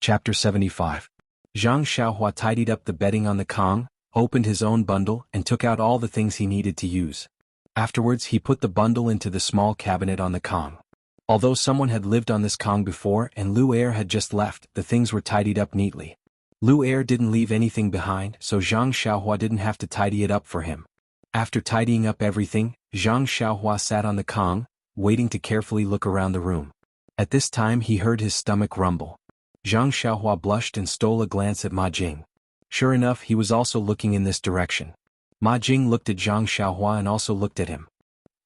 Chapter 75. Zhang Xiaohua tidied up the bedding on the Kong, opened his own bundle and took out all the things he needed to use. Afterwards he put the bundle into the small cabinet on the Kong. Although someone had lived on this Kong before and Lu Er had just left, the things were tidied up neatly. Lu Er didn't leave anything behind, so Zhang Xiaohua didn't have to tidy it up for him. After tidying up everything, Zhang Xiaohua sat on the Kong, waiting to carefully look around the room. At this time he heard his stomach rumble. Zhang Xiaohua blushed and stole a glance at Ma Jing. Sure enough, he was also looking in this direction. Ma Jing looked at Zhang Xiaohua and also looked at him.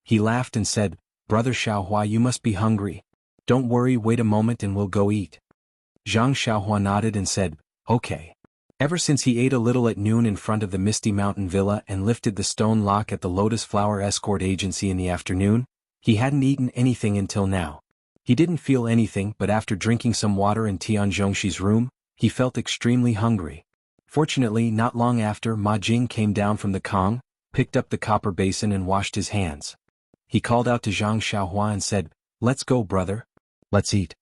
He laughed and said, "Brother Xiaohua, you must be hungry. Don't worry, wait a moment and we'll go eat." Zhang Xiaohua nodded and said, "Okay." Ever since he ate a little at noon in front of the Misty Mountain Villa and lifted the stone lock at the Lotus Flower Escort Agency in the afternoon, he hadn't eaten anything until now. He didn't feel anything, but after drinking some water in Tian Zhongshi's room, he felt extremely hungry. Fortunately, not long after, Ma Jing came down from the Kong, picked up the copper basin and washed his hands. He called out to Zhang Xiaohua and said, "Let's go, brother. Let's eat."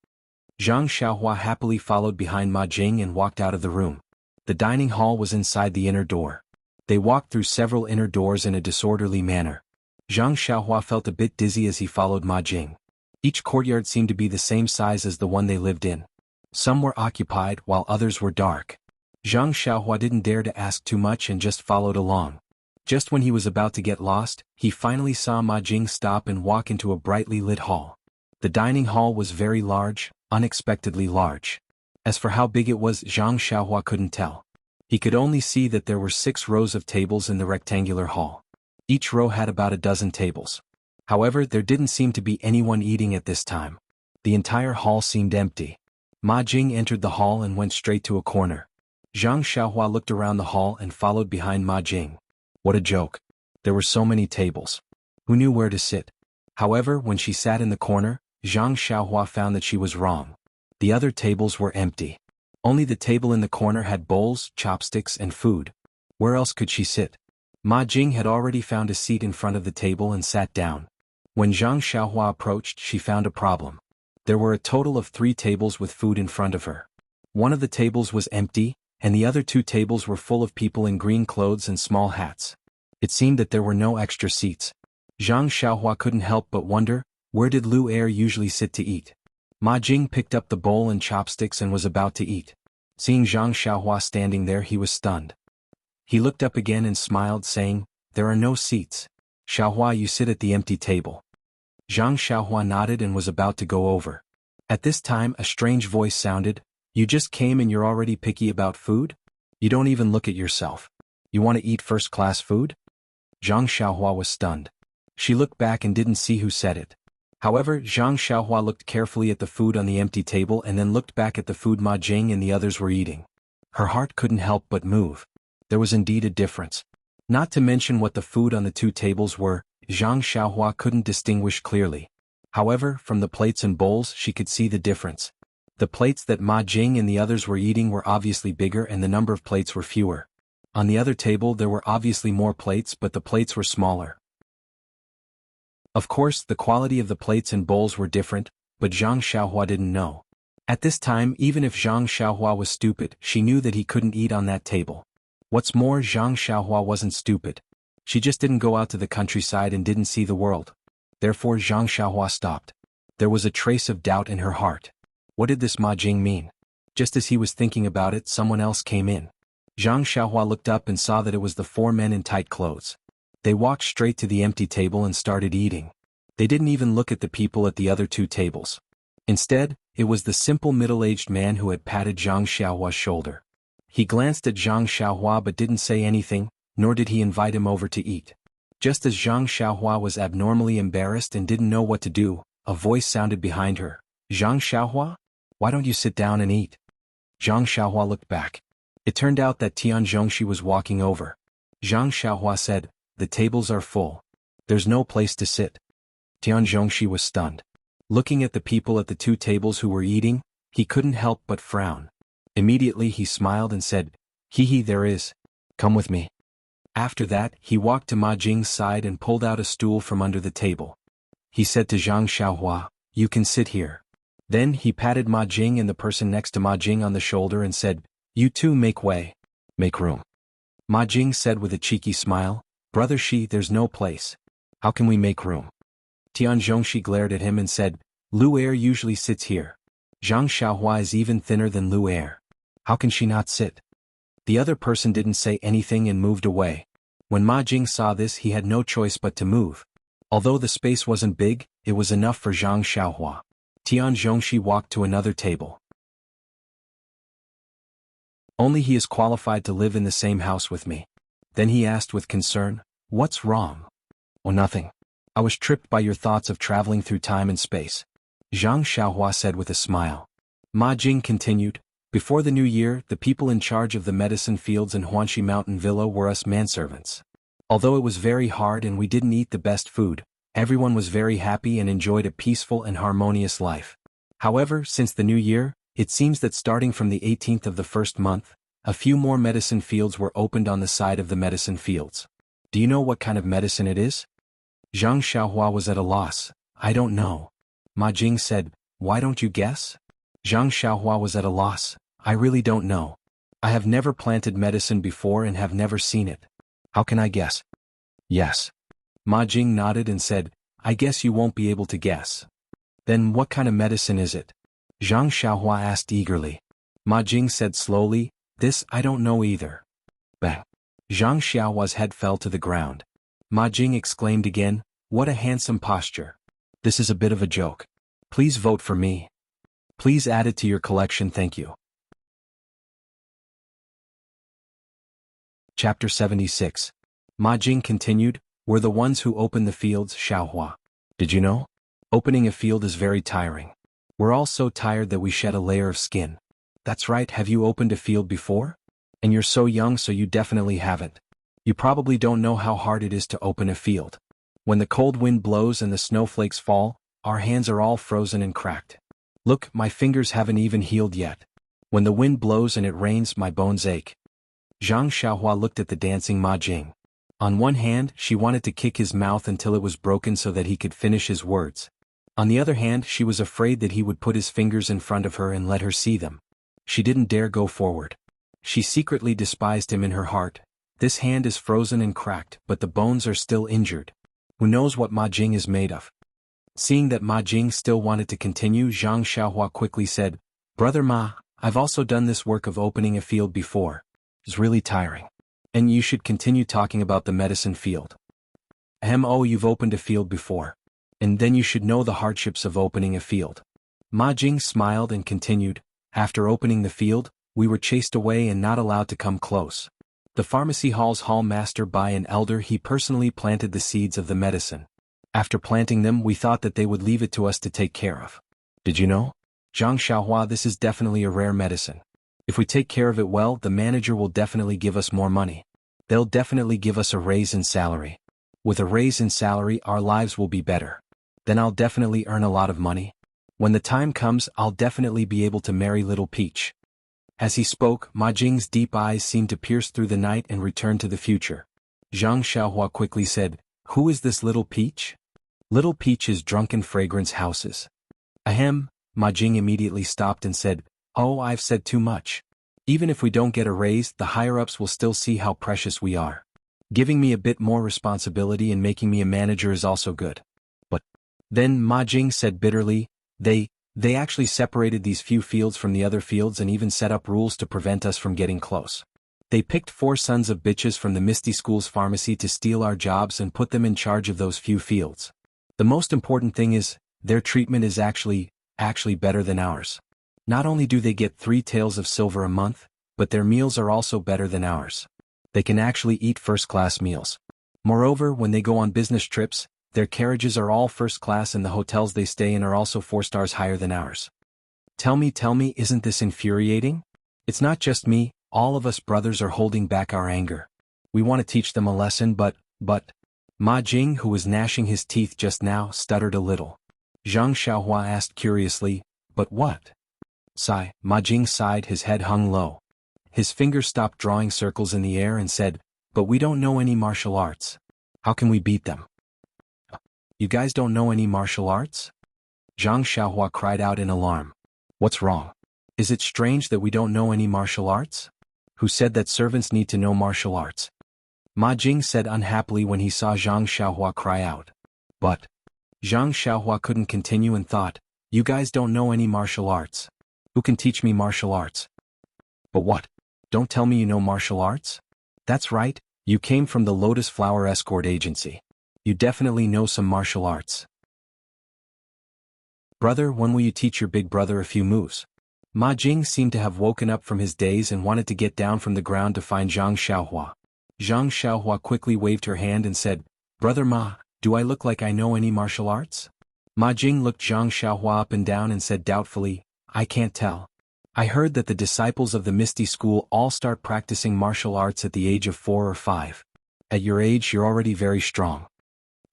Zhang Xiaohua happily followed behind Ma Jing and walked out of the room. The dining hall was inside the inner door. They walked through several inner doors in a disorderly manner. Zhang Xiaohua felt a bit dizzy as he followed Ma Jing. Each courtyard seemed to be the same size as the one they lived in. Some were occupied while others were dark. Zhang Xiaohua didn't dare to ask too much and just followed along. Just when he was about to get lost, he finally saw Ma Jing stop and walk into a brightly lit hall. The dining hall was very large, unexpectedly large. As for how big it was, Zhang Xiaohua couldn't tell. He could only see that there were 6 rows of tables in the rectangular hall. Each row had about a dozen tables. However, there didn't seem to be anyone eating at this time. The entire hall seemed empty. Ma Jing entered the hall and went straight to a corner. Zhang Xiaohua looked around the hall and followed behind Ma Jing. What a joke. There were so many tables. Who knew where to sit? However, when she sat in the corner, Zhang Xiaohua found that she was wrong. The other tables were empty. Only the table in the corner had bowls, chopsticks, and food. Where else could she sit? Ma Jing had already found a seat in front of the table and sat down. When Zhang Xiaohua approached, she found a problem. There were a total of 3 tables with food in front of her. One of the tables was empty, and the other 2 tables were full of people in green clothes and small hats. It seemed that there were no extra seats. Zhang Xiaohua couldn't help but wonder, where did Lu Er usually sit to eat? Ma Jing picked up the bowl and chopsticks and was about to eat. Seeing Zhang Xiaohua standing there, he was stunned. He looked up again and smiled, saying, "There are no seats. Xiaohua, you sit at the empty table." Zhang Xiaohua nodded and was about to go over. At this time a strange voice sounded, "You just came and you're already picky about food? You don't even look at yourself. You want to eat first-class food?" Zhang Xiaohua was stunned. She looked back and didn't see who said it. However, Zhang Xiaohua looked carefully at the food on the empty table and then looked back at the food Ma Jing and the others were eating. Her heart couldn't help but move. There was indeed a difference. Not to mention what the food on the 2 tables were, Zhang Xiaohua couldn't distinguish clearly. However, from the plates and bowls she could see the difference. The plates that Ma Jing and the others were eating were obviously bigger and the number of plates were fewer. On the other table there were obviously more plates, but the plates were smaller. Of course, the quality of the plates and bowls were different, but Zhang Xiaohua didn't know. At this time, even if Zhang Xiaohua was stupid, she knew that he couldn't eat on that table. What's more, Zhang Xiaohua wasn't stupid. She just didn't go out to the countryside and didn't see the world. Therefore Zhang Xiaohua stopped. There was a trace of doubt in her heart. What did this Ma Jing mean? Just as he was thinking about it, someone else came in. Zhang Xiaohua looked up and saw that it was the 4 men in tight clothes. They walked straight to the empty table and started eating. They didn't even look at the people at the other 2 tables. Instead, it was the simple middle-aged man who had patted Zhang Xiaohua's shoulder. He glanced at Zhang Xiaohua but didn't say anything, nor did he invite him over to eat. Just as Zhang Xiaohua was abnormally embarrassed and didn't know what to do, a voice sounded behind her. "Zhang Xiaohua? Why don't you sit down and eat?" Zhang Xiaohua looked back. It turned out that Tian Zhongxi was walking over. Zhang Xiaohua said, "The tables are full. There's no place to sit." Tian Zhongxi was stunned. Looking at the people at the 2 tables who were eating, he couldn't help but frown. Immediately he smiled and said, "Hee, there is. Come with me." After that, he walked to Ma Jing's side and pulled out a stool from under the table. He said to Zhang Xiaohua, "You can sit here." Then he patted Ma Jing and the person next to Ma Jing on the shoulder and said, "You two make way. Make room." Ma Jing said with a cheeky smile, "Brother Shi, there's no place. How can we make room?" Tian Zhongxi glared at him and said, "Lu Er usually sits here. Zhang Xiaohua is even thinner than Lu Er. How can she not sit?" The other person didn't say anything and moved away. When Ma Jing saw this, he had no choice but to move. Although the space wasn't big, it was enough for Zhang Xiaohua. Tian Zhongxi walked to another table. "Only he is qualified to live in the same house with me." Then he asked with concern, "What's wrong?" "Oh, nothing. I was tripped by your thoughts of traveling through time and space," Zhang Xiaohua said with a smile. Ma Jing continued, "Before the new year, the people in charge of the medicine fields in Huanxi Mountain Villa were us manservants. Although it was very hard and we didn't eat the best food, everyone was very happy and enjoyed a peaceful and harmonious life. However, since the new year, it seems that starting from the 18th of the first month, a few more medicine fields were opened on the side of the medicine fields. Do you know what kind of medicine it is?" Zhang Xiaohua was at a loss. "I don't know." Ma Jing said, "Why don't you guess?" Zhang Xiaohua was at a loss. "I really don't know. I have never planted medicine before and have never seen it. How can I guess?" "Yes." Ma Jing nodded and said, "I guess you won't be able to guess." "Then what kind of medicine is it?" Zhang Xiaohua asked eagerly. Ma Jing said slowly, "This I don't know either." Bang! Zhang Xiaohua's head fell to the ground. Ma Jing exclaimed again, "What a handsome posture. This is a bit of a joke. Please vote for me. Please add it to your collection, thank you." Chapter 76. Ma Jing continued, "We're the ones who open the fields, Xiaohua. Did you know? Opening a field is very tiring. We're all so tired that we shed a layer of skin." "That's right, have you opened a field before? And you're so young, so you definitely haven't. You probably don't know how hard it is to open a field. When the cold wind blows and the snowflakes fall, our hands are all frozen and cracked. Look, my fingers haven't even healed yet. When the wind blows and it rains, my bones ache." Zhang Xiaohua looked at the dancing Ma Jing. On one hand, she wanted to kick his mouth until it was broken so that he could finish his words. On the other hand, she was afraid that he would put his fingers in front of her and let her see them. She didn't dare go forward. She secretly despised him in her heart. This hand is frozen and cracked, but the bones are still injured. Who knows what Ma Jing is made of? Seeing that Ma Jing still wanted to continue, Zhang Xiaohua quickly said, "Brother Ma, I've also done this work of opening a field before. It's really tiring. And you should continue talking about the medicine field. Oh, you've opened a field before. And then you should know the hardships of opening a field." Ma Jing smiled and continued, "After opening the field, we were chased away and not allowed to come close. The pharmacy hall's hall master, by an elder, he personally planted the seeds of the medicine. After planting them, we thought that they would leave it to us to take care of. Did you know? Zhang Xiaohua, this is definitely a rare medicine. If we take care of it well, the manager will definitely give us more money. They'll definitely give us a raise in salary. With a raise in salary, our lives will be better. Then I'll definitely earn a lot of money. When the time comes, I'll definitely be able to marry Little Peach." As he spoke, Ma Jing's deep eyes seemed to pierce through the night and return to the future. Zhang Xiaohua quickly said, "Who is this Little Peach?" "Little Peach is Drunken Fragrance Houses." Ahem, Ma Jing immediately stopped and said, "Oh, I've said too much. Even if we don't get a raise, the higher-ups will still see how precious we are. Giving me a bit more responsibility and making me a manager is also good." But then Ma Jing said bitterly, They actually separated these few fields from the other fields and even set up rules to prevent us from getting close. They picked 4 sons of bitches from the Misty School's pharmacy to steal our jobs and put them in charge of those few fields. The most important thing is, their treatment is actually better than ours. Not only do they get 3 taels of silver a month, but their meals are also better than ours. They can actually eat first-class meals. Moreover, when they go on business trips, their carriages are all first class and the hotels they stay in are also 4 stars higher than ours. Tell me, isn't this infuriating? It's not just me, all of us brothers are holding back our anger. We want to teach them a lesson, but... Ma Jing, who was gnashing his teeth just now, stuttered a little. Zhang Xiaohua asked curiously, "But what?" Sigh. Ma Jing sighed, his head hung low. His fingers stopped drawing circles in the air and said, "But we don't know any martial arts. How can we beat them?" "You guys don't know any martial arts?" Zhang Xiaohua cried out in alarm. What's wrong? Is it strange that we don't know any martial arts? Who said that servants need to know martial arts? Ma Jing said unhappily when he saw Zhang Xiaohua cry out. But Zhang Xiaohua couldn't continue and thought, you guys don't know any martial arts. Who can teach me martial arts? But what? Don't tell me you know martial arts? That's right, you came from the Lotus Flower Escort Agency. You definitely know some martial arts. Brother, when will you teach your big brother a few moves? Ma Jing seemed to have woken up from his daze and wanted to get down from the ground to find Zhang Xiaohua. Zhang Xiaohua quickly waved her hand and said, Brother Ma, do I look like I know any martial arts? Ma Jing looked Zhang Xiaohua up and down and said doubtfully, I can't tell. I heard that the disciples of the Misty School all start practicing martial arts at the age of 4 or 5. At your age you're already very strong.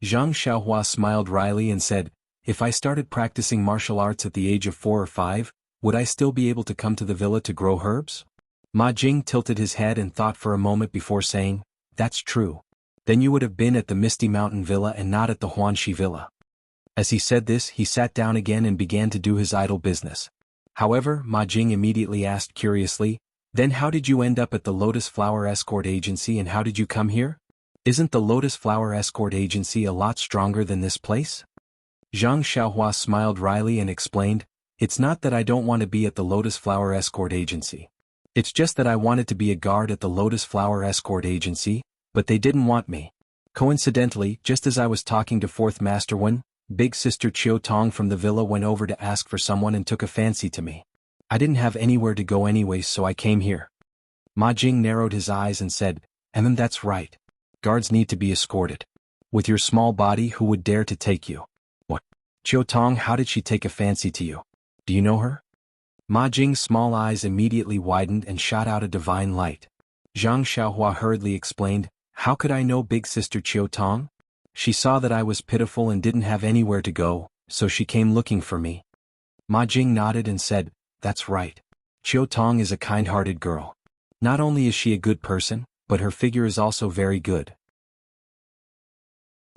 Zhang Xiaohua smiled wryly and said, if I started practicing martial arts at the age of 4 or 5, would I still be able to come to the villa to grow herbs? Ma Jing tilted his head and thought for a moment before saying, that's true. Then you would have been at the Misty Mountain Villa and not at the Huanxi Villa. As he said this, he sat down again and began to do his idle business. However, Ma Jing immediately asked curiously, then how did you end up at the Lotus Flower Escort Agency and how did you come here? Isn't the Lotus Flower Escort Agency a lot stronger than this place? Zhang Xiaohua smiled wryly and explained, it's not that I don't want to be at the Lotus Flower Escort Agency. It's just that I wanted to be a guard at the Lotus Flower Escort Agency, but they didn't want me. Coincidentally, just as I was talking to Fourth Master Wen, Big Sister Chiu Tong from the villa went over to ask for someone and took a fancy to me. I didn't have anywhere to go anyway, so I came here. Ma Jing narrowed his eyes and said, and then that's right. Guards need to be escorted. With your small body, who would dare to take you? What? Chiu Tong, how did she take a fancy to you? Do you know her? Ma Jing's small eyes immediately widened and shot out a divine light. Zhang Xiaohua hurriedly explained, how could I know Big Sister Chiu Tong? She saw that I was pitiful and didn't have anywhere to go, so she came looking for me. Ma Jing nodded and said, that's right. Chiu Tong is a kind-hearted girl. Not only is she a good person, but her figure is also very good.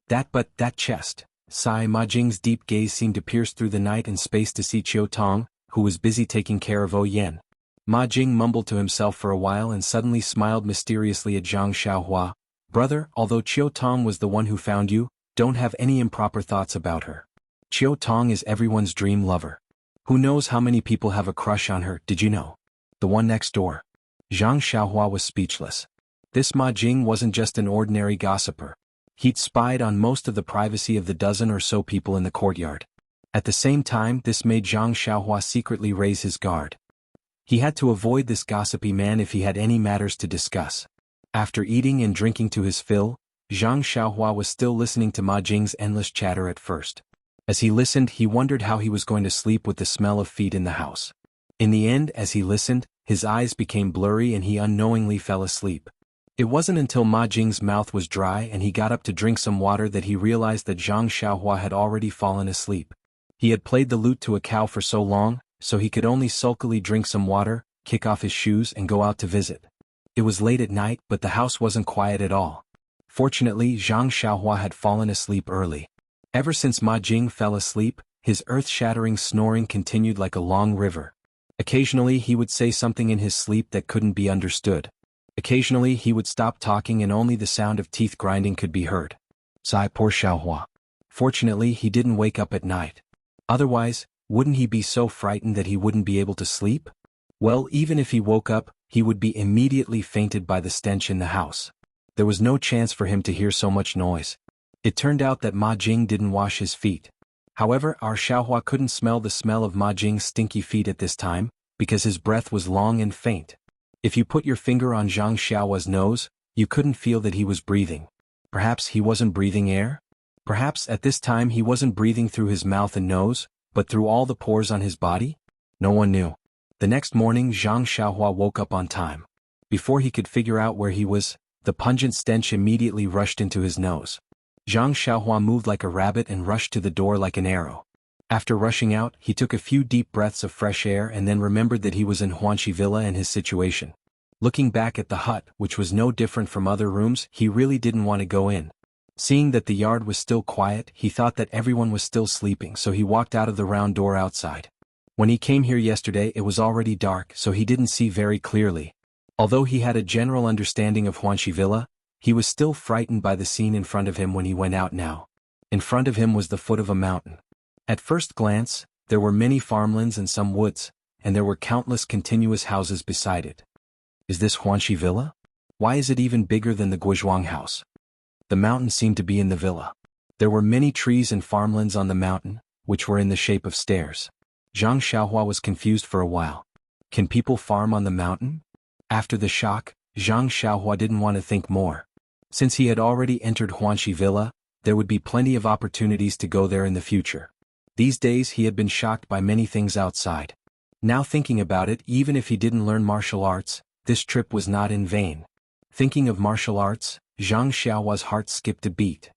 That chest. Sigh. Ma Jing's deep gaze seemed to pierce through the night and space to see Chiu Tong, who was busy taking care of Yen. Ma Jing mumbled to himself for a while and suddenly smiled mysteriously at Zhang Xiaohua. Brother, although Chiu Tong was the one who found you, don't have any improper thoughts about her. Chiu Tong is everyone's dream lover. Who knows how many people have a crush on her, did you know? The one next door. Zhang Xiaohua was speechless. This Ma Jing wasn't just an ordinary gossiper. He'd spied on most of the privacy of the dozen or so people in the courtyard. At the same time, this made Zhang Xiaohua secretly raise his guard. He had to avoid this gossipy man if he had any matters to discuss. After eating and drinking to his fill, Zhang Xiaohua was still listening to Ma Jing's endless chatter at first. As he listened, he wondered how he was going to sleep with the smell of feet in the house. In the end, as he listened, his eyes became blurry and he unknowingly fell asleep. It wasn't until Ma Jing's mouth was dry and he got up to drink some water that he realized that Zhang Xiaohua had already fallen asleep. He had played the lute to a cow for so long, so he could only sulkily drink some water, kick off his shoes and go out to visit. It was late at night, but the house wasn't quiet at all. Fortunately, Zhang Xiaohua had fallen asleep early. Ever since Ma Jing fell asleep, his earth-shattering snoring continued like a long river. Occasionally he would say something in his sleep that couldn't be understood. Occasionally he would stop talking and only the sound of teeth grinding could be heard. Sigh, poor Xiaohua. Fortunately he didn't wake up at night. Otherwise, wouldn't he be so frightened that he wouldn't be able to sleep? Well, even if he woke up, he would be immediately fainted by the stench in the house. There was no chance for him to hear so much noise. It turned out that Ma Jing didn't wash his feet. However, our Xiaohua couldn't smell the smell of Ma Jing's stinky feet at this time, because his breath was long and faint. If you put your finger on Zhang Xiaohua's nose, you couldn't feel that he was breathing. Perhaps he wasn't breathing air? Perhaps at this time he wasn't breathing through his mouth and nose, but through all the pores on his body? No one knew. The next morning Zhang Xiaohua woke up on time. Before he could figure out where he was, the pungent stench immediately rushed into his nose. Zhang Xiaohua moved like a rabbit and rushed to the door like an arrow. After rushing out, he took a few deep breaths of fresh air and then remembered that he was in Huanxi Villa and his situation. Looking back at the hut, which was no different from other rooms, he really didn't want to go in. Seeing that the yard was still quiet, he thought that everyone was still sleeping, so he walked out of the round door outside. When he came here yesterday it was already dark, so he didn't see very clearly. Although he had a general understanding of Huanxi Villa, he was still frightened by the scene in front of him when he went out now. In front of him was the foot of a mountain. At first glance, there were many farmlands and some woods, and there were countless continuous houses beside it. Is this Huanxi Villa? Why is it even bigger than the Guizhuang house? The mountain seemed to be in the villa. There were many trees and farmlands on the mountain, which were in the shape of stairs. Zhang Xiaohua was confused for a while. Can people farm on the mountain? After the shock, Zhang Xiaohua didn't want to think more. Since he had already entered Huanxi Villa, there would be plenty of opportunities to go there in the future. These days he had been shocked by many things outside. Now thinking about it, even if he didn't learn martial arts, this trip was not in vain. Thinking of martial arts, Zhang Xiaohua's heart skipped a beat.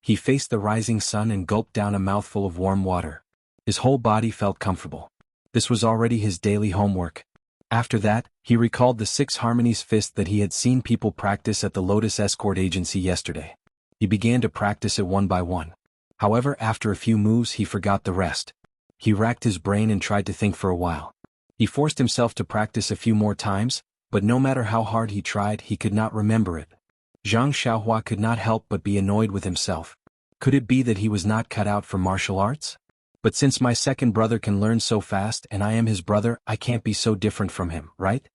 He faced the rising sun and gulped down a mouthful of warm water. His whole body felt comfortable. This was already his daily homework. After that, he recalled the 6 harmonies fist that he had seen people practice at the Lotus Escort Agency yesterday. He began to practice it one by one. However, after a few moves he forgot the rest. He racked his brain and tried to think for a while. He forced himself to practice a few more times, but no matter how hard he tried he could not remember it. Zhang Xiaohua could not help but be annoyed with himself. Could it be that he was not cut out for martial arts? But since my second brother can learn so fast and I am his brother, I can't be so different from him, right?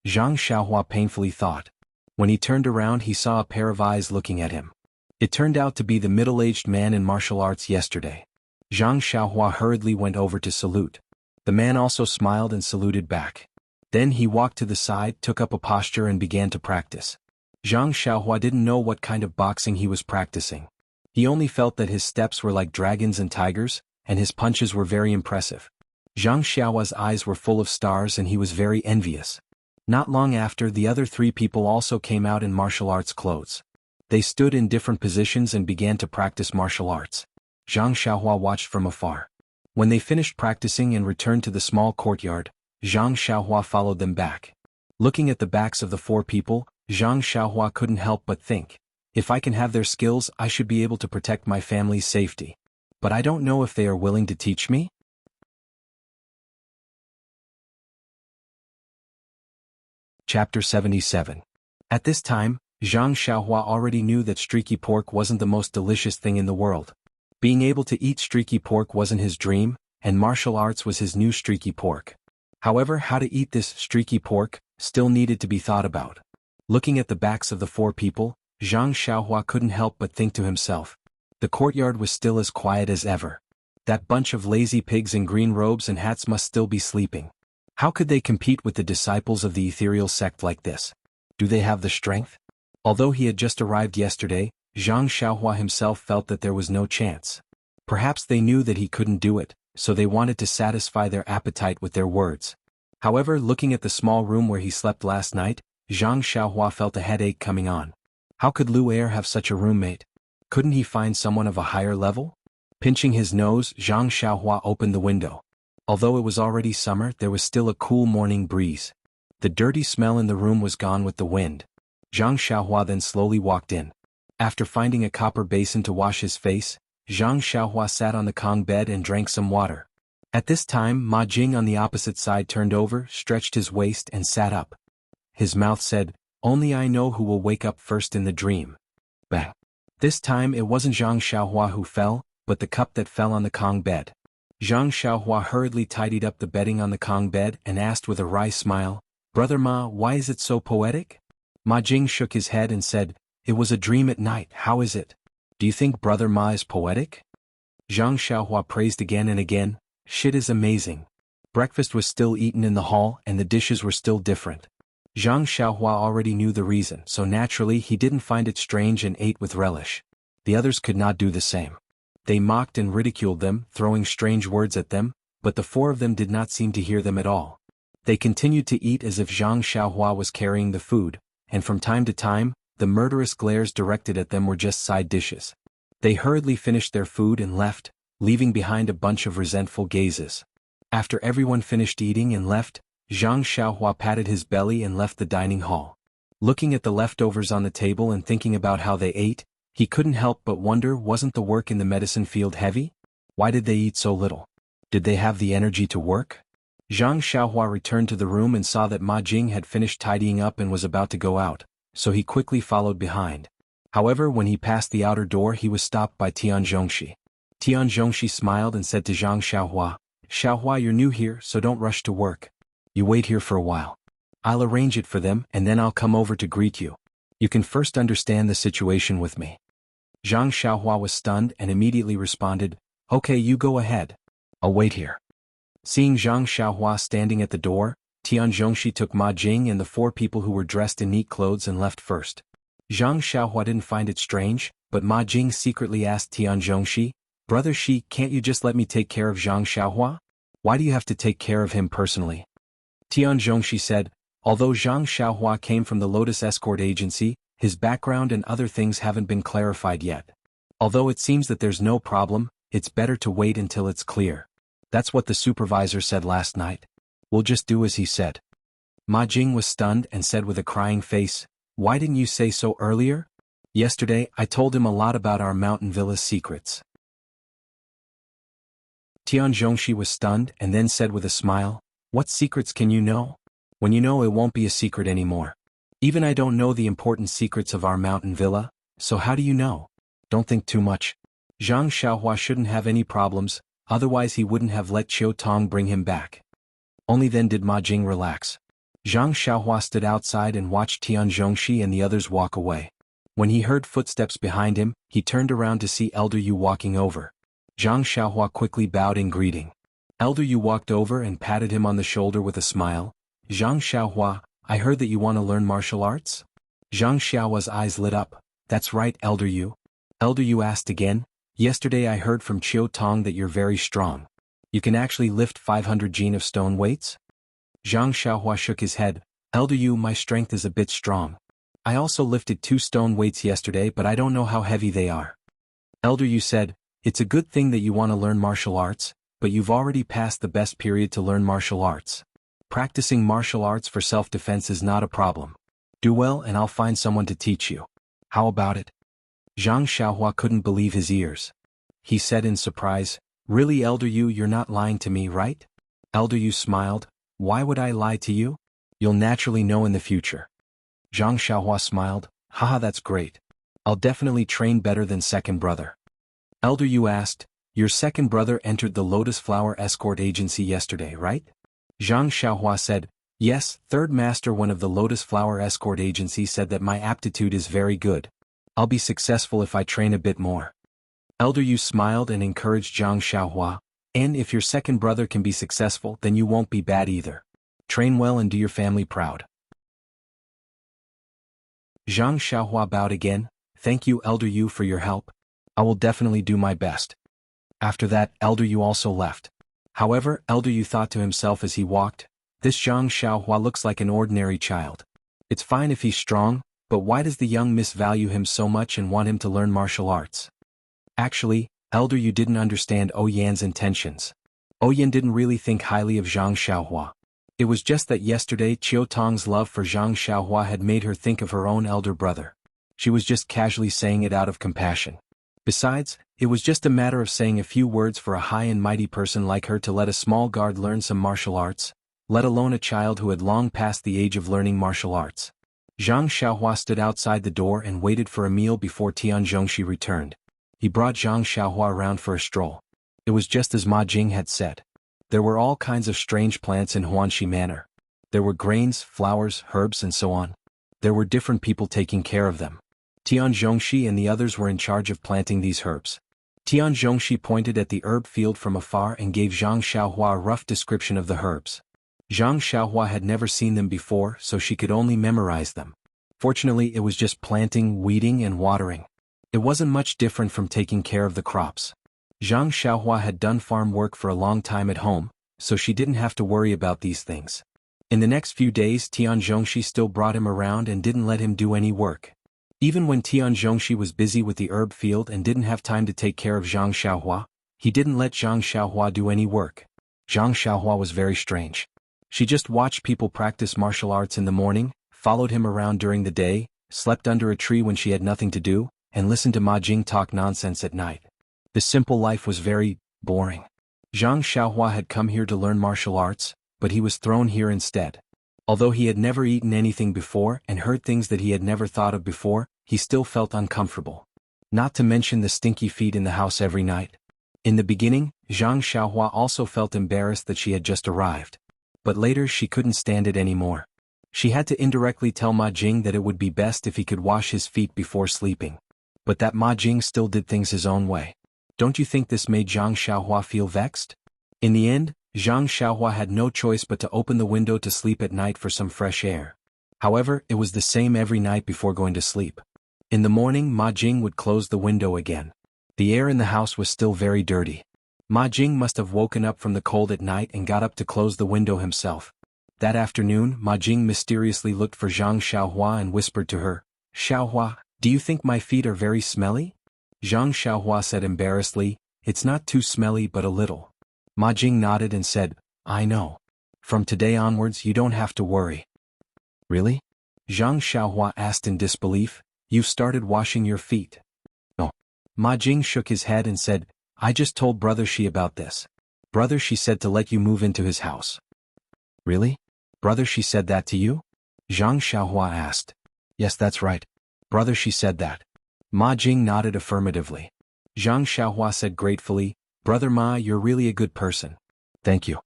Zhang Xiaohua painfully thought. When he turned around he saw a pair of eyes looking at him. It turned out to be the middle-aged man in martial arts yesterday. Zhang Xiaohua hurriedly went over to salute. The man also smiled and saluted back. Then he walked to the side, took up a posture and began to practice. Zhang Xiaohua didn't know what kind of boxing he was practicing. He only felt that his steps were like dragons and tigers, and his punches were very impressive. Zhang Xiaohua's eyes were full of stars and he was very envious. Not long after, the other 3 people also came out in martial arts clothes. They stood in different positions and began to practice martial arts. Zhang Xiaohua watched from afar. When they finished practicing and returned to the small courtyard, Zhang Xiaohua followed them back. Looking at the backs of the 4 people, Zhang Xiaohua couldn't help but think, if I can have their skills I should be able to protect my family's safety. But I don't know if they are willing to teach me? Chapter 77. At this time, Zhang Xiaohua already knew that streaky pork wasn't the most delicious thing in the world. Being able to eat streaky pork wasn't his dream, and martial arts was his new streaky pork. However, how to eat this streaky pork still needed to be thought about. Looking at the backs of the 4 people, Zhang Xiaohua couldn't help but think to himself. The courtyard was still as quiet as ever. That bunch of lazy pigs in green robes and hats must still be sleeping. How could they compete with the disciples of the ethereal sect like this? Do they have the strength? Although he had just arrived yesterday, Zhang Xiaohua himself felt that there was no chance. Perhaps they knew that he couldn't do it, so they wanted to satisfy their appetite with their words. However, looking at the small room where he slept last night, Zhang Xiaohua felt a headache coming on. How could Lu Er have such a roommate? Couldn't he find someone of a higher level? Pinching his nose, Zhang Xiaohua opened the window. Although it was already summer, there was still a cool morning breeze. The dirty smell in the room was gone with the wind. Zhang Xiaohua then slowly walked in. After finding a copper basin to wash his face, Zhang Xiaohua sat on the Kong bed and drank some water. At this time, Ma Jing on the opposite side turned over, stretched his waist and sat up. His mouth said, "Only I know who will wake up first in the dream." Bang. This time it wasn't Zhang Xiaohua who fell, but the cup that fell on the Kong bed. Zhang Xiaohua hurriedly tidied up the bedding on the Kong bed and asked with a wry smile, "Brother Ma, why is it so poetic?" Ma Jing shook his head and said, "It was a dream at night, how is it? Do you think Brother Ma is poetic?" Zhang Xiaohua praised again and again, "Shit is amazing." Breakfast was still eaten in the hall and the dishes were still different. Zhang Xiaohua already knew the reason, so naturally he didn't find it strange and ate with relish. The others could not do the same. They mocked and ridiculed them, throwing strange words at them, but the 4 of them did not seem to hear them at all. They continued to eat as if Zhang Xiaohua was carrying the food, and from time to time, the murderous glares directed at them were just side dishes. They hurriedly finished their food and left, leaving behind a bunch of resentful gazes. After everyone finished eating and left, Zhang Xiaohua patted his belly and left the dining hall. Looking at the leftovers on the table and thinking about how they ate, he couldn't help but wonder, wasn't the work in the medicine field heavy? Why did they eat so little? Did they have the energy to work? Zhang Xiaohua returned to the room and saw that Ma Jing had finished tidying up and was about to go out, so he quickly followed behind. However, when he passed the outer door, he was stopped by Tian Zhongxi. Tian Zhongxi smiled and said to Zhang Xiaohua, "Xiaohua, you're new here, so don't rush to work. You wait here for a while. I'll arrange it for them and then I'll come over to greet you. You can first understand the situation with me." Zhang Xiaohua was stunned and immediately responded, "Okay, you go ahead. I'll wait here." Seeing Zhang Xiaohua standing at the door, Tian Zhongxi took Ma Jing and the 4 people who were dressed in neat clothes and left first. Zhang Xiaohua didn't find it strange, but Ma Jing secretly asked Tian Zhongxi, "Brother Shi, can't you just let me take care of Zhang Xiaohua? Why do you have to take care of him personally?" Tian Zhongxi said, "Although Zhang Xiaohua came from the Lotus Escort Agency, his background and other things haven't been clarified yet. Although it seems that there's no problem, it's better to wait until it's clear. That's what the supervisor said last night. We'll just do as he said." Ma Jing was stunned and said with a crying face, "Why didn't you say so earlier? Yesterday I told him a lot about our mountain villa's secrets." Tian Zhongxi was stunned and then said with a smile, "What secrets can you know? When you know, it won't be a secret anymore. Even I don't know the important secrets of our mountain villa, so how do you know? Don't think too much. Zhang Xiaohua shouldn't have any problems, otherwise he wouldn't have let Qiu Tong bring him back." Only then did Ma Jing relax. Zhang Xiaohua stood outside and watched Tian Zhongxi and the others walk away. When he heard footsteps behind him, he turned around to see Elder Yu walking over. Zhang Xiaohua quickly bowed in greeting. Elder Yu walked over and patted him on the shoulder with a smile. "Zhang Xiaohua, I heard that you want to learn martial arts?" Zhang Xiaohua's eyes lit up. "That's right, Elder Yu." Elder Yu asked again, "Yesterday I heard from Qiu Tong that you're very strong. You can actually lift 500 jin of stone weights?" Zhang Xiaohua shook his head. "Elder Yu, my strength is a bit strong. I also lifted 2 stone weights yesterday, but I don't know how heavy they are." Elder Yu said, "It's a good thing that you want to learn martial arts, but you've already passed the best period to learn martial arts. Practicing martial arts for self-defense is not a problem. Do well and I'll find someone to teach you. How about it?" Zhang Xiaohua couldn't believe his ears. He said in surprise, "Really, Elder Yu, you're not lying to me, right?" Elder Yu smiled, "Why would I lie to you? You'll naturally know in the future." Zhang Xiaohua smiled, "Haha, that's great. I'll definitely train better than second brother." Elder Yu asked, "Your second brother entered the Lotus Flower Escort Agency yesterday, right?" Zhang Xiaohua said, "Yes, third master one of the Lotus Flower Escort Agency said that my aptitude is very good. I'll be successful if I train a bit more." Elder Yu smiled and encouraged Zhang Xiaohua, "And if your second brother can be successful, then you won't be bad either. Train well and do your family proud." Zhang Xiaohua bowed again, "Thank you, Elder Yu, for your help. I will definitely do my best." After that, Elder Yu also left. However, Elder Yu thought to himself as he walked, "This Zhang Xiaohua looks like an ordinary child. It's fine if he's strong, but why does the young miss value him so much and want him to learn martial arts?" Actually, Elder Yu didn't understand Oyan's intentions. Oyan didn't really think highly of Zhang Xiaohua. It was just that yesterday Qiu Tong's love for Zhang Xiaohua had made her think of her own elder brother. She was just casually saying it out of compassion. Besides, it was just a matter of saying a few words for a high and mighty person like her to let a small guard learn some martial arts, let alone a child who had long passed the age of learning martial arts. Zhang Xiaohua stood outside the door and waited for a meal before Tian Zhongxi returned. He brought Zhang Xiaohua around for a stroll. It was just as Ma Jing had said. There were all kinds of strange plants in Huanxi Manor. There were grains, flowers, herbs and so on. There were different people taking care of them. Tian Zhongxi and the others were in charge of planting these herbs. Tian Zhongxi pointed at the herb field from afar and gave Zhang Xiaohua a rough description of the herbs. Zhang Xiaohua had never seen them before, so she could only memorize them. Fortunately, it was just planting, weeding and watering. It wasn't much different from taking care of the crops. Zhang Xiaohua had done farm work for a long time at home, so she didn't have to worry about these things. In the next few days, Tian Zhongxi still brought him around and didn't let him do any work. Even when Tian Zhongxi was busy with the herb field and didn't have time to take care of Zhang Xiaohua, he didn't let Zhang Xiaohua do any work. Zhang Xiaohua was very strange. She just watched people practice martial arts in the morning, followed him around during the day, slept under a tree when she had nothing to do, and listened to Ma Jing talk nonsense at night. This simple life was very boring. Zhang Xiaohua had come here to learn martial arts, but he was thrown here instead. Although he had never eaten anything before and heard things that he had never thought of before, he still felt uncomfortable. Not to mention the stinky feet in the house every night. In the beginning, Zhang Xiaohua also felt embarrassed that she had just arrived. But later she couldn't stand it anymore. She had to indirectly tell Ma Jing that it would be best if he could wash his feet before sleeping. But that Ma Jing still did things his own way. Don't you think this made Zhang Xiaohua feel vexed? In the end, Zhang Xiaohua had no choice but to open the window to sleep at night for some fresh air. However, it was the same every night before going to sleep. In the morning, Ma Jing would close the window again. The air in the house was still very dirty. Ma Jing must have woken up from the cold at night and got up to close the window himself. That afternoon, Ma Jing mysteriously looked for Zhang Xiaohua and whispered to her, "Xiaohua, do you think my feet are very smelly?" Zhang Xiaohua said embarrassedly, "It's not too smelly but a little." Ma Jing nodded and said, "I know. From today onwards you don't have to worry." "Really?" Zhang Xiaohua asked in disbelief, "You've started washing your feet?" "No." Ma Jing shook his head and said, "I just told Brother Shi about this. Brother Shi said to let you move into his house." "Really? Brother Shi said that to you?" Zhang Xiaohua asked. "Yes, that's right. Brother Shi said that." Ma Jing nodded affirmatively. Zhang Xiaohua said gratefully, "Brother Ma, you're really a good person." "Thank you."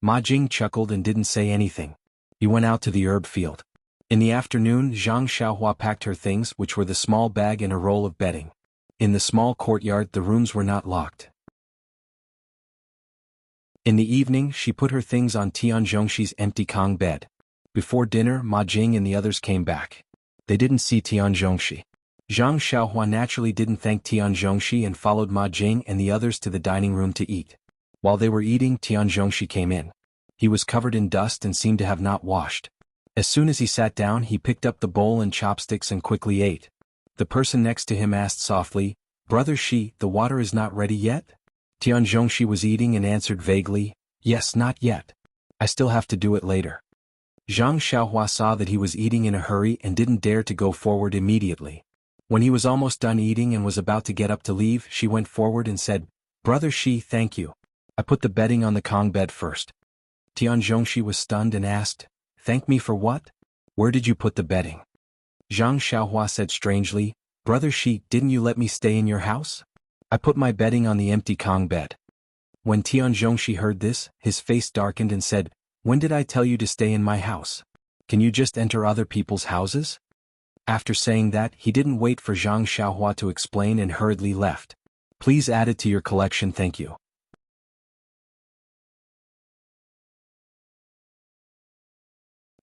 Ma Jing chuckled and didn't say anything. He went out to the herb field. In the afternoon, Zhang Xiaohua packed her things, which were the small bag and a roll of bedding. In the small courtyard, the rooms were not locked. In the evening, she put her things on Tian Zhongshi's empty Kong bed. Before dinner, Ma Jing and the others came back. They didn't see Tian Zhongshi. Zhang Xiaohua naturally didn't thank Tian Zhongshi and followed Ma Jing and the others to the dining room to eat. While they were eating, Tian Zhongshi came in. He was covered in dust and seemed to have not washed. As soon as he sat down, he picked up the bowl and chopsticks and quickly ate. The person next to him asked softly, "Brother Shi, the water is not ready yet?" Tian Zhongshi was eating and answered vaguely, "Yes, not yet. I still have to do it later." Zhang Xiaohua saw that he was eating in a hurry and didn't dare to go forward immediately. When he was almost done eating and was about to get up to leave, she went forward and said, "Brother Shi, thank you. I put the bedding on the Kong bed first." Tian Zhongshi was stunned and asked, "Thank me for what? Where did you put the bedding?" Zhang Xiaohua said strangely, "Brother Shi, didn't you let me stay in your house? I put my bedding on the empty Kong bed." When Tian Zhongshi heard this, his face darkened and said, "When did I tell you to stay in my house? Can you just enter other people's houses?" After saying that, he didn't wait for Zhang Xiaohua to explain and hurriedly left. "Please add it to your collection, thank you."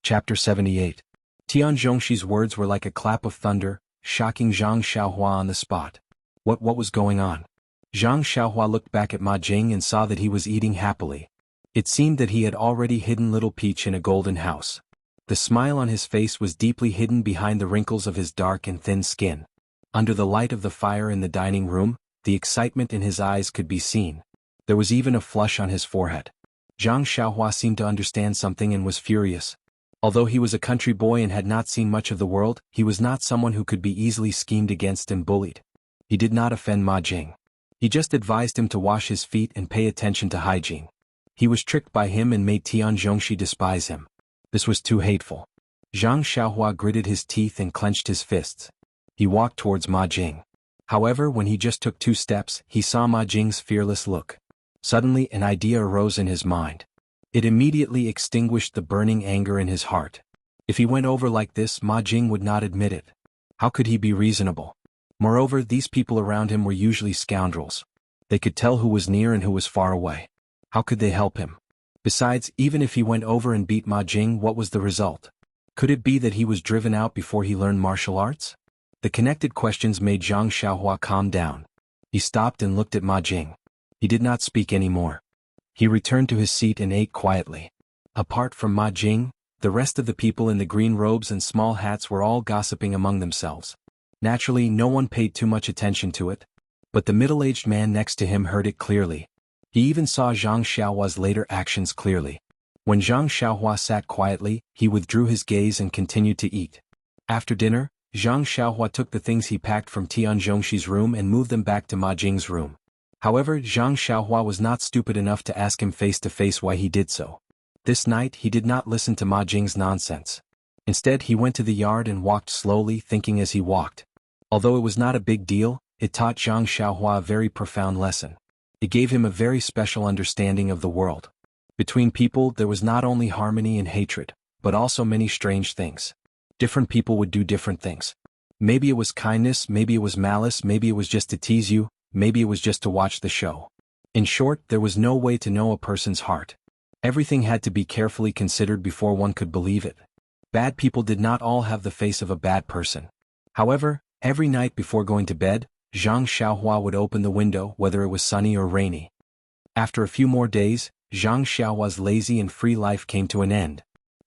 Chapter 78. Tian Zhongshi's words were like a clap of thunder, shocking Zhang Xiaohua on the spot. What was going on? Zhang Xiaohua looked back at Ma Jing and saw that he was eating happily. It seemed that he had already hidden Little Peach in a golden house. The smile on his face was deeply hidden behind the wrinkles of his dark and thin skin. Under the light of the fire in the dining room, the excitement in his eyes could be seen. There was even a flush on his forehead. Zhang Xiaohua seemed to understand something and was furious. Although he was a country boy and had not seen much of the world, he was not someone who could be easily schemed against and bullied. He did not offend Ma Jing. He just advised him to wash his feet and pay attention to hygiene. He was tricked by him and made Tian Zhongshi despise him. This was too hateful. Zhang Xiaohua gritted his teeth and clenched his fists. He walked towards Ma Jing. However, when he just took 2 steps, he saw Ma Jing's fearless look. Suddenly, an idea arose in his mind. It immediately extinguished the burning anger in his heart. If he went over like this, Ma Jing would not admit it. How could he be reasonable? Moreover, these people around him were usually scoundrels. They could tell who was near and who was far away. How could they help him? Besides, even if he went over and beat Ma Jing, what was the result? Could it be that he was driven out before he learned martial arts? The connected questions made Zhang Xiaohua calm down. He stopped and looked at Ma Jing. He did not speak anymore. He returned to his seat and ate quietly. Apart from Ma Jing, the rest of the people in the green robes and small hats were all gossiping among themselves. Naturally, no one paid too much attention to it. But the middle-aged man next to him heard it clearly. He even saw Zhang Xiaohua's later actions clearly. When Zhang Xiaohua sat quietly, he withdrew his gaze and continued to eat. After dinner, Zhang Xiaohua took the things he packed from Tian Zhongxi's room and moved them back to Ma Jing's room. However, Zhang Xiaohua was not stupid enough to ask him face to face why he did so. This night he did not listen to Ma Jing's nonsense. Instead he went to the yard and walked slowly, thinking as he walked. Although it was not a big deal, it taught Zhang Xiaohua a very profound lesson. It gave him a very special understanding of the world. Between people there was not only harmony and hatred, but also many strange things. Different people would do different things. Maybe it was kindness, maybe it was malice, maybe it was just to tease you, maybe it was just to watch the show. In short, there was no way to know a person's heart. Everything had to be carefully considered before one could believe it. Bad people did not all have the face of a bad person. However, every night before going to bed, Zhang Xiaohua would open the window whether it was sunny or rainy. After a few more days, Zhang Xiaohua's lazy and free life came to an end.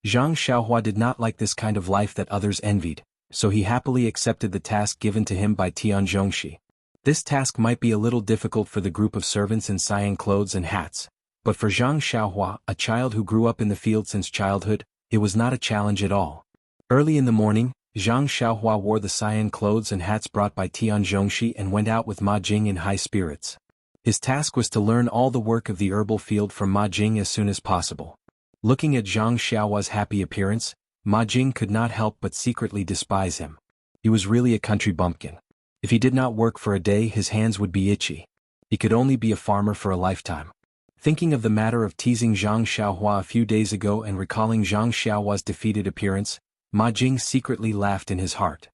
Zhang Xiaohua did not like this kind of life that others envied, so he happily accepted the task given to him by Tian Zhongxi. This task might be a little difficult for the group of servants in cyan clothes and hats, but for Zhang Xiaohua, a child who grew up in the field since childhood, it was not a challenge at all. Early in the morning, Zhang Xiaohua wore the cyan clothes and hats brought by Tian Zhongxi and went out with Ma Jing in high spirits. His task was to learn all the work of the herbal field from Ma Jing as soon as possible. Looking at Zhang Xiaohua's happy appearance, Ma Jing could not help but secretly despise him. He was really a country bumpkin. If he did not work for a day, his hands would be itchy. He could only be a farmer for a lifetime. Thinking of the matter of teasing Zhang Xiaohua a few days ago and recalling Zhang Xiaohua's defeated appearance, Ma Jing secretly laughed in his heart.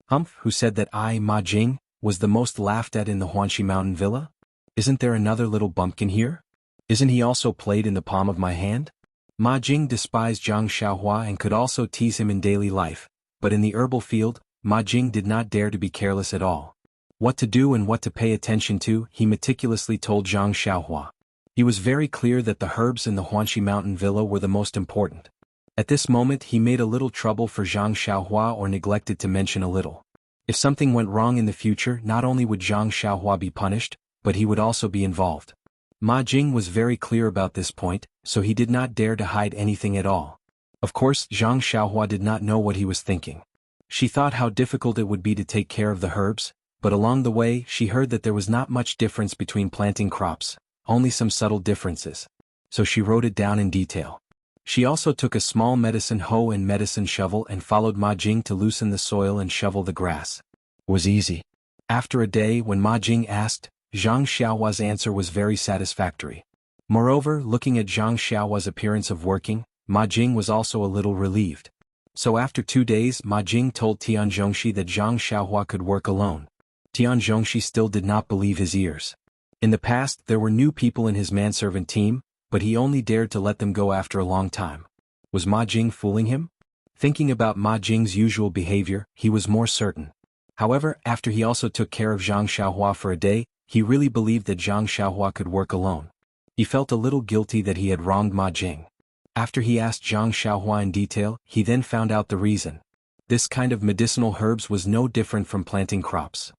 Humph, who said that I, Ma Jing, was the most laughed at in the Huanxi Mountain Villa? Isn't there another little bumpkin here? Isn't he also played in the palm of my hand? Ma Jing despised Zhang Xiaohua and could also tease him in daily life, but in the herbal field, Ma Jing did not dare to be careless at all. What to do and what to pay attention to, he meticulously told Zhang Xiaohua. He was very clear that the herbs in the Huanxi Mountain Villa were the most important. At this moment he made a little trouble for Zhang Xiaohua or neglected to mention a little. If something went wrong in the future, not only would Zhang Xiaohua be punished, but he would also be involved. Ma Jing was very clear about this point, so he did not dare to hide anything at all. Of course, Zhang Xiaohua did not know what he was thinking. She thought how difficult it would be to take care of the herbs, but along the way she heard that there was not much difference between planting crops, only some subtle differences. So she wrote it down in detail. She also took a small medicine hoe and medicine shovel and followed Ma Jing to loosen the soil and shovel the grass. It was easy. After a day, when Ma Jing asked, Zhang Xiaohua's answer was very satisfactory. Moreover, looking at Zhang Xiaohua's appearance of working, Ma Jing was also a little relieved. So after 2 days, Ma Jing told Tian Zhongxi that Zhang Xiaohua could work alone. Tian Zhongxi still did not believe his ears. In the past there were new people in his manservant team, but he only dared to let them go after a long time. Was Ma Jing fooling him? Thinking about Ma Jing's usual behavior, he was more certain. However, after he also took care of Zhang Xiaohua for a day, he really believed that Zhang Xiaohua could work alone. He felt a little guilty that he had wronged Ma Jing. After he asked Zhang Xiaohua in detail, he then found out the reason. This kind of medicinal herbs was no different from planting crops.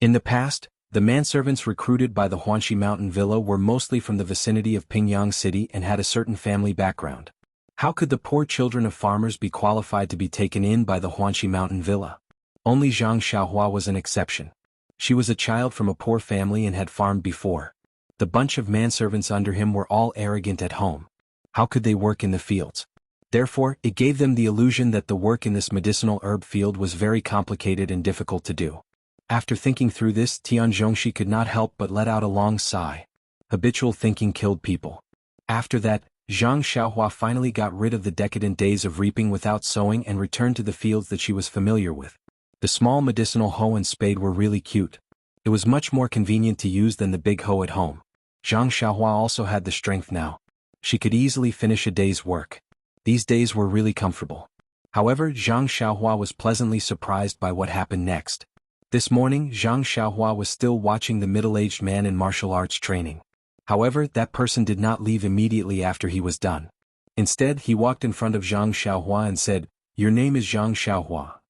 In the past, the manservants recruited by the Huanxi Mountain Villa were mostly from the vicinity of Pingyang City and had a certain family background. How could the poor children of farmers be qualified to be taken in by the Huanxi Mountain Villa? Only Zhang Xiaohua was an exception. She was a child from a poor family and had farmed before. The bunch of manservants under him were all arrogant at home. How could they work in the fields? Therefore, it gave them the illusion that the work in this medicinal herb field was very complicated and difficult to do. After thinking through this, Tian Zhongxi could not help but let out a long sigh. Habitual thinking killed people. After that, Zhang Xiaohua finally got rid of the decadent days of reaping without sowing and returned to the fields that she was familiar with. The small medicinal hoe and spade were really cute. It was much more convenient to use than the big hoe at home. Zhang Xiaohua also had the strength now. She could easily finish a day's work. These days were really comfortable. However, Zhang Xiaohua was pleasantly surprised by what happened next. This morning, Zhang Xiaohua was still watching the middle-aged man in martial arts training. However, that person did not leave immediately after he was done. Instead, he walked in front of Zhang Xiaohua and said, "Your name is Zhang Xiaohua."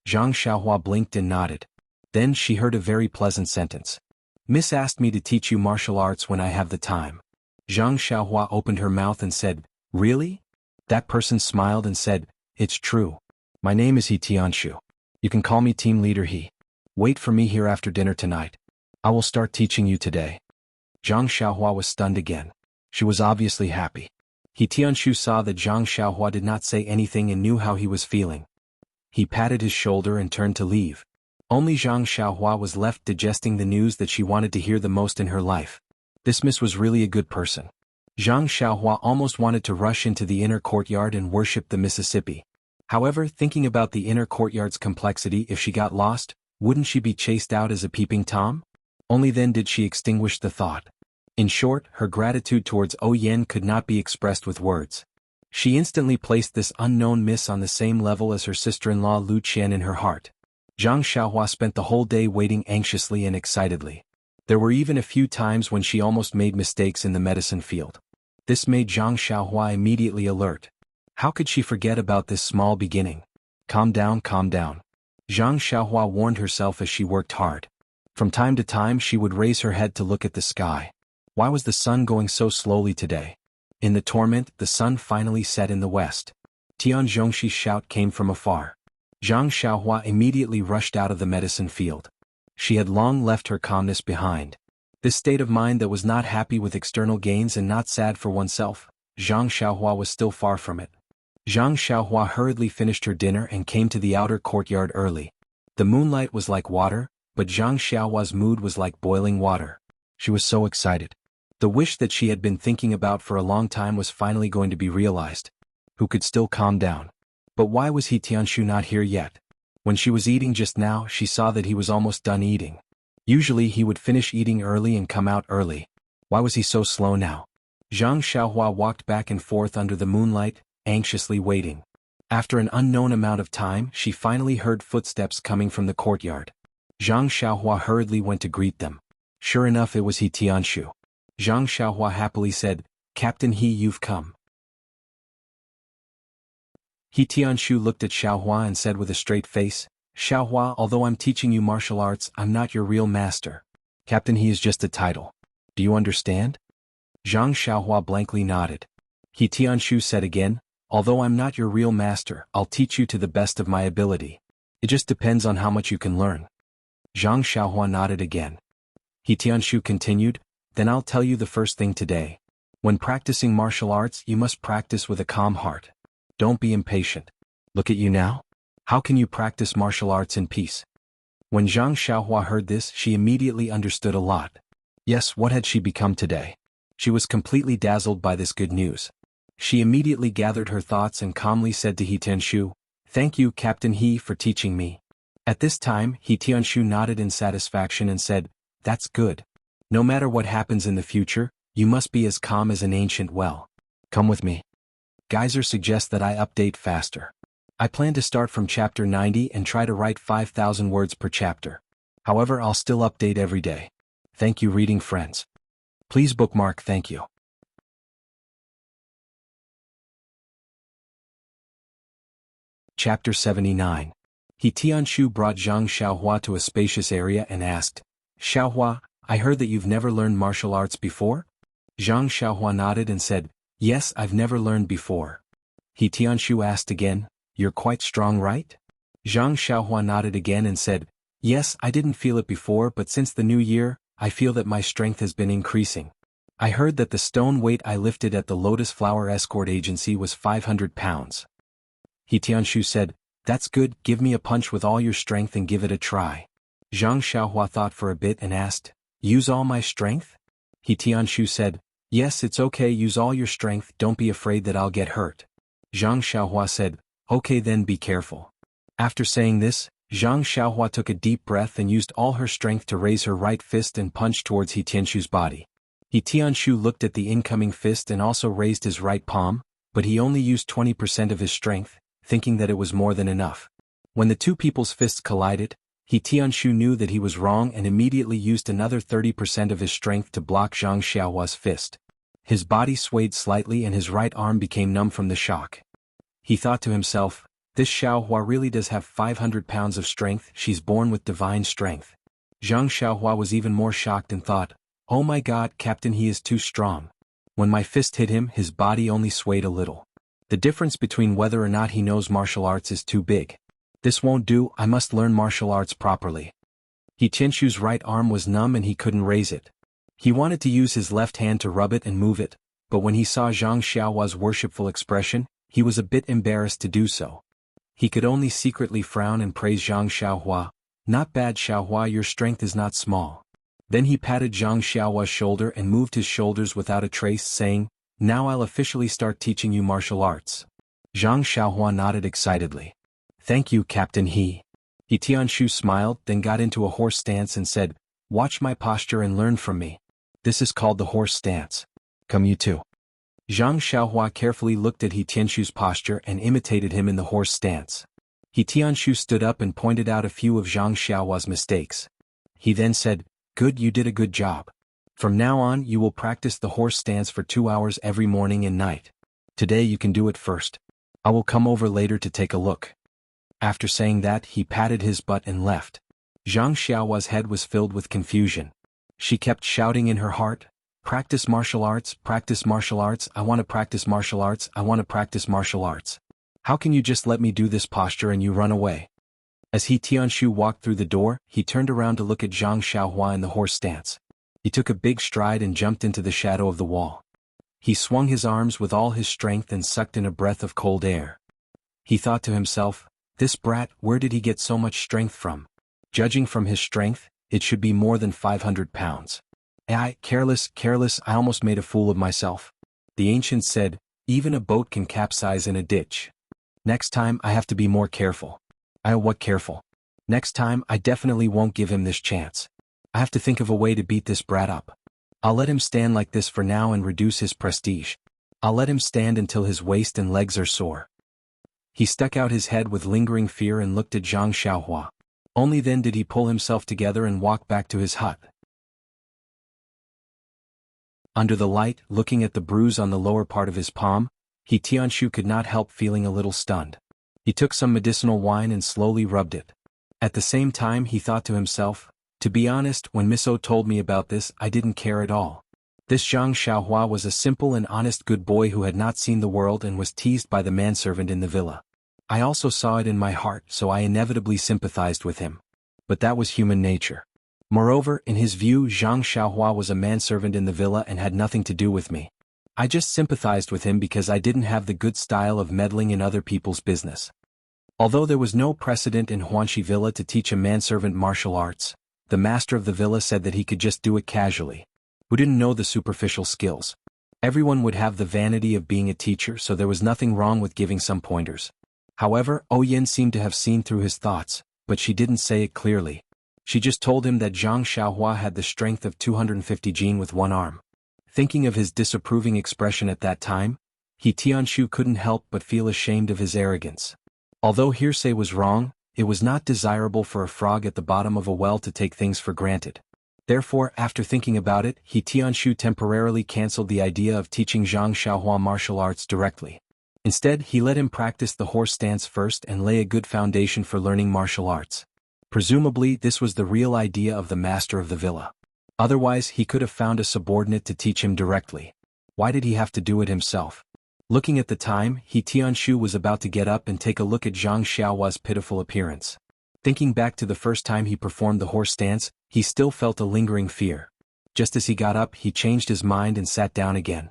Zhang Xiaohua blinked and nodded. Then she heard a very pleasant sentence. Miss asked me to teach you martial arts when I have the time. Zhang Xiaohua opened her mouth and said, Really? That person smiled and said, It's true. My name is He Tianshu. You can call me team leader He. Wait for me here after dinner tonight. I will start teaching you today. Zhang Xiaohua was stunned again. She was obviously happy. He Tianshu saw that Zhang Xiaohua did not say anything and knew how he was feeling. He patted his shoulder and turned to leave. Only Zhang Xiaohua was left digesting the news that she wanted to hear the most in her life. This miss was really a good person. Zhang Xiaohua almost wanted to rush into the inner courtyard and worship the Mississippi. However, thinking about the inner courtyard's complexity, if she got lost, wouldn't she be chased out as a peeping Tom? Only then did she extinguish the thought. In short, her gratitude towards Oh Yen could not be expressed with words. She instantly placed this unknown miss on the same level as her sister-in-law Lu Qian in her heart. Zhang Xiaohua spent the whole day waiting anxiously and excitedly. There were even a few times when she almost made mistakes in the medicine field. This made Zhang Xiaohua immediately alert. How could she forget about this small beginning? Calm down, calm down. Zhang Xiaohua warned herself as she worked hard. From time to time she would raise her head to look at the sky. Why was the sun going so slowly today? In the torment, the sun finally set in the west. Tian Zhongxi's shout came from afar. Zhang Xiaohua immediately rushed out of the medicine field. She had long left her calmness behind. This state of mind that was not happy with external gains and not sad for oneself, Zhang Xiaohua was still far from it. Zhang Xiaohua hurriedly finished her dinner and came to the outer courtyard early. The moonlight was like water, but Zhang Xiaohua's mood was like boiling water. She was so excited. The wish that she had been thinking about for a long time was finally going to be realized. Who could still calm down? But why was He Tianshu not here yet? When she was eating just now, she saw that he was almost done eating. Usually he would finish eating early and come out early. Why was he so slow now? Zhang Xiaohua walked back and forth under the moonlight, anxiously waiting. After an unknown amount of time, she finally heard footsteps coming from the courtyard. Zhang Xiaohua hurriedly went to greet them. Sure enough, it was He Tianshu. Zhang Xiaohua happily said, Captain He, you've come. He Tianshu looked at Xiaohua and said with a straight face, Xiaohua, although I'm teaching you martial arts, I'm not your real master. Captain He is just a title. Do you understand? Zhang Xiaohua blankly nodded. He Tianshu said again, although I'm not your real master, I'll teach you to the best of my ability. It just depends on how much you can learn. Zhang Xiaohua nodded again. He Tianshu continued, then I'll tell you the first thing today. When practicing martial arts, you must practice with a calm heart. Don't be impatient. Look at you now. How can you practice martial arts in peace? When Zhang Xiaohua heard this, she immediately understood a lot. Yes, what had she become today? She was completely dazzled by this good news. She immediately gathered her thoughts and calmly said to He Tianshu, Thank you, Captain He, for teaching me. At this time, He Tianshu nodded in satisfaction and said, That's good. No matter what happens in the future, you must be as calm as an ancient well. Come with me. Geyser suggests that I update faster. I plan to start from chapter 90 and try to write 5,000 words per chapter. However, I'll still update every day. Thank you, reading friends. Please bookmark. Thank you. Chapter 79. He Tianshu brought Zhang Xiaohua to a spacious area and asked, Xiaohua, I heard that you've never learned martial arts before? Zhang Xiaohua nodded and said, Yes, I've never learned before. He Tianshu asked again, You're quite strong, right? Zhang Xiaohua nodded again and said, Yes, I didn't feel it before, but since the new year, I feel that my strength has been increasing. I heard that the stone weight I lifted at the Lotus Flower Escort Agency was 500 pounds. He Tianshu said, That's good, give me a punch with all your strength and give it a try. Zhang Xiaohua thought for a bit and asked, Use all my strength? He Tianshu said, Yes, it's okay, use all your strength, don't be afraid that I'll get hurt. Zhang Xiaohua said, Okay then, be careful. After saying this, Zhang Xiaohua took a deep breath and used all her strength to raise her right fist and punch towards He Tianshu's body. He Tianshu looked at the incoming fist and also raised his right palm, but he only used 20% of his strength, thinking that it was more than enough. When the two people's fists collided, He Tianshu knew that he was wrong and immediately used another 30% of his strength to block Zhang Xiaohua's fist. His body swayed slightly and his right arm became numb from the shock. He thought to himself, This Xiaohua really does have 500 pounds of strength, she's born with divine strength. Zhang Xiaohua was even more shocked and thought, "Oh my god, Captain, he is too strong." When my fist hit him, his body only swayed a little. The difference between whether or not he knows martial arts is too big. This won't do, I must learn martial arts properly. He Tianshu's right arm was numb and he couldn't raise it. He wanted to use his left hand to rub it and move it, but when he saw Zhang Xiaohua's worshipful expression, he was a bit embarrassed to do so. He could only secretly frown and praise Zhang Xiaohua. "Not bad, Xiaohua, your strength is not small." Then he patted Zhang Xiaohua's shoulder and moved his shoulders without a trace, saying, "Now I'll officially start teaching you martial arts." Zhang Xiaohua nodded excitedly. "Thank you, Captain He." Tianshu smiled, then got into a horse stance and said, "Watch my posture and learn from me. This is called the horse stance. Come you too." Zhang Xiaohua carefully looked at Tianshu's posture and imitated him in the horse stance. Tianshu stood up and pointed out a few of Zhang Xiaohua's mistakes. He then said, "Good, you did a good job. From now on you will practice the horse stance for 2 hours every morning and night. Today you can do it first. I will come over later to take a look." After saying that, he patted his butt and left. Zhang Xiaohua's head was filled with confusion. She kept shouting in her heart, practice martial arts, I want to practice martial arts, I want to practice martial arts. How can you just let me do this posture and you run away?" As Tianshu walked through the door, he turned around to look at Zhang Xiaohua in the horse stance. He took a big stride and jumped into the shadow of the wall. He swung his arms with all his strength and sucked in a breath of cold air. He thought to himself, "This brat, where did he get so much strength from? Judging from his strength, it should be more than 500 pounds. Careless, I almost made a fool of myself." The ancient said, "Even a boat can capsize in a ditch. Next time I have to be more careful." What careful? Next time I definitely won't give him this chance. I have to think of a way to beat this brat up. I'll let him stand like this for now and reduce his prestige. I'll let him stand until his waist and legs are sore. He stuck out his head with lingering fear and looked at Zhang Xiaohua. Only then did he pull himself together and walk back to his hut. Under the light, looking at the bruise on the lower part of his palm, Tianshu could not help feeling a little stunned. He took some medicinal wine and slowly rubbed it. At the same time he thought to himself, "To be honest, when Miso told me about this, I didn't care at all. This Zhang Xiaohua was a simple and honest good boy who had not seen the world and was teased by the manservant in the villa. I also saw it in my heart, so I inevitably sympathized with him. But that was human nature. Moreover, in his view, Zhang Xiaohua was a manservant in the villa and had nothing to do with me. I just sympathized with him because I didn't have the good style of meddling in other people's business." Although there was no precedent in Huanxi Villa to teach a manservant martial arts, the master of the villa said that he could just do it casually. Who didn't know the superficial skills? Everyone would have the vanity of being a teacher, so there was nothing wrong with giving some pointers. However, Yin seemed to have seen through his thoughts, but she didn't say it clearly. She just told him that Zhang Xiaohua had the strength of 250 jin with one arm. Thinking of his disapproving expression at that time, Tianshu couldn't help but feel ashamed of his arrogance. Although hearsay was wrong, it was not desirable for a frog at the bottom of a well to take things for granted. Therefore, after thinking about it, Tianshu temporarily cancelled the idea of teaching Zhang Xiaohua martial arts directly. Instead, he let him practice the horse stance first and lay a good foundation for learning martial arts. Presumably, this was the real idea of the master of the villa. Otherwise, he could have found a subordinate to teach him directly. Why did he have to do it himself? Looking at the time, Tianshu was about to get up and take a look at Zhang Xiaohua's pitiful appearance. Thinking back to the first time he performed the horse stance, he still felt a lingering fear. Just as he got up, he changed his mind and sat down again.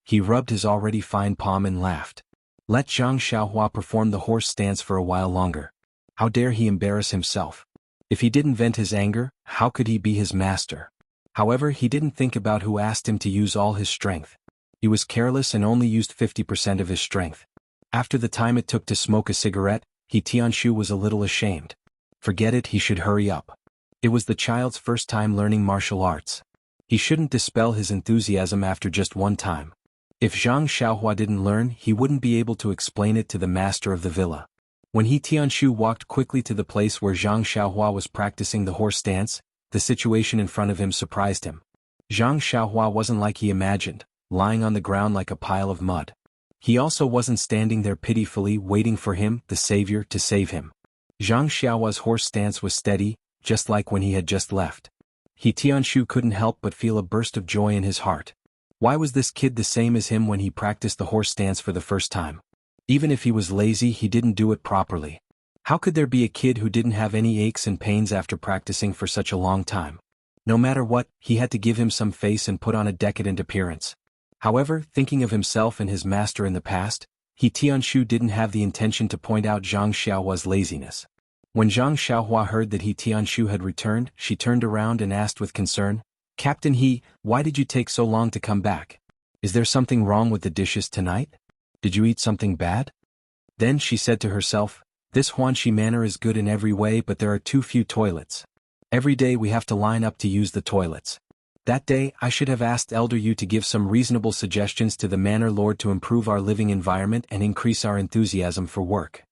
He rubbed his already fine palm and laughed. Let Zhang Xiaohua perform the horse stance for a while longer. How dare he embarrass himself? If he didn't vent his anger, how could he be his master? However, he didn't think about who asked him to use all his strength. He was careless and only used 50% of his strength. After the time it took to smoke a cigarette, Tianshu was a little ashamed. Forget it, he should hurry up. It was the child's first time learning martial arts. He shouldn't dispel his enthusiasm after just one time. If Zhang Xiaohua didn't learn, he wouldn't be able to explain it to the master of the villa. When Tianshu walked quickly to the place where Zhang Xiaohua was practicing the horse stance, the situation in front of him surprised him. Zhang Xiaohua wasn't like he imagined, lying on the ground like a pile of mud. He also wasn't standing there pitifully waiting for him, the savior, to save him. Zhang Xiaohua's horse stance was steady, just like when he had just left. He Tianshu couldn't help but feel a burst of joy in his heart. Why was this kid the same as him when he practiced the horse stance for the first time? Even if he was lazy, he didn't do it properly. How could there be a kid who didn't have any aches and pains after practicing for such a long time? No matter what, he had to give him some face and put on a decadent appearance. However, thinking of himself and his master in the past, He Tianshu didn't have the intention to point out Zhang Xiaohua's laziness. When Zhang Xiaohua heard that He Tianshu had returned, she turned around and asked with concern, "Captain He, why did you take so long to come back? Is there something wrong with the dishes tonight? Did you eat something bad?" Then she said to herself, "This Huanxi manor is good in every way, but there are too few toilets. Every day we have to line up to use the toilets. That day I should have asked Elder Yu to give some reasonable suggestions to the manor lord to improve our living environment and increase our enthusiasm for work."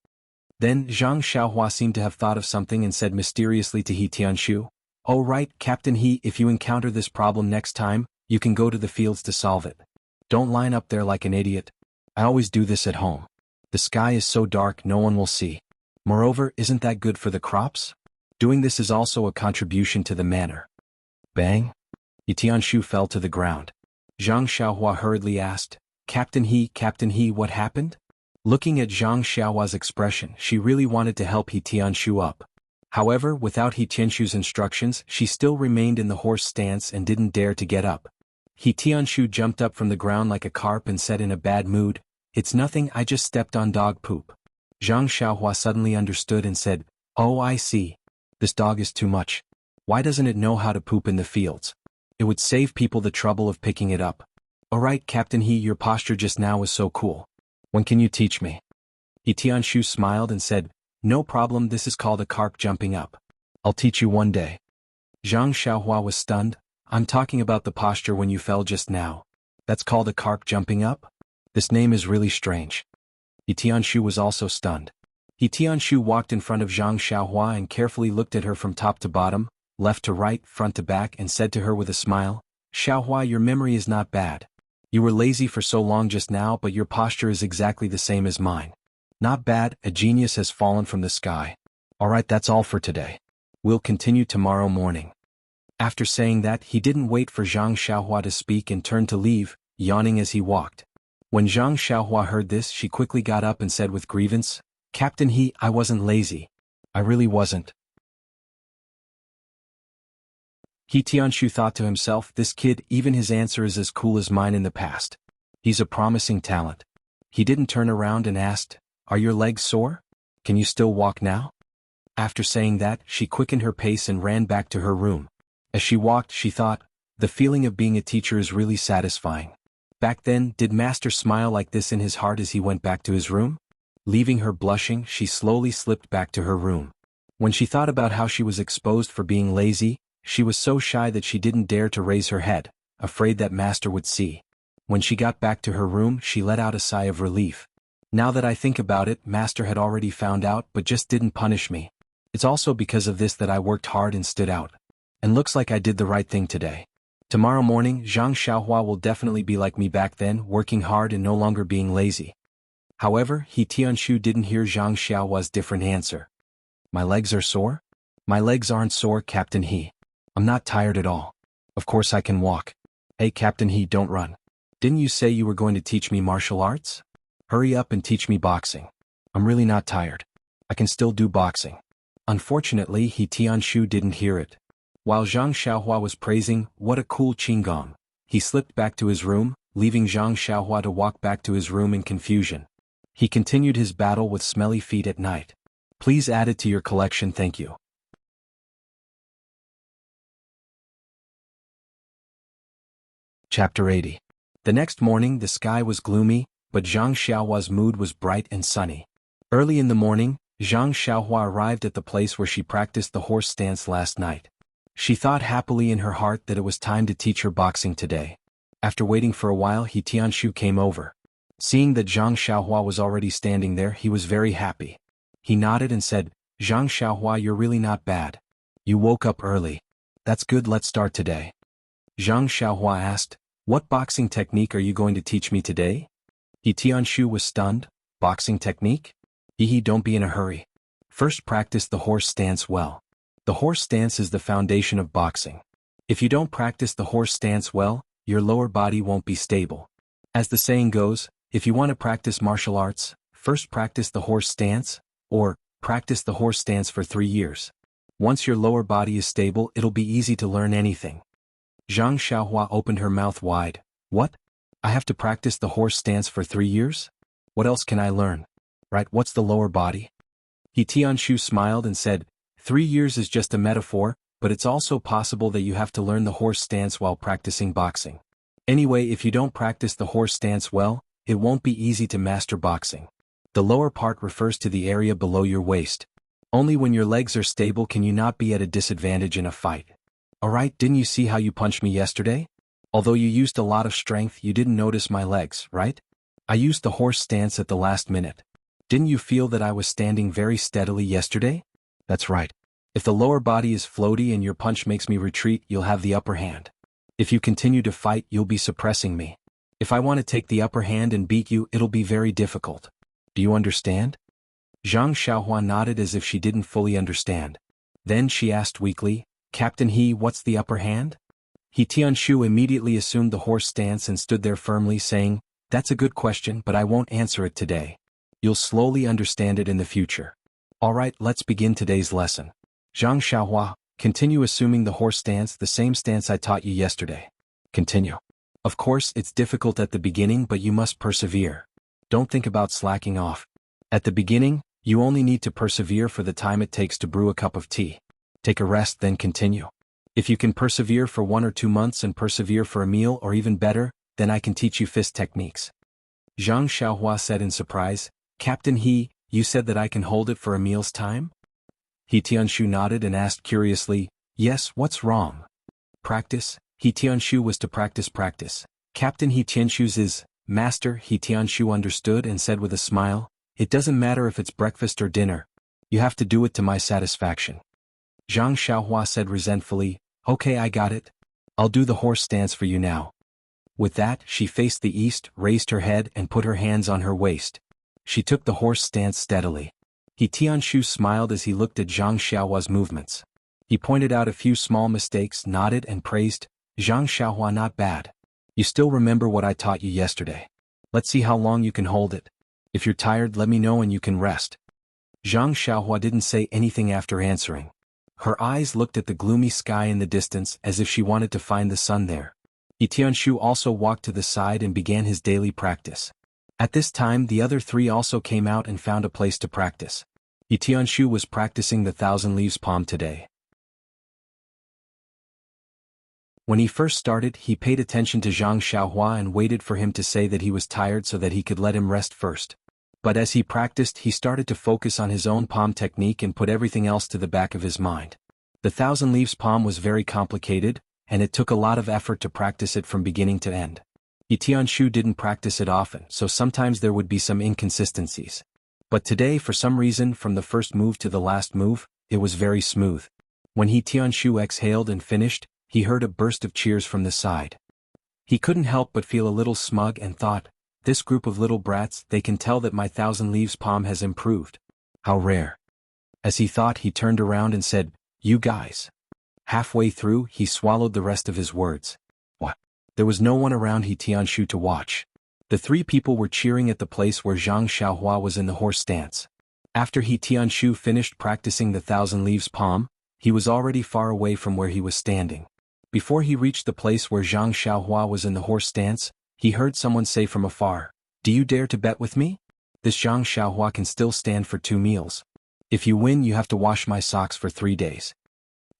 Then Zhang Xiaohua seemed to have thought of something and said mysteriously to He Tianshu, "Oh right, Captain He, if you encounter this problem next time, you can go to the fields to solve it. Don't line up there like an idiot. I always do this at home. The sky is so dark no one will see. Moreover, isn't that good for the crops? Doing this is also a contribution to the manor." Bang! He Tianshu fell to the ground. Zhang Xiaohua hurriedly asked, Captain He, what happened?" Looking at Zhang Xiaohua's expression, she really wanted to help He Tianshu up. However, without He Tianshu's instructions, she still remained in the horse stance and didn't dare to get up. He Tianshu jumped up from the ground like a carp and said in a bad mood, "It's nothing, I just stepped on dog poop." Zhang Xiaohua suddenly understood and said, "Oh, I see. This dog is too much. Why doesn't it know how to poop in the fields? It would save people the trouble of picking it up. Alright, Captain He, your posture just now was so cool. When can you teach me?" He Tianshu smiled and said, "No problem, this is called a carp jumping up. I'll teach you one day." Zhang Xiaohua was stunned. "I'm talking about the posture when you fell just now. That's called a carp jumping up? This name is really strange." He Tianshu was also stunned. He Tianshu walked in front of Zhang Xiaohua and carefully looked at her from top to bottom, left to right, front to back, and said to her with a smile, "Xiaohua, your memory is not bad. You were lazy for so long just now, but your posture is exactly the same as mine. Not bad, a genius has fallen from the sky. Alright, that's all for today. We'll continue tomorrow morning." After saying that, he didn't wait for Zhang Xiaohua to speak and turned to leave, yawning as he walked. When Zhang Xiaohua heard this, she quickly got up and said with grievance, "Captain He, I wasn't lazy. I really wasn't." He Tianshu thought to himself, this kid, even his answer is as cool as mine in the past. He's a promising talent. He didn't turn around and asked, "Are your legs sore? Can you still walk now?" After saying that, she quickened her pace and ran back to her room. As she walked, she thought, the feeling of being a teacher is really satisfying. Back then, did Master smile like this in his heart as he went back to his room? Leaving her blushing, she slowly slipped back to her room. When she thought about how she was exposed for being lazy, she was so shy that she didn't dare to raise her head, afraid that Master would see. When she got back to her room, she let out a sigh of relief. Now that I think about it, Master had already found out but just didn't punish me. It's also because of this that I worked hard and stood out. And looks like I did the right thing today. Tomorrow morning, Zhang Xiaohua will definitely be like me back then, working hard and no longer being lazy. However, He Tianshu didn't hear Zhang Xiaohua's different answer. "My legs are sore?" "My legs aren't sore, Captain He. I'm not tired at all. Of course I can walk." "Hey Captain He, don't run. Didn't you say you were going to teach me martial arts? Hurry up and teach me boxing. I'm really not tired. I can still do boxing." Unfortunately, He Tianshu didn't hear it. While Zhang Xiaohua was praising, "What a cool qigong," he slipped back to his room, leaving Zhang Xiaohua to walk back to his room in confusion. He continued his battle with smelly feet at night. Please add it to your collection, thank you. Chapter 80. The next morning the sky was gloomy, but Zhang Xiaohua's mood was bright and sunny. Early in the morning, Zhang Xiaohua arrived at the place where she practiced the horse stance last night. She thought happily in her heart that it was time to teach her boxing today. After waiting for a while, He Tianshu came over. Seeing that Zhang Xiaohua was already standing there, he was very happy. He nodded and said, "Zhang Xiaohua, you're really not bad. You woke up early. That's good, let's start today." Zhang Xiaohua asked, "What boxing technique are you going to teach me today?" He Tianshu was stunned. "Boxing technique? Hehe, don't be in a hurry. First, practice the horse stance well. The horse stance is the foundation of boxing. If you don't practice the horse stance well, your lower body won't be stable. As the saying goes, if you want to practice martial arts, first practice the horse stance, or practice the horse stance for 3 years. Once your lower body is stable, it'll be easy to learn anything. Zhang Xiaohua opened her mouth wide. What? I have to practice the horse stance for 3 years? What else can I learn? Right, what's the lower body? He Tianshu smiled and said, 3 years is just a metaphor, but it's also possible that you have to learn the horse stance while practicing boxing. Anyway, if you don't practice the horse stance well, it won't be easy to master boxing. The lower part refers to the area below your waist. Only when your legs are stable can you not be at a disadvantage in a fight. Alright, didn't you see how you punched me yesterday? Although you used a lot of strength, you didn't notice my legs, right? I used the horse stance at the last minute. Didn't you feel that I was standing very steadily yesterday? That's right. If the lower body is floaty and your punch makes me retreat, you'll have the upper hand. If you continue to fight, you'll be suppressing me. If I want to take the upper hand and beat you, it'll be very difficult. Do you understand? Zhang Xiaohua nodded as if she didn't fully understand. Then she asked weakly, Captain He, what's the upper hand? He Tianshu immediately assumed the horse stance and stood there firmly saying, that's a good question, but I won't answer it today. You'll slowly understand it in the future. Alright, let's begin today's lesson. Zhang Xiaohua, continue assuming the horse stance, the same stance I taught you yesterday. Continue. Of course, it's difficult at the beginning, but you must persevere. Don't think about slacking off. At the beginning, you only need to persevere for the time it takes to brew a cup of tea. Take a rest, then continue. If you can persevere for 1 or 2 months and persevere for a meal or even better, then I can teach you fist techniques. Zhang Xiaohua said in surprise, Captain He, you said that I can hold it for a meal's time? He Tianshu nodded and asked curiously, yes, what's wrong? Practice? He Tianshu was to practice. Captain He Tianshu's is, Master. He Tianshu understood and said with a smile, it doesn't matter if it's breakfast or dinner. You have to do it to my satisfaction. Zhang Xiaohua said resentfully, okay, I got it. I'll do the horse stance for you now. With that, she faced the east, raised her head and put her hands on her waist. She took the horse stance steadily. He Tianshu smiled as he looked at Zhang Xiaohua's movements. He pointed out a few small mistakes, nodded and praised, Zhang Xiaohua, not bad. You still remember what I taught you yesterday. Let's see how long you can hold it. If you're tired, let me know and you can rest. Zhang Xiaohua didn't say anything after answering. Her eyes looked at the gloomy sky in the distance as if she wanted to find the sun there. He Tianshu also walked to the side and began his daily practice. At this time, the other 3 also came out and found a place to practice. He Tianshu was practicing the 1,000 leaves palm today. When he first started, he paid attention to Zhang Xiaohua and waited for him to say that he was tired so that he could let him rest first. But as he practiced, he started to focus on his own palm technique and put everything else to the back of his mind. The 1,000 leaves palm was very complicated, and it took a lot of effort to practice it from beginning to end. He Tianshu didn't practice it often, so sometimes there would be some inconsistencies. But today, for some reason, from the first move to the last move, it was very smooth. When He Tianshu exhaled and finished, he heard a burst of cheers from the side. He couldn't help but feel a little smug and thought, this group of little brats, they can tell that my 1,000 leaves palm has improved. How rare. As he thought, he turned around and said, you guys. Halfway through, he swallowed the rest of his words. What? There was no one around He Tianshu to watch. The 3 people were cheering at the place where Zhang Xiaohua was in the horse stance. After He Tianshu finished practicing the 1,000 leaves palm, he was already far away from where he was standing. Before he reached the place where Zhang Xiaohua was in the horse stance, he heard someone say from afar, do you dare to bet with me? This Zhang Xiaohua can still stand for 2 meals. If you win, you have to wash my socks for 3 days.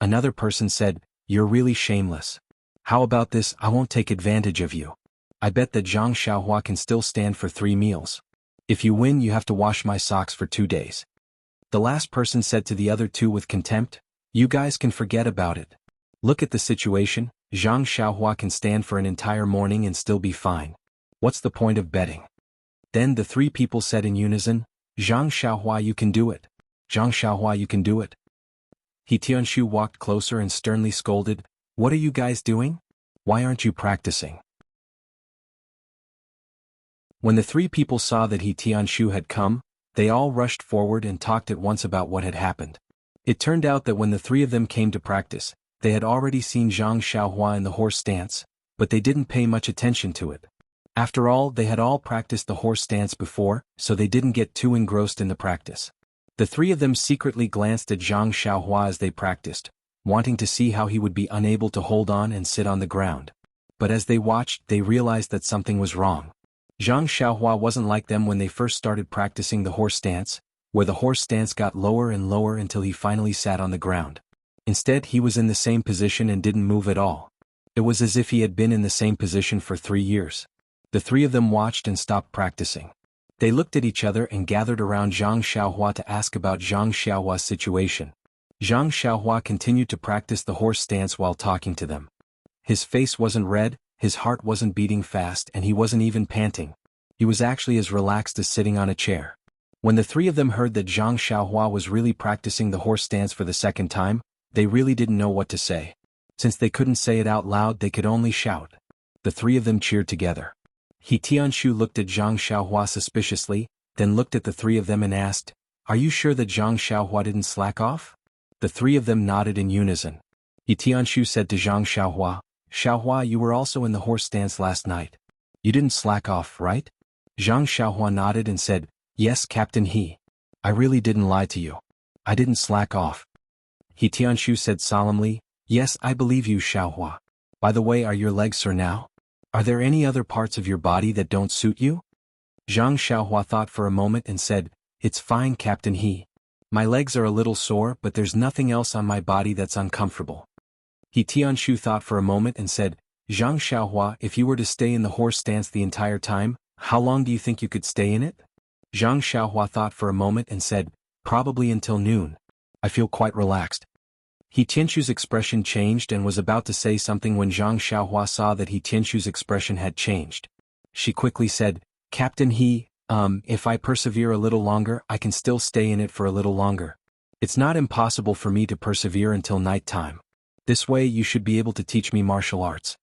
Another person said, you're really shameless. How about this, I won't take advantage of you. I bet that Zhang Xiaohua can still stand for 3 meals. If you win, you have to wash my socks for 2 days. The last person said to the other 2 with contempt, you guys can forget about it. Look at the situation, Zhang Xiaohua can stand for an entire morning and still be fine. What's the point of betting? Then the 3 people said in unison, Zhang Xiaohua, you can do it. Zhang Xiaohua, you can do it. He Tianshu walked closer and sternly scolded, what are you guys doing? Why aren't you practicing? When the 3 people saw that He Tianshu had come, They all rushed forward and talked at once about what had happened. It turned out that when the three of them came to practice, they had already seen Zhang Xiaohua in the horse stance, but they didn't pay much attention to it. After all, they had all practiced the horse stance before, so they didn't get too engrossed in the practice. The three of them secretly glanced at Zhang Xiaohua as they practiced, wanting to see how he would be unable to hold on and sit on the ground. But as they watched, they realized that something was wrong. Zhang Xiaohua wasn't like them when they first started practicing the horse stance, where the horse stance got lower and lower until he finally sat on the ground. Instead, he was in the same position and didn't move at all. It was as if he had been in the same position for 3 years. The three of them watched and stopped practicing. They looked at each other and gathered around Zhang Xiaohua to ask about Zhang Xiaohua's situation. Zhang Xiaohua continued to practice the horse stance while talking to them. His face wasn't red, his heart wasn't beating fast, and he wasn't even panting. He was actually as relaxed as sitting on a chair. When the three of them heard that Zhang Xiaohua was really practicing the horse stance for the second time, they really didn't know what to say. Since they couldn't say it out loud, they could only shout. The three of them cheered together. He Tianshu looked at Zhang Xiaohua suspiciously, then looked at the three of them and asked, "Are you sure that Zhang Xiaohua didn't slack off?" The three of them nodded in unison. He Tianshu said to Zhang Xiaohua, "Xiaohua, you were also in the horse stance last night. You didn't slack off, right?" Zhang Xiaohua nodded and said, "Yes, Captain He. I really didn't lie to you. I didn't slack off." He Tianshu said solemnly, "Yes, I believe you, Xiaohua. By the way, are your legs sore now? Are there any other parts of your body that don't suit you?" Zhang Xiaohua thought for a moment and said, "It's fine, Captain He. My legs are a little sore, but there's nothing else on my body that's uncomfortable." He Tianshu thought for a moment and said, "Zhang Xiaohua, if you were to stay in the horse stance the entire time, how long do you think you could stay in it?" Zhang Xiaohua thought for a moment and said, "Probably until noon. I feel quite relaxed." He Tianshu's expression changed and was about to say something when Zhang Xiaohua saw that He Tianshu's expression had changed. She quickly said, "Captain He, if I persevere a little longer, I can still stay in it for a little longer. It's not impossible for me to persevere until night time. This way you should be able to teach me martial arts."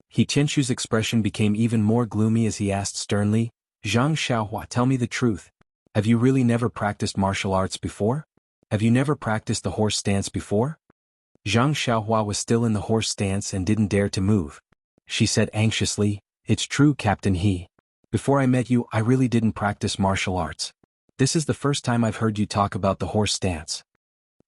He Tianshu's expression became even more gloomy as he asked sternly, "Zhang Xiaohua, tell me the truth. Have you really never practiced martial arts before? Have you never practiced the horse stance before?" Zhang Xiaohua was still in the horse stance and didn't dare to move. She said anxiously, "It's true, Captain He. Before I met you, I really didn't practice martial arts. This is the first time I've heard you talk about the horse stance."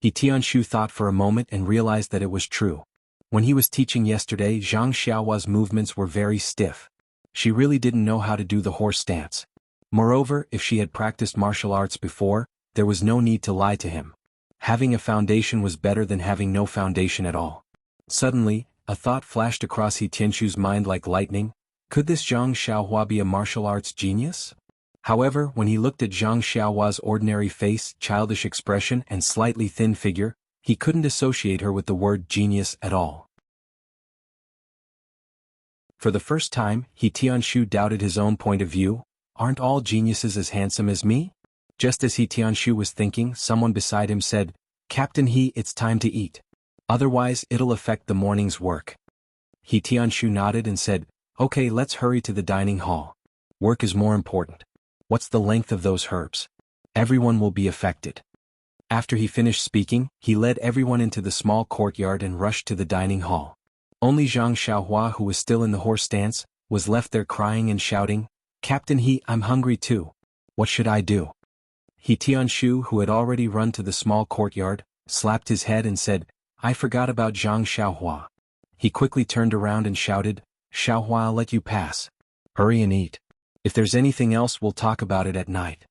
He Tianshu thought for a moment and realized that it was true. When he was teaching yesterday, Zhang Xiaohua's movements were very stiff. She really didn't know how to do the horse stance. Moreover, if she had practiced martial arts before, there was no need to lie to him. Having a foundation was better than having no foundation at all. Suddenly, a thought flashed across He Tianshu's mind like lightning. Could this Zhang Xiaohua be a martial arts genius? However, when he looked at Zhang Xiaohua's ordinary face, childish expression, and slightly thin figure, he couldn't associate her with the word genius at all. For the first time, He Tianshu doubted his own point of view. Aren't all geniuses as handsome as me? Just as He Tianshu was thinking, someone beside him said, "Captain He, it's time to eat. Otherwise, it'll affect the morning's work." He Tianshu nodded and said, "Okay, let's hurry to the dining hall. Work is more important. What's the length of those herbs? Everyone will be affected." After he finished speaking, he led everyone into the small courtyard and rushed to the dining hall. Only Zhang Xiaohua, who was still in the horse stance, was left there crying and shouting, "Captain He, I'm hungry too. What should I do?" He Tianshu, who had already run to the small courtyard, slapped his head and said, "I forgot about Zhang Xiaohua." He quickly turned around and shouted, "Xiaohua, I'll let you pass. Hurry and eat. If there's anything else, we'll talk about it at night."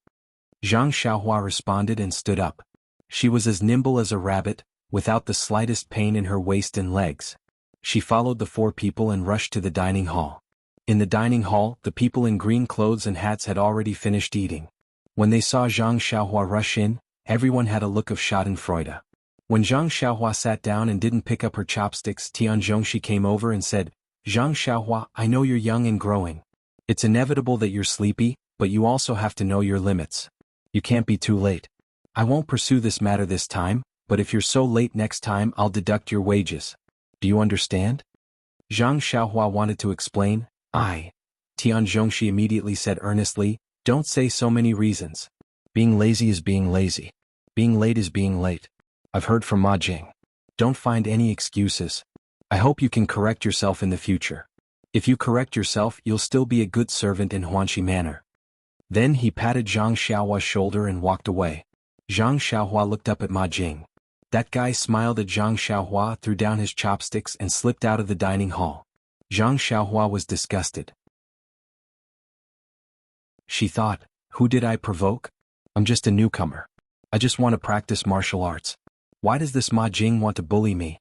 Zhang Xiaohua responded and stood up. She was as nimble as a rabbit, without the slightest pain in her waist and legs. She followed the 4 people and rushed to the dining hall. In the dining hall, the people in green clothes and hats had already finished eating. When they saw Zhang Xiaohua rush in, everyone had a look of schadenfreude. When Zhang Xiaohua sat down and didn't pick up her chopsticks, Tian Zhongxi came over and said, "Zhang Xiaohua, I know you're young and growing. It's inevitable that you're sleepy, but you also have to know your limits. You can't be too late. I won't pursue this matter this time, but if you're so late next time, I'll deduct your wages. Do you understand?" Zhang Xiaohua wanted to explain. Tian Zhongxi immediately said earnestly, "Don't say so many reasons. Being lazy is being lazy. Being late is being late. I've heard from Ma Jing. Don't find any excuses. I hope you can correct yourself in the future. If you correct yourself, you'll still be a good servant in Huanxi Manor. Then he patted Zhang Xiaohua's shoulder and walked away. Zhang Xiaohua looked up at Ma Jing. That guy smiled at Zhang Xiaohua, threw down his chopsticks and slipped out of the dining hall. Zhang Xiaohua was disgusted. She thought, who did I provoke? I'm just a newcomer. I just want to practice martial arts. Why does this Ma Jing want to bully me?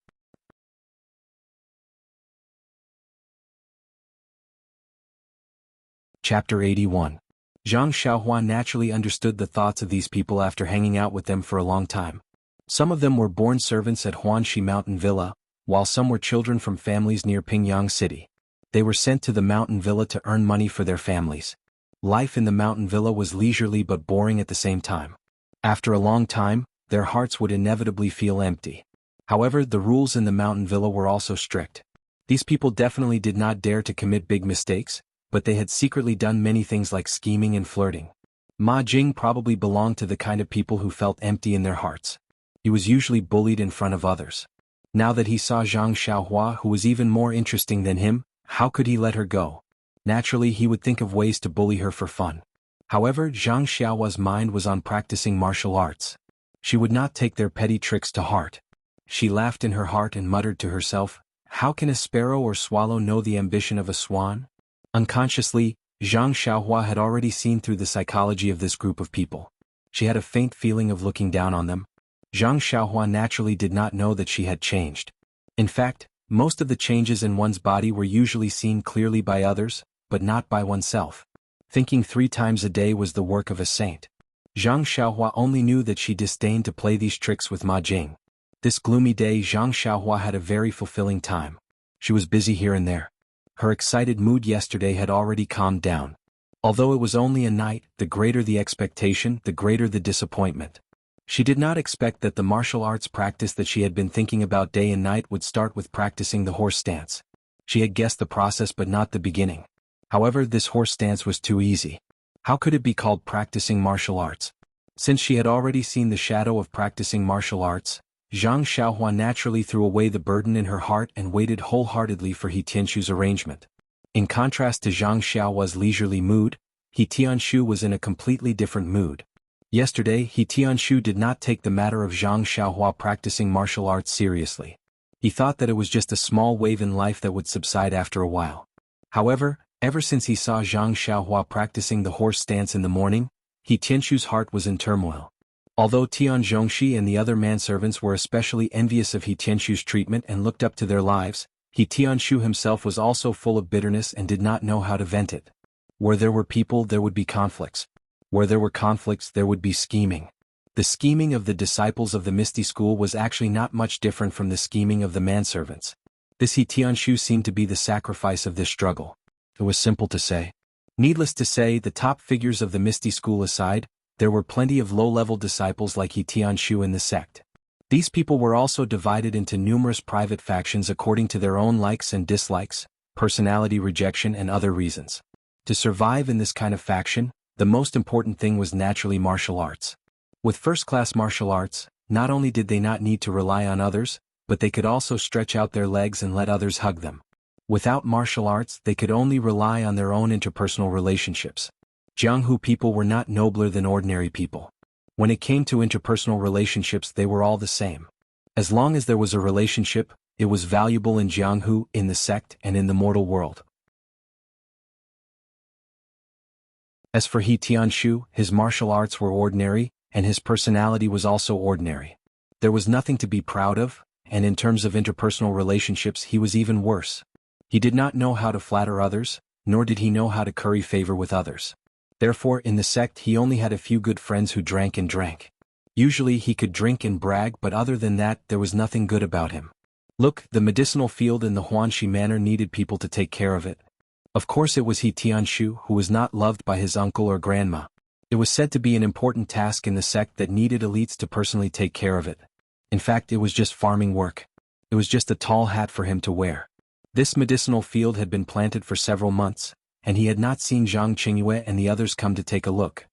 Chapter 81. Zhang Xiaohua naturally understood the thoughts of these people after hanging out with them for a long time. Some of them were born servants at Huanxi Mountain Villa, while some were children from families near Pingyang City. They were sent to the mountain villa to earn money for their families. Life in the mountain villa was leisurely but boring at the same time. After a long time, their hearts would inevitably feel empty. However, the rules in the mountain villa were also strict. These people definitely did not dare to commit big mistakes, but they had secretly done many things like scheming and flirting. Ma Jing probably belonged to the kind of people who felt empty in their hearts. He was usually bullied in front of others. Now that he saw Zhang Xiaohua, who was even more interesting than him, how could he let her go? Naturally, he would think of ways to bully her for fun. However, Zhang Xiaohua's mind was on practicing martial arts. She would not take their petty tricks to heart. She laughed in her heart and muttered to herself, how can a sparrow or swallow know the ambition of a swan? Unconsciously, Zhang Xiaohua had already seen through the psychology of this group of people. She had a faint feeling of looking down on them. Zhang Xiaohua naturally did not know that she had changed. In fact, most of the changes in one's body were usually seen clearly by others, but not by oneself. Thinking 3 times a day was the work of a saint. Zhang Xiaohua only knew that she disdained to play these tricks with Ma Jing. This gloomy day Zhang Xiaohua had a very fulfilling time. She was busy here and there. Her excited mood yesterday had already calmed down. Although it was only a night, the greater the expectation, the greater the disappointment. She did not expect that the martial arts practice that she had been thinking about day and night would start with practicing the horse stance. She had guessed the process but not the beginning. However, this horse stance was too easy. How could it be called practicing martial arts? Since she had already seen the shadow of practicing martial arts, Zhang Xiaohua naturally threw away the burden in her heart and waited wholeheartedly for He Tianshu's arrangement. In contrast to Zhang Xiaohua's leisurely mood, He Tianshu was in a completely different mood. Yesterday, He Tianshu did not take the matter of Zhang Xiaohua practicing martial arts seriously. He thought that it was just a small wave in life that would subside after a while. However, ever since he saw Zhang Xiaohua practicing the horse stance in the morning, He Tianshu's heart was in turmoil. Although Tian Zhongxi and the other manservants were especially envious of He Tianshu's treatment and looked up to their lives, He Tianshu himself was also full of bitterness and did not know how to vent it. Where there were people, there would be conflicts. Where there were conflicts, there would be scheming. The scheming of the disciples of the Misty School was actually not much different from the scheming of the manservants. This He Tianshu seemed to be the sacrifice of this struggle. It was simple to say. Needless to say, the top figures of the Misty School aside, there were plenty of low-level disciples like He Tianshu in the sect. These people were also divided into numerous private factions according to their own likes and dislikes, personality rejection and other reasons. To survive in this kind of faction, the most important thing was naturally martial arts. With first-class martial arts, not only did they not need to rely on others, but they could also stretch out their legs and let others hug them. Without martial arts, they could only rely on their own interpersonal relationships. Jianghu people were not nobler than ordinary people. When it came to interpersonal relationships, they were all the same. As long as there was a relationship, it was valuable in Jianghu, in the sect, and in the mortal world. As for He Tianshu, his martial arts were ordinary, and his personality was also ordinary. There was nothing to be proud of, and in terms of interpersonal relationships he was even worse. He did not know how to flatter others, nor did he know how to curry favor with others. Therefore, in the sect he only had a few good friends who drank and drank. Usually he could drink and brag, but other than that there was nothing good about him. Look, the medicinal field in the Huanxi Manor needed people to take care of it. Of course it was He Tianshu who was not loved by his uncle or grandma. It was said to be an important task in the sect that needed elites to personally take care of it. In fact, it was just farming work. It was just a tall hat for him to wear. This medicinal field had been planted for several months, and he had not seen Zhang Qingyue and the others come to take a look.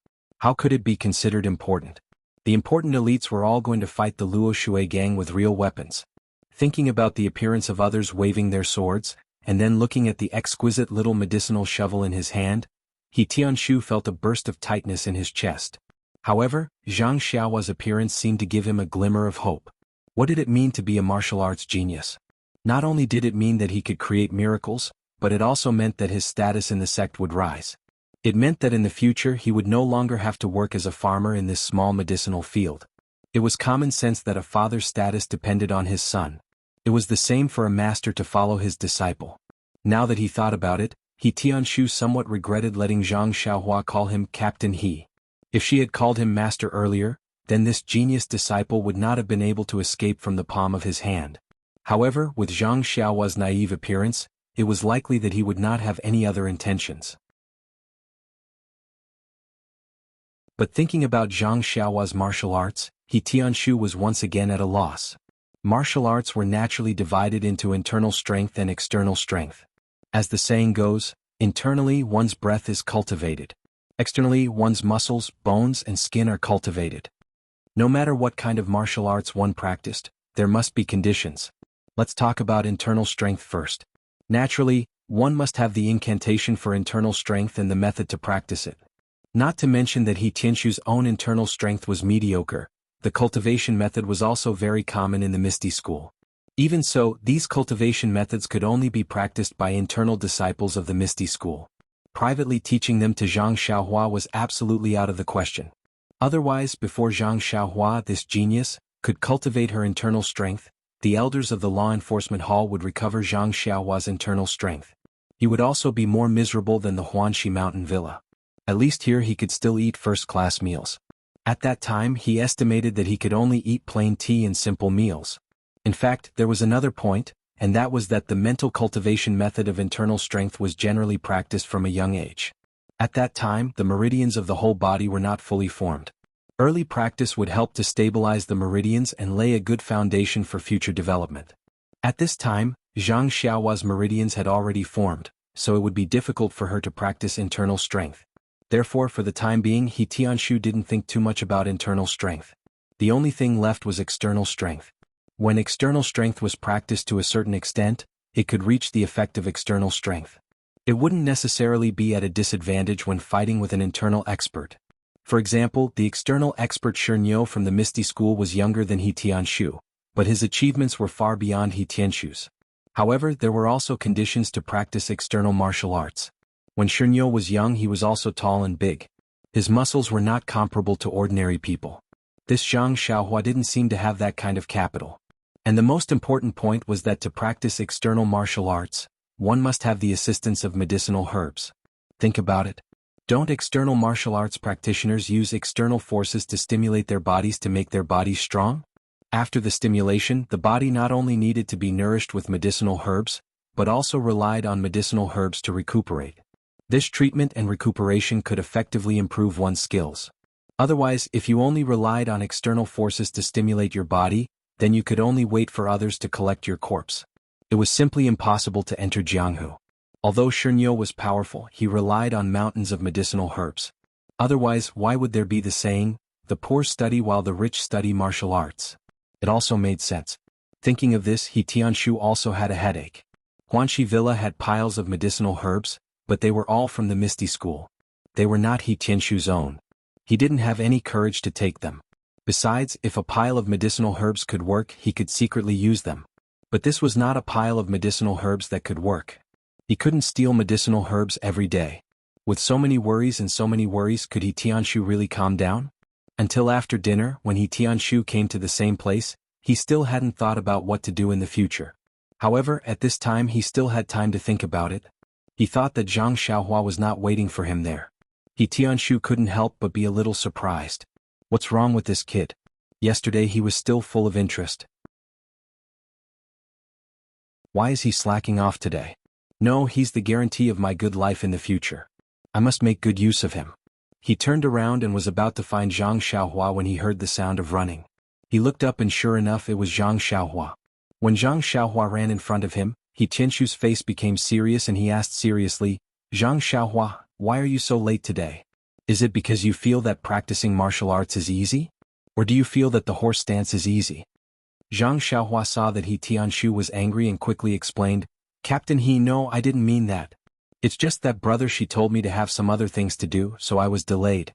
How could it be considered important? The important elites were all going to fight the Luo Shui gang with real weapons. Thinking about the appearance of others waving their swords, and then looking at the exquisite little medicinal shovel in his hand, He Tianshu felt a burst of tightness in his chest. However, Zhang Xiaohua's appearance seemed to give him a glimmer of hope. What did it mean to be a martial arts genius? Not only did it mean that he could create miracles, but it also meant that his status in the sect would rise. It meant that in the future he would no longer have to work as a farmer in this small medicinal field. It was common sense that a father's status depended on his son. It was the same for a master to follow his disciple. Now that he thought about it, He Tianshu somewhat regretted letting Zhang Xiaohua call him Captain He. If she had called him master earlier, then this genius disciple would not have been able to escape from the palm of his hand. However, with Zhang Xiaohua's naive appearance, it was likely that he would not have any other intentions. But thinking about Zhang Xiaohua's martial arts, He Tianshu was once again at a loss. Martial arts were naturally divided into internal strength and external strength. As the saying goes, internally one's breath is cultivated. Externally one's muscles, bones and skin are cultivated. No matter what kind of martial arts one practiced, there must be conditions. Let's talk about internal strength first. Naturally, one must have the incantation for internal strength and the method to practice it. Not to mention that He Tianshu's own internal strength was mediocre. The cultivation method was also very common in the Misty School. Even so, these cultivation methods could only be practiced by internal disciples of the Misty School. Privately teaching them to Zhang Xiaohua was absolutely out of the question. Otherwise, before Zhang Xiaohua, this genius, could cultivate her internal strength, the elders of the law enforcement hall would recover Zhang Xiaohua's internal strength. He would also be more miserable than the Huanxi mountain villa. At least here he could still eat first-class meals. At that time he estimated that he could only eat plain tea and simple meals. In fact, there was another point, and that was that the mental cultivation method of internal strength was generally practiced from a young age. At that time, the meridians of the whole body were not fully formed. Early practice would help to stabilize the meridians and lay a good foundation for future development. At this time, Zhang Xiaohua's meridians had already formed, so it would be difficult for her to practice internal strength. Therefore, for the time being, He Tianshu didn't think too much about internal strength. The only thing left was external strength. When external strength was practiced to a certain extent, it could reach the effect of external strength. It wouldn't necessarily be at a disadvantage when fighting with an internal expert. For example, the external expert Shernyo from the Misty School was younger than He Tianshu, but his achievements were far beyond He Tianshu's. However, there were also conditions to practice external martial arts. When Shernyo was young, he was also tall and big. His muscles were not comparable to ordinary people. This Zhang Xiaohua didn't seem to have that kind of capital. And the most important point was that to practice external martial arts, one must have the assistance of medicinal herbs. Think about it. Don't external martial arts practitioners use external forces to stimulate their bodies to make their bodies strong? After the stimulation, the body not only needed to be nourished with medicinal herbs, but also relied on medicinal herbs to recuperate. This treatment and recuperation could effectively improve one's skills. Otherwise, if you only relied on external forces to stimulate your body, then you could only wait for others to collect your corpse. It was simply impossible to enter Jianghu. Although Shernyo was powerful, he relied on mountains of medicinal herbs. Otherwise, why would there be the saying, the poor study while the rich study martial arts? It also made sense. Thinking of this, He Tianshu also had a headache. Huanxi Villa had piles of medicinal herbs, but they were all from the Misty School. They were not He Tianshu's own. He didn't have any courage to take them. Besides, if a pile of medicinal herbs could work, he could secretly use them. But this was not a pile of medicinal herbs that could work. He couldn't steal medicinal herbs every day. With so many worries, could He Tianshu really calm down? Until after dinner, when He Tianshu came to the same place, he still hadn't thought about what to do in the future. However, at this time he still had time to think about it. He thought that Zhang Xiaohua was not waiting for him there. He Tianshu couldn't help but be a little surprised. What's wrong with this kid? Yesterday he was still full of interest. Why is he slacking off today? No, he's the guarantee of my good life in the future. I must make good use of him. He turned around and was about to find Zhang Xiaohua when he heard the sound of running. He looked up and sure enough it was Zhang Xiaohua. When Zhang Xiaohua ran in front of him, He Tianshu's face became serious and he asked seriously, Zhang Xiaohua, why are you so late today? Is it because you feel that practicing martial arts is easy? Or do you feel that the horse stance is easy? Zhang Xiaohua saw that He Tianshu was angry and quickly explained, Captain He, no, I didn't mean that. It's just that brother, she told me to have some other things to do, so I was delayed.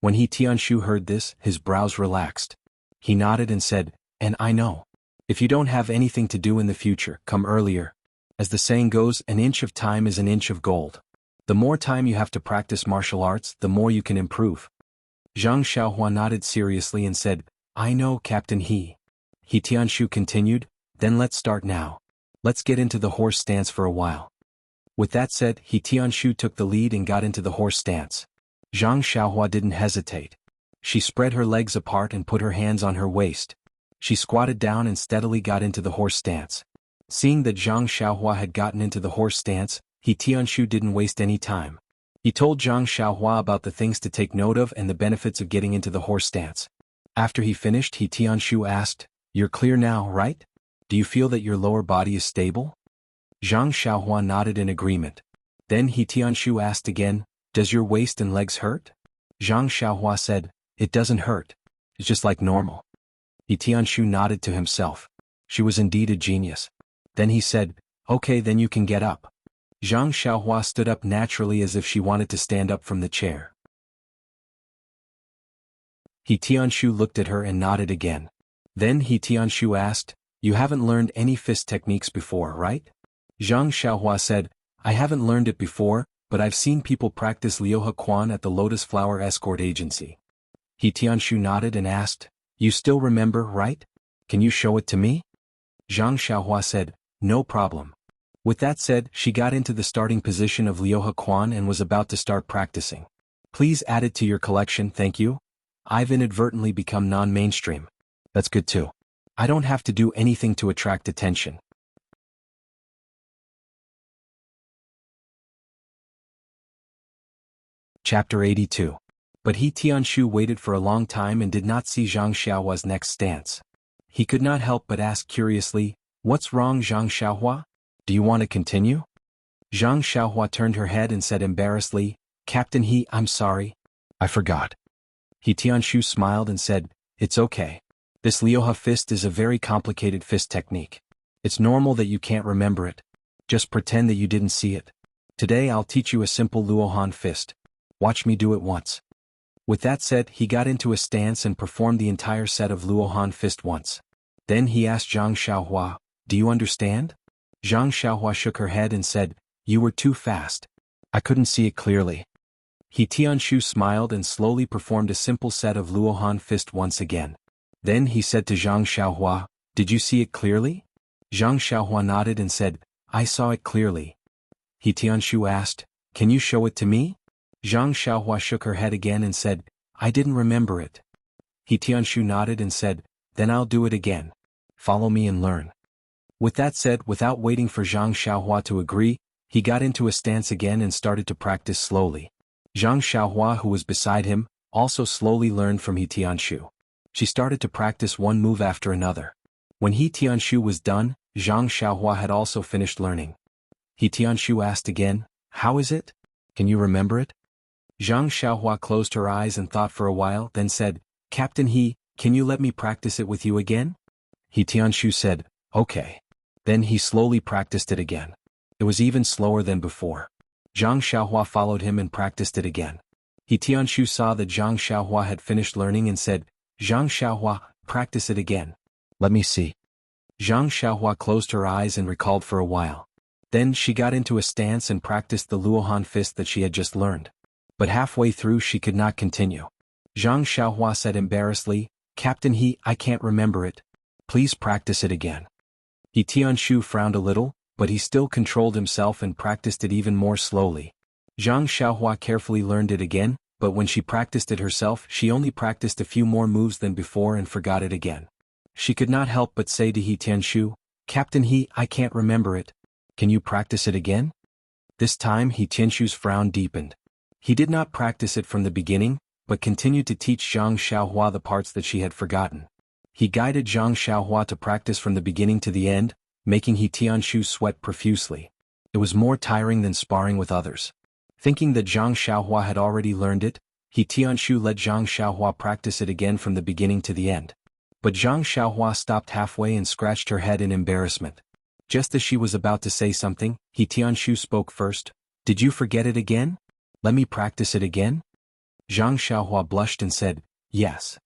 When He Tianshu heard this, his brows relaxed. He nodded and said, and I know. If you don't have anything to do in the future, come earlier. As the saying goes, an inch of time is an inch of gold. The more time you have to practice martial arts, the more you can improve. Zhang Xiaohua nodded seriously and said, I know, Captain He. He Tianshu continued, then let's start now. Let's get into the horse stance for a while. With that said, He Tianshu took the lead and got into the horse stance. Zhang Xiaohua didn't hesitate. She spread her legs apart and put her hands on her waist. She squatted down and steadily got into the horse stance. Seeing that Zhang Xiaohua had gotten into the horse stance, He Tianshu didn't waste any time. He told Zhang Xiaohua about the things to take note of and the benefits of getting into the horse stance. After he finished, He Tianshu asked, You're clear now, right? Do you feel that your lower body is stable? Zhang Xiaohua nodded in agreement. Then He Tianshu asked again, Does your waist and legs hurt? Zhang Xiaohua said, It doesn't hurt. It's just like normal. He Tianshu nodded to himself. She was indeed a genius. Then he said, Okay, then you can get up. Zhang Xiaohua stood up naturally as if she wanted to stand up from the chair. He Tianshu looked at her and nodded again. Then He Tianshu asked, You haven't learned any fist techniques before, right? Zhang Xiaohua said, I haven't learned it before, but I've seen people practice Liuhe Quan at the Lotus Flower Escort Agency. He Tianshu nodded and asked, You still remember, right? Can you show it to me? Zhang Xiaohua said, No problem. With that said, she got into the starting position of Liuhe Quan and was about to start practicing. Please add it to your collection, thank you. I've inadvertently become non-mainstream. That's good too. I don't have to do anything to attract attention. Chapter 82. But He Tianshu waited for a long time and did not see Zhang Xiaohua's next stance. He could not help but ask curiously, What's wrong, Zhang Xiaohua? Do you want to continue? Zhang Xiaohua turned her head and said embarrassedly, Captain He, I'm sorry. I forgot. He Tianshu smiled and said, It's okay. This Liuhe fist is a very complicated fist technique. It's normal that you can't remember it. Just pretend that you didn't see it. Today I'll teach you a simple Luohan fist. Watch me do it once. With that said, he got into a stance and performed the entire set of Luohan fist once. Then he asked Zhang Xiaohua, Do you understand? Zhang Xiaohua shook her head and said, You were too fast. I couldn't see it clearly. He Tianshu smiled and slowly performed a simple set of Luohan fist once again. Then he said to Zhang Xiaohua, Did you see it clearly? Zhang Xiaohua nodded and said, I saw it clearly. He Tianshu asked, Can you show it to me? Zhang Xiaohua shook her head again and said, I didn't remember it. He Tianshu nodded and said, Then I'll do it again. Follow me and learn. With that said, without waiting for Zhang Xiaohua to agree, he got into a stance again and started to practice slowly. Zhang Xiaohua, who was beside him, also slowly learned from He Tianshu. She started to practice one move after another. When He Tianshu was done, Zhang Xiaohua had also finished learning. He Tianshu asked again, How is it? Can you remember it? Zhang Xiaohua closed her eyes and thought for a while, then said, Captain He, can you let me practice it with you again? He Tianshu said, Okay. Then he slowly practiced it again. It was even slower than before. Zhang Xiaohua followed him and practiced it again. He Tianshu saw that Zhang Xiaohua had finished learning and said, Zhang Xiaohua, practice it again. Let me see. Zhang Xiaohua closed her eyes and recalled for a while. Then she got into a stance and practiced the Luohan fist that she had just learned. But halfway through she could not continue. Zhang Xiaohua said embarrassedly, Captain He, I can't remember it. Please practice it again. He Tianshu frowned a little, but he still controlled himself and practiced it even more slowly. Zhang Xiaohua carefully learned it again, but when she practiced it herself, she only practiced a few more moves than before and forgot it again. She could not help but say to He Tianshu, Captain He, I can't remember it. Can you practice it again? This time He Tianshu's frown deepened. He did not practice it from the beginning, but continued to teach Zhang Xiaohua the parts that she had forgotten. He guided Zhang Xiaohua to practice from the beginning to the end, making He Tianshu sweat profusely. It was more tiring than sparring with others. Thinking that Zhang Xiaohua had already learned it, He Tianshu let Zhang Xiaohua practice it again from the beginning to the end. But Zhang Xiaohua stopped halfway and scratched her head in embarrassment. Just as she was about to say something, He Tianshu spoke first. Did you forget it again? Let me practice it again? Zhang Xiaohua blushed and said, yes.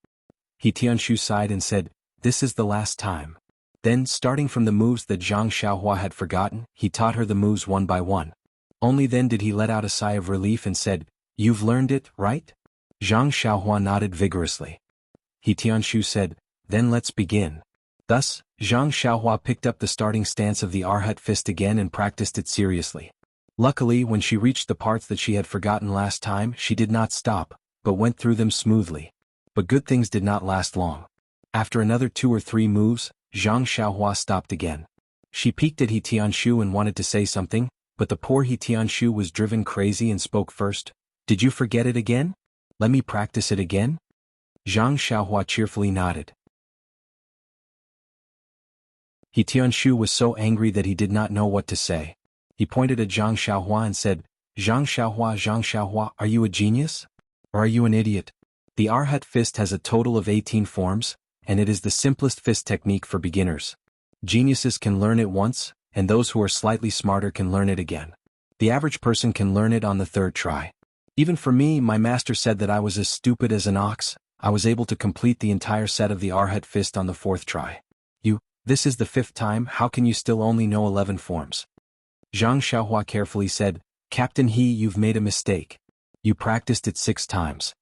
He Tianshu sighed and said, this is the last time. Then, starting from the moves that Zhang Xiaohua had forgotten, he taught her the moves one by one. Only then did he let out a sigh of relief and said, you've learned it, right? Zhang Xiaohua nodded vigorously. He Tianshu said, then let's begin. Thus, Zhang Xiaohua picked up the starting stance of the Arhat fist again and practiced it seriously. Luckily, when she reached the parts that she had forgotten last time, she did not stop, but went through them smoothly. But good things did not last long. After another 2 or 3 moves, Zhang Xiaohua stopped again. She peeked at He Tianshu and wanted to say something, but the poor He Tianshu was driven crazy and spoke first. Did you forget it again? Let me practice it again? Zhang Xiaohua cheerfully nodded. He Tianshu was so angry that he did not know what to say. He pointed at Zhang Xiaohua and said, Zhang Xiaohua, are you a genius? Or are you an idiot? The Arhat fist has a total of 18 forms, and it is the simplest fist technique for beginners. Geniuses can learn it once, and those who are slightly smarter can learn it again. The average person can learn it on the 3rd try. Even for me, my master said that I was as stupid as an ox. I was able to complete the entire set of the Arhat fist on the 4th try. This is the 5th time, how can you still only know 11 forms? Zhang Xiaohua carefully said, Captain He, you've made a mistake. You practiced it 6 times.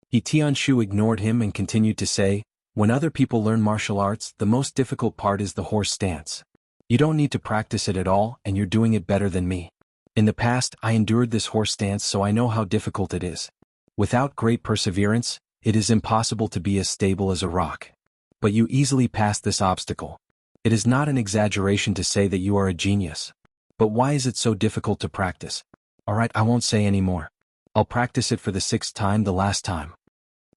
He Tianshu ignored him and continued to say, when other people learn martial arts, the most difficult part is the horse stance. You don't need to practice it at all, and you're doing it better than me. In the past, I endured this horse stance, so I know how difficult it is. Without great perseverance, it is impossible to be as stable as a rock. But you easily passed this obstacle. It is not an exaggeration to say that you are a genius. But why is it so difficult to practice? Alright, I won't say any more. I'll practice it for the 6th time, the last time.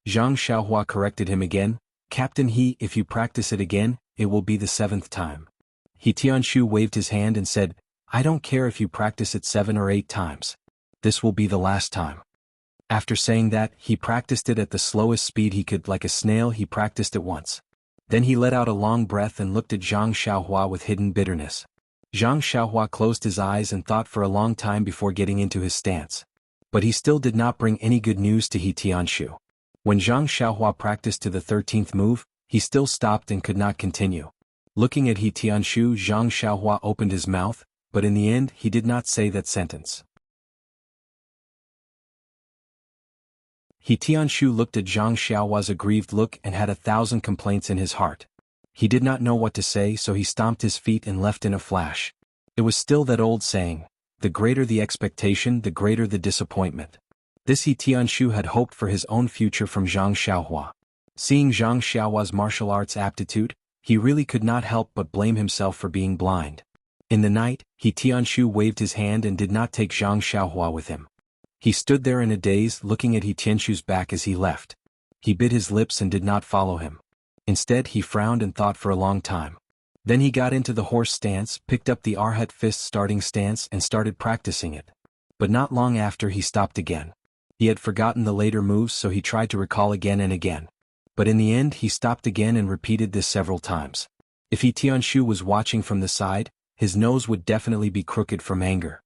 Zhang Xiaohua corrected him again, Captain He, if you practice it again, it will be the 7th time. He Tianshu waved his hand and said, I don't care if you practice it 7 or 8 times. This will be the last time. After saying that, he practiced it at the slowest speed he could. Like a snail, he practiced it once. Then he let out a long breath and looked at Zhang Xiaohua with hidden bitterness. Zhang Xiaohua closed his eyes and thought for a long time before getting into his stance. But he still did not bring any good news to He Tianshu. When Zhang Xiaohua practiced to the 13th move, he still stopped and could not continue. Looking at He Tianshu, Zhang Xiaohua opened his mouth, but in the end he did not say that sentence. He Tianshu looked at Zhang Xiaohua's aggrieved look and had 1,000 complaints in his heart. He did not know what to say, so he stomped his feet and left in a flash. It was still that old saying, the greater the expectation, the greater the disappointment. This He Tianshu had hoped for his own future from Zhang Xiaohua. Seeing Zhang Xiaohua's martial arts aptitude, he really could not help but blame himself for being blind. In the night, He Tianshu waved his hand and did not take Zhang Xiaohua with him. He stood there in a daze, looking at He Tianshu's back as he left. He bit his lips and did not follow him. Instead, he frowned and thought for a long time. Then he got into the horse stance, picked up the Arhat fist starting stance and started practicing it. But not long after, he stopped again. He had forgotten the later moves, so he tried to recall again and again. But in the end, he stopped again and repeated this several times. If He Tianshu was watching from the side, his nose would definitely be crooked from anger.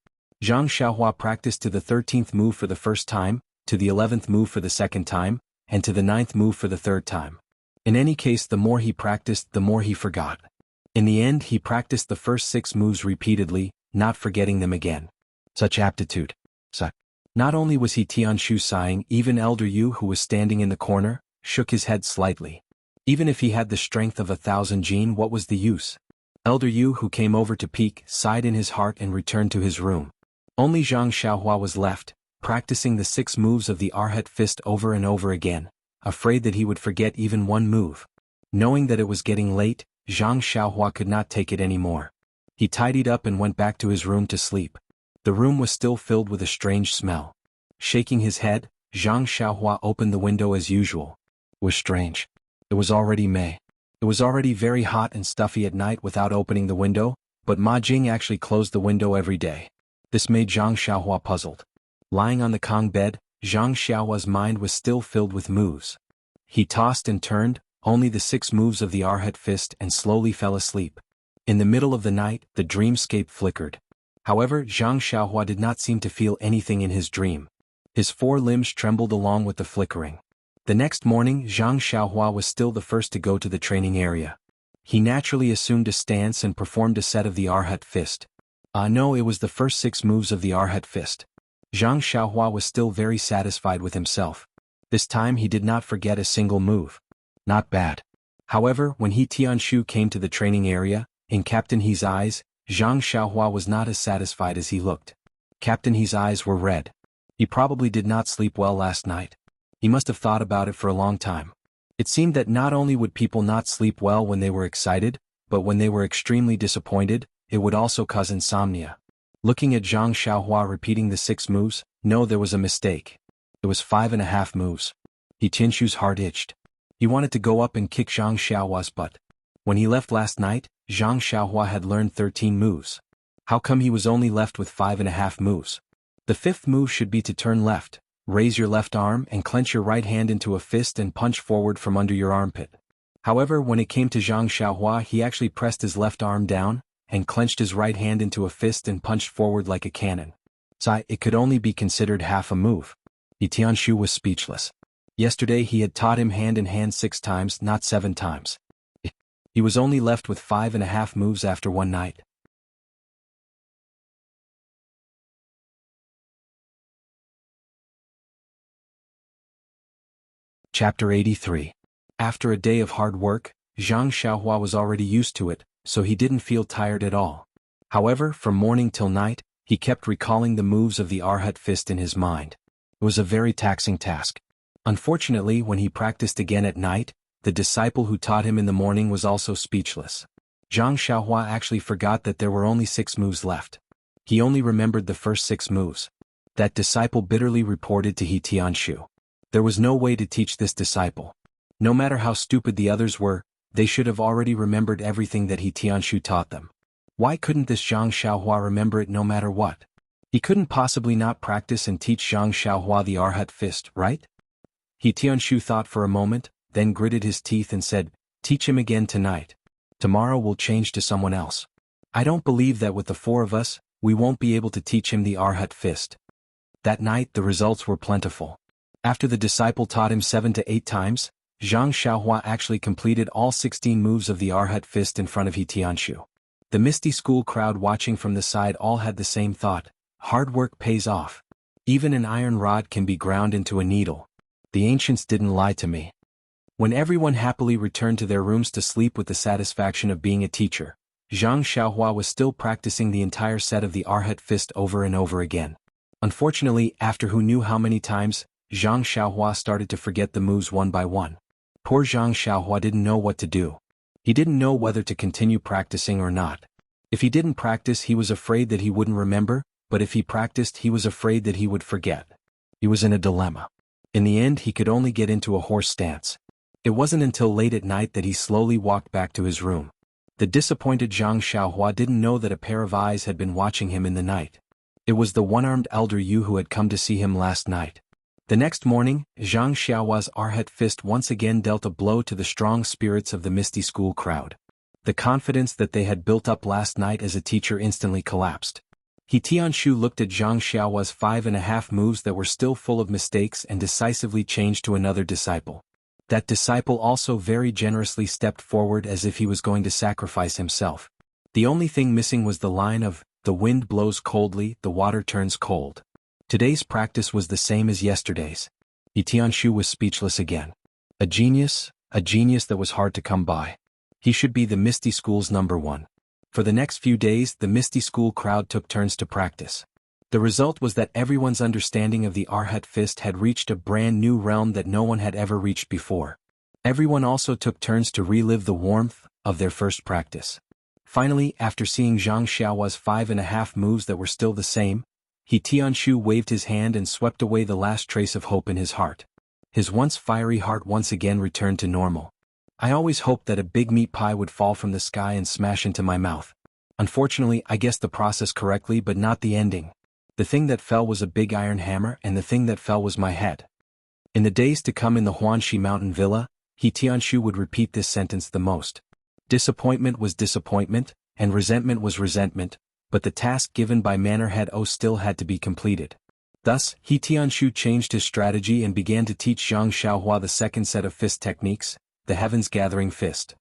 Zhang Xiaohua practiced to the 13th move for the first time, to the 11th move for the 2nd time, and to the 9th move for the 3rd time. In any case, the more he practiced, the more he forgot. In the end, he practiced the first 6 moves repeatedly, not forgetting them again. Such aptitude. Not only was He Tianshu sighing, even Elder Yu, who was standing in the corner, shook his head slightly. Even if he had the strength of 1,000 jin, what was the use? Elder Yu, who came over to peek, sighed in his heart and returned to his room. Only Zhang Xiaohua was left, practicing the 6 moves of the Arhat fist over and over again, afraid that he would forget even one move. Knowing that it was getting late, Zhang Xiaohua could not take it anymore. He tidied up and went back to his room to sleep. The room was still filled with a strange smell. Shaking his head, Zhang Xiaohua opened the window as usual. It was strange. It was already May. It was already very hot and stuffy at night without opening the window, but Ma Jing actually closed the window every day. This made Zhang Xiaohua puzzled. Lying on the Kong bed, Zhang Xiaohua's mind was still filled with moves. He tossed and turned, only the 6 moves of the Arhat fist, and slowly fell asleep. In the middle of the night, the dreamscape flickered. However, Zhang Xiaohua did not seem to feel anything in his dream. His 4 limbs trembled along with the flickering. The next morning, Zhang Xiaohua was still the first to go to the training area. He naturally assumed a stance and performed a set of the Arhat fist. No, it was the first 6 moves of the Arhat fist. Zhang Xiaohua was still very satisfied with himself. This time he did not forget a single move. Not bad. However, when He Tianshu came to the training area, in Captain He's eyes, Zhang Xiaohua was not as satisfied as he looked. Captain He's eyes were red. He probably did not sleep well last night. He must have thought about it for a long time. It seemed that not only would people not sleep well when they were excited, but when they were extremely disappointed, it would also cause insomnia. Looking at Zhang Xiaohua repeating the 6 moves, no, there was a mistake. It was 5.5 moves. He Tianshu's heart itched. He wanted to go up and kick Zhang Xiaohua's butt. When he left last night, Zhang Xiaohua had learned 13 moves. How come he was only left with 5.5 moves? The 5th move should be to turn left, raise your left arm and clench your right hand into a fist and punch forward from under your armpit. However, when it came to Zhang Xiaohua, he actually pressed his left arm down, and clenched his right hand into a fist and punched forward like a cannon. So it could only be considered half a move. He Tianshu was speechless. Yesterday he had taught him hand-in-hand 6 times, not 7 times. He was only left with 5.5 moves after one night. Chapter 83. After a day of hard work, Zhang Xiaohua was already used to it, so he didn't feel tired at all. However, from morning till night, he kept recalling the moves of the Arhat fist in his mind. It was a very taxing task. Unfortunately, when he practiced again at night, the disciple who taught him in the morning was also speechless. Zhang Xiaohua actually forgot that there were only 6 moves left. He only remembered the first 6 moves. That disciple bitterly reported to He Tianshu. There was no way to teach this disciple. No matter how stupid the others were, they should have already remembered everything that He Tianshu taught them. Why couldn't this Zhang Xiaohua remember it no matter what? He couldn't possibly not practice and teach Zhang Xiaohua the Arhat fist, right? He Tianshu thought for a moment, then gritted his teeth and said, "Teach him again tonight. Tomorrow we'll change to someone else. I don't believe that with the 4 of us, we won't be able to teach him the Arhat fist." That night the results were plentiful. After the disciple taught him 7 to 8 times, Zhang Xiaohua actually completed all 16 moves of the Arhat fist in front of He Tianshu. The misty school crowd watching from the side all had the same thought: hard work pays off. Even an iron rod can be ground into a needle. The ancients didn't lie to me. When everyone happily returned to their rooms to sleep with the satisfaction of being a teacher, Zhang Xiaohua was still practicing the entire set of the Arhat fist over and over again. Unfortunately, after who knew how many times, Zhang Xiaohua started to forget the moves one by one. Poor Zhang Xiaohua didn't know what to do. He didn't know whether to continue practicing or not. If he didn't practice, he was afraid that he wouldn't remember, but if he practiced, he was afraid that he would forget. He was in a dilemma. In the end, he could only get into a horse stance. It wasn't until late at night that he slowly walked back to his room. The disappointed Zhang Xiaohua didn't know that a pair of eyes had been watching him in the night. It was the one-armed elder Yu who had come to see him last night. The next morning, Zhang Xiaohua's Arhat fist once again dealt a blow to the strong spirits of the misty school crowd. The confidence that they had built up last night as a teacher instantly collapsed. He Tianshu looked at Zhang Xiaohua's 5.5 moves that were still full of mistakes and decisively changed to another disciple. That disciple also very generously stepped forward as if he was going to sacrifice himself. The only thing missing was the line of, "The wind blows coldly, the water turns cold." Today's practice was the same as yesterday's. He Tianshu was speechless again. A genius that was hard to come by. He should be the Misty School's #1. For the next few days, the Misty School crowd took turns to practice. The result was that everyone's understanding of the Arhat fist had reached a brand new realm that no one had ever reached before. Everyone also took turns to relive the warmth of their first practice. Finally, after seeing Zhang Xiaohua's 5.5 moves that were still the same, He Tianshu waved his hand and swept away the last trace of hope in his heart. His once fiery heart once again returned to normal. I always hoped that a big meat pie would fall from the sky and smash into my mouth. Unfortunately, I guessed the process correctly but not the ending. The thing that fell was a big iron hammer and the thing that fell was my head. In the days to come in the Huanxi mountain villa, He Tianshu would repeat this sentence the most. Disappointment was disappointment, and resentment was resentment, but the task given by Manor Head O still had to be completed. Thus, He Tianshu changed his strategy and began to teach Zhang Xiaohua the second set of fist techniques, the Heavens Gathering Fist.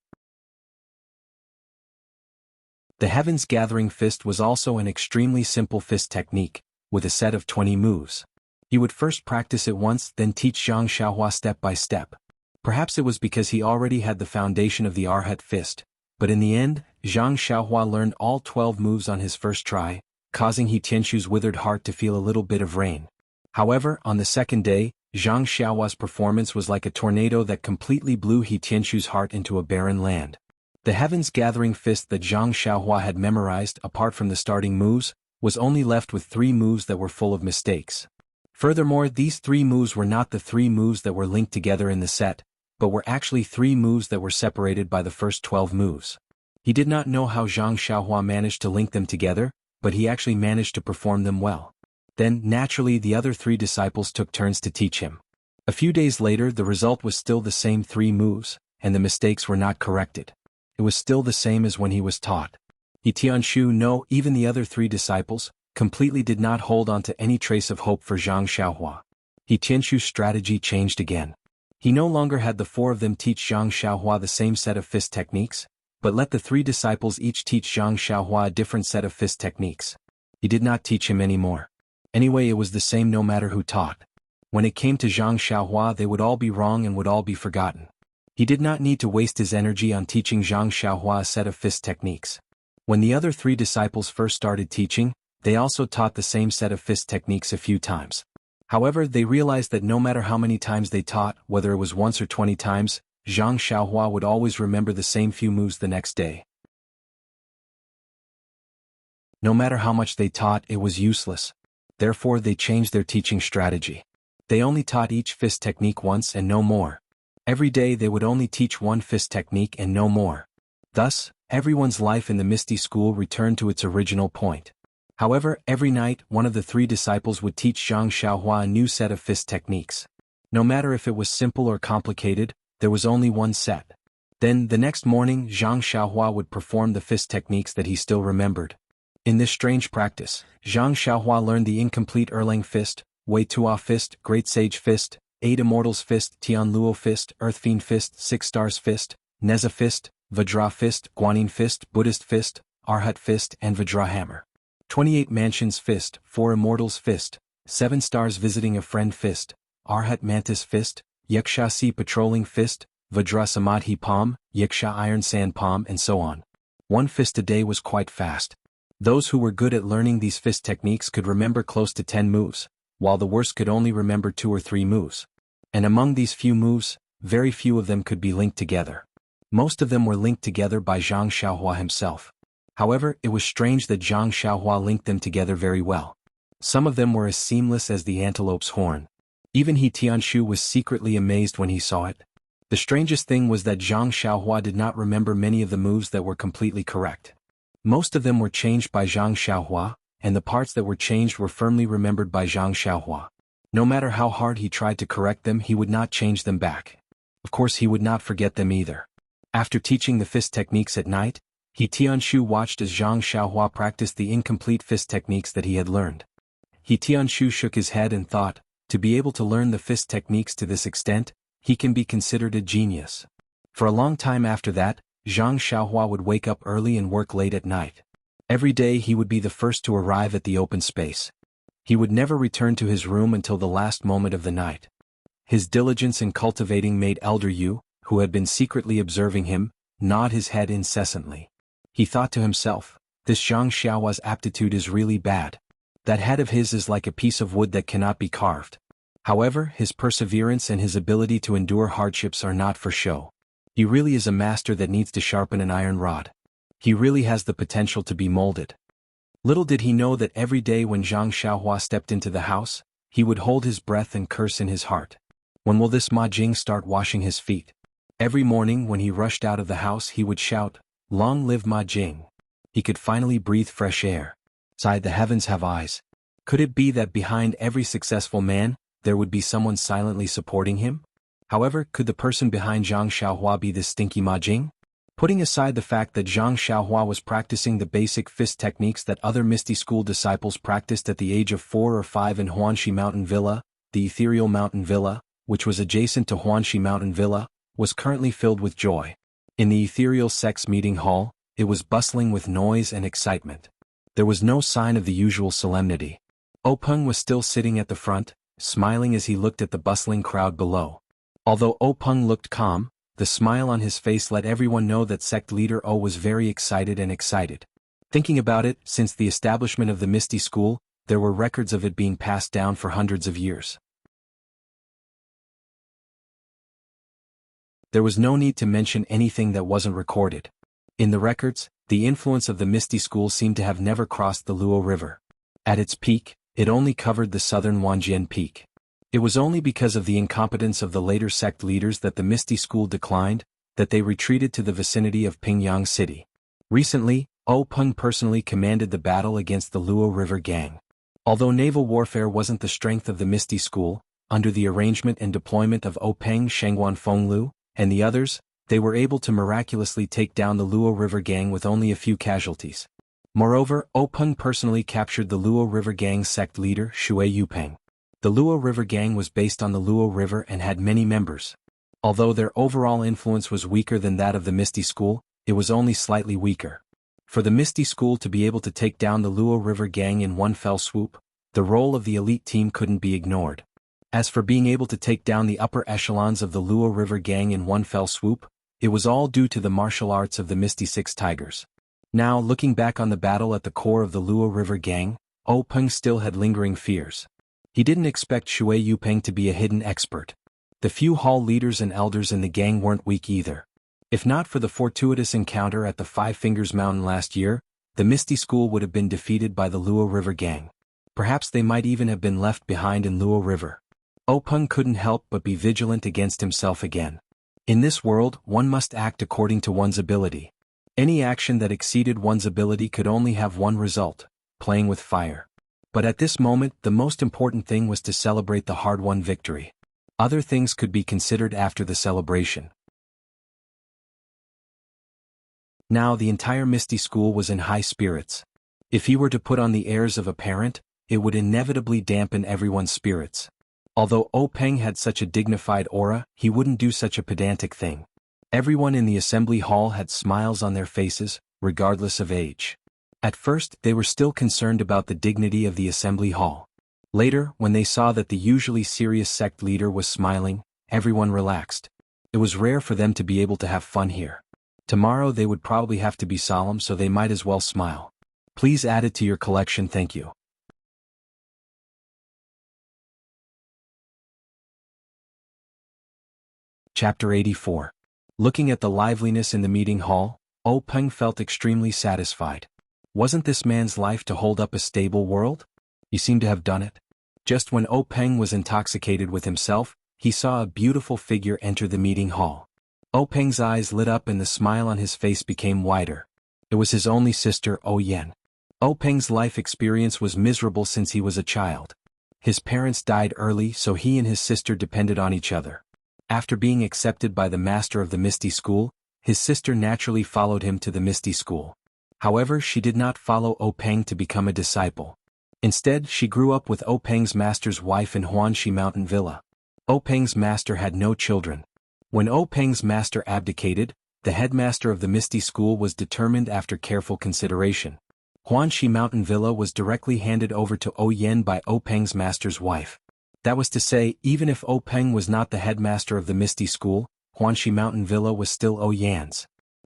The Heavens Gathering Fist was also an extremely simple fist technique, with a set of 20 moves. He would first practice it once, then teach Zhang Xiaohua step by step. Perhaps it was because he already had the foundation of the Arhat fist, but in the end, Zhang Xiaohua learned all 12 moves on his first try, causing He Tianshu's withered heart to feel a little bit of rain. However, on the second day, Zhang Xiaohua's performance was like a tornado that completely blew He Tianshu's heart into a barren land. The Heavens Gathering Fist that Zhang Xiaohua had memorized, apart from the starting moves, was only left with 3 moves that were full of mistakes. Furthermore, these 3 moves were not the 3 moves that were linked together in the set, but were actually 3 moves that were separated by the first 12 moves. He did not know how Zhang Xiaohua managed to link them together, but he actually managed to perform them well. Then, naturally, the other 3 disciples took turns to teach him. A few days later, the result was still the same 3 moves, and the mistakes were not corrected. It was still the same as when he was taught. He Tianshu, no, even the other 3 disciples, completely did not hold on to any trace of hope for Zhang Xiaohua. He Tianshu's strategy changed again. He no longer had the 4 of them teach Zhang Xiaohua the same set of fist techniques, but let the 3 disciples each teach Zhang Xiaohua a different set of fist techniques. He did not teach him anymore. Anyway, it was the same no matter who taught. When it came to Zhang Xiaohua, they would all be wrong and would all be forgotten. He did not need to waste his energy on teaching Zhang Xiaohua a set of fist techniques. When the other 3 disciples first started teaching, they also taught the same set of fist techniques a few times. However, they realized that no matter how many times they taught, whether it was once or 20 times, Zhang Xiaohua would always remember the same few moves the next day. No matter how much they taught, it was useless. Therefore, they changed their teaching strategy. They only taught each fist technique once and no more. Every day they would only teach one fist technique and no more. Thus, everyone's life in the Misty School returned to its original point. However, every night, one of the 3 disciples would teach Zhang Xiaohua a new set of fist techniques. No matter if it was simple or complicated, there was only one set. Then, the next morning, Zhang Xiaohua would perform the fist techniques that he still remembered. In this strange practice, Zhang Xiaohua learned the incomplete Erlang Fist, Wei Tua Fist, Great Sage Fist, 8 Immortals Fist, Tian Luo Fist, Earth Fiend Fist, 6 Stars Fist, Neza Fist, Vajra Fist, Guanyin Fist, Buddhist Fist, Arhat Fist, and Vajra Hammer. 28 Mansions Fist, 4 Immortals Fist, 7 Stars Visiting a Friend Fist, Arhat Mantis Fist, Yaksha Sea Patrolling Fist, Vajra Samadhi Palm, Yaksha Iron Sand Palm, and so on. 1 fist a day was quite fast. Those who were good at learning these fist techniques could remember close to 10 moves, while the worst could only remember 2 or 3 moves. And among these few moves, very few of them could be linked together. Most of them were linked together by Zhang Xiaohua himself. However, it was strange that Zhang Xiaohua linked them together very well. Some of them were as seamless as the antelope's horn. Even He Tianshu was secretly amazed when he saw it. The strangest thing was that Zhang Xiaohua did not remember many of the moves that were completely correct. Most of them were changed by Zhang Xiaohua, and the parts that were changed were firmly remembered by Zhang Xiaohua. No matter how hard he tried to correct them, he would not change them back. Of course, he would not forget them either. After teaching the fist techniques at night, He Tianshu watched as Zhang Xiaohua practiced the incomplete fist techniques that he had learned. He Tianshu shook his head and thought, to be able to learn the fist techniques to this extent, he can be considered a genius. For a long time after that, Zhang Xiaohua would wake up early and work late at night. Every day he would be the first to arrive at the open space. He would never return to his room until the last moment of the night. His diligence in cultivating made Elder Yu, who had been secretly observing him, nod his head incessantly. He thought to himself, this Zhang Xiaohua's aptitude is really bad. That head of his is like a piece of wood that cannot be carved. However, his perseverance and his ability to endure hardships are not for show. He really is a master that needs to sharpen an iron rod. He really has the potential to be molded. Little did he know that every day when Zhang Xiaohua stepped into the house, he would hold his breath and curse in his heart. When will this Ma Jing start washing his feet? Every morning when he rushed out of the house he would shout, "Long live Ma Jing." He could finally breathe fresh air. Sighed, the heavens have eyes. Could it be that behind every successful man, there would be someone silently supporting him? However, could the person behind Zhang Xiaohua be this stinky Ma Jing? Putting aside the fact that Zhang Xiaohua was practicing the basic fist techniques that other Misty School disciples practiced at the age of 4 or 5 in Huanxi Mountain Villa, the ethereal mountain villa, which was adjacent to Huanxi Mountain Villa, was currently filled with joy. In the ethereal sex meeting hall, it was bustling with noise and excitement. There was no sign of the usual solemnity. Openg was still sitting at the front, smiling as he looked at the bustling crowd below. Although Openg looked calm, the smile on his face let everyone know that sect leader O was very excited and excited. Thinking about it, since the establishment of the Misty School, there were records of it being passed down for hundreds of years. There was no need to mention anything that wasn't recorded. In the records, the influence of the Misty School seemed to have never crossed the Luo River. At its peak, it only covered the southern Wanjian Peak. It was only because of the incompetence of the later sect leaders that the Misty School declined, that they retreated to the vicinity of Pingyang City. Recently, Openg personally commanded the battle against the Luo River Gang. Although naval warfare wasn't the strength of the Misty School, under the arrangement and deployment of Openg Shengguan Fenglu, and the others, they were able to miraculously take down the Luo River Gang with only a few casualties. Moreover, Openg personally captured the Luo River Gang's sect leader, Shui Yupeng. The Luo River Gang was based on the Luo River and had many members. Although their overall influence was weaker than that of the Misty School, it was only slightly weaker. For the Misty School to be able to take down the Luo River Gang in one fell swoop, the role of the elite team couldn't be ignored. As for being able to take down the upper echelons of the Luo River Gang in one fell swoop, it was all due to the martial arts of the Misty Six Tigers. Now, looking back on the battle at the core of the Luo River Gang, Openg still had lingering fears. He didn't expect Shui Yupeng to be a hidden expert. The few hall leaders and elders in the gang weren't weak either. If not for the fortuitous encounter at the Five Fingers Mountain last year, the Misty School would have been defeated by the Luo River Gang. Perhaps they might even have been left behind in Luo River. Openg couldn't help but be vigilant against himself again. In this world, one must act according to one's ability. Any action that exceeded one's ability could only have one result: playing with fire. But at this moment, the most important thing was to celebrate the hard-won victory. Other things could be considered after the celebration. Now the entire Misty School was in high spirits. If he were to put on the airs of a parent, it would inevitably dampen everyone's spirits. Although Openg had such a dignified aura, he wouldn't do such a pedantic thing. Everyone in the assembly hall had smiles on their faces, regardless of age. At first, they were still concerned about the dignity of the assembly hall. Later, when they saw that the usually serious sect leader was smiling, everyone relaxed. It was rare for them to be able to have fun here. Tomorrow they would probably have to be solemn, so they might as well smile. Please add it to your collection, thank you. Chapter 84. Looking at the liveliness in the meeting hall, Openg felt extremely satisfied. Wasn't this man's life to hold up a stable world? He seemed to have done it. Just when Openg was intoxicated with himself, he saw a beautiful figure enter the meeting hall. Openg's eyes lit up and the smile on his face became wider. It was his only sister, Oyen. Openg's life experience was miserable since he was a child. His parents died early, so he and his sister depended on each other. After being accepted by the master of the Misty School, his sister naturally followed him to the Misty School. However, she did not follow Openg to become a disciple. Instead, she grew up with Openg's master's wife in Huanxi Mountain Villa. Openg's master had no children. When Openg's master abdicated, the headmaster of the Misty School was determined after careful consideration. Huanxi Mountain Villa was directly handed over to Oyen by Openg's master's wife. That was to say, even if Openg was not the headmaster of the Misty School, Huanxi Mountain Villa was still Oyen's.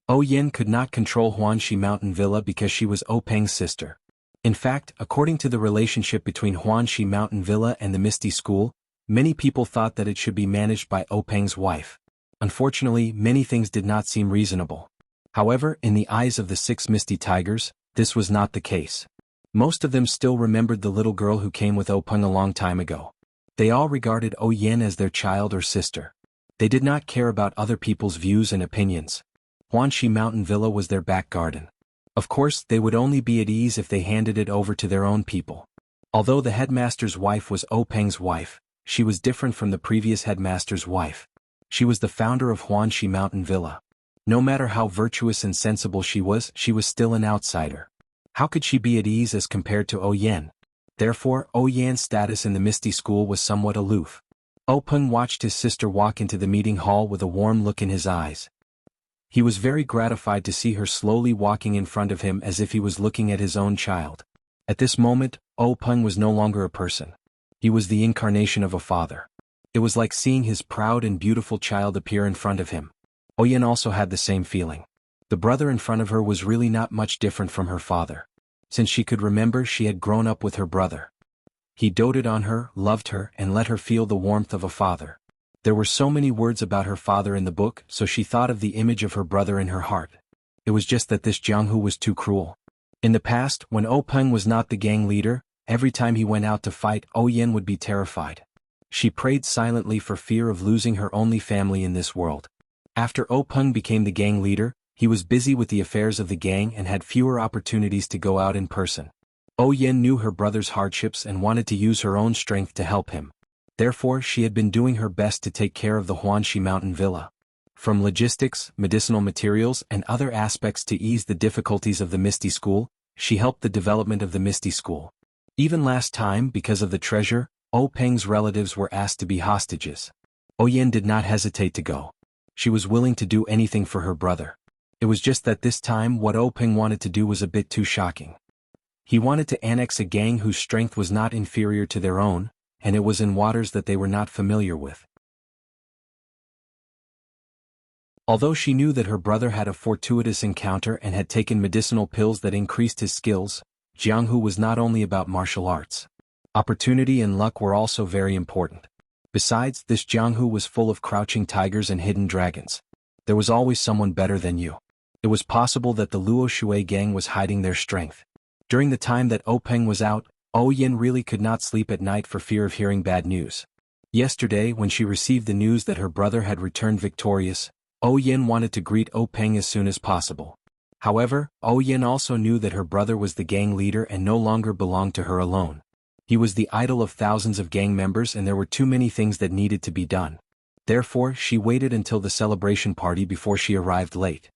Oyen could not control Huanxi Mountain Villa because she was Openg's sister. In fact, according to the relationship between Huanxi Mountain Villa and the Misty School, many people thought that it should be managed by Openg's wife. Unfortunately, many things did not seem reasonable. However, in the eyes of the 6 Misty Tigers, this was not the case. Most of them still remembered the little girl who came with Openg a long time ago. They all regarded Oyen as their child or sister. They did not care about other people's views and opinions. Huanxi Mountain Villa was their back garden. Of course, they would only be at ease if they handed it over to their own people. Although the headmaster's wife was Peng's wife, she was different from the previous headmaster's wife. She was the founder of Huanxi Mountain Villa. No matter how virtuous and sensible she was still an outsider. How could she be at ease as compared to Yan? Therefore, Yan's status in the Misty School was somewhat aloof. Peng watched his sister walk into the meeting hall with a warm look in his eyes. He was very gratified to see her slowly walking in front of him as if he was looking at his own child. At this moment, Peng was no longer a person. He was the incarnation of a father. It was like seeing his proud and beautiful child appear in front of him. Yan also had the same feeling. The brother in front of her was really not much different from her father. Since she could remember, she had grown up with her brother. He doted on her, loved her, and let her feel the warmth of a father. There were so many words about her father in the book, so she thought of the image of her brother in her heart. It was just that this Jianghu was too cruel. In the past, when Peng was not the gang leader, every time he went out to fight, Yan would be terrified. She prayed silently for fear of losing her only family in this world. After Peng became the gang leader, he was busy with the affairs of the gang and had fewer opportunities to go out in person. Yan knew her brother's hardships and wanted to use her own strength to help him. Therefore, she had been doing her best to take care of the Huanxi Mountain Villa. From logistics, medicinal materials, and other aspects to ease the difficulties of the Misty School, she helped the development of the Misty School. Even last time, because of the treasure, Peng's relatives were asked to be hostages. Yan did not hesitate to go. She was willing to do anything for her brother. It was just that this time what Peng wanted to do was a bit too shocking. He wanted to annex a gang whose strength was not inferior to their own, and it was in waters that they were not familiar with. Although she knew that her brother had a fortuitous encounter and had taken medicinal pills that increased his skills, Jianghu was not only about martial arts. Opportunity and luck were also very important. Besides, this Jianghu was full of crouching tigers and hidden dragons. There was always someone better than you. It was possible that the Luo Shui gang was hiding their strength. During the time that Peng was out, Yan really could not sleep at night for fear of hearing bad news. Yesterday, when she received the news that her brother had returned victorious, Yan wanted to greet Peng as soon as possible. However, Yan also knew that her brother was the gang leader and no longer belonged to her alone. He was the idol of thousands of gang members and there were too many things that needed to be done. Therefore, she waited until the celebration party before she arrived late.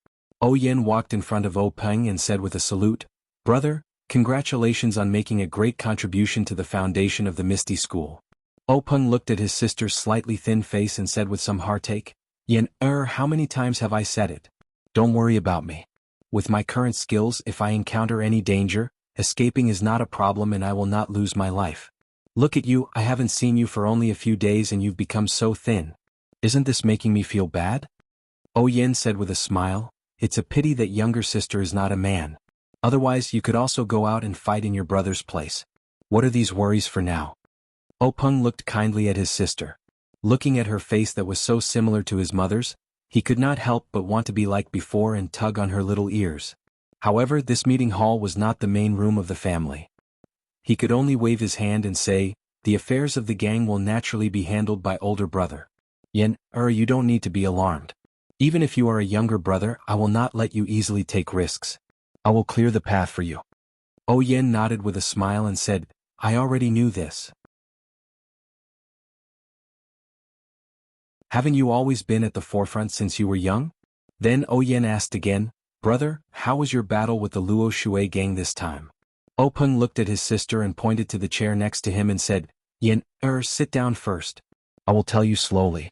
Yan walked in front of Peng and said with a salute, "Brother, congratulations on making a great contribution to the foundation of the Misty School." Peng looked at his sister's slightly thin face and said with some heartache, "Yan, how many times have I said it? Don't worry about me. With my current skills, if I encounter any danger, escaping is not a problem and I will not lose my life. Look at you, I haven't seen you for only a few days and you've become so thin. Isn't this making me feel bad?" Yan said with a smile, "It's a pity that younger sister is not a man. Otherwise you could also go out and fight in your brother's place. What are these worries for now?" Peng looked kindly at his sister. Looking at her face that was so similar to his mother's, he could not help but want to be like before and tug on her little ears. However, this meeting hall was not the main room of the family. He could only wave his hand and say, "The affairs of the gang will naturally be handled by older brother. Yan, you don't need to be alarmed. Even if you are a younger brother, I will not let you easily take risks. I will clear the path for you." Yan nodded with a smile and said, "I already knew this." "Haven't you always been at the forefront since you were young?" Then Yan asked again, "Brother, how was your battle with the Luo Shui gang this time?" Peng looked at his sister and pointed to the chair next to him and said, "Yan, sit down first. I will tell you slowly."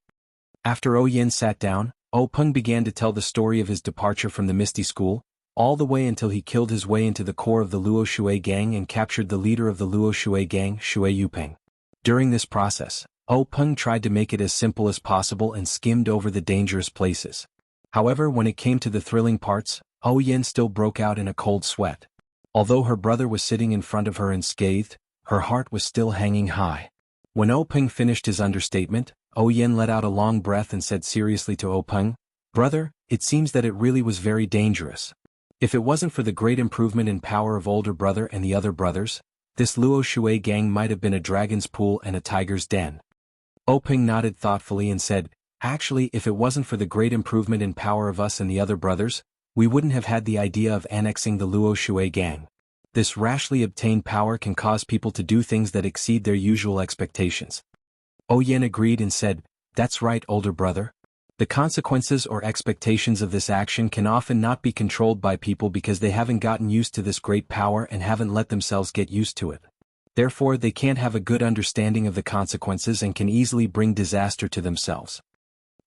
After Yan sat down, Peng began to tell the story of his departure from the Misty School, all the way until he killed his way into the core of the Luo Shui gang and captured the leader of the Luo Shui gang, Shui Yuping. During this process, Peng tried to make it as simple as possible and skimmed over the dangerous places. However, when it came to the thrilling parts, Yan still broke out in a cold sweat. Although her brother was sitting in front of her unscathed, her heart was still hanging high. When Peng finished his understatement, Yan let out a long breath and said seriously to Peng, "Brother, it seems that it really was very dangerous. If it wasn't for the great improvement in power of older brother and the other brothers, this Luo Shui gang might have been a dragon's pool and a tiger's den." Peng nodded thoughtfully and said, "Actually, if it wasn't for the great improvement in power of us and the other brothers, we wouldn't have had the idea of annexing the Luo Shui gang. This rashly obtained power can cause people to do things that exceed their usual expectations. Yen agreed and said, "That's right, older brother. The consequences or expectations of this action can often not be controlled by people because they haven't gotten used to this great power and haven't let themselves get used to it. Therefore they can't have a good understanding of the consequences and can easily bring disaster to themselves."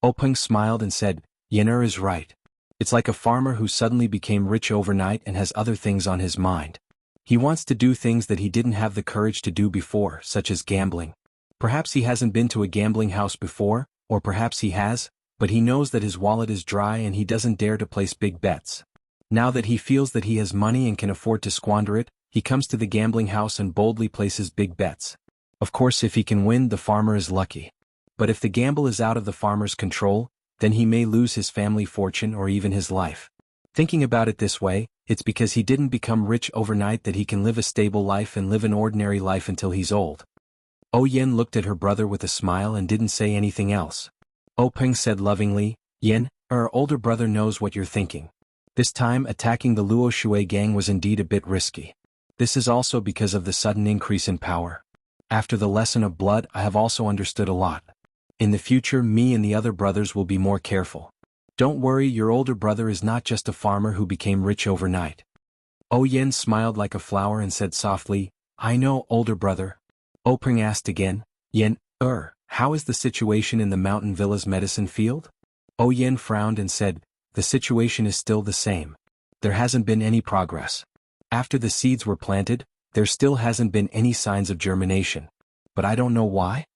Openg smiled and said, "Yen is right. It's like a farmer who suddenly became rich overnight and has other things on his mind. He wants to do things that he didn't have the courage to do before, such as gambling. Perhaps he hasn't been to a gambling house before, or perhaps he has, but he knows that his wallet is dry and he doesn't dare to place big bets. Now that he feels that he has money and can afford to squander it, he comes to the gambling house and boldly places big bets. Of course, if he can win, the farmer is lucky. But if the gamble is out of the farmer's control, then he may lose his family fortune or even his life. Thinking about it this way, it's because he didn't become rich overnight that he can live a stable life and live an ordinary life until he's old." Yen looked at her brother with a smile and didn't say anything else. Openg said lovingly, "Yen, our older brother knows what you're thinking. This time attacking the Luo Shui gang was indeed a bit risky. This is also because of the sudden increase in power. After the lesson of blood, I have also understood a lot. In the future, me and the other brothers will be more careful. Don't worry, your older brother is not just a farmer who became rich overnight." Yen smiled like a flower and said softly, "I know, older brother." Openg asked again, "Yen, how is the situation in the mountain villa's medicine field?" Yen frowned and said, "The situation is still the same. There hasn't been any progress. After the seeds were planted, there still hasn't been any signs of germination. But I don't know why."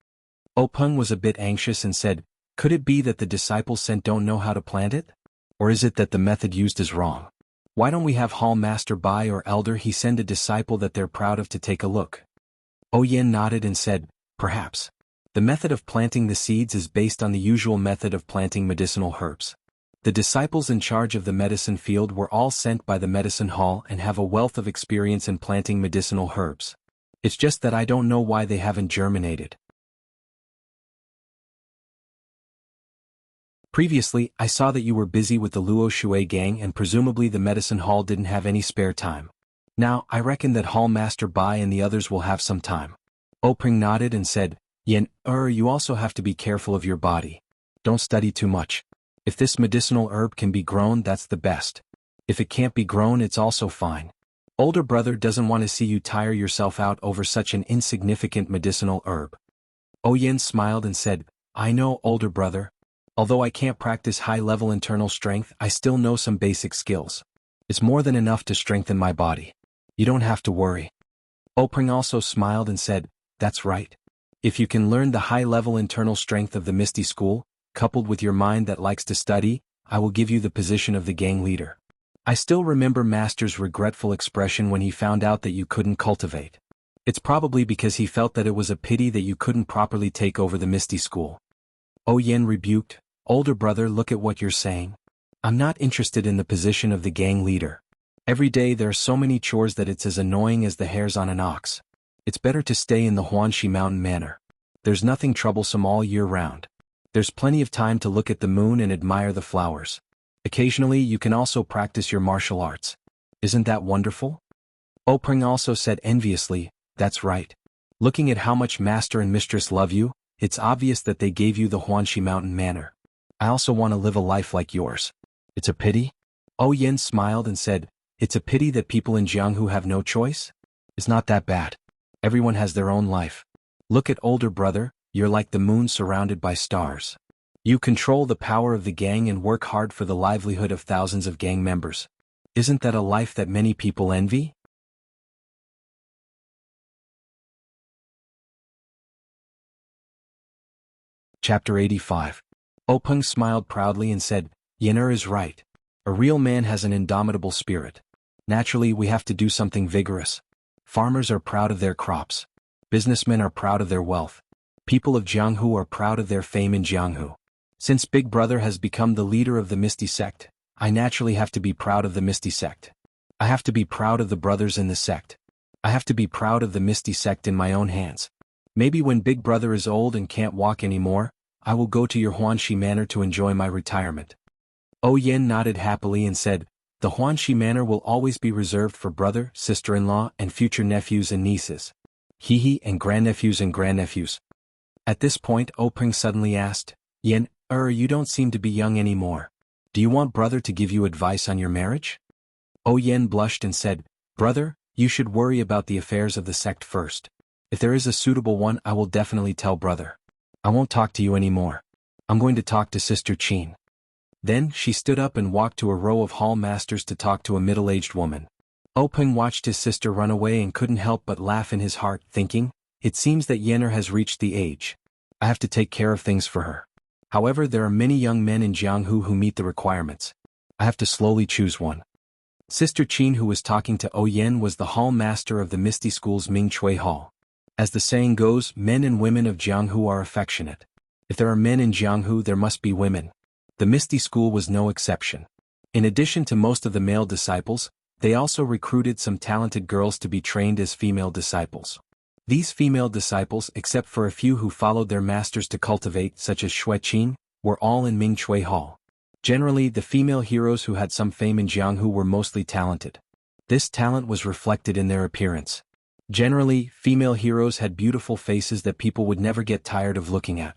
Openg was a bit anxious and said, "Could it be that the disciples sent don't know how to plant it? Or is it that the method used is wrong? Why don't we have Hall Master Bai or Elder he send a disciple that they're proud of to take a look?" Yen nodded and said, "Perhaps. The method of planting the seeds is based on the usual method of planting medicinal herbs. The disciples in charge of the medicine field were all sent by the medicine hall and have a wealth of experience in planting medicinal herbs. It's just that I don't know why they haven't germinated. Previously, I saw that you were busy with the Luo Shui gang and presumably the medicine hall didn't have any spare time. Now, I reckon that Hall Master Bai and the others will have some time." Openg nodded and said, "Yen, you also have to be careful of your body. Don't study too much. If this medicinal herb can be grown, that's the best. If it can't be grown, it's also fine. Older brother doesn't want to see you tire yourself out over such an insignificant medicinal herb." Yen smiled and said, "I know, older brother. Although I can't practice high-level internal strength, I still know some basic skills. It's more than enough to strengthen my body. You don't have to worry." Openg also smiled and said, "That's right. If you can learn the high-level internal strength of the Misty School, coupled with your mind that likes to study, I will give you the position of the gang leader." I still remember Master's regretful expression when he found out that you couldn't cultivate. It's probably because he felt that it was a pity that you couldn't properly take over the Misty School. Yen rebuked, "Older brother, look at what you're saying. I'm not interested in the position of the gang leader. Every day there are so many chores that it's as annoying as the hairs on an ox. It's better to stay in the Huanxi Mountain Manor. There's nothing troublesome all year round. There's plenty of time to look at the moon and admire the flowers. Occasionally you can also practice your martial arts. Isn't that wonderful?" Openg also said enviously, "That's right. Looking at how much Master and Mistress love you, it's obvious that they gave you the Huanxi Mountain Manor. I also want to live a life like yours. It's a pity?" Yen smiled and said, "It's a pity that people in Jianghu have no choice? It's not that bad. Everyone has their own life. Look at older brother, you're like the moon surrounded by stars. You control the power of the gang and work hard for the livelihood of thousands of gang members. Isn't that a life that many people envy?" Chapter 85. Openg smiled proudly and said, "Yen is right. A real man has an indomitable spirit. Naturally, we have to do something vigorous. Farmers are proud of their crops. Businessmen are proud of their wealth. People of Jianghu are proud of their fame in Jianghu. Since Big Brother has become the leader of the Misty Sect, I naturally have to be proud of the Misty Sect. I have to be proud of the brothers in the sect. I have to be proud of the Misty Sect in my own hands. Maybe when Big Brother is old and can't walk anymore, I will go to your Huanxi Manor to enjoy my retirement." Yen nodded happily and said, The Huanxi manor will always be reserved for brother, sister-in-law, and future nephews and nieces. Hehe and grandnephews and grandnephews. At this point Openg suddenly asked, Yen, you don't seem to be young anymore. Do you want brother to give you advice on your marriage? Yen blushed and said, Brother, you should worry about the affairs of the sect first. If there is a suitable one I will definitely tell brother. I won't talk to you anymore. I'm going to talk to Sister Qin. Then she stood up and walked to a row of hall masters to talk to a middle-aged woman. Openg watched his sister run away and couldn't help but laugh in his heart, thinking, it seems that Yenner has reached the age. I have to take care of things for her. However, there are many young men in Jianghu who meet the requirements. I have to slowly choose one. Sister Qin, who was talking to Yen, was the hall master of the Misty School's Ming Chui Hall. As the saying goes, men and women of Jianghu are affectionate. If there are men in Jianghu, there must be women. The Misty School was no exception. In addition to most of the male disciples, they also recruited some talented girls to be trained as female disciples. These female disciples, except for a few who followed their masters to cultivate, such as Shui Qin, were all in Ming Chui Hall. Generally, the female heroes who had some fame in Jianghu were mostly talented. This talent was reflected in their appearance. Generally, female heroes had beautiful faces that people would never get tired of looking at.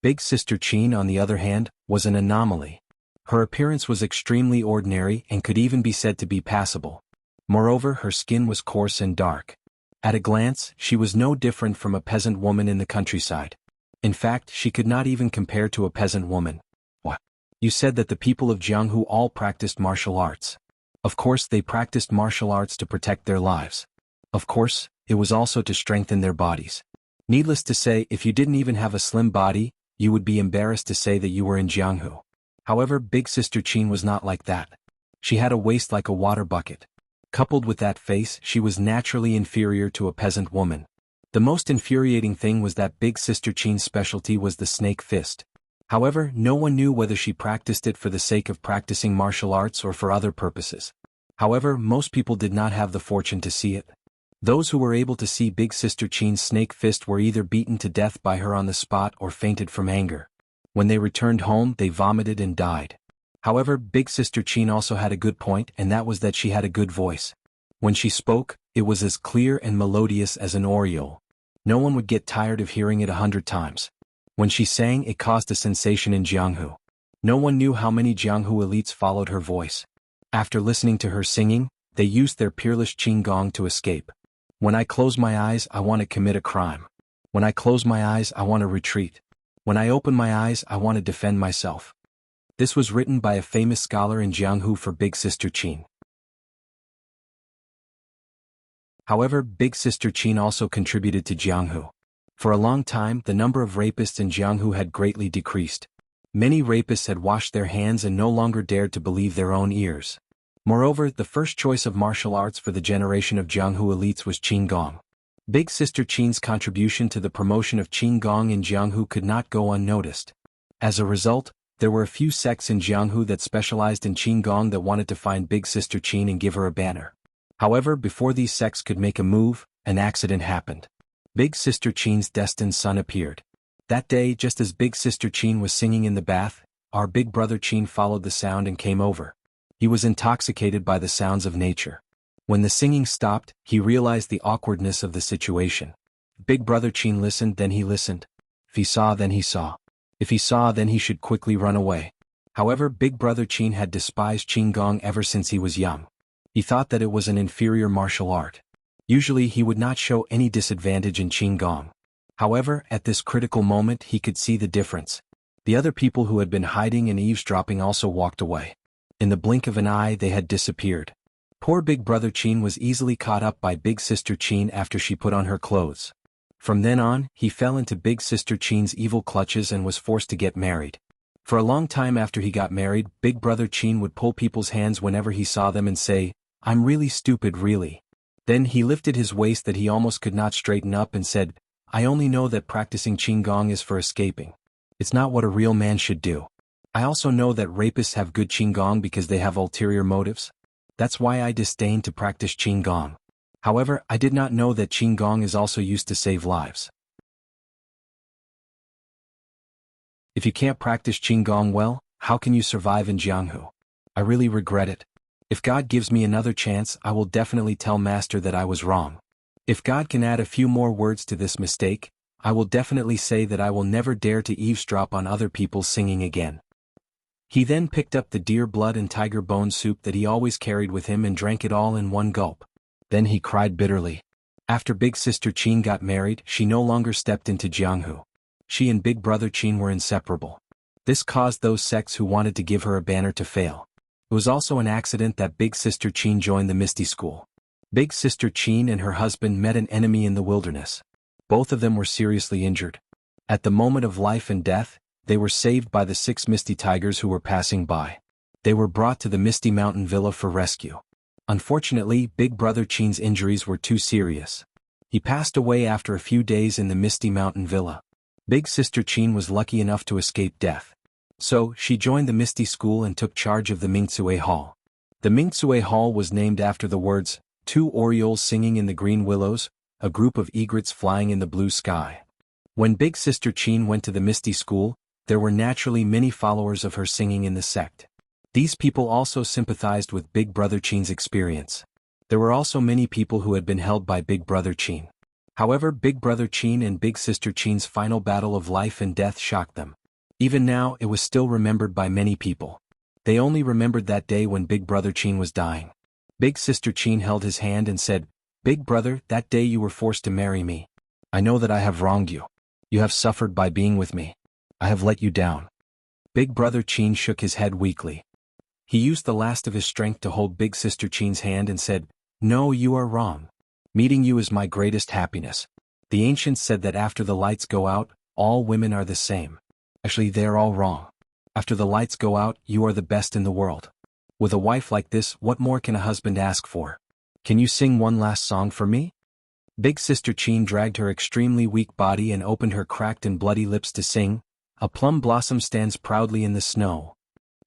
Big Sister Qin, on the other hand, was an anomaly. Her appearance was extremely ordinary and could even be said to be passable. Moreover, her skin was coarse and dark. At a glance, she was no different from a peasant woman in the countryside. In fact, she could not even compare to a peasant woman. What? You said that the people of Jianghu all practiced martial arts. Of course they practiced martial arts to protect their lives. Of course, it was also to strengthen their bodies. Needless to say, if you didn't even have a slim body, you would be embarrassed to say that you were in Jianghu. However, Big Sister Qin was not like that. She had a waist like a water bucket. Coupled with that face, she was naturally inferior to a peasant woman. The most infuriating thing was that Big Sister Qin's specialty was the snake fist. However, no one knew whether she practiced it for the sake of practicing martial arts or for other purposes. However, most people did not have the fortune to see it. Those who were able to see Big Sister Qin's snake fist were either beaten to death by her on the spot or fainted from anger. When they returned home, they vomited and died. However, Big Sister Qin also had a good point, and that was that she had a good voice. When she spoke, it was as clear and melodious as an oriole. No one would get tired of hearing it 100 times. When she sang, it caused a sensation in Jianghu. No one knew how many Jianghu elites followed her voice. After listening to her singing, they used their peerless qing gong to escape. When I close my eyes, I want to commit a crime. When I close my eyes, I want to retreat. When I open my eyes, I want to defend myself. This was written by a famous scholar in Jianghu for Big Sister Qin. However, Big Sister Qin also contributed to Jianghu. For a long time, the number of rapists in Jianghu had greatly decreased. Many rapists had washed their hands and no longer dared to believe their own ears. Moreover, the first choice of martial arts for the generation of Jianghu elites was Qinggong. Big Sister Qin's contribution to the promotion of Qinggong in Jianghu could not go unnoticed. As a result, there were a few sects in Jianghu that specialized in Qinggong that wanted to find Big Sister Qin and give her a banner. However, before these sects could make a move, an accident happened. Big Sister Qin's destined son appeared. That day, just as Big Sister Qin was singing in the bath, our big brother Qin followed the sound and came over. He was intoxicated by the sounds of nature. When the singing stopped, he realized the awkwardness of the situation. Big brother Qin listened, then he listened. If he saw, then he saw. If he saw, then he should quickly run away. However, Big brother Qin had despised Qinggong ever since he was young. He thought that it was an inferior martial art. Usually he would not show any disadvantage in Qinggong. However, at this critical moment he could see the difference. The other people who had been hiding and eavesdropping also walked away. In the blink of an eye they had disappeared. Poor Big brother Qin was easily caught up by Big Sister Qin after she put on her clothes. From then on, he fell into Big Sister Qin's evil clutches and was forced to get married. For a long time after he got married, Big brother Qin would pull people's hands whenever he saw them and say, "I'm really stupid, really." Then he lifted his waist that he almost could not straighten up and said, "I only know that practicing Qinggong is for escaping. It's not what a real man should do. I also know that rapists have good Qinggong because they have ulterior motives. That's why I disdain to practice Qinggong. However, I did not know that Qinggong is also used to save lives. If you can't practice Qinggong well, how can you survive in Jianghu? I really regret it. If God gives me another chance, I will definitely tell Master that I was wrong. If God can add a few more words to this mistake, I will definitely say that I will never dare to eavesdrop on other people's singing again. He then picked up the deer blood and tiger bone soup that he always carried with him and drank it all in one gulp. Then he cried bitterly. After Big Sister Qin got married, she no longer stepped into Jianghu. She and Big Brother Qin were inseparable. This caused those sects who wanted to give her a banner to fail. It was also an accident that Big Sister Qin joined the Misty School. Big Sister Qin and her husband met an enemy in the wilderness. Both of them were seriously injured. At the moment of life and death, they were saved by the 6 Misty Tigers who were passing by. They were brought to the Misty Mountain Villa for rescue. Unfortunately, Big Brother Qin's injuries were too serious. He passed away after a few days in the Misty Mountain Villa. Big Sister Qin was lucky enough to escape death. So, she joined the Misty School and took charge of the Mingcue Hall. The Mingcue Hall was named after the words, 2 orioles singing in the green willows, a group of egrets flying in the blue sky. When Big Sister Qin went to the Misty School, there were naturally many followers of her singing in the sect. These people also sympathized with Big Brother Qin's experience. There were also many people who had been held by Big Brother Qin. However, Big Brother Qin and Big Sister Qin's final battle of life and death shocked them. Even now, it was still remembered by many people. They only remembered that day when Big Brother Qin was dying. Big Sister Qin held his hand and said, "Big brother, that day you were forced to marry me. I know that I have wronged you. You have suffered by being with me. I have let you down." Big Brother Qin shook his head weakly. He used the last of his strength to hold Big Sister Qin's hand and said, "No, you are wrong. Meeting you is my greatest happiness. The ancients said that after the lights go out, all women are the same. Actually, they're all wrong. After the lights go out, you are the best in the world. With a wife like this, what more can a husband ask for? Can you sing one last song for me?" Big Sister Qin dragged her extremely weak body and opened her cracked and bloody lips to sing, "A plum blossom stands proudly in the snow."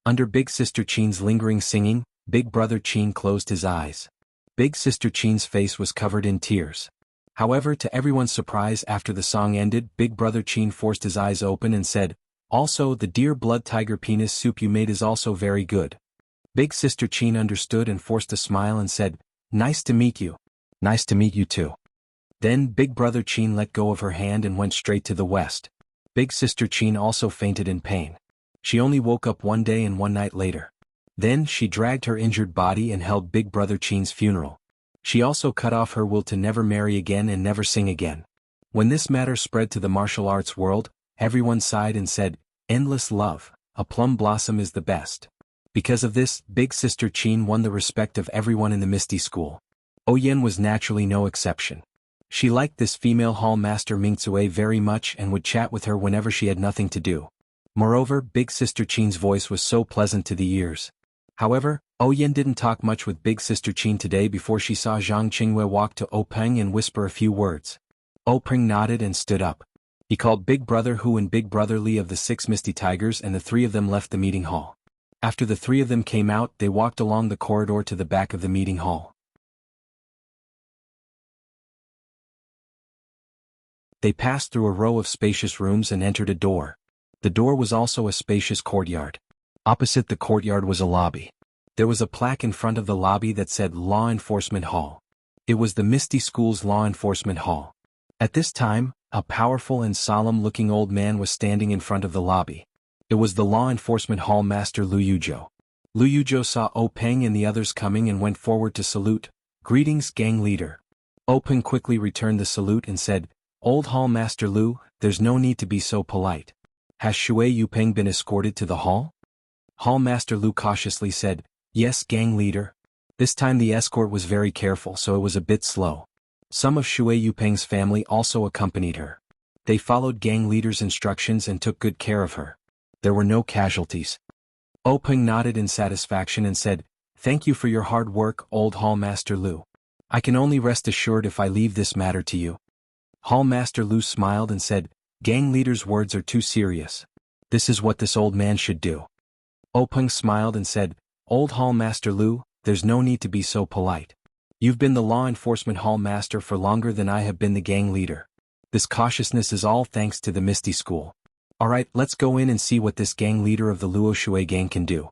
Under Big Sister Qin's lingering singing, Big Brother Qin closed his eyes. Big Sister Qin's face was covered in tears. However, to everyone's surprise, after the song ended, Big Brother Qin forced his eyes open and said, "Also, the deer blood tiger penis soup you made is also very good." Big Sister Qin understood and forced a smile and said, "Nice to meet you." "Nice to meet you too." Then Big Brother Qin let go of her hand and went straight to the west. Big Sister Qin also fainted in pain. She only woke up one day and one night later. Then she dragged her injured body and held Big Brother Qin's funeral. She also cut off her will to never marry again and never sing again. When this matter spread to the martial arts world, everyone sighed and said, "Endless love, a plum blossom is the best." Because of this, Big Sister Qin won the respect of everyone in the Misty School. Oyen was naturally no exception. She liked this female hall master Mingcue very much and would chat with her whenever she had nothing to do. Moreover, Big Sister Qin's voice was so pleasant to the ears. However, Oyen didn't talk much with Big Sister Qin today before she saw Zhang Qingwei walk to Openg and whisper a few words. Openg nodded and stood up. He called Big Brother Hu and Big Brother Li of the 6 Misty Tigers, and the 3 of them left the meeting hall. After the 3 of them came out, they walked along the corridor to the back of the meeting hall. They passed through a row of spacious rooms and entered a door. The door was also a spacious courtyard. Opposite the courtyard was a lobby. There was a plaque in front of the lobby that said Law Enforcement Hall. It was the Misty School's Law Enforcement Hall. At this time, a powerful and solemn-looking old man was standing in front of the lobby. It was the Law Enforcement Hall Master Lu Yuzhou. Lu Yuzhou saw Openg and the others coming and went forward to salute. "Greetings, gang leader." Openg quickly returned the salute and said, "Old Hall Master Lu, there's no need to be so polite. Has Shui Yupeng been escorted to the hall?" Hall Master Lu cautiously said, "Yes, gang leader." This time the escort was very careful, so it was a bit slow. Some of Shui Yupeng's family also accompanied her. They followed gang leader's instructions and took good care of her. There were no casualties. Openg nodded in satisfaction and said, "Thank you for your hard work, old Hall Master Lu. I can only rest assured if I leave this matter to you." Hall Master Lu smiled and said, "Gang leader's words are too serious. This is what this old man should do." Openg smiled and said, "Old Hall Master Lu, there's no need to be so polite. You've been the law enforcement hall master for longer than I have been the gang leader. This cautiousness is all thanks to the Misty School. Alright, let's go in and see what this gang leader of the Luo Shui gang can do."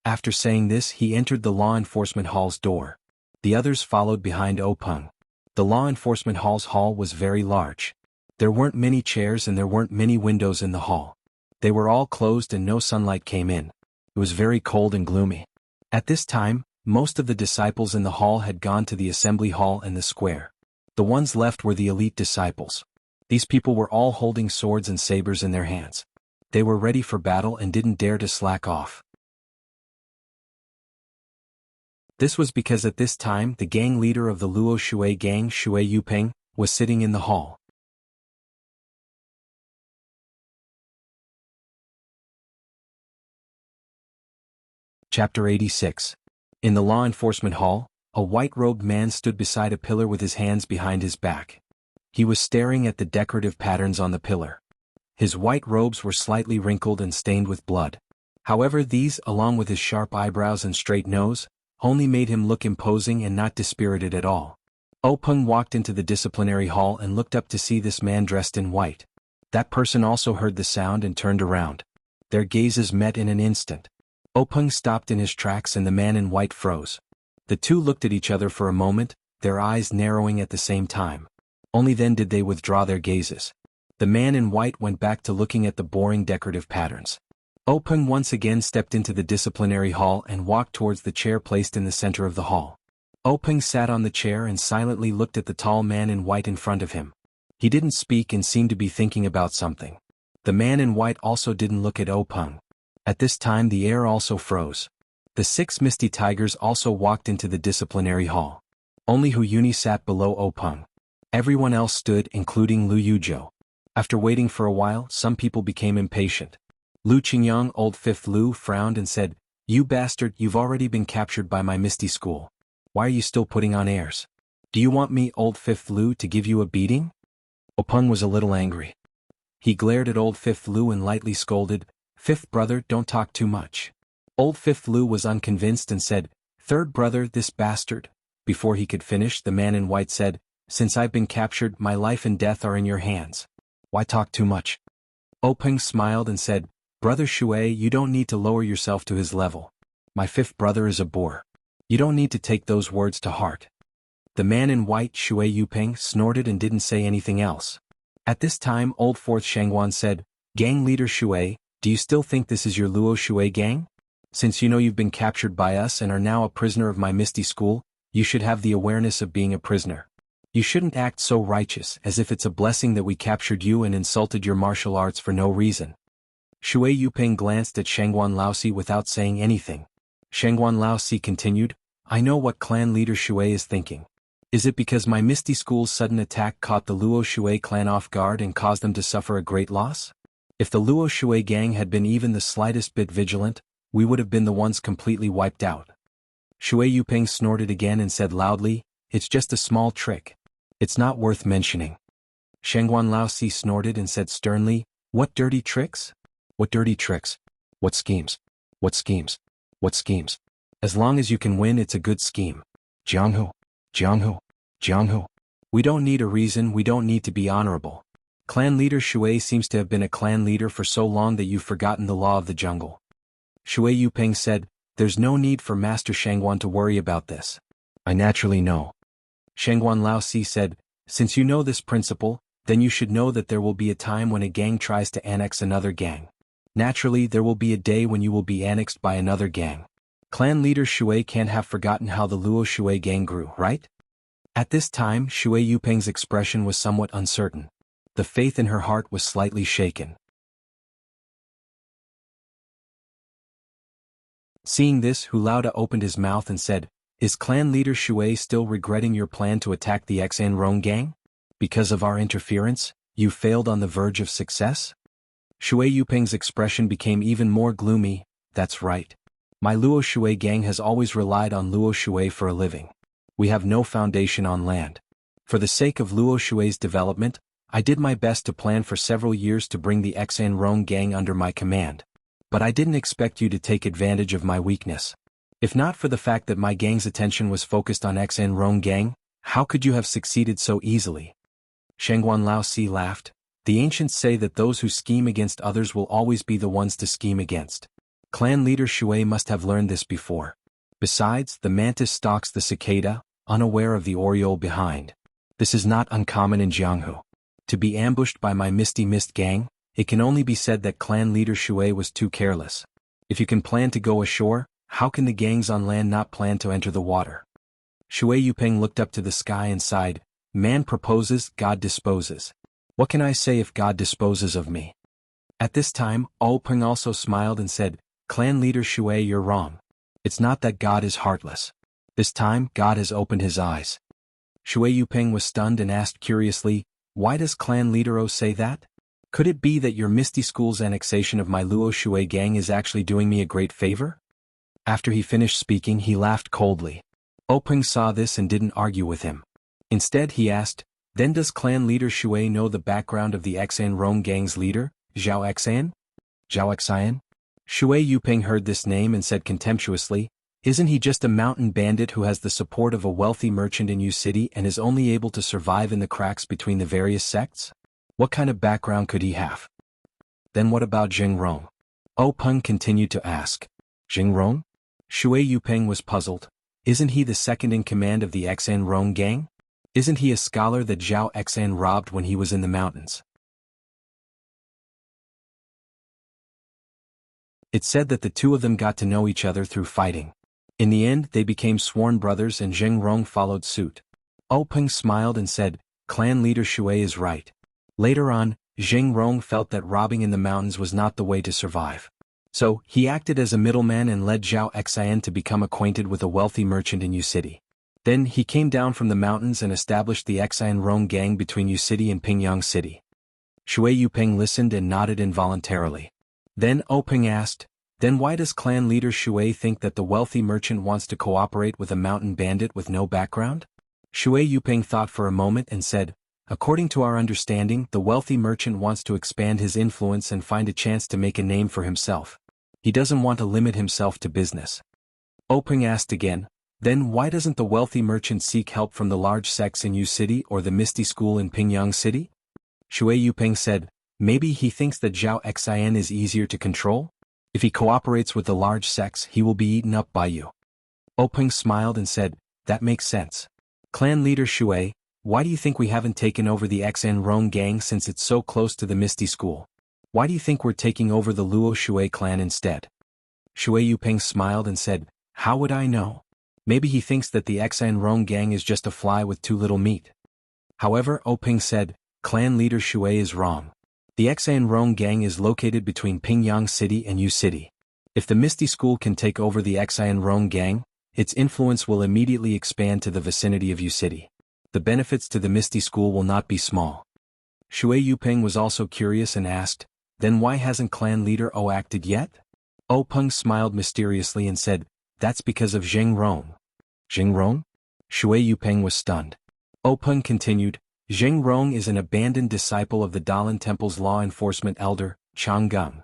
After saying this, he entered the law enforcement hall's door. The others followed behind Openg. The law enforcement hall was very large. There weren't many chairs and there weren't many windows in the hall. They were all closed and no sunlight came in. It was very cold and gloomy. At this time, most of the disciples in the hall had gone to the assembly hall and the square. The ones left were the elite disciples. These people were all holding swords and sabers in their hands. They were ready for battle and didn't dare to slack off. This was because at this time the gang leader of the Luo Shui gang, Shui Yuping, was sitting in the hall. Chapter 86. In the law enforcement hall, a white-robed man stood beside a pillar with his hands behind his back. He was staring at the decorative patterns on the pillar. His white robes were slightly wrinkled and stained with blood. However, these, along with his sharp eyebrows and straight nose, only made him look imposing and not dispirited at all. Openg walked into the disciplinary hall and looked up to see this man dressed in white. That person also heard the sound and turned around. Their gazes met in an instant. Openg stopped in his tracks and the man in white froze. The two looked at each other for a moment, their eyes narrowing at the same time. Only then did they withdraw their gazes. The man in white went back to looking at the boring decorative patterns. Openg once again stepped into the disciplinary hall and walked towards the chair placed in the center of the hall. Openg sat on the chair and silently looked at the tall man in white in front of him. He didn't speak and seemed to be thinking about something. The man in white also didn't look at Openg. At this time the air also froze. The 6 misty tigers also walked into the disciplinary hall. Only Hu Yuni sat below Openg. Everyone else stood, including Lu Yuzhou. After waiting for a while, some people became impatient. Lu Qingyang, old fifth Lu, frowned and said, "You bastard, you've already been captured by my misty school. Why are you still putting on airs? Do you want me, old fifth Lu, to give you a beating?" Openg was a little angry. He glared at old fifth Lu and lightly scolded, "Fifth brother, don't talk too much." Old fifth Lu was unconvinced and said, "Third brother, this bastard." Before he could finish, the man in white said, "Since I've been captured, my life and death are in your hands. Why talk too much?" Openg smiled and said, "Brother Shui, you don't need to lower yourself to his level. My fifth brother is a boor. You don't need to take those words to heart." The man in white, Shui Yuping, snorted and didn't say anything else. At this time old fourth Shangguan said, "Gang leader Shui, do you still think this is your Luo Shui gang? Since you know you've been captured by us and are now a prisoner of my misty school, you should have the awareness of being a prisoner. You shouldn't act so righteous as if it's a blessing that we captured you and insulted your martial arts for no reason." Shui Yuping glanced at Shangguan Laosi without saying anything. Shangguan Laosi continued, "I know what clan leader Shui is thinking. Is it because my misty school's sudden attack caught the Luo Shui clan off guard and caused them to suffer a great loss? If the Luo Shui gang had been even the slightest bit vigilant, we would have been the ones completely wiped out." Shui Yuping snorted again and said loudly, "It's just a small trick. It's not worth mentioning." Shangguan Laosi snorted and said sternly, "What dirty tricks? What dirty tricks? What schemes? What schemes? What schemes? As long as you can win, it's a good scheme. Jianghu, Jianghu, Jianghu. We don't need a reason, we don't need to be honorable. Clan leader Shui seems to have been a clan leader for so long that you've forgotten the law of the jungle." Shui Yuping said, "There's no need for Master Shangguan to worry about this. I naturally know." Shangguan Laosi said, "Since you know this principle, then you should know that there will be a time when a gang tries to annex another gang. Naturally, there will be a day when you will be annexed by another gang. Clan leader Shui can't have forgotten how the Luo Shui gang grew, right?" At this time, Shui Yuping's expression was somewhat uncertain. The faith in her heart was slightly shaken. Seeing this, Hu Laoda opened his mouth and said, "Is clan leader Shui still regretting your plan to attack the Xan Rong gang? Because of our interference, you failed on the verge of success?" Shui Yuping's expression became even more gloomy. "That's right. My Luo Shui gang has always relied on Luo Shui for a living. We have no foundation on land. For the sake of Luo Shui's development, I did my best to plan for several years to bring the Xan Rong gang under my command. But I didn't expect you to take advantage of my weakness. If not for the fact that my gang's attention was focused on Xan Rong gang, how could you have succeeded so easily?" Shangguan Laosi laughed. "The ancients say that those who scheme against others will always be the ones to scheme against. Clan leader Shui must have learned this before. Besides, the mantis stalks the cicada, unaware of the oriole behind. This is not uncommon in Jianghu. To be ambushed by my Misty Mist gang, it can only be said that clan leader Shui was too careless. If you can plan to go ashore, how can the gangs on land not plan to enter the water? Shui Yupeng looked up to the sky and sighed, "Man proposes, God disposes. What can I say if God disposes of me?" At this time, Peng also smiled and said, "Clan leader Shui, you're wrong. It's not that God is heartless. This time, God has opened his eyes." Shui Yupeng was stunned and asked curiously, "Why does clan leader O say that? Could it be that your Misty School's annexation of my Luo Shui gang is actually doing me a great favor?" After he finished speaking, he laughed coldly. Peng saw this and didn't argue with him. Instead, he asked, "Then does clan leader Shui know the background of the Xan Rong gang's leader, Zhao Xan? Zhao Xian?" Shui Yupeng heard this name and said contemptuously, "Isn't he just a mountain bandit who has the support of a wealthy merchant in Yu City and is only able to survive in the cracks between the various sects? What kind of background could he have?" "Then what about Jing Rong?" Peng continued to ask. "Jing Rong?" Shui Yupeng was puzzled. "Isn't he the second in command of the Xan Rong gang? Isn't he a scholar that Zhao Xan robbed when he was in the mountains?" It's said that the two of them got to know each other through fighting. In the end, they became sworn brothers and Jing Rong followed suit. Peng smiled and said, "Clan leader Shui is right." Later on, Jing Rong felt that robbing in the mountains was not the way to survive. So, he acted as a middleman and led Zhao Xian to become acquainted with a wealthy merchant in Yu City. Then, he came down from the mountains and established the Xan Rong gang between Yu City and Pingyang City. Shui Yupeng listened and nodded involuntarily. Then Peng asked, "Then why does clan leader Shui think that the wealthy merchant wants to cooperate with a mountain bandit with no background?" Shui Yupeng thought for a moment and said, "According to our understanding, the wealthy merchant wants to expand his influence and find a chance to make a name for himself. He doesn't want to limit himself to business." Peng asked again, "Then why doesn't the wealthy merchant seek help from the large sects in Yu City or the Misty School in Pingyang City?" Shui Yupeng said, "Maybe he thinks that Zhao Xian is easier to control? If he cooperates with the large sects, he will be eaten up by you." Peng smiled and said, "That makes sense. Clan leader Shui, why do you think we haven't taken over the Xan Rong gang since it's so close to the Misty School? Why do you think we're taking over the Luo Shui clan instead?" Shui Yupeng smiled and said, "How would I know? Maybe he thinks that the Xan Rong gang is just a fly with too little meat." However, Peng said, "Clan leader Shui is wrong. The Xan Rong gang is located between Pingyang City and Yu City. If the Misty School can take over the Xan Rong gang, its influence will immediately expand to the vicinity of Yu City. The benefits to the Misty School will not be small." Shui Yupeng was also curious and asked, "Then why hasn't clan leader O acted yet?" Peng smiled mysteriously and said, "That's because of Jing Rong." "Jing Rong?" Shui Yupeng was stunned. Peng continued, "Jing Rong is an abandoned disciple of the Dalan Temple's law enforcement elder, Changgung."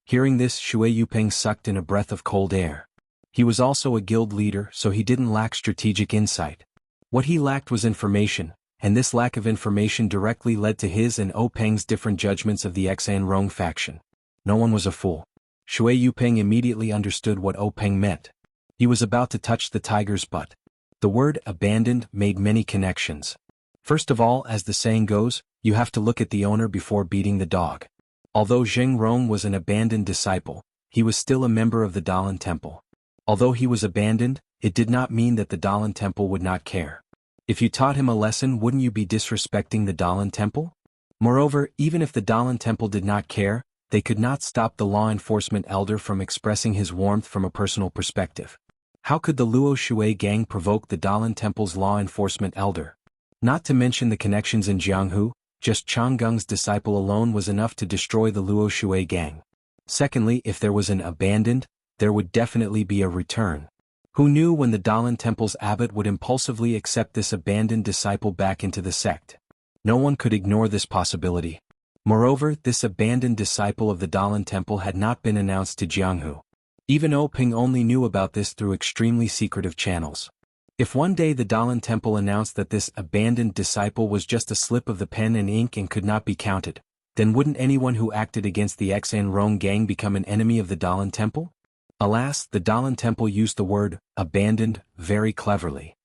Hearing this, Shui Yupeng sucked in a breath of cold air. He was also a guild leader, so he didn't lack strategic insight. What he lacked was information, and this lack of information directly led to his and Peng's different judgments of the Xan Rong faction. No one was a fool. Shui Yupeng immediately understood what Peng meant. He was about to touch the tiger's butt. The word abandoned made many connections. First of all, as the saying goes, you have to look at the owner before beating the dog. Although Jing Rong was an abandoned disciple, he was still a member of the Dalan Temple. Although he was abandoned, it did not mean that the Dalan Temple would not care. If you taught him a lesson, wouldn't you be disrespecting the Dalan Temple? Moreover, even if the Dalan Temple did not care, they could not stop the law enforcement elder from expressing his warmth from a personal perspective. How could the Luo Shui gang provoke the Dalan Temple's law enforcement elder? Not to mention the connections in Jianghu, just Changgung's disciple alone was enough to destroy the Luo Shui gang. Secondly, if there was an abandoned, there would definitely be a return. Who knew when the Dalan Temple's abbot would impulsively accept this abandoned disciple back into the sect? No one could ignore this possibility. Moreover, this abandoned disciple of the Dalan Temple had not been announced to Jianghu. Even Peng only knew about this through extremely secretive channels. If one day the Dalan Temple announced that this abandoned disciple was just a slip of the pen and ink and could not be counted, then wouldn't anyone who acted against the Xan Rong gang become an enemy of the Dalan Temple? Alas, the Dalan temple used the word, abandoned, very cleverly.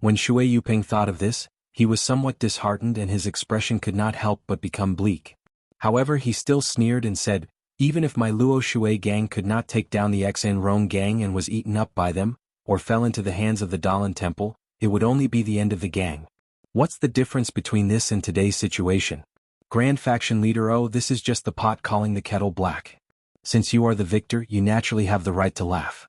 When Shui Yuping thought of this, he was somewhat disheartened and his expression could not help but become bleak. However, he still sneered and said, even if my Luo Shui gang could not take down the Xen Rong gang and was eaten up by them, or fell into the hands of the Dalan temple, it would only be the end of the gang. What's the difference between this and today's situation? Grand Faction Leader, oh, this is just the pot calling the kettle black. Since you are the victor, you naturally have the right to laugh.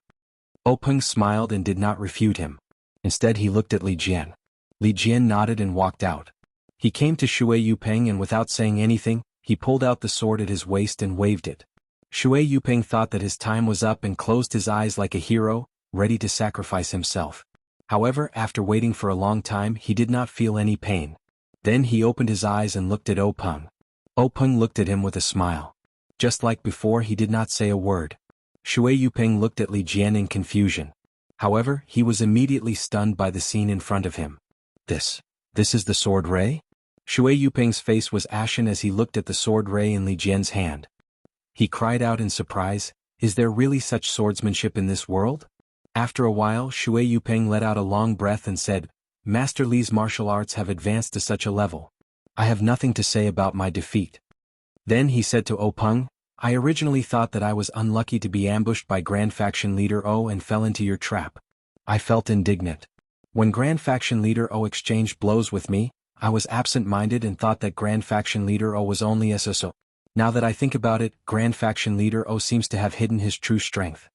Openg smiled and did not refute him. Instead he looked at Li Jian. Li Jian nodded and walked out. He came to Shui Yuping and without saying anything, he pulled out the sword at his waist and waved it. Shui Yuping thought that his time was up and closed his eyes like a hero, ready to sacrifice himself. However, after waiting for a long time he did not feel any pain. Then he opened his eyes and looked at Openg. Openg looked at him with a smile. Just like before, he did not say a word. Shui Yuping looked at Li Jian in confusion. However, he was immediately stunned by the scene in front of him. This is the sword ray? Shui Yuping's face was ashen as he looked at the sword ray in Li Jian's hand. He cried out in surprise, is there really such swordsmanship in this world? After a while, Shui Yuping let out a long breath and said, Master Li's martial arts have advanced to such a level. I have nothing to say about my defeat. Then he said to Openg, I originally thought that I was unlucky to be ambushed by Grand Faction Leader O and fell into your trap. I felt indignant. When Grand Faction Leader O exchanged blows with me, I was absent-minded and thought that Grand Faction Leader O was only a so-so. Now that I think about it, Grand Faction Leader O seems to have hidden his true strength.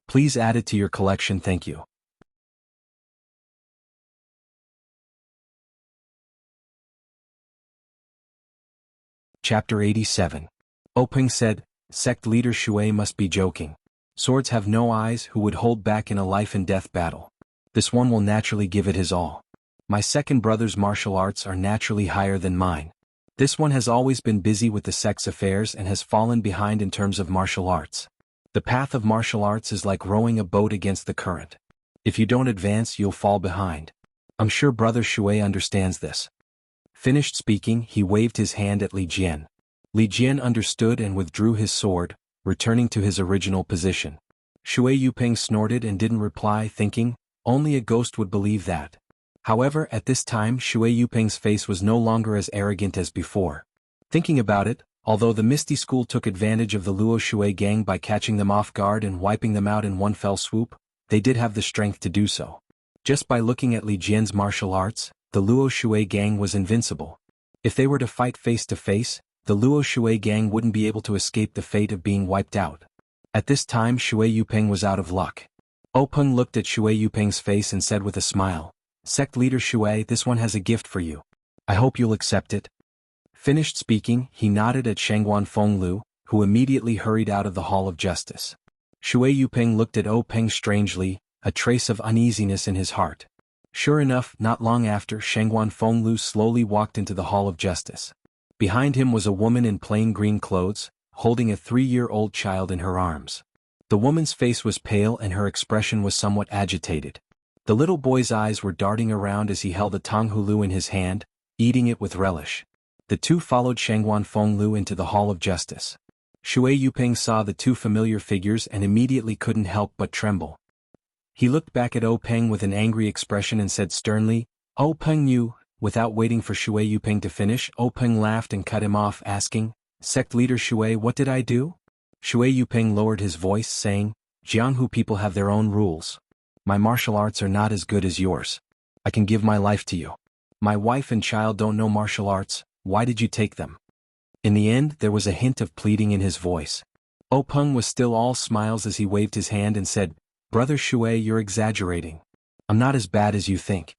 Please add it to your collection, thank you. Chapter 87. Openg said, Sect Leader Shui must be joking. Swords have no eyes who would hold back in a life-and-death battle. This one will naturally give it his all. My second brother's martial arts are naturally higher than mine. This one has always been busy with the sect's affairs and has fallen behind in terms of martial arts. The path of martial arts is like rowing a boat against the current. If you don't advance, you'll fall behind. I'm sure Brother Shui understands this. Finished speaking, he waved his hand at Li Jian. Li Jian understood and withdrew his sword, returning to his original position. Shui Yuping snorted and didn't reply, thinking, only a ghost would believe that. However, at this time Shui Yuping's face was no longer as arrogant as before. Thinking about it, although the Misty School took advantage of the Luo Shui gang by catching them off guard and wiping them out in one fell swoop, they did have the strength to do so. Just by looking at Li Jian's martial arts, the Luo Shui gang was invincible. If they were to fight face to face, the Luo Shui gang wouldn't be able to escape the fate of being wiped out. At this time Shui Yuping was out of luck. Openg looked at Shui Yuping's face and said with a smile, Sect Leader Shui, this one has a gift for you. I hope you'll accept it. Finished speaking, he nodded at Shangguan Fenglu, who immediately hurried out of the Hall of Justice. Shui Yuping looked at Openg strangely, a trace of uneasiness in his heart. Sure enough, not long after, Shangguan Fenglu slowly walked into the Hall of Justice. Behind him was a woman in plain green clothes, holding a 3-year-old child in her arms. The woman's face was pale and her expression was somewhat agitated. The little boy's eyes were darting around as he held a tanghulu in his hand, eating it with relish. The two followed Shangguan Fenglu into the Hall of Justice. Shui Yuping saw the two familiar figures and immediately couldn't help but tremble. He looked back at Openg with an angry expression and said sternly, Openg, you. Without waiting for Shui Yuping to finish, Openg laughed and cut him off, asking, Sect Leader Shui, what did I do? Shui Yuping lowered his voice, saying, Jianghu people have their own rules. My martial arts are not as good as yours. I can give my life to you. My wife and child don't know martial arts, why did you take them? In the end, there was a hint of pleading in his voice. Openg was still all smiles as he waved his hand and said, Brother Shui, you're exaggerating. I'm not as bad as you think.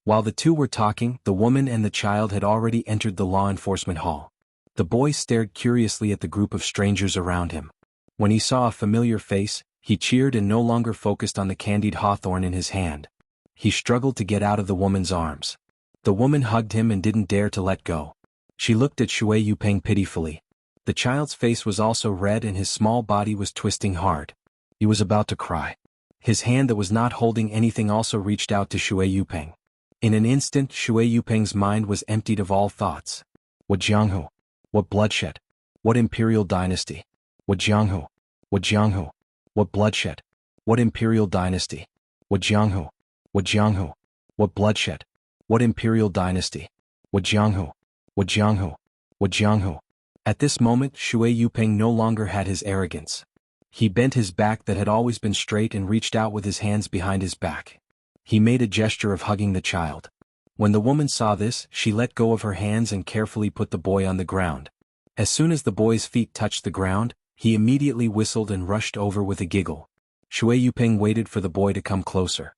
While the two were talking, the woman and the child had already entered the law enforcement hall. The boy stared curiously at the group of strangers around him. When he saw a familiar face, he cheered and no longer focused on the candied hawthorn in his hand. He struggled to get out of the woman's arms. The woman hugged him and didn't dare to let go. She looked at Shui Yuping pitifully. The child's face was also red and his small body was twisting hard. He was about to cry. His hand that was not holding anything also reached out to Shui Yuping. In an instant, Shui Yuping's mind was emptied of all thoughts. What Jianghu? What bloodshed? What imperial dynasty? What Jianghu? What Jianghu? What bloodshed? What imperial dynasty? What Jianghu? What Jianghu? What bloodshed? What imperial dynasty? What Jianghu? What Jianghu? What Jianghu? At this moment, Shui Yupeng no longer had his arrogance. He bent his back that had always been straight and reached out with his hands behind his back. He made a gesture of hugging the child. When the woman saw this, she let go of her hands and carefully put the boy on the ground. As soon as the boy's feet touched the ground, he immediately whistled and rushed over with a giggle. Shui Yupeng waited for the boy to come closer.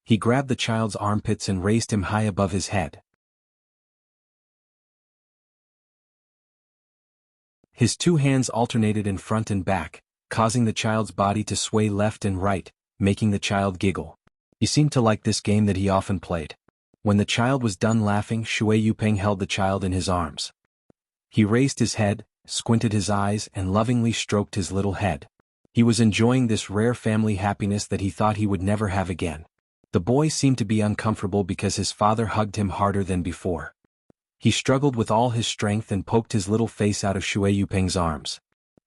He grabbed the child's armpits and raised him high above his head. His two hands alternated in front and back, causing the child's body to sway left and right, making the child giggle. He seemed to like this game that he often played. When the child was done laughing, Shui Yupeng held the child in his arms. He raised his head, squinted his eyes, and lovingly stroked his little head. He was enjoying this rare family happiness that he thought he would never have again. The boy seemed to be uncomfortable because his father hugged him harder than before. He struggled with all his strength and poked his little face out of Shui Yupeng's arms.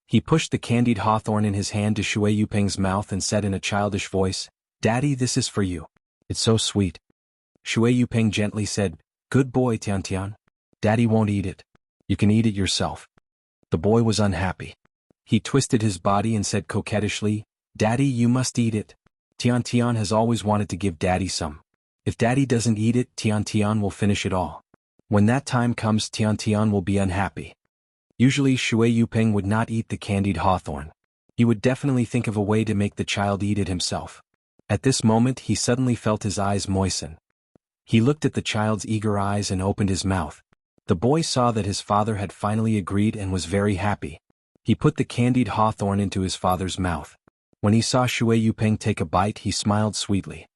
He pushed the candied hawthorn in his hand to Shui Yupeng's mouth and said in a childish voice, "Daddy, this is for you. It's so sweet." Shui Yupeng gently said, "Good boy, Tiantian. Daddy won't eat it. You can eat it yourself." The boy was unhappy. He twisted his body and said coquettishly, "Daddy, you must eat it. Tiantian has always wanted to give Daddy some. If Daddy doesn't eat it, Tiantian will finish it all. When that time comes, Tiantian will be unhappy." Usually Shui Yupeng would not eat the candied hawthorn. He would definitely think of a way to make the child eat it himself. At this moment he suddenly felt his eyes moisten. He looked at the child's eager eyes and opened his mouth. The boy saw that his father had finally agreed and was very happy. He put the candied hawthorn into his father's mouth. When he saw Shui Yupeng take a bite, he smiled sweetly.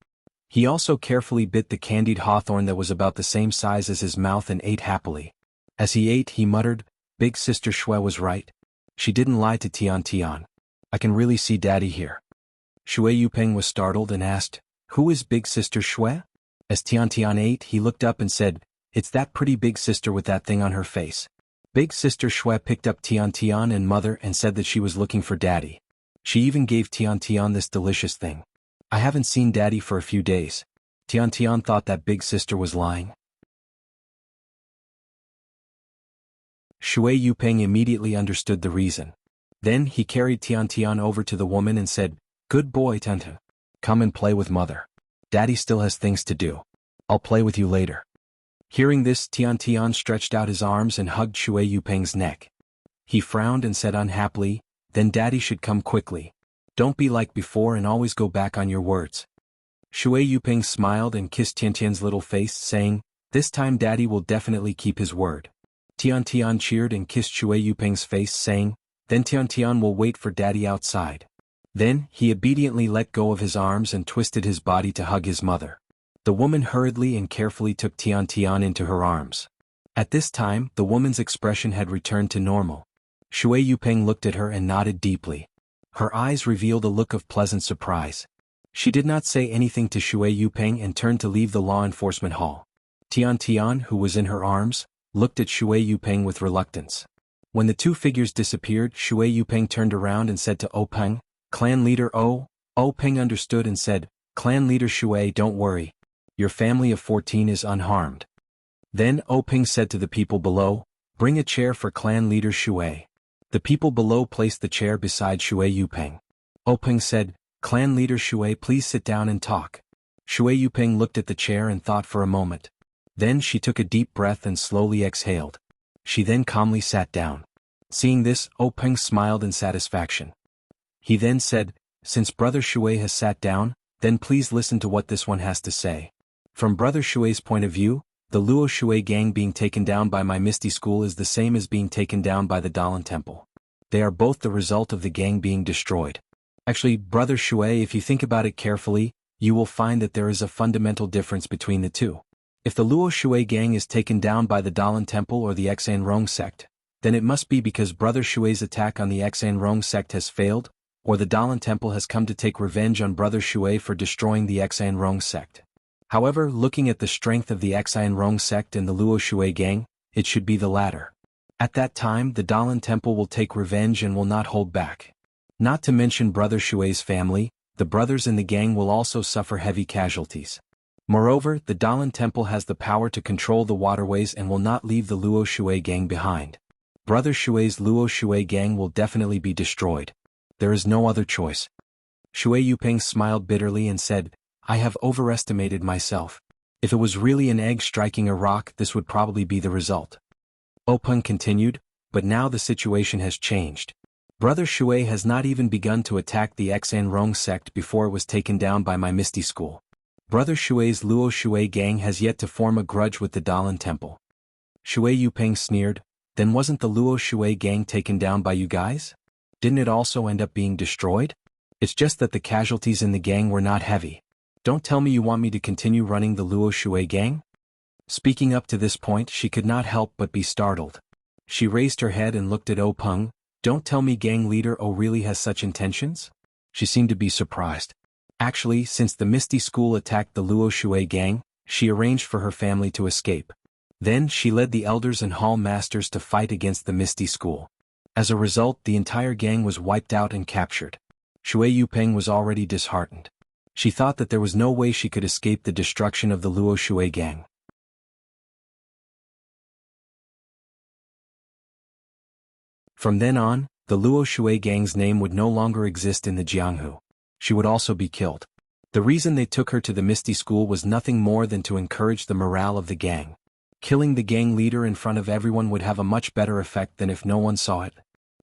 He also carefully bit the candied hawthorn that was about the same size as his mouth and ate happily. As he ate, he muttered, "Big Sister Shui was right. She didn't lie to Tiantian. I can really see Daddy here." Shui Yupeng was startled and asked, "Who is Big Sister Shui?" As Tiantian ate, he looked up and said, "It's that pretty big sister with that thing on her face." Big Sister Shui picked up Tiantian and Mother and said that she was looking for Daddy. She even gave Tiantian this delicious thing. "I haven't seen Daddy for a few days." Tiantian thought that Big Sister was lying. Shui Yupeng immediately understood the reason. Then he carried Tiantian over to the woman and said, "Good boy, Tante. Come and play with Mother. Daddy still has things to do. I'll play with you later." Hearing this, Tiantian stretched out his arms and hugged Shui Yupeng's neck. He frowned and said unhappily, "Then Daddy should come quickly. Don't be like before and always go back on your words." Shui Yupeng smiled and kissed Tiantian's little face, saying, "This time Daddy will definitely keep his word." Tiantian cheered and kissed Shui Yupeng's face, saying, "Then Tiantian will wait for Daddy outside." Then, he obediently let go of his arms and twisted his body to hug his mother. The woman hurriedly and carefully took Tiantian into her arms. At this time, the woman's expression had returned to normal. Shui Yupeng looked at her and nodded deeply. Her eyes revealed a look of pleasant surprise. She did not say anything to Shui Yupeng and turned to leave the law enforcement hall. Tiantian, who was in her arms, looked at Shui Yupeng with reluctance. When the two figures disappeared, Shui Yupeng turned around and said to O Peng, "Clan leader O." O Peng understood and said, "Clan leader Shui, don't worry. Your family of 14 is unharmed." Then O Peng said to the people below, "Bring a chair for clan leader Shui." The people below placed the chair beside Shui Yupeng. O Peng said, "Clan leader Shui, please sit down and talk." Shui Yupeng looked at the chair and thought for a moment. Then she took a deep breath and slowly exhaled. She then calmly sat down. Seeing this, O Peng smiled in satisfaction. He then said, "Since Brother Shui has sat down, then please listen to what this one has to say. From Brother Shui's point of view, the Luo Shui gang being taken down by my Misty School is the same as being taken down by the Dalan Temple. They are both the result of the gang being destroyed. Actually, Brother Shui, if you think about it carefully, you will find that there is a fundamental difference between the two. If the Luo Shui gang is taken down by the Dalan Temple or the Xan Rong sect, then it must be because Brother Shui's attack on the Xan Rong sect has failed, or the Dalan Temple has come to take revenge on Brother Shui for destroying the Xan Rong sect. However, looking at the strength of the Xan Rong sect and the Luo Shui gang, it should be the latter. At that time the Dalan Temple will take revenge and will not hold back. Not to mention Brother Shui's family, the brothers in the gang will also suffer heavy casualties. Moreover, the Dalan Temple has the power to control the waterways and will not leave the Luo Shui gang behind. Brother Shui's Luo Shui gang will definitely be destroyed. There is no other choice. Shui Yuping smiled bitterly and said, I have overestimated myself. If it was really an egg striking a rock, this would probably be the result. Openg continued, but now the situation has changed. Brother Shui has not even begun to attack the Xanrong sect before it was taken down by my Misty School. Brother Shui's Luo Shui gang has yet to form a grudge with the Dalan Temple. Shui Yupeng sneered, then wasn't the Luo Shui gang taken down by you guys? Didn't it also end up being destroyed? It's just that the casualties in the gang were not heavy. Don't tell me you want me to continue running the Luo Shui gang? Speaking up to this point, she could not help but be startled. She raised her head and looked at Openg. Don't tell me gang leader O really has such intentions? She seemed to be surprised. Actually, since the Misty School attacked the Luo Shui gang, she arranged for her family to escape. Then she led the elders and hall masters to fight against the Misty School. As a result, the entire gang was wiped out and captured. Shui Yupeng was already disheartened. She thought that there was no way she could escape the destruction of the Luo Shui gang. From then on, the Luo Shui gang's name would no longer exist in the Jianghu. She would also be killed. The reason they took her to the Misty School was nothing more than to encourage the morale of the gang. Killing the gang leader in front of everyone would have a much better effect than if no one saw it.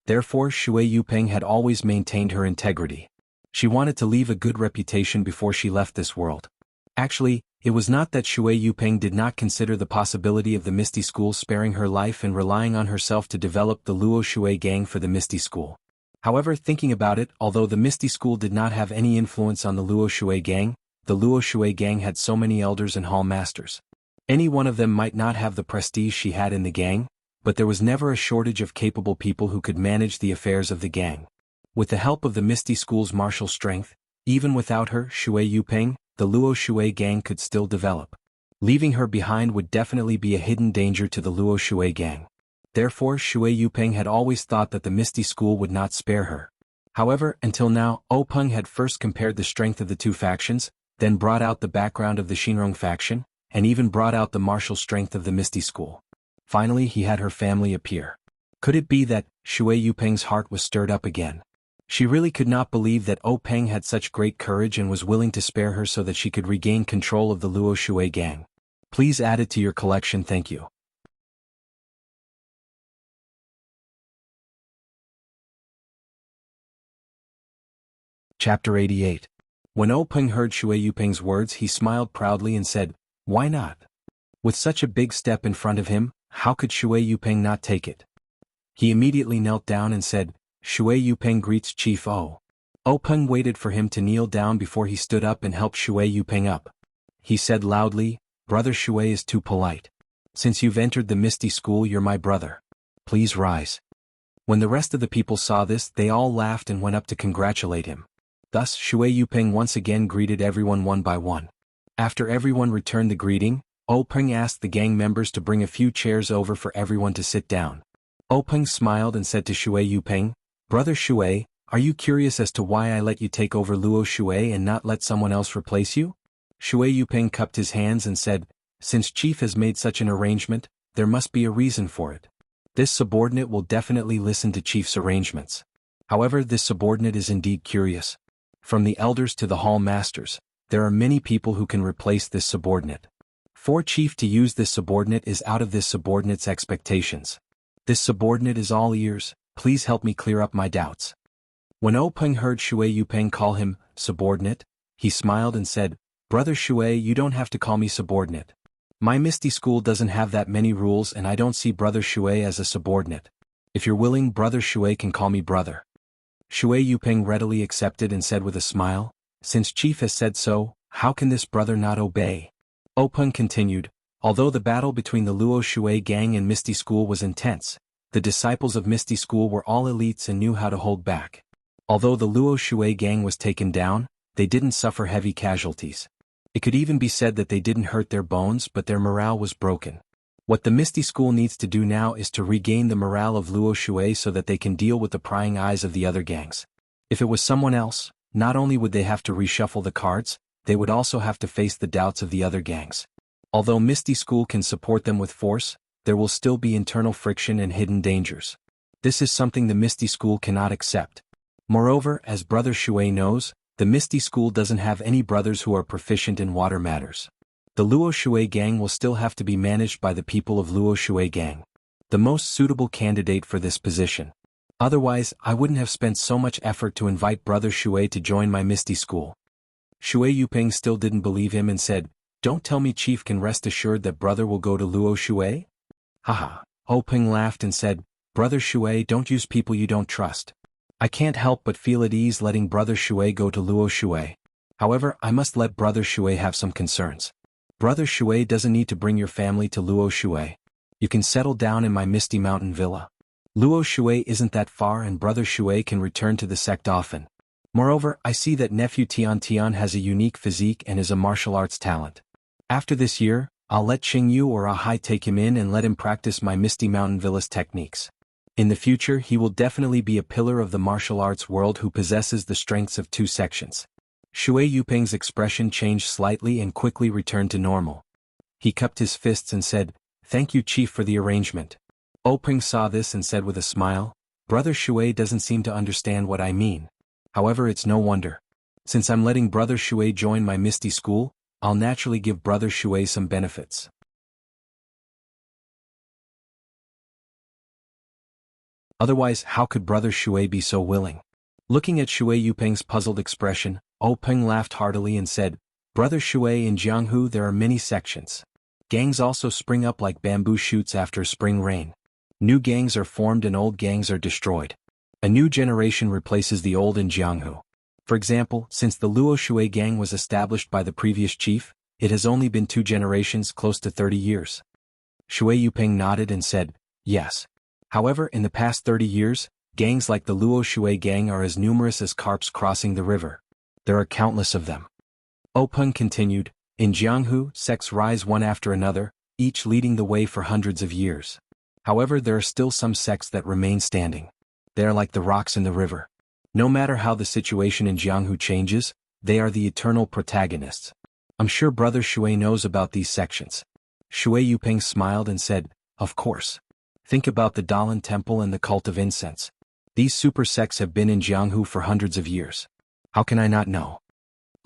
Therefore, Shui Yupeng had always maintained her integrity. She wanted to leave a good reputation before she left this world. Actually, it was not that Shui Yupeng did not consider the possibility of the Misty School sparing her life and relying on herself to develop the Luo Shui gang for the Misty School. However, thinking about it, although the Misty School did not have any influence on the Luo Shui gang, the Luo Shui gang had so many elders and hall masters. Any one of them might not have the prestige she had in the gang, but there was never a shortage of capable people who could manage the affairs of the gang. With the help of the Misty School's martial strength, even without her, Shui Yupeng, the Luo Shui gang could still develop. Leaving her behind would definitely be a hidden danger to the Luo Shui gang. Therefore, Shui Yupeng had always thought that the Misty School would not spare her. However, until now, Openg had first compared the strength of the two factions, then brought out the background of the Shinrong faction, and even brought out the martial strength of the Misty School. Finally, he had her family appear. Could it be that Shui Yupeng's heart was stirred up again? She really could not believe that Openg had such great courage and was willing to spare her so that she could regain control of the Luo Shui gang. Please add it to your collection, thank you. Chapter 88. When Openg heard Shui Yupeng's words, he smiled proudly and said, why not? With such a big step in front of him, how could Shui Yupeng not take it? He immediately knelt down and said, Shui Yupeng greets Chief O. Openg waited for him to kneel down before he stood up and helped Shui Yupeng up. He said loudly, Brother Shui is too polite. Since you've entered the Misty School, you're my brother. Please rise. When the rest of the people saw this, they all laughed and went up to congratulate him. Thus, Shui Yupeng once again greeted everyone one by one. After everyone returned the greeting, Openg asked the gang members to bring a few chairs over for everyone to sit down. Openg smiled and said to Shui Yupeng, Brother Shui, are you curious as to why I let you take over Luo Shui and not let someone else replace you? Shui Yupeng cupped his hands and said, since Chief has made such an arrangement, there must be a reason for it. This subordinate will definitely listen to Chief's arrangements. However, this subordinate is indeed curious. From the elders to the hall masters, there are many people who can replace this subordinate. For Chief to use this subordinate is out of this subordinate's expectations. This subordinate is all ears, please help me clear up my doubts. When Openg heard Shui Yupeng call him subordinate, he smiled and said, Brother Shui, you don't have to call me subordinate. My Misty School doesn't have that many rules and I don't see Brother Shui as a subordinate. If you're willing, Brother Shui can call me brother. Shui Yupeng readily accepted and said with a smile, since Chief has said so, how can this brother not obey? Openg continued, although the battle between the Luo Shui gang and Misty School was intense, the disciples of Misty School were all elites and knew how to hold back. Although the Luo Shui gang was taken down, they didn't suffer heavy casualties. It could even be said that they didn't hurt their bones but their morale was broken. What the Misty School needs to do now is to regain the morale of Luo Shui so that they can deal with the prying eyes of the other gangs. If it was someone else, not only would they have to reshuffle the cards, they would also have to face the doubts of the other gangs. Although Misty School can support them with force, there will still be internal friction and hidden dangers. This is something the Misty School cannot accept. Moreover, as Brother Shui knows, the Misty School doesn't have any brothers who are proficient in water matters. The Luo Shui gang will still have to be managed by the people of Luo Shui gang, the most suitable candidate for this position. Otherwise, I wouldn't have spent so much effort to invite Brother Shui to join my Misty School. Shui Yuping still didn't believe him and said, "Don't tell me Chief can rest assured that brother will go to Luo Shui?" Haha. Oping laughed and said, "Brother Shui, don't use people you don't trust. I can't help but feel at ease letting Brother Shui go to Luo Shui. However, I must let Brother Shui have some concerns. Brother Shui doesn't need to bring your family to Luo Shui. You can settle down in my Misty Mountain villa. Luo Shui isn't that far and Brother Shui can return to the sect often. Moreover, I see that nephew Tian Tian has a unique physique and is a martial arts talent. After this year, I'll let Qingyu or Ahai take him in and let him practice my Misty Mountain villa's techniques. In the future he will definitely be a pillar of the martial arts world who possesses the strengths of two sections." Shui Yuping's expression changed slightly and quickly returned to normal. He cupped his fists and said, "Thank you, Chief, for the arrangement." Oping saw this and said with a smile, "Brother Shui doesn't seem to understand what I mean. However, it's no wonder. Since I'm letting Brother Shui join my Misty School, I'll naturally give Brother Shui some benefits." Otherwise, how could Brother Shui be so willing? Looking at Shui Yuping's puzzled expression, Oping laughed heartily and said, "Brother Shui, in Jianghu there are many sections. Gangs also spring up like bamboo shoots after spring rain. New gangs are formed and old gangs are destroyed. A new generation replaces the old in Jianghu. For example, since the Luo Shui gang was established by the previous chief, it has only been 2 generations, close to 30 years. Shui Yuping nodded and said, "Yes. However, in the past 30 years, gangs like the Luo Shui gang are as numerous as carps crossing the river. There are countless of them." Openg continued, "In Jianghu, sects rise one after another, each leading the way for hundreds of years. However, there are still some sects that remain standing. They are like the rocks in the river. No matter how the situation in Jianghu changes, they are the eternal protagonists. I'm sure Brother Shui knows about these sections." Shui Yuping smiled and said, "Of course. Think about the Dalan Temple and the cult of incense. These super sects have been in Jianghu for hundreds of years. How can I not know?"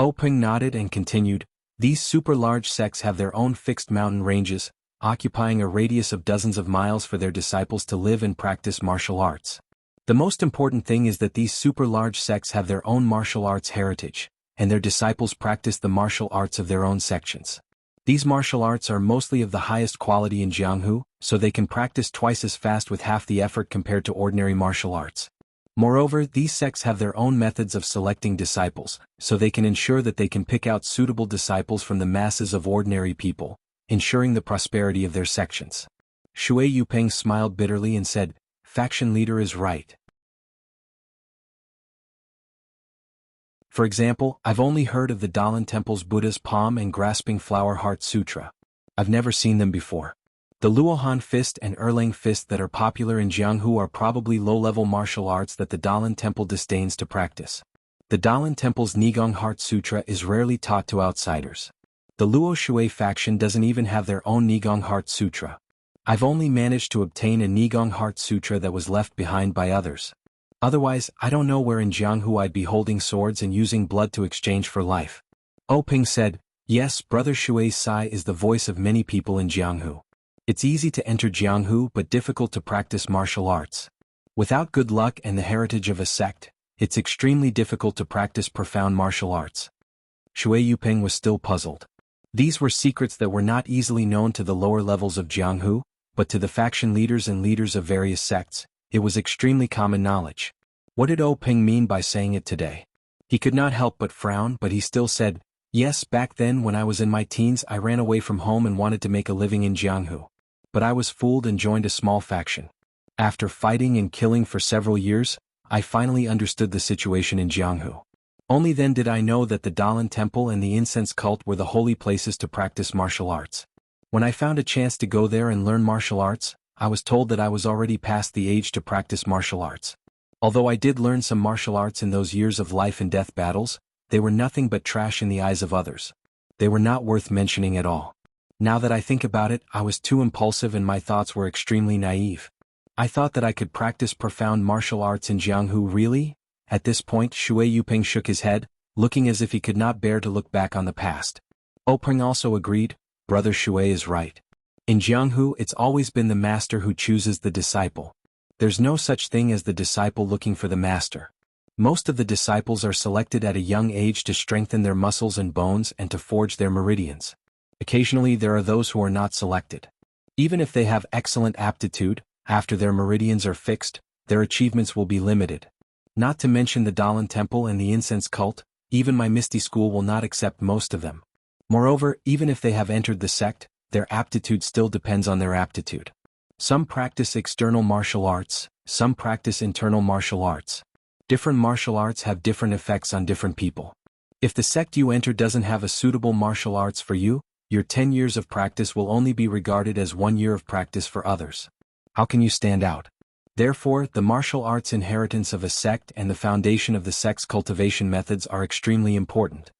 Openg nodded and continued, "These super large sects have their own fixed mountain ranges, occupying a radius of dozens of miles for their disciples to live and practice martial arts. The most important thing is that these super large sects have their own martial arts heritage, and their disciples practice the martial arts of their own sections. These martial arts are mostly of the highest quality in Jianghu, so they can practice twice as fast with half the effort compared to ordinary martial arts. Moreover, these sects have their own methods of selecting disciples, so they can ensure that they can pick out suitable disciples from the masses of ordinary people, ensuring the prosperity of their sections." Shui Yuping smiled bitterly and said, "Faction leader is right. For example, I've only heard of the Dalan Temple's Buddha's Palm and Grasping Flower Heart Sutra. I've never seen them before. The Luohan Fist and Erlang Fist that are popular in Jianghu are probably low-level martial arts that the Dalan Temple disdains to practice. The Dalan Temple's Nigong Heart Sutra is rarely taught to outsiders. The Luo Shui faction doesn't even have their own Nigong Heart Sutra. I've only managed to obtain a Nigong Heart Sutra that was left behind by others. Otherwise, I don't know where in Jianghu I'd be holding swords and using blood to exchange for life." Oping said, "Yes, Brother Shui's Sai is the voice of many people in Jianghu. It's easy to enter Jianghu but difficult to practice martial arts. Without good luck and the heritage of a sect, it's extremely difficult to practice profound martial arts." Shui Yuping was still puzzled. These were secrets that were not easily known to the lower levels of Jianghu, but to the faction leaders and leaders of various sects, it was extremely common knowledge. What did Oping mean by saying it today? He could not help but frown, but he still said, "Yes, back then when I was in my teens I ran away from home and wanted to make a living in Jianghu. But I was fooled and joined a small faction. After fighting and killing for several years, I finally understood the situation in Jianghu. Only then did I know that the Dalan Temple and the incense cult were the holy places to practice martial arts. When I found a chance to go there and learn martial arts, I was told that I was already past the age to practice martial arts. Although I did learn some martial arts in those years of life and death battles, they were nothing but trash in the eyes of others. They were not worth mentioning at all. Now that I think about it, I was too impulsive and my thoughts were extremely naive. I thought that I could practice profound martial arts in Jianghu. Really? At this point, Shui Yuping shook his head, looking as if he could not bear to look back on the past. Peng also agreed. Brother Shui is right. In Jianghu, it's always been the master who chooses the disciple. There's no such thing as the disciple looking for the master. Most of the disciples are selected at a young age to strengthen their muscles and bones and to forge their meridians. Occasionally there are those who are not selected. Even if they have excellent aptitude, after their meridians are fixed, their achievements will be limited. Not to mention the Dalan Temple and the incense cult, even my Misty School will not accept most of them. Moreover, even if they have entered the sect, their aptitude still depends on their aptitude. Some practice external martial arts, some practice internal martial arts. Different martial arts have different effects on different people. If the sect you enter doesn't have a suitable martial arts for you, your 10 years of practice will only be regarded as 1 year of practice for others. How can you stand out? Therefore, the martial arts inheritance of a sect and the foundation of the sect's cultivation methods are extremely important.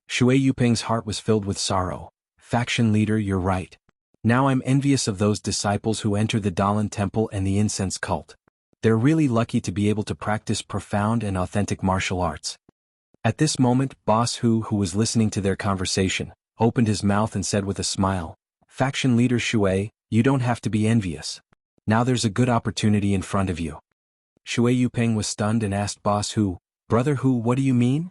Shui Yuping's heart was filled with sorrow. Faction leader, you're right. Now I'm envious of those disciples who enter the Dalan Temple and the incense cult. They're really lucky to be able to practice profound and authentic martial arts. At this moment, Boss Hu, who was listening to their conversation, opened his mouth and said with a smile, Faction leader Shui, you don't have to be envious. Now there's a good opportunity in front of you. Shui Yuping was stunned and asked Boss Hu, Brother Hu, what do you mean?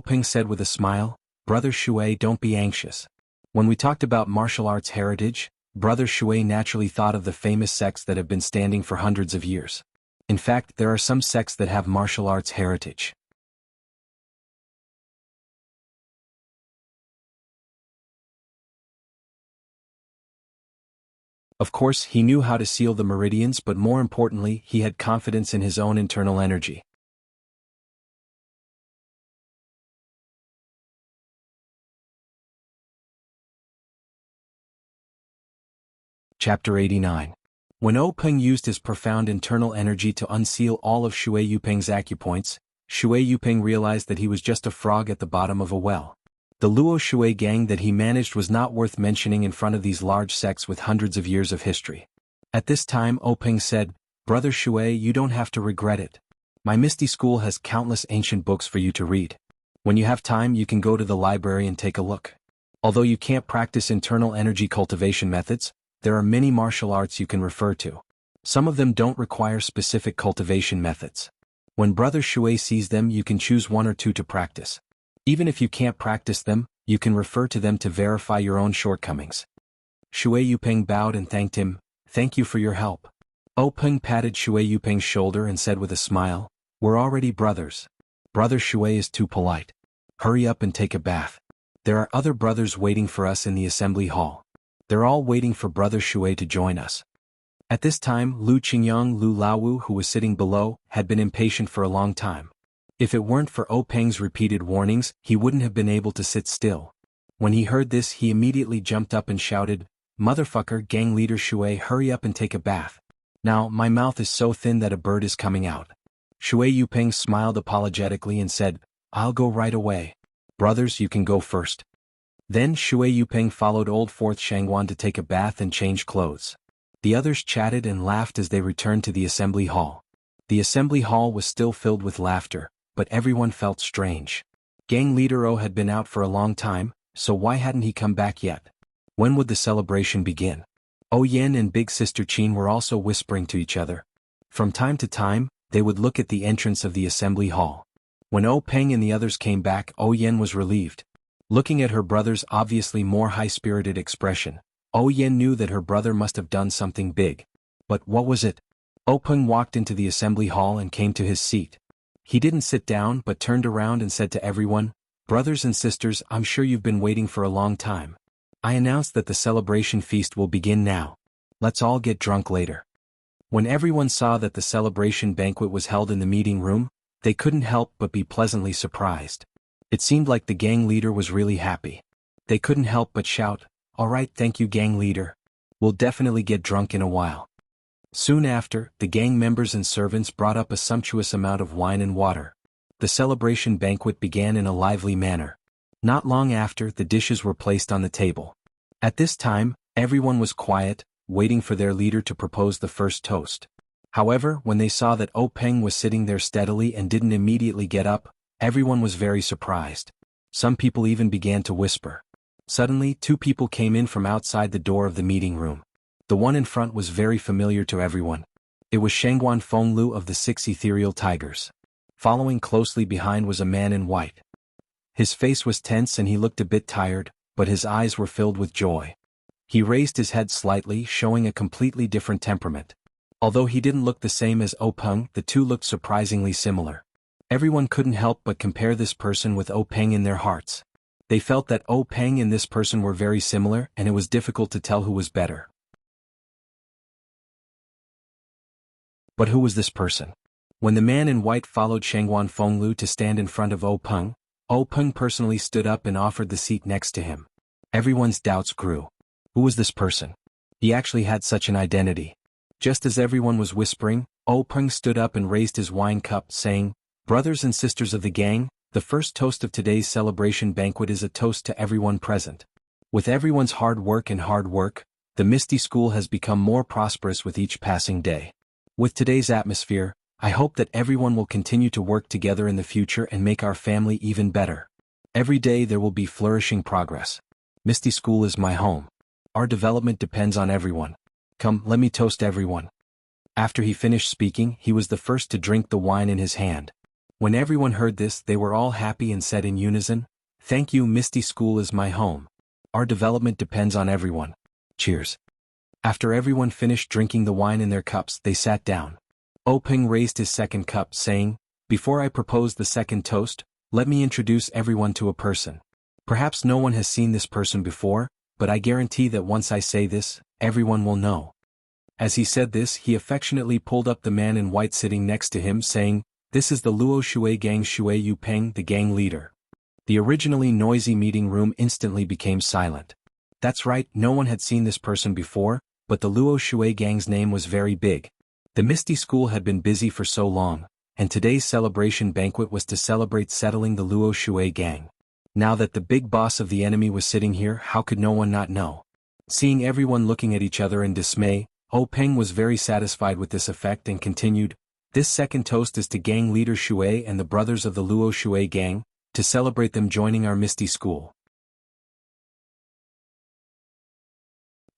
Peng said with a smile, Brother Shui, don't be anxious. When we talked about martial arts heritage, Brother Shui naturally thought of the famous sects that have been standing for hundreds of years. In fact, there are some sects that have martial arts heritage. Of course, he knew how to seal the meridians, but more importantly, he had confidence in his own internal energy. Chapter 89. When Peng used his profound internal energy to unseal all of Shui Yuping's acupoints, Shui Yuping realized that he was just a frog at the bottom of a well. The Luo Shui gang that he managed was not worth mentioning in front of these large sects with hundreds of years of history. At this time Peng said, Brother Shui, you don't have to regret it. My Misty School has countless ancient books for you to read. When you have time you can go to the library and take a look. Although you can't practice internal energy cultivation methods, there are many martial arts you can refer to. Some of them don't require specific cultivation methods. When Brother Shui sees them you can choose 1 or 2 to practice. Even if you can't practice them, you can refer to them to verify your own shortcomings. Shui Yuping bowed and thanked him, Thank you for your help. Peng patted Shui Yuping's shoulder and said with a smile, We're already brothers. Brother Shui is too polite. Hurry up and take a bath. There are other brothers waiting for us in the assembly hall. They're all waiting for Brother Shui to join us. At this time, Lu Qingyang Lu Laowu, who was sitting below, had been impatient for a long time. If it weren't for Peng's repeated warnings, he wouldn't have been able to sit still. When he heard this, he immediately jumped up and shouted, Motherfucker, gang leader Shui, hurry up and take a bath. Now, my mouth is so thin that a bird is coming out. Shui Yuping smiled apologetically and said, I'll go right away. Brothers, you can go first. Then Shui Yuping followed old Fourth Shangguan to take a bath and change clothes. The others chatted and laughed as they returned to the assembly hall. The assembly hall was still filled with laughter, but everyone felt strange. Gang leader had been out for a long time, so why hadn't he come back yet? When would the celebration begin? Yen and Big Sister Qin were also whispering to each other. From time to time, they would look at the entrance of the assembly hall. When Peng and the others came back, Yen was relieved. Looking at her brother's obviously more high-spirited expression, Yen knew that her brother must have done something big. But what was it? Peng walked into the assembly hall and came to his seat. He didn't sit down but turned around and said to everyone, Brothers and sisters, I'm sure you've been waiting for a long time. I announce that the celebration feast will begin now. Let's all get drunk later. When everyone saw that the celebration banquet was held in the meeting room, they couldn't help but be pleasantly surprised. It seemed like the gang leader was really happy. They couldn't help but shout, Alright, thank you, gang leader. We'll definitely get drunk in a while. Soon after, the gang members and servants brought up a sumptuous amount of wine and water. The celebration banquet began in a lively manner. Not long after, the dishes were placed on the table. At this time, everyone was quiet, waiting for their leader to propose the first toast. However, when they saw that Peng was sitting there steadily and didn't immediately get up, everyone was very surprised. Some people even began to whisper. Suddenly, two people came in from outside the door of the meeting room. The one in front was very familiar to everyone. It was Shangguan Fenglu of the 6 Ethereal Tigers. Following closely behind was a man in white. His face was tense and he looked a bit tired, but his eyes were filled with joy. He raised his head slightly, showing a completely different temperament. Although he didn't look the same as Peng, the two looked surprisingly similar. Everyone couldn't help but compare this person with Peng in their hearts. They felt that Peng and this person were very similar, and it was difficult to tell who was better. But who was this person? When the man in white followed Shangguan Fenglu to stand in front of Peng personally stood up and offered the seat next to him. Everyone's doubts grew. Who was this person? He actually had such an identity. Just as everyone was whispering, Peng stood up and raised his wine cup, saying, "Brothers and sisters of the gang, the first toast of today's celebration banquet is a toast to everyone present. With everyone's hard work, the Misty School has become more prosperous with each passing day. With today's atmosphere, I hope that everyone will continue to work together in the future and make our family even better. Every day there will be flourishing progress. Misty School is my home. Our development depends on everyone. Come, let me toast everyone." After he finished speaking, he was the first to drink the wine in his hand. When everyone heard this, they were all happy and said in unison, "Thank you, Misty School is my home. Our development depends on everyone. Cheers." After everyone finished drinking the wine in their cups, they sat down. Peng raised his second cup, saying, "Before I propose the second toast, let me introduce everyone to a person. Perhaps no one has seen this person before, but I guarantee that once I say this, everyone will know." As he said this, he affectionately pulled up the man in white sitting next to him, saying, "This is the Luo Shui Gang Shui Yu Peng, the gang leader." The originally noisy meeting room instantly became silent. That's right, no one had seen this person before, but the Luo Shui Gang's name was very big. The Misty School had been busy for so long, and today's celebration banquet was to celebrate settling the Luo Shui Gang. Now that the big boss of the enemy was sitting here, how could no one not know? Seeing everyone looking at each other in dismay, Peng was very satisfied with this effect and continued, "This second toast is to gang leader Shui and the brothers of the Luo Shui Gang, to celebrate them joining our Misty School."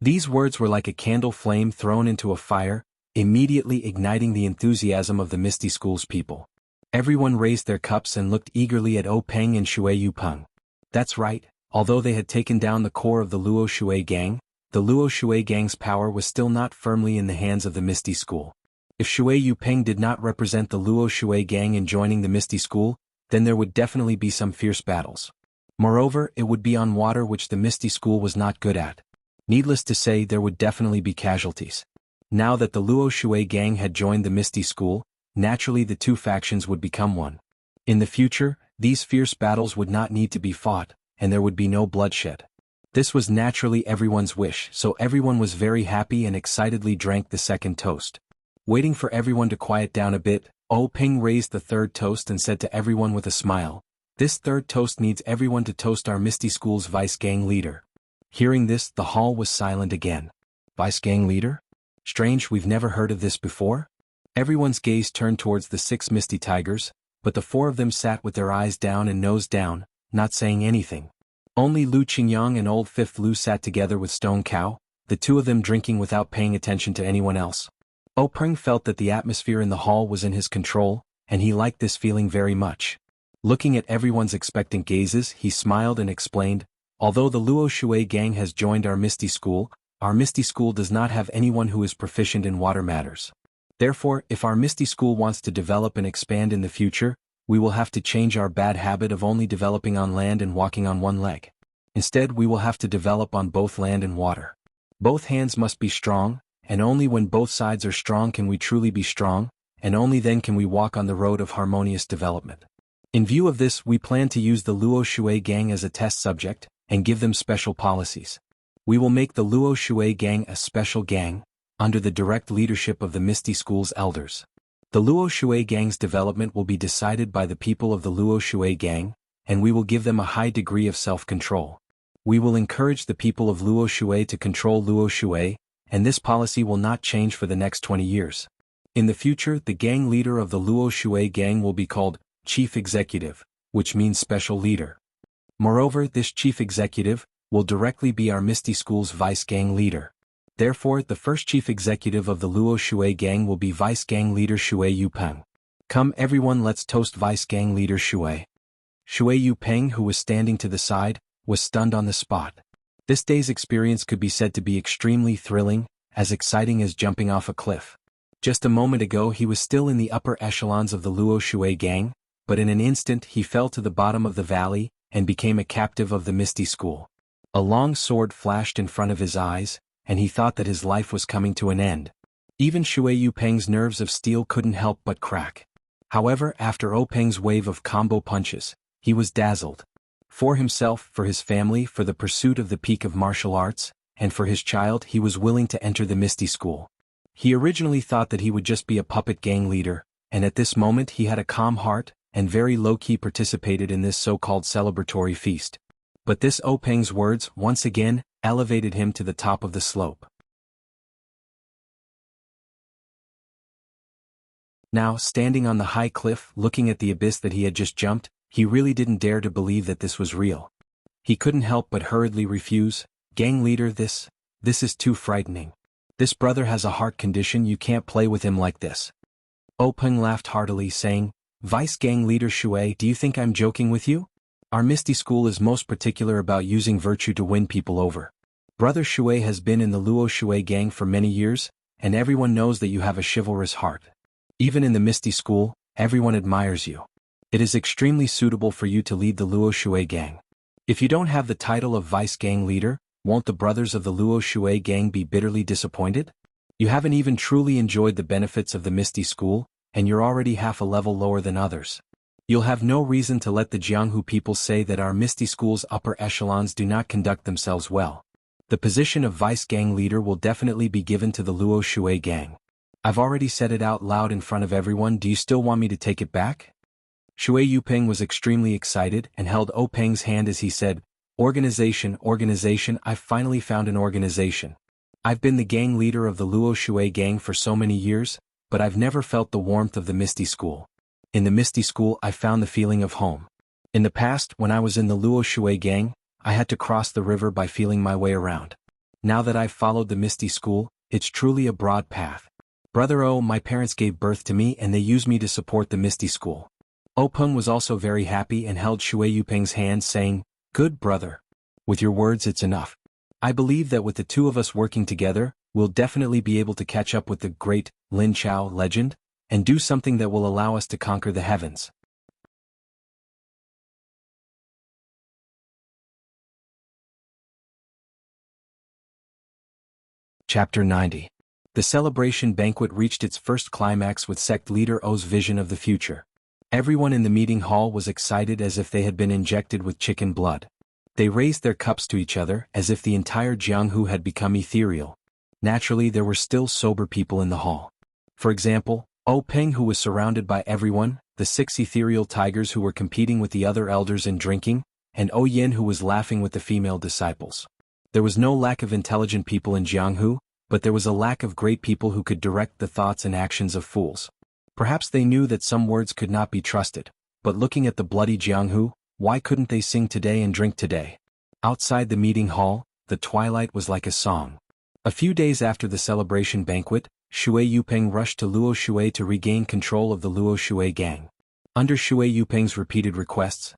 These words were like a candle flame thrown into a fire, immediately igniting the enthusiasm of the Misty School's people. Everyone raised their cups and looked eagerly at Peng and Shui Yu Peng. That's right, although they had taken down the core of the Luo Shui Gang, the Luo Shui Gang's power was still not firmly in the hands of the Misty School. If Shui Yu Peng did not represent the Luo Shui Gang in joining the Misty School, then there would definitely be some fierce battles. Moreover, it would be on water, which the Misty School was not good at. Needless to say, there would definitely be casualties. Now that the Luo Shui Gang had joined the Misty School, naturally the two factions would become one. In the future, these fierce battles would not need to be fought, and there would be no bloodshed. This was naturally everyone's wish, so everyone was very happy and excitedly drank the second toast. Waiting for everyone to quiet down a bit, Peng raised the third toast and said to everyone with a smile, "This third toast needs everyone to toast our Misty School's vice gang leader." Hearing this, the hall was silent again. Vice gang leader? Strange, we've never heard of this before? Everyone's gaze turned towards the 6 Misty Tigers, but the 4 of them sat with their eyes down and nose down, not saying anything. Only Lu Qingyang and Old Fifth Lu sat together with Stone Cow, the 2 of them drinking without paying attention to anyone else. Peng felt that the atmosphere in the hall was in his control, and he liked this feeling very much. Looking at everyone's expectant gazes, he smiled and explained, "Although the Luo Shui Gang has joined our Misty School does not have anyone who is proficient in water matters. Therefore, if our Misty School wants to develop and expand in the future, we will have to change our bad habit of only developing on land and walking on one leg. Instead, we will have to develop on both land and water. Both hands must be strong, and only when both sides are strong can we truly be strong, and only then can we walk on the road of harmonious development. In view of this, we plan to use the Luo Shui Gang as a test subject, and give them special policies. We will make the Luo Shui gang a special gang, under the direct leadership of the Misty School's elders. The Luo Shui gang's development will be decided by the people of the Luo Shui gang, and we will give them a high degree of self-control. We will encourage the people of Luo Shui to control Luo Shui, and this policy will not change for the next 20 years. In the future, the gang leader of the Luo Shui gang will be called Chief Executive, which means special leader. Moreover, this Chief Executive will directly be our Misty School's Vice Gang Leader. Therefore, the first Chief Executive of the Luo Shui gang will be Vice Gang Leader Shui Yupeng. Come everyone, let's toast Vice Gang Leader Shui. Shui Yupeng, who was standing to the side, was stunned on the spot. This day's experience could be said to be extremely thrilling, as exciting as jumping off a cliff. Just a moment ago he was still in the upper echelons of the Luo Shui gang, but in an instant he fell to the bottom of the valley, and became a captive of the Misty School. A long sword flashed in front of his eyes, and he thought that his life was coming to an end. Even Shui Yupeng's nerves of steel couldn't help but crack. However, after Peng's wave of combo punches, he was dazzled. For himself, for his family, for the pursuit of the peak of martial arts, and for his child, he was willing to enter the Misty School. He originally thought that he would just be a puppet gang leader, and at this moment he had a calm heart, and very low-key participated in this so-called celebratory feast. But this Peng's words, once again, elevated him to the top of the slope. Now, standing on the high cliff, looking at the abyss that he had just jumped, he really didn't dare to believe that this was real. He couldn't help but hurriedly refuse. Gang leader, this is too frightening. This brother has a heart condition, you can't play with him like this. Peng laughed heartily, saying, Vice Gang Leader Shui, do you think I'm joking with you? Our Misty School is most particular about using virtue to win people over. Brother Shui has been in the Luo Shui gang for many years, and everyone knows that you have a chivalrous heart. Even in the Misty School, everyone admires you. It is extremely suitable for you to lead the Luo Shui gang. If you don't have the title of Vice Gang Leader, won't the brothers of the Luo Shui gang be bitterly disappointed? You haven't even truly enjoyed the benefits of the Misty School, and you're already half a level lower than others. You'll have no reason to let the Jianghu people say that our Misty School's upper echelons do not conduct themselves well. The position of Vice Gang Leader will definitely be given to the Luo Shui gang. I've already said it out loud in front of everyone, do you still want me to take it back? Shui Yupeng was extremely excited and held Peng's hand as he said, Organization, I've finally found an organization. I've been the gang leader of the Luo Shui gang for so many years, but I've never felt the warmth of the Misty School. In the Misty School I found the feeling of home. In the past, when I was in the Luo Shui gang, I had to cross the river by feeling my way around. Now that I've followed the Misty School, it's truly a broad path. Brother my parents gave birth to me and they used me to support the Misty School. Peng was also very happy and held Shui Yupeng's hand saying, Good brother. With your words it's enough. I believe that with the two of us working together, we'll definitely be able to catch up with the great Lin Chao legend, and do something that will allow us to conquer the heavens. Chapter 90. The celebration banquet reached its first climax with sect leader O's vision of the future. Everyone in the meeting hall was excited as if they had been injected with chicken blood. They raised their cups to each other as if the entire Jianghu had become ethereal. Naturally, there were still sober people in the hall. For example, Peng, who was surrounded by everyone, the 6 ethereal tigers who were competing with the other elders in drinking, and Yin, who was laughing with the female disciples. There was no lack of intelligent people in Jianghu, but there was a lack of great people who could direct the thoughts and actions of fools. Perhaps they knew that some words could not be trusted, but looking at the bloody Jianghu, why couldn't they sing today and drink today? Outside the meeting hall, the twilight was like a song. A few days after the celebration banquet, Shui Yupeng rushed to Luo Shui to regain control of the Luo Shui gang. Under Shui Yupeng's repeated requests,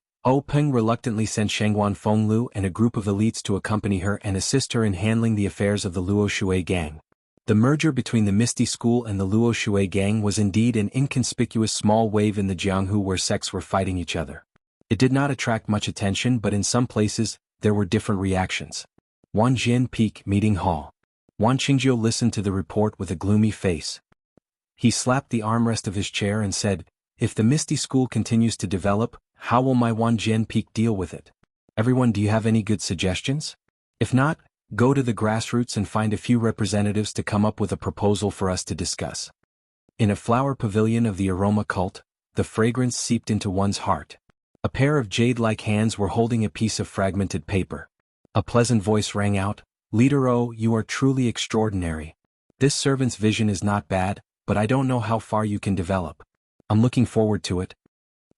Peng reluctantly sent Shengguan Fenglu and a group of elites to accompany her and assist her in handling the affairs of the Luo Shui gang. The merger between the Misty School and the Luo Shui gang was indeed an inconspicuous small wave in the Jianghu where sects were fighting each other. It did not attract much attention, but in some places, there were different reactions. Wanjian Peak Meeting Hall. Wan Qingjiu listened to the report with a gloomy face. He slapped the armrest of his chair and said, If the Misty School continues to develop, how will my Wanjian Peak deal with it? Everyone, do you have any good suggestions? If not, Go to the grassroots and find a few representatives to come up with a proposal for us to discuss. In a flower pavilion of the aroma cult, the fragrance seeped into one's heart. A pair of jade-like hands were holding a piece of fragmented paper. A pleasant voice rang out, "Leader O, you are truly extraordinary. This servant's vision is not bad, but I don't know how far you can develop. I'm looking forward to it."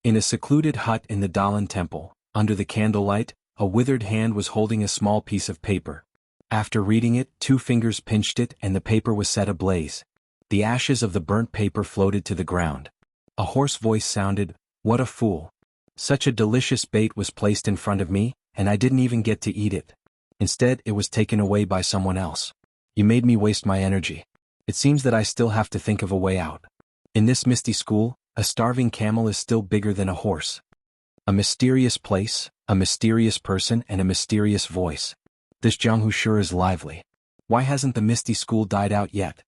In a secluded hut in the Dalan temple, under the candlelight, a withered hand was holding a small piece of paper. After reading it, 2 fingers pinched it and the paper was set ablaze. The ashes of the burnt paper floated to the ground. A hoarse voice sounded, "What a fool. Such a delicious bait was placed in front of me, and I didn't even get to eat it. Instead, it was taken away by someone else. You made me waste my energy. It seems that I still have to think of a way out. In this misty school, a starving camel is still bigger than a horse." A mysterious place, a mysterious person and a mysterious voice. This Jianghu sure is lively. Why hasn't the misty school died out yet?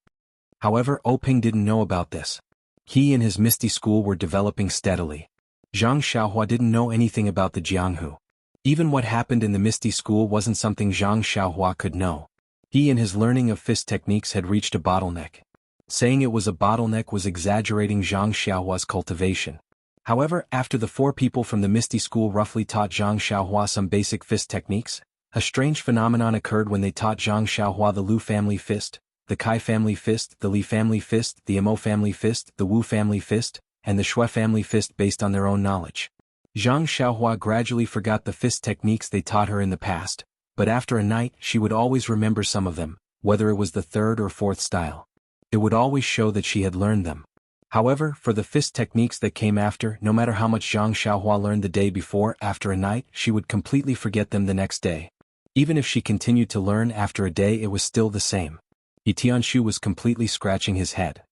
However, Oping didn't know about this. He and his misty school were developing steadily. Zhang Xiaohua didn't know anything about the Jianghu. Even what happened in the misty school wasn't something Zhang Xiaohua could know. He and his learning of fist techniques had reached a bottleneck. Saying it was a bottleneck was exaggerating Zhang Xiaohua's cultivation. However, after the 4 people from the Misty School roughly taught Zhang Xiaohua some basic fist techniques, a strange phenomenon occurred when they taught Zhang Xiaohua the Lu family fist, the Kai family fist, the Li family fist, the Imo family fist, the Wu family fist, and the Shui family fist based on their own knowledge. Zhang Xiaohua gradually forgot the fist techniques they taught her in the past, but after a night she would always remember some of them, whether it was the 3rd or 4th style. It would always show that she had learned them. However, for the fist techniques that came after, no matter how much Zhang Xiaohua learned the day before, after a night, she would completely forget them the next day. Even if she continued to learn after a day, it was still the same. Yi Tianshu was completely scratching his head.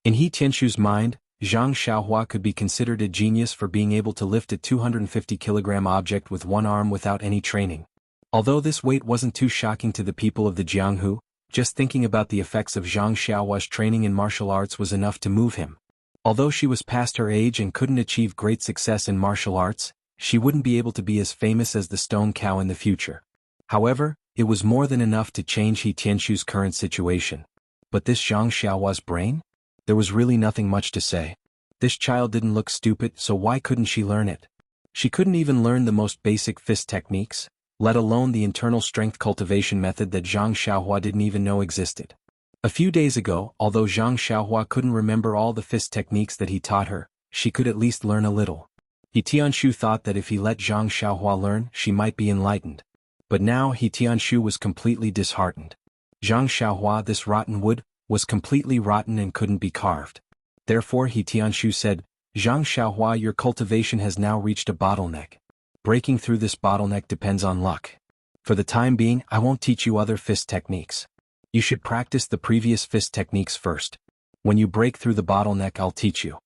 In He Tianshu's mind, Zhang Xiaohua could be considered a genius for being able to lift a 250-kilogram object with one arm without any training. Although this weight wasn't too shocking to the people of the Jianghu, just thinking about the effects of Zhang Xiaohua's training in martial arts was enough to move him. Although she was past her age and couldn't achieve great success in martial arts, she wouldn't be able to be as famous as the Stone Cow in the future. However, it was more than enough to change He Tianshu's current situation. But this Zhang Xiaohua's brain? There was really nothing much to say. This child didn't look stupid, so why couldn't she learn it? She couldn't even learn the most basic fist techniques, let alone the internal strength cultivation method that Zhang Xiaohua didn't even know existed. A few days ago, although Zhang Xiaohua couldn't remember all the fist techniques that he taught her, she could at least learn a little. He Tianshu thought that if he let Zhang Xiaohua learn, she might be enlightened. But now He Tianshu was completely disheartened. Zhang Xiaohua, this rotten wood, was completely rotten and couldn't be carved. Therefore He Tianshu said, "Zhang Xiaohua, your cultivation has now reached a bottleneck. Breaking through this bottleneck depends on luck. For the time being, I won't teach you other fist techniques. You should practice the previous fist techniques first. When you break through the bottleneck, I'll teach you."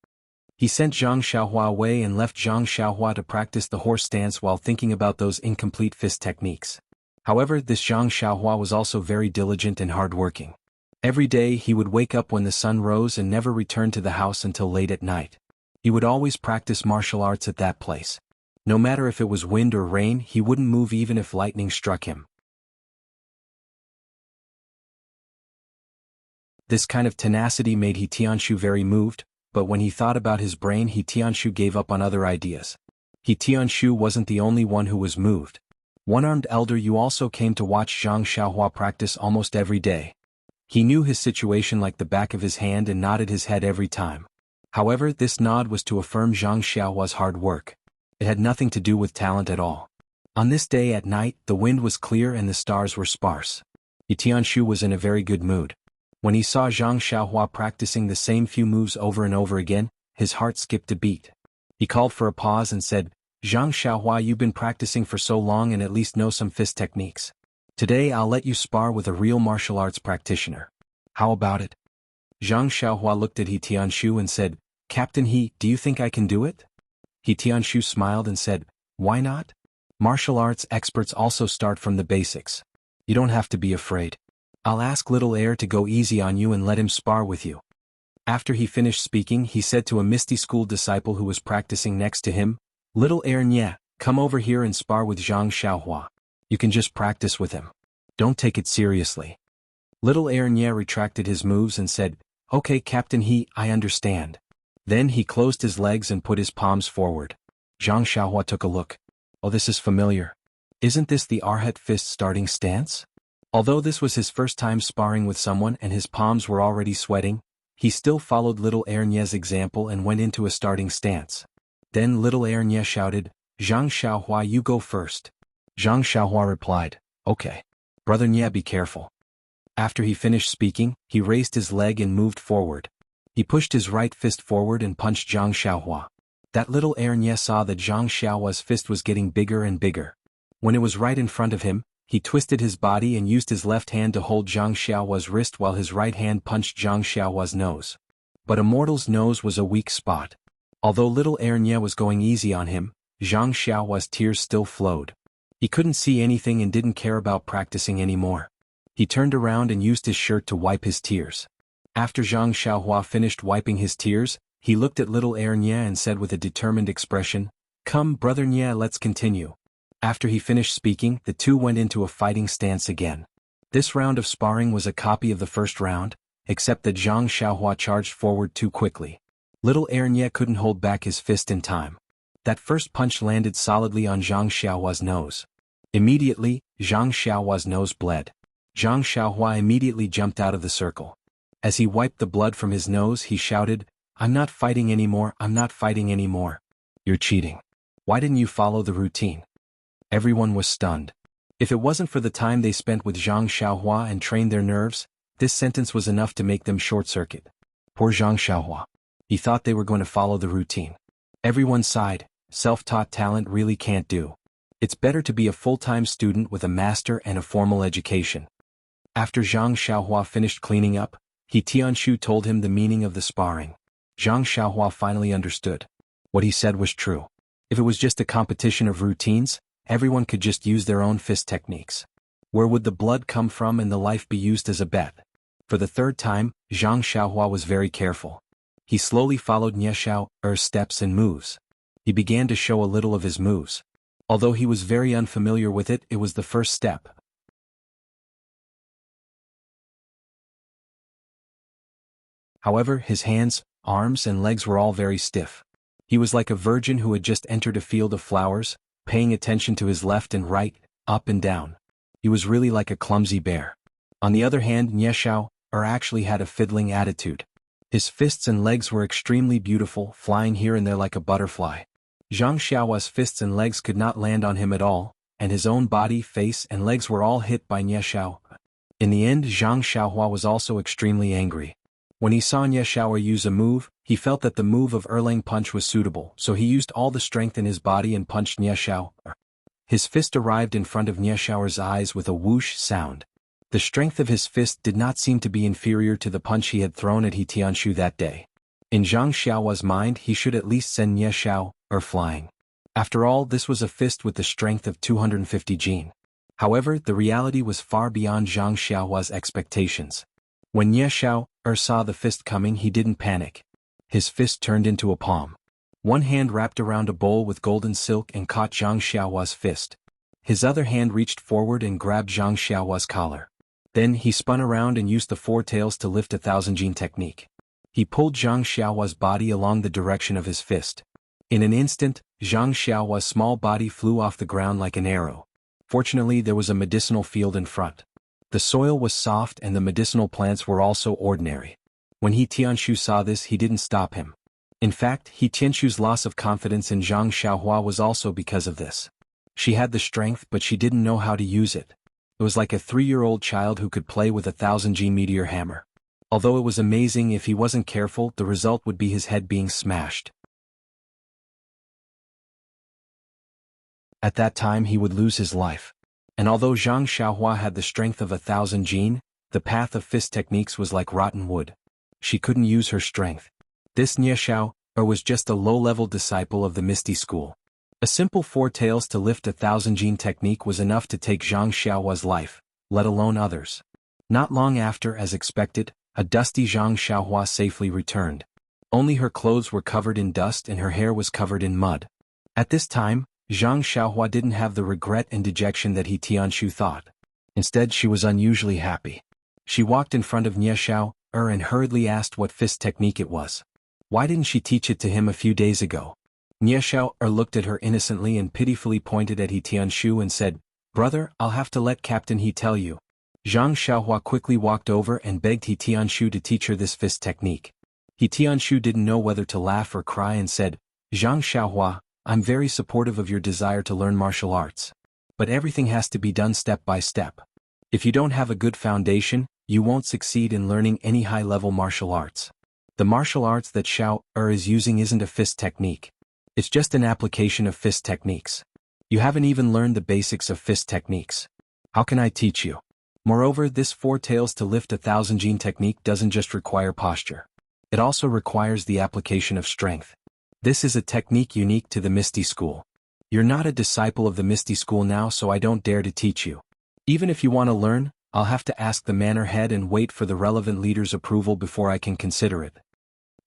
He sent Zhang Xiaohua away and left Zhang Xiaohua to practice the horse stance while thinking about those incomplete fist techniques. However, this Zhang Xiaohua was also very diligent and hardworking. Every day he would wake up when the sun rose and never return to the house until late at night. He would always practice martial arts at that place. No matter if it was wind or rain, he wouldn't move even if lightning struck him. This kind of tenacity made He Tianshu very moved, but when he thought about his brain, He Tianshu gave up on other ideas. He Tianshu wasn't the only one who was moved. One-armed elder Yu also came to watch Zhang Xiaohua practice almost every day. He knew his situation like the back of his hand and nodded his head every time. However, this nod was to affirm Zhang Xiaohua's hard work. It had nothing to do with talent at all. On this day at night, the wind was clear and the stars were sparse. Yi Tianshu was in a very good mood. When he saw Zhang Xiaohua practicing the same few moves over and over again, his heart skipped a beat. He called for a pause and said, "Zhang Xiaohua, you've been practicing for so long and at least know some fist techniques. Today I'll let you spar with a real martial arts practitioner. How about it?" Zhang Xiaohua looked at He Tianshu and said, "Captain He, do you think I can do it?" He Tianshu smiled and said, "Why not? Martial arts experts also start from the basics. You don't have to be afraid. I'll ask little Air to go easy on you and let him spar with you." After he finished speaking, he said to a Misty School disciple who was practicing next to him, "Little Air Nye, Come over here and spar with Zhang Xiaohua. You can just practice with him. Don't take it seriously. Little Ernie retracted his moves and said, Okay Captain I understand. Then he closed his legs and put his palms forward. Zhang Xiaohua took a look. Oh, this is familiar. Isn't this the Arhat fist starting stance? Although this was his first time sparring with someone and his palms were already sweating, he still followed little Ernie's example and went into a starting stance. Then little Ernie shouted, Zhang Xiaohua, you go first. Zhang Xiaohua replied, Okay. Brother Nye, be careful. After he finished speaking, he raised his leg and moved forward. He pushed his right fist forward and punched Zhang Xiaohua. That little Ernie saw that Zhang Xiaohua's fist was getting bigger and bigger. When it was right in front of him, he twisted his body and used his left hand to hold Zhang Xiaohua's wrist while his right hand punched Zhang Xiaohua's nose. But a mortal's nose was a weak spot. Although little Ernie was going easy on him, Zhang Xiaohua's tears still flowed. He couldn't see anything and didn't care about practicing anymore. He turned around and used his shirt to wipe his tears. After Zhang Xiaohua finished wiping his tears, he looked at little Ernie and said with a determined expression, Come, brother Nye, let's continue. After he finished speaking, the two went into a fighting stance again. This round of sparring was a copy of the first round, except that Zhang Xiaohua charged forward too quickly. Little Ernie couldn't hold back his fist in time. That first punch landed solidly on Zhang Xiaohua's nose. Immediately, Zhang Xiaohua's nose bled. Zhang Xiaohua immediately jumped out of the circle. As he wiped the blood from his nose, he shouted, I'm not fighting anymore, I'm not fighting anymore. You're cheating. Why didn't you follow the routine? Everyone was stunned. If it wasn't for the time they spent with Zhang Xiaohua and trained their nerves, this sentence was enough to make them short-circuit. Poor Zhang Xiaohua. He thought they were going to follow the routine. Everyone sighed, self-taught talent really can't do. It's better to be a full-time student with a master and a formal education. After Zhang Xiaohua finished cleaning up, Tianshu told him the meaning of the sparring. Zhang Xiaohua finally understood. What he said was true. If it was just a competition of routines, everyone could just use their own fist techniques. Where would the blood come from and the life be used as a bet? For the third time, Zhang Xiaohua was very careful. He slowly followed Nye Xiao's steps and moves. He began to show a little of his moves. Although he was very unfamiliar with it, it was the first step. However, his hands, arms and legs were all very stiff. He was like a virgin who had just entered a field of flowers, paying attention to his left and right, up and down. He was really like a clumsy bear. On the other hand, Nye Xiao actually had a fiddling attitude. His fists and legs were extremely beautiful, flying here and there like a butterfly. Zhang Xiaohua's fists and legs could not land on him at all, and his own body, face and legs were all hit by Nye Xiao. In the end, Zhang Xiaohua was also extremely angry. When he saw Nye Xiao use a move, he felt that the move of Erlang punch was suitable, so he used all the strength in his body and punched Nye Xiao. His fist arrived in front of Nye Xiao's eyes with a whoosh sound. The strength of his fist did not seem to be inferior to the punch he had thrown at Tianshu that day. In Zhang Xiaohua's mind, he should at least send Nye Xiao flying. After all, this was a fist with the strength of 250 jin. However, the reality was far beyond Zhang Xiaohua's expectations. When Nye Xiao saw the fist coming, he didn't panic. His fist turned into a palm. One hand wrapped around a bowl with golden silk and caught Zhang Xiaohua's fist. His other hand reached forward and grabbed Zhang Xiaohua's collar. Then he spun around and used the four tails to lift 1,000 jin technique. He pulled Zhang Xiaohua's body along the direction of his fist. In an instant, Zhang Xiaohua's small body flew off the ground like an arrow. Fortunately, there was a medicinal field in front. The soil was soft and the medicinal plants were also ordinary. When Tianshu saw this, he didn't stop him. In fact, Tianshu's loss of confidence in Zhang Xiaohua was also because of this. She had the strength, but she didn't know how to use it. It was like a 3-year-old child who could play with 1,000 G meteor hammer. Although it was amazing, if he wasn't careful, the result would be his head being smashed. At that time he would lose his life. And although Zhang Xiaohua had the strength of 1,000 jin, the path of fist techniques was like rotten wood. She couldn't use her strength. This Nye Xiao was just a low-level disciple of the Misty School. A simple 4 tails to lift 1,000 jin technique was enough to take Zhang Xiaohua's life, let alone others. Not long after, as expected, a dusty Zhang Xiaohua safely returned. Only her clothes were covered in dust and her hair was covered in mud. At this time, Zhang Xiaohua didn't have the regret and dejection that He Tianshu thought. Instead, she was unusually happy. She walked in front of Nie Xiao and hurriedly asked what fist technique it was. Why didn't she teach it to him a few days ago? Nie Xiao looked at her innocently and pitifully pointed at He Tianshu and said, "Brother, I'll have to let Captain He tell you." Zhang Xiaohua quickly walked over and begged He Tianshu to teach her this fist technique. He Tianshu didn't know whether to laugh or cry and said, "Zhang Xiaohua, I'm very supportive of your desire to learn martial arts. But everything has to be done step by step. If you don't have a good foundation, you won't succeed in learning any high-level martial arts. The martial arts that Xiao is using isn't a fist technique. It's just an application of fist techniques. You haven't even learned the basics of fist techniques. How can I teach you? Moreover, this 4 tails to lift 1,000 jin technique doesn't just require posture. It also requires the application of strength. This is a technique unique to the Misty School. You're not a disciple of the Misty School now, so I don't dare to teach you. Even if you want to learn, I'll have to ask the manor head and wait for the relevant leader's approval before I can consider it."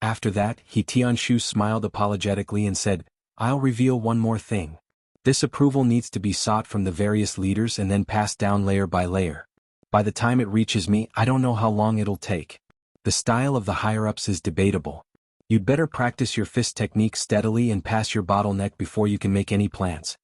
After that, He Tianshu smiled apologetically and said, "I'll reveal one more thing. This approval needs to be sought from the various leaders and then passed down layer by layer. By the time it reaches me, I don't know how long it'll take. The style of the higher-ups is debatable. You'd better practice your fist technique steadily and pass your bottleneck before you can make any plans."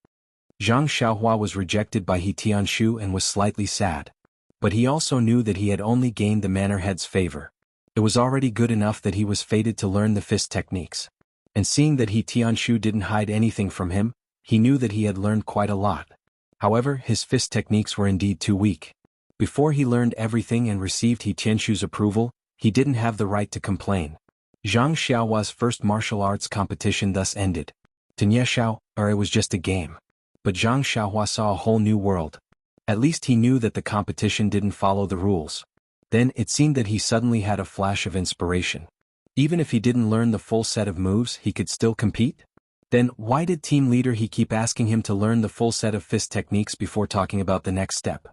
Zhang Xiaohua was rejected by He Tianshu and was slightly sad. But he also knew that he had only gained the manor head's favor. It was already good enough that he was fated to learn the fist techniques. And seeing that He Tianshu didn't hide anything from him, he knew that he had learned quite a lot. However, his fist techniques were indeed too weak. Before he learned everything and received He Tianshu's approval, he didn't have the right to complain. Zhang Xiaohua's first martial arts competition thus ended. To Nie Xiao, it was just a game. But Zhang Xiaohua saw a whole new world. At least he knew that the competition didn't follow the rules. Then it seemed that he suddenly had a flash of inspiration. Even if he didn't learn the full set of moves, he could still compete? Then why did team leader He keep asking him to learn the full set of fist techniques before talking about the next step?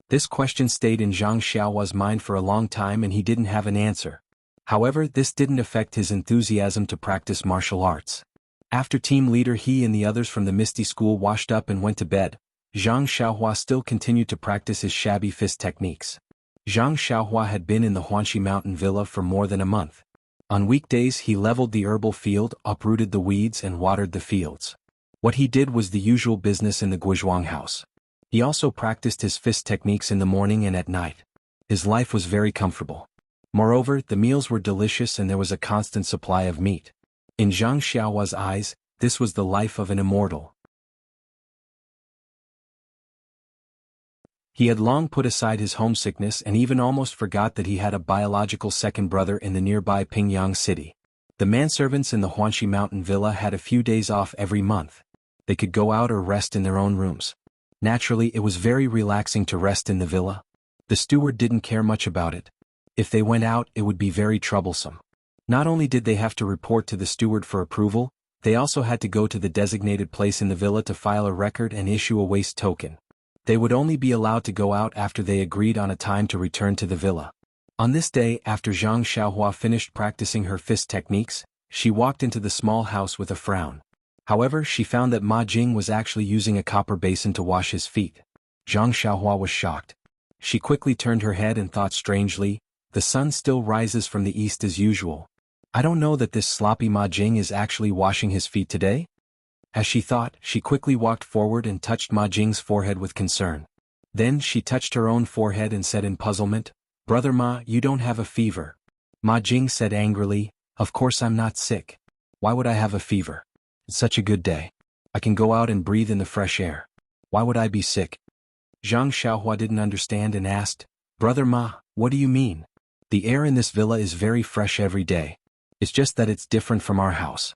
This question stayed in Zhang Xiaohua's mind for a long time and he didn't have an answer. However, this didn't affect his enthusiasm to practice martial arts. After team leader He and the others from the Misty School washed up and went to bed, Zhang Xiaohua still continued to practice his shabby fist techniques. Zhang Xiaohua had been in the Huanxi Mountain Villa for more than a month. On weekdays he leveled the herbal field, uprooted the weeds and watered the fields. What he did was the usual business in the Guizhuang house. He also practiced his fist techniques in the morning and at night. His life was very comfortable. Moreover, the meals were delicious and there was a constant supply of meat. In Zhang Xiaohua's eyes, this was the life of an immortal. He had long put aside his homesickness and even almost forgot that he had a biological second brother in the nearby Pingyang city. The manservants in the Huanxi Mountain Villa had a few days off every month. They could go out or rest in their own rooms. Naturally, it was very relaxing to rest in the villa. The steward didn't care much about it. If they went out, it would be very troublesome. Not only did they have to report to the steward for approval, they also had to go to the designated place in the villa to file a record and issue a waste token. They would only be allowed to go out after they agreed on a time to return to the villa. On this day, after Zhang Xiaohua finished practicing her fist techniques, she walked into the small house with a frown. However, she found that Ma Jing was actually using a copper basin to wash his feet. Zhang Xiaohua was shocked. She quickly turned her head and thought strangely, "The sun still rises from the east as usual. I don't know that this sloppy Ma Jing is actually washing his feet today?" As she thought, she quickly walked forward and touched Ma Jing's forehead with concern. Then she touched her own forehead and said in puzzlement, "Brother Ma, you don't have a fever." Ma Jing said angrily, "Of course I'm not sick. Why would I have a fever? It's such a good day. I can go out and breathe in the fresh air. Why would I be sick?" Zhang Xiaohua didn't understand and asked, "Brother Ma, what do you mean? The air in this villa is very fresh every day. It's just that it's different from our house."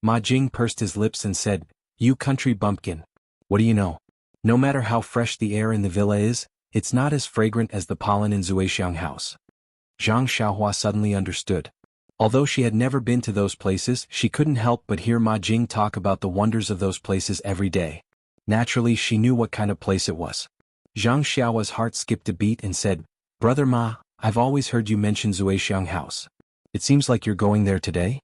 Ma Jing pursed his lips and said, "You country bumpkin. What do you know? No matter how fresh the air in the villa is, it's not as fragrant as the pollen in Zuixiang house." Zhang Xiaohua suddenly understood. Although she had never been to those places, she couldn't help but hear Ma Jing talk about the wonders of those places every day. Naturally, she knew what kind of place it was. Zhang Xiaohua's heart skipped a beat and said, "Brother Ma, I've always heard you mention Zuixiang house. It seems like you're going there today?"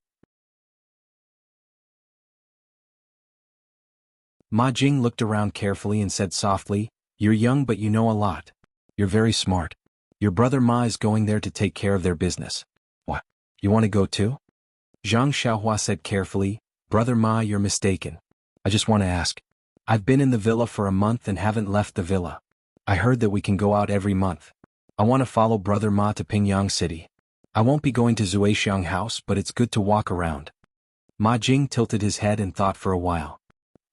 Ma Jing looked around carefully and said softly, "You're young but you know a lot. You're very smart. Your brother Ma is going there to take care of their business. What? You want to go too?" Zhang Xiaohua said carefully, "Brother Ma, you're mistaken. I just want to ask. I've been in the villa for a month and haven't left the villa. I heard that we can go out every month. I want to follow Brother Ma to Pingyang City. I won't be going to Zuixiang House, but it's good to walk around." Ma Jing tilted his head and thought for a while.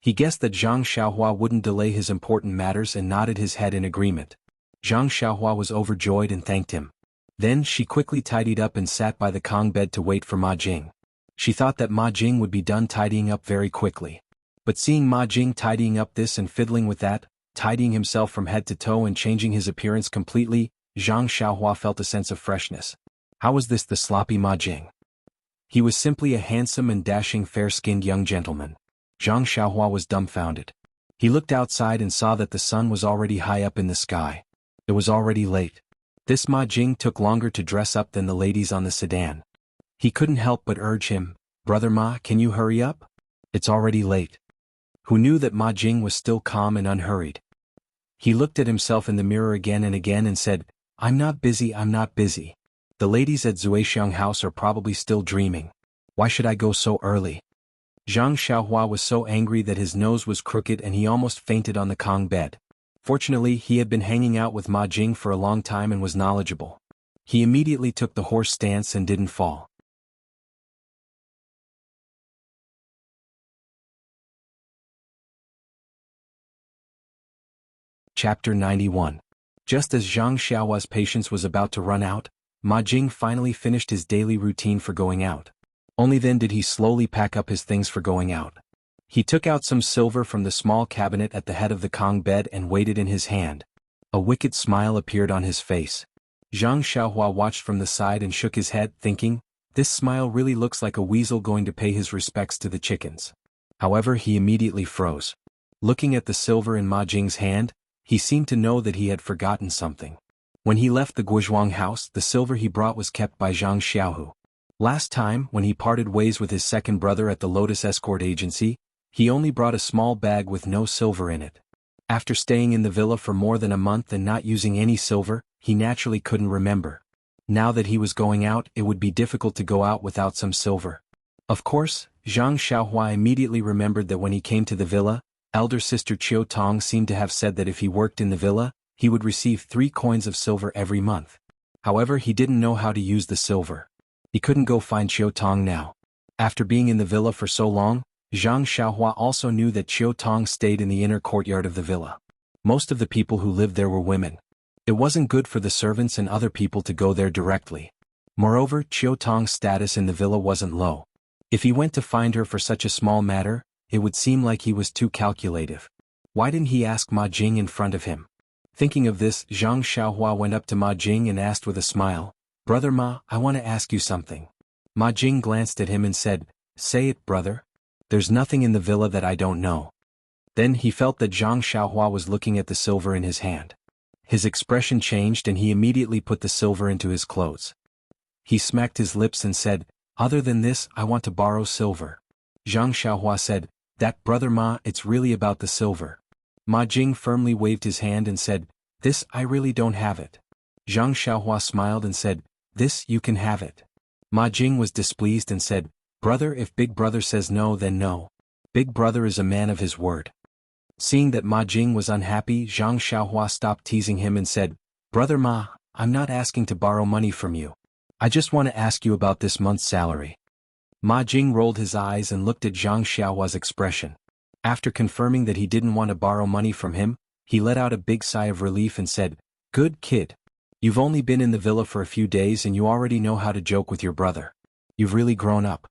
He guessed that Zhang Xiaohua wouldn't delay his important matters and nodded his head in agreement. Zhang Xiaohua was overjoyed and thanked him. Then she quickly tidied up and sat by the Kong bed to wait for Ma Jing. She thought that Ma Jing would be done tidying up very quickly. But seeing Ma Jing tidying up this and fiddling with that, tidying himself from head to toe and changing his appearance completely, Zhang Xiaohua felt a sense of freshness. How was this the sloppy Ma Jing? He was simply a handsome and dashing fair-skinned young gentleman. Zhang Xiaohua was dumbfounded. He looked outside and saw that the sun was already high up in the sky. It was already late. This Ma Jing took longer to dress up than the ladies on the sedan. He couldn't help but urge him, "Brother Ma, can you hurry up? It's already late." Who knew that Ma Jing was still calm and unhurried? He looked at himself in the mirror again and said, I'm not busy. The ladies at Zuixiang House are probably still dreaming. Why should I go so early?" Zhang Xiaohua was so angry that his nose was crooked and he almost fainted on the Kong bed. Fortunately, he had been hanging out with Ma Jing for a long time and was knowledgeable. He immediately took the horse stance and didn't fall. Chapter 91. Just as Zhang Xiaohua's patience was about to run out, Ma Jing finally finished his daily routine for going out. Only then did he slowly pack up his things for going out. He took out some silver from the small cabinet at the head of the Kong bed and weighed it in his hand. A wicked smile appeared on his face. Zhang Xiaohua watched from the side and shook his head, thinking, this smile really looks like a weasel going to pay his respects to the chickens. However, he immediately froze. Looking at the silver in Ma Jing's hand, he seemed to know that he had forgotten something. When he left the Guizhuang house, the silver he brought was kept by Zhang Xiaohu. Last time, when he parted ways with his second brother at the Lotus Escort Agency, he only brought a small bag with no silver in it. After staying in the villa for more than a month and not using any silver, he naturally couldn't remember. Now that he was going out, it would be difficult to go out without some silver. Of course, Zhang Xiaohua immediately remembered that when he came to the villa, elder sister Qiu Tong seemed to have said that if he worked in the villa, he would receive 3 coins of silver every month. However, he didn't know how to use the silver. He couldn't go find Qiu Tong now. After being in the villa for so long, Zhang Xiaohua also knew that Qiu Tong stayed in the inner courtyard of the villa. Most of the people who lived there were women. It wasn't good for the servants and other people to go there directly. Moreover, Qiu Tong's status in the villa wasn't low. If he went to find her for such a small matter, it would seem like he was too calculative. Why didn't he ask Ma Jing in front of him? Thinking of this, Zhang Xiaohua went up to Ma Jing and asked with a smile, "Brother Ma, I want to ask you something." Ma Jing glanced at him and said, "Say it, brother. There's nothing in the villa that I don't know." Then he felt that Zhang Xiaohua was looking at the silver in his hand. His expression changed and he immediately put the silver into his clothes. He smacked his lips and said, "Other than this, I want to borrow silver." Zhang Xiaohua said, "That, brother Ma, it's really about the silver." Ma Jing firmly waved his hand and said, "This, I really don't have it." Zhang Xiaohua smiled and said, "This, you can have it." Ma Jing was displeased and said, "Brother, if Big Brother says no, then no. Big Brother is a man of his word." Seeing that Ma Jing was unhappy, Zhang Xiaohua stopped teasing him and said, "Brother Ma, I'm not asking to borrow money from you. I just want to ask you about this month's salary." Ma Jing rolled his eyes and looked at Zhang Xiaohua's expression. After confirming that he didn't want to borrow money from him, he let out a big sigh of relief and said, "Good kid. You've only been in the villa for a few days and you already know how to joke with your brother. You've really grown up."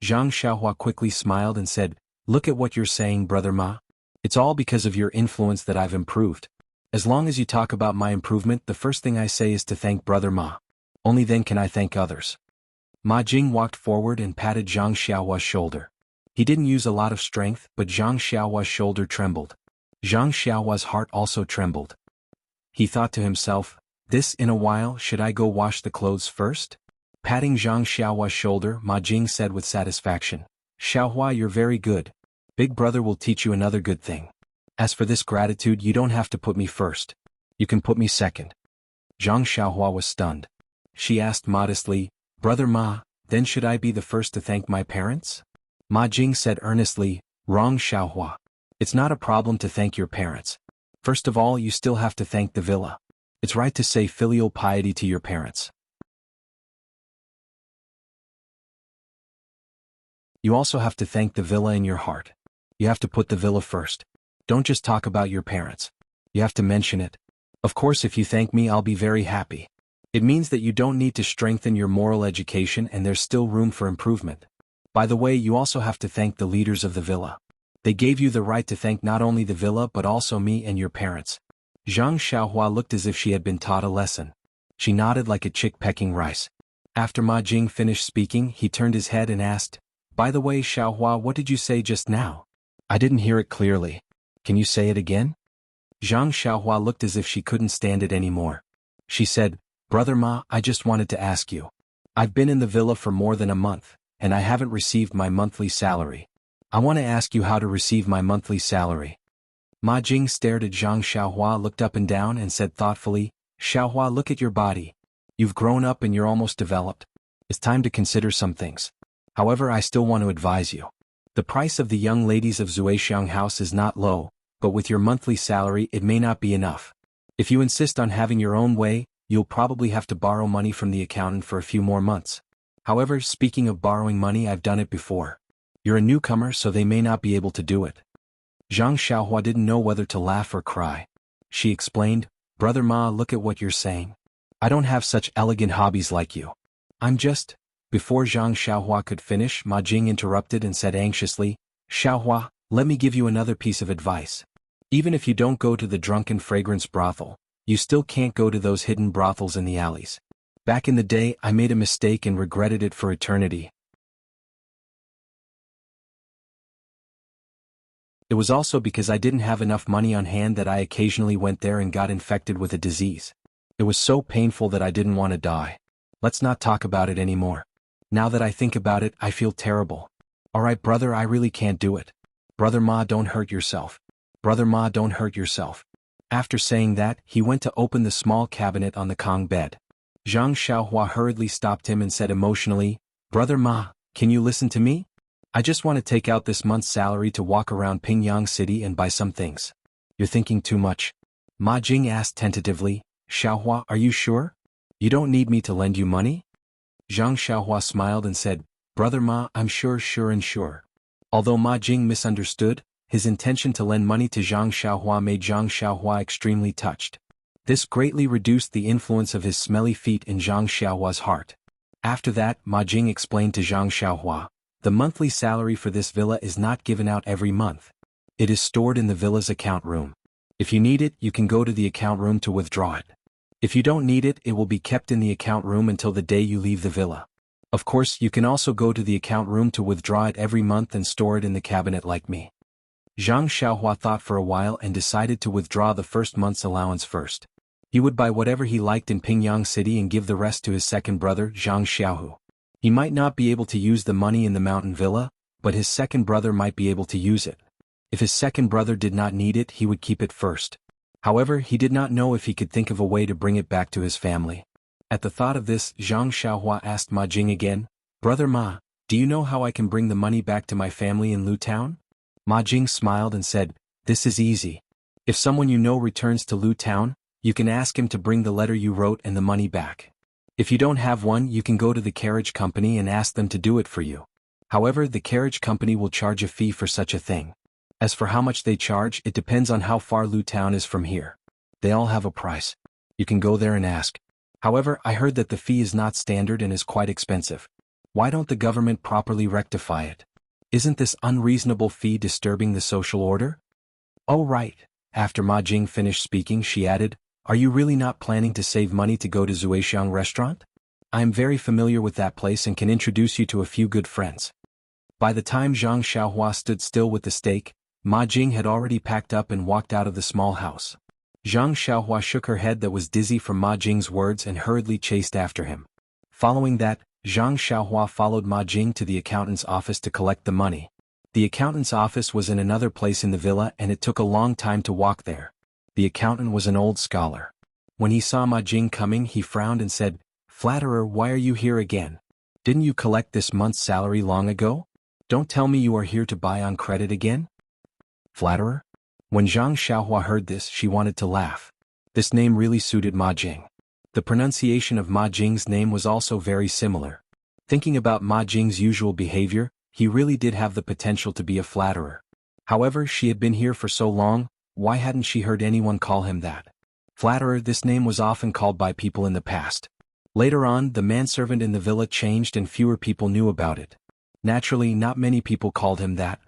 Zhang Xiaohua quickly smiled and said, "Look at what you're saying, brother Ma. It's all because of your influence that I've improved. As long as you talk about my improvement, the first thing I say is to thank brother Ma. Only then can I thank others." Ma Jing walked forward and patted Zhang Xiaohua's shoulder. He didn't use a lot of strength, but Zhang Xiaohua's shoulder trembled. Zhang Xiaohua's heart also trembled. He thought to himself, "This, in a while, should I go wash the clothes first?" Patting Zhang Xiaohua's shoulder, Ma Jing said with satisfaction, "Xiaohua, you're very good. Big brother will teach you another good thing. As for this gratitude, you don't have to put me first. You can put me second. Zhang Xiaohua was stunned. She asked modestly, Brother Ma, then should I be the first to thank my parents? Ma Jing said earnestly, Wrong Xiaohua. It's not a problem to thank your parents. First of all, you still have to thank the villa. It's right to say filial piety to your parents. You also have to thank the villa in your heart. You have to put the villa first. Don't just talk about your parents. You have to mention it. Of course, if you thank me, I'll be very happy. It means that you don't need to strengthen your moral education and there's still room for improvement. By the way, you also have to thank the leaders of the villa. They gave you the right to thank not only the villa but also me and your parents. Zhang Xiaohua looked as if she had been taught a lesson. She nodded like a chick pecking rice. After Ma Jing finished speaking, he turned his head and asked, By the way, Xiaohua, what did you say just now? I didn't hear it clearly. Can you say it again? Zhang Xiaohua looked as if she couldn't stand it anymore. She said, Brother Ma, I just wanted to ask you. I've been in the villa for more than a month, and I haven't received my monthly salary. I want to ask you how to receive my monthly salary. Ma Jing stared at Zhang Xiaohua, looked up and down and said thoughtfully, Xiaohua, look at your body. You've grown up and you're almost developed. It's time to consider some things. However, I still want to advise you. The price of the young ladies of Zuixiang House is not low, but with your monthly salary it may not be enough. If you insist on having your own way, you'll probably have to borrow money from the accountant for a few more months. However, speaking of borrowing money, I've done it before. You're a newcomer, so they may not be able to do it. Zhang Xiaohua didn't know whether to laugh or cry. She explained, Brother Ma, look at what you're saying. I don't have such elegant hobbies like you. I'm just... Before Zhang Xiaohua could finish, Ma Jing interrupted and said anxiously, Xiaohua, let me give you another piece of advice. Even if you don't go to the drunken fragrance brothel, you still can't go to those hidden brothels in the alleys. Back in the day, I made a mistake and regretted it for eternity. It was also because I didn't have enough money on hand that I occasionally went there and got infected with a disease. It was so painful that I didn't want to die. Let's not talk about it anymore. Now that I think about it, I feel terrible. Alright, brother, I really can't do it. Brother Ma, don't hurt yourself. Brother Ma, don't hurt yourself. After saying that, he went to open the small cabinet on the Kong bed. Zhang Xiaohua hurriedly stopped him and said emotionally, Brother Ma, can you listen to me? I just want to take out this month's salary to walk around Pingyang City and buy some things. You're thinking too much. Ma Jing asked tentatively, Xiaohua, are you sure? You don't need me to lend you money? Zhang Xiaohua smiled and said, Brother Ma, I'm sure. Although Ma Jing misunderstood, his intention to lend money to Zhang Xiaohua made Zhang Xiaohua extremely touched. This greatly reduced the influence of his smelly feet in Zhang Xiaohua's heart. After that, Ma Jing explained to Zhang Xiaohua, the monthly salary for this villa is not given out every month. It is stored in the villa's account room. If you need it, you can go to the account room to withdraw it. If you don't need it, it will be kept in the account room until the day you leave the villa. Of course, you can also go to the account room to withdraw it every month and store it in the cabinet like me. Zhang Xiaohua thought for a while and decided to withdraw the first month's allowance first. He would buy whatever he liked in Pingyang City and give the rest to his second brother, Zhang Xiaohu. He might not be able to use the money in the mountain villa, but his second brother might be able to use it. If his second brother did not need it, he would keep it first. However, he did not know if he could think of a way to bring it back to his family. At the thought of this, Zhang Xiaohua asked Ma Jing again, Brother Ma, do you know how I can bring the money back to my family in Lu Town? Ma Jing smiled and said, This is easy. If someone you know returns to Lu Town, you can ask him to bring the letter you wrote and the money back. If you don't have one, you can go to the carriage company and ask them to do it for you. However, the carriage company will charge a fee for such a thing. As for how much they charge, it depends on how far Lu Town is from here. They all have a price. You can go there and ask. However, I heard that the fee is not standard and is quite expensive. Why don't the government properly rectify it? Isn't this unreasonable fee disturbing the social order? Oh right. After Ma Jing finished speaking, she added, Are you really not planning to save money to go to Zuixiang restaurant? I am very familiar with that place and can introduce you to a few good friends. By the time Zhang Xiaohua stood still with the steak, Ma Jing had already packed up and walked out of the small house. Zhang Xiaohua shook her head that was dizzy from Ma Jing's words and hurriedly chased after him. Following that, Zhang Xiaohua followed Ma Jing to the accountant's office to collect the money. The accountant's office was in another place in the villa and it took a long time to walk there. The accountant was an old scholar. When he saw Ma Jing coming he frowned and said, "Flatterer, why are you here again? Didn't you collect this month's salary long ago? Don't tell me you are here to buy on credit again?" Flatterer? When Zhang Xiaohua heard this she wanted to laugh. This name really suited Ma Jing. The pronunciation of Ma Jing's name was also very similar. Thinking about Ma Jing's usual behavior, he really did have the potential to be a flatterer. However, she had been here for so long, why hadn't she heard anyone call him that? Flatterer, this name was often called by people in the past. Later on, the manservant in the villa changed and fewer people knew about it. Naturally, not many people called him that.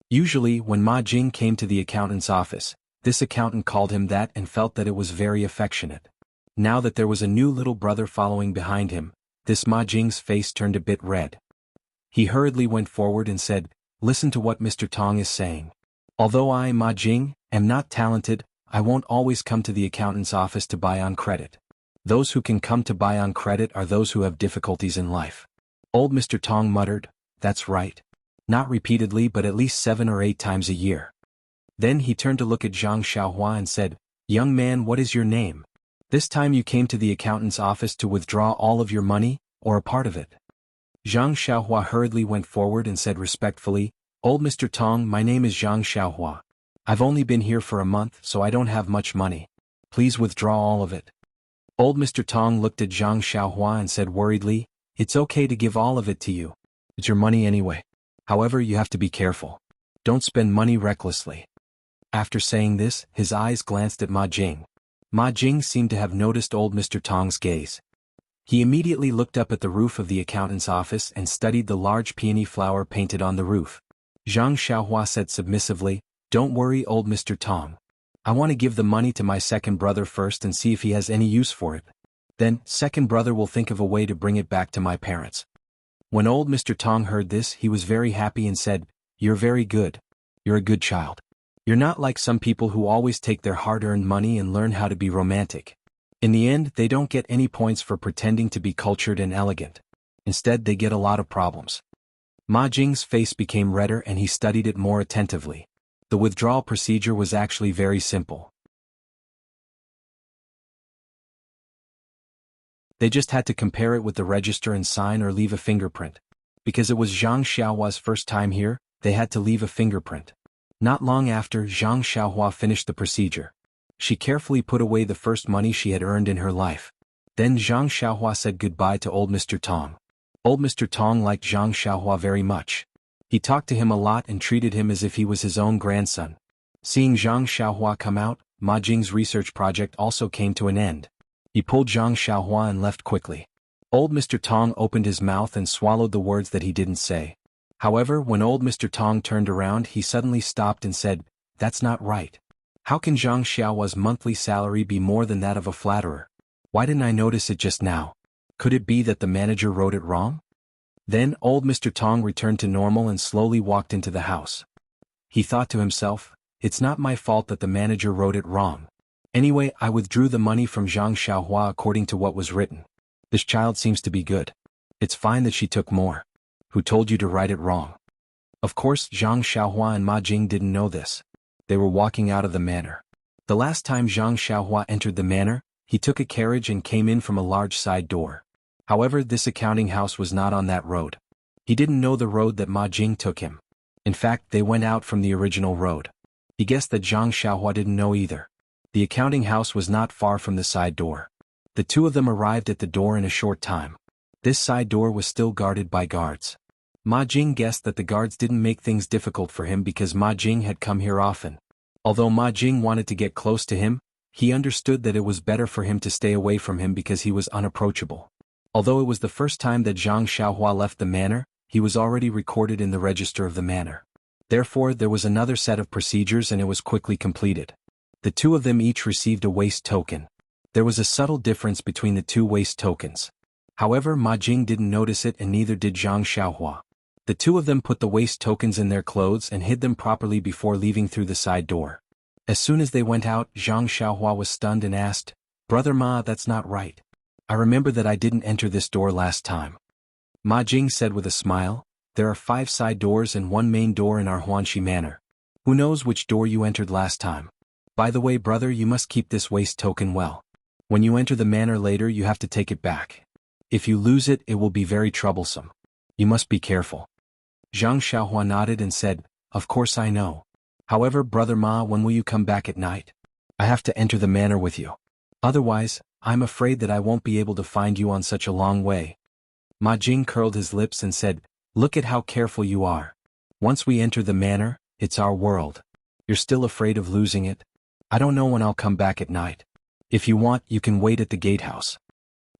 Usually, when Ma Jing came to the accountant's office, this accountant called him that and felt that it was very affectionate. Now that there was a new little brother following behind him, this Ma Jing's face turned a bit red. He hurriedly went forward and said, "Listen to what Mr. Tong is saying. Although I, Ma Jing, am not talented, I won't always come to the accountant's office to buy on credit. Those who can come to buy on credit are those who have difficulties in life." Old Mr. Tong muttered, "That's right. Not repeatedly but at least 7 or 8 times a year." Then he turned to look at Zhang Xiaohua and said, "Young man, what is your name? This time you came to the accountant's office to withdraw all of your money, or a part of it?" Zhang Xiaohua hurriedly went forward and said respectfully, "Old Mr. Tong, my name is Zhang Xiaohua. I've only been here for a month so I don't have much money. Please withdraw all of it." Old Mr. Tong looked at Zhang Xiaohua and said worriedly, "It's okay to give all of it to you. It's your money anyway. However, you have to be careful. Don't spend money recklessly." After saying this, his eyes glanced at Ma Jing. Ma Jing seemed to have noticed old Mr. Tong's gaze. He immediately looked up at the roof of the accountant's office and studied the large peony flower painted on the roof. Zhang Xiaohua said submissively, "Don't worry, old Mr. Tong. I want to give the money to my second brother first and see if he has any use for it. Then, second brother will think of a way to bring it back to my parents." When old Mr. Tong heard this, he was very happy and said, "You're very good. You're a good child. You're not like some people who always take their hard-earned money and learn how to be romantic. In the end, they don't get any points for pretending to be cultured and elegant. Instead, they get a lot of problems." Ma Jing's face became redder and he studied it more attentively. The withdrawal procedure was actually very simple. They just had to compare it with the register and sign or leave a fingerprint. Because it was Zhang Xiaohua's first time here, they had to leave a fingerprint. Not long after, Zhang Xiaohua finished the procedure. She carefully put away the first money she had earned in her life. Then Zhang Xiaohua said goodbye to old Mr. Tong. Old Mr. Tong liked Zhang Xiaohua very much. He talked to him a lot and treated him as if he was his own grandson. Seeing Zhang Xiaohua come out, Ma Jing's research project also came to an end. He pulled Zhang Xiaohua and left quickly. Old Mr. Tong opened his mouth and swallowed the words that he didn't say. However, when old Mr. Tong turned around he suddenly stopped and said, "That's not right. How can Zhang Xiaohua's monthly salary be more than that of a flatterer? Why didn't I notice it just now? Could it be that the manager wrote it wrong?" Then old Mr. Tong returned to normal and slowly walked into the house. He thought to himself, "It's not my fault that the manager wrote it wrong. Anyway, I withdrew the money from Zhang Xiaohua according to what was written. This child seems to be good. It's fine that she took more. Who told you to write it wrong?" Of course, Zhang Xiaohua and Ma Jing didn't know this. They were walking out of the manor. The last time Zhang Xiaohua entered the manor, he took a carriage and came in from a large side door. However, this accounting house was not on that road. He didn't know the road that Ma Jing took him. In fact, they went out from the original road. He guessed that Zhang Xiaohua didn't know either. The accounting house was not far from the side door. The two of them arrived at the door in a short time. This side door was still guarded by guards. Ma Jing guessed that the guards didn't make things difficult for him because Ma Jing had come here often. Although Ma Jing wanted to get close to him, he understood that it was better for him to stay away from him because he was unapproachable. Although it was the first time that Zhang Xiaohua left the manor, he was already recorded in the register of the manor. Therefore, there was another set of procedures and it was quickly completed. The two of them each received a waste token. There was a subtle difference between the two waste tokens. However, Ma Jing didn't notice it and neither did Zhang Xiaohua. The two of them put the waste tokens in their clothes and hid them properly before leaving through the side door. As soon as they went out, Zhang Xiaohua was stunned and asked, "Brother Ma, that's not right. I remember that I didn't enter this door last time. Ma Jing said with a smile, there are 5 side doors and 1 main door in our Huanxi manor. Who knows which door you entered last time? By the way, brother, you must keep this waste token well. When you enter the manor later, you have to take it back. If you lose it, it will be very troublesome. You must be careful. Zhang Xiaohua nodded and said, of course I know. However, brother Ma, when will you come back at night? I have to enter the manor with you. Otherwise, I'm afraid that I won't be able to find you on such a long way. Ma Jing curled his lips and said, look at how careful you are. Once we enter the manor, it's our world. You're still afraid of losing it? I don't know when I'll come back at night. If you want, you can wait at the gatehouse.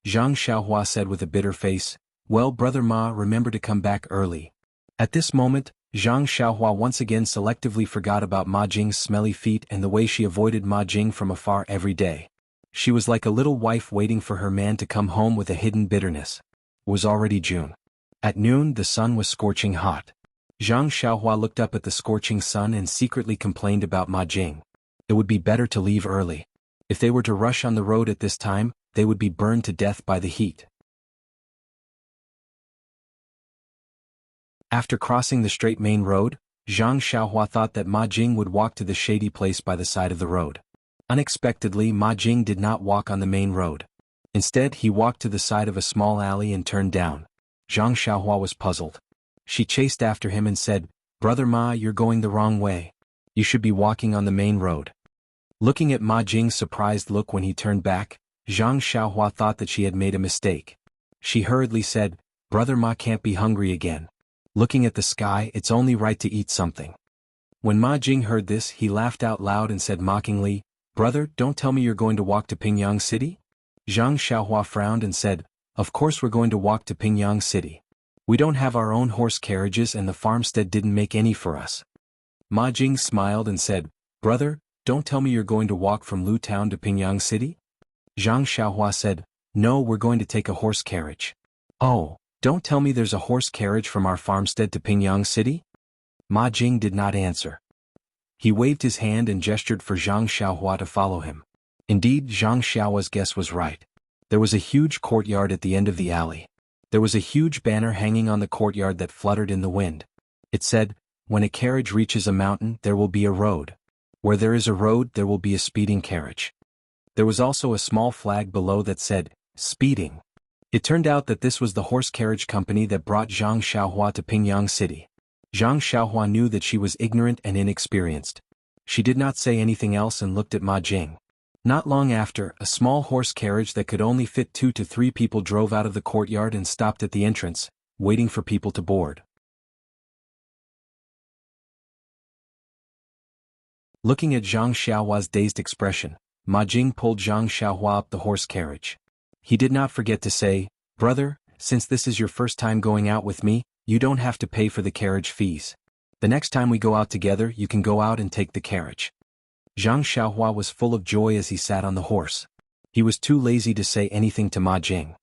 Zhang Xiaohua said with a bitter face, well, brother Ma, remember to come back early. At this moment, Zhang Xiaohua once again selectively forgot about Ma Jing's smelly feet and the way she avoided Ma Jing from afar every day. She was like a little wife waiting for her man to come home with a hidden bitterness. It was already June. At noon, the sun was scorching hot. Zhang Xiaohua looked up at the scorching sun and secretly complained about Ma Jing. It would be better to leave early. If they were to rush on the road at this time, they would be burned to death by the heat. After crossing the straight main road, Zhang Xiaohua thought that Ma Jing would walk to the shady place by the side of the road. Unexpectedly, Ma Jing did not walk on the main road. Instead, he walked to the side of a small alley and turned down. Zhang Xiaohua was puzzled. She chased after him and said, brother Ma, you're going the wrong way. You should be walking on the main road. Looking at Ma Jing's surprised look when he turned back, Zhang Xiaohua thought that she had made a mistake. She hurriedly said, brother Ma can't be hungry again. Looking at the sky, it's only right to eat something. When Ma Jing heard this, he laughed out loud and said mockingly, brother, don't tell me you're going to walk to Pingyang City? Zhang Xiaohua frowned and said, of course we're going to walk to Pingyang City. We don't have our own horse carriages and the farmstead didn't make any for us. Ma Jing smiled and said, brother, don't tell me you're going to walk from Lu Town to Pingyang City? Zhang Xiaohua said, no, we're going to take a horse carriage. Oh, don't tell me there's a horse carriage from our farmstead to Pingyang City? Ma Jing did not answer. He waved his hand and gestured for Zhang Xiaohua to follow him. Indeed, Zhang Xiaohua's guess was right. There was a huge courtyard at the end of the alley. There was a huge banner hanging on the courtyard that fluttered in the wind. It said, when a carriage reaches a mountain, there will be a road. Where there is a road, there will be a speeding carriage. There was also a small flag below that said, speeding. It turned out that this was the horse carriage company that brought Zhang Xiaohua to Pingyang City. Zhang Xiaohua knew that she was ignorant and inexperienced. She did not say anything else and looked at Ma Jing. Not long after, a small horse carriage that could only fit 2 to 3 people drove out of the courtyard and stopped at the entrance, waiting for people to board. Looking at Zhang Xiaohua's dazed expression, Ma Jing pulled Zhang Xiaohua up the horse carriage. He did not forget to say, brother, since this is your first time going out with me, you don't have to pay for the carriage fees. The next time we go out together, you can go out and take the carriage. Zhang Xiaohua was full of joy as he sat on the horse. He was too lazy to say anything to Ma Jing.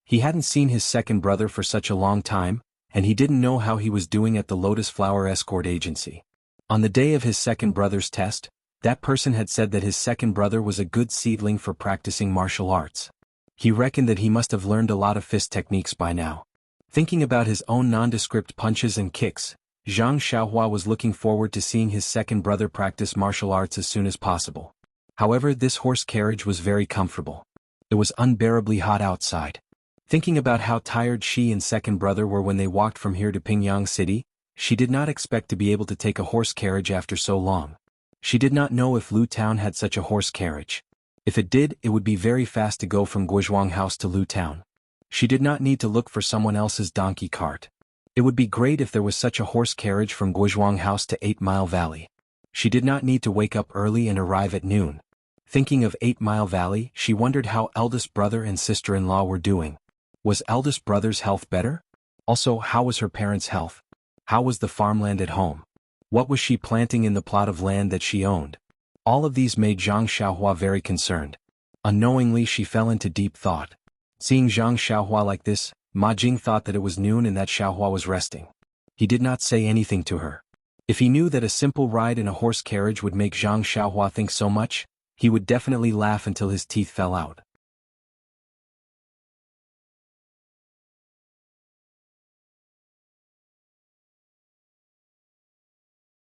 He hadn't seen his second brother for such a long time, and he didn't know how he was doing at the Lotus Flower Escort Agency. On the day of his second brother's test, that person had said that his second brother was a good seedling for practicing martial arts. He reckoned that he must have learned a lot of fist techniques by now. Thinking about his own nondescript punches and kicks, Zhang Xiaohua was looking forward to seeing his second brother practice martial arts as soon as possible. However, this horse carriage was very comfortable. It was unbearably hot outside. Thinking about how tired she and second brother were when they walked from here to Pingyang City, she did not expect to be able to take a horse carriage after so long. She did not know if Lu Town had such a horse carriage. If it did, it would be very fast to go from Guizhuang House to Lu Town. She did not need to look for someone else's donkey cart. It would be great if there was such a horse carriage from Guizhuang House to 8 Mile Valley. She did not need to wake up early and arrive at noon. Thinking of 8 Mile Valley, she wondered how eldest brother and sister-in-law were doing. Was eldest brother's health better? Also, how was her parents' health? How was the farmland at home? What was she planting in the plot of land that she owned? All of these made Zhang Xiaohua very concerned. Unknowingly, she fell into deep thought. Seeing Zhang Xiaohua like this, Ma Jing thought that it was noon and that Xiaohua was resting. He did not say anything to her. If he knew that a simple ride in a horse carriage would make Zhang Xiaohua think so much, he would definitely laugh until his teeth fell out.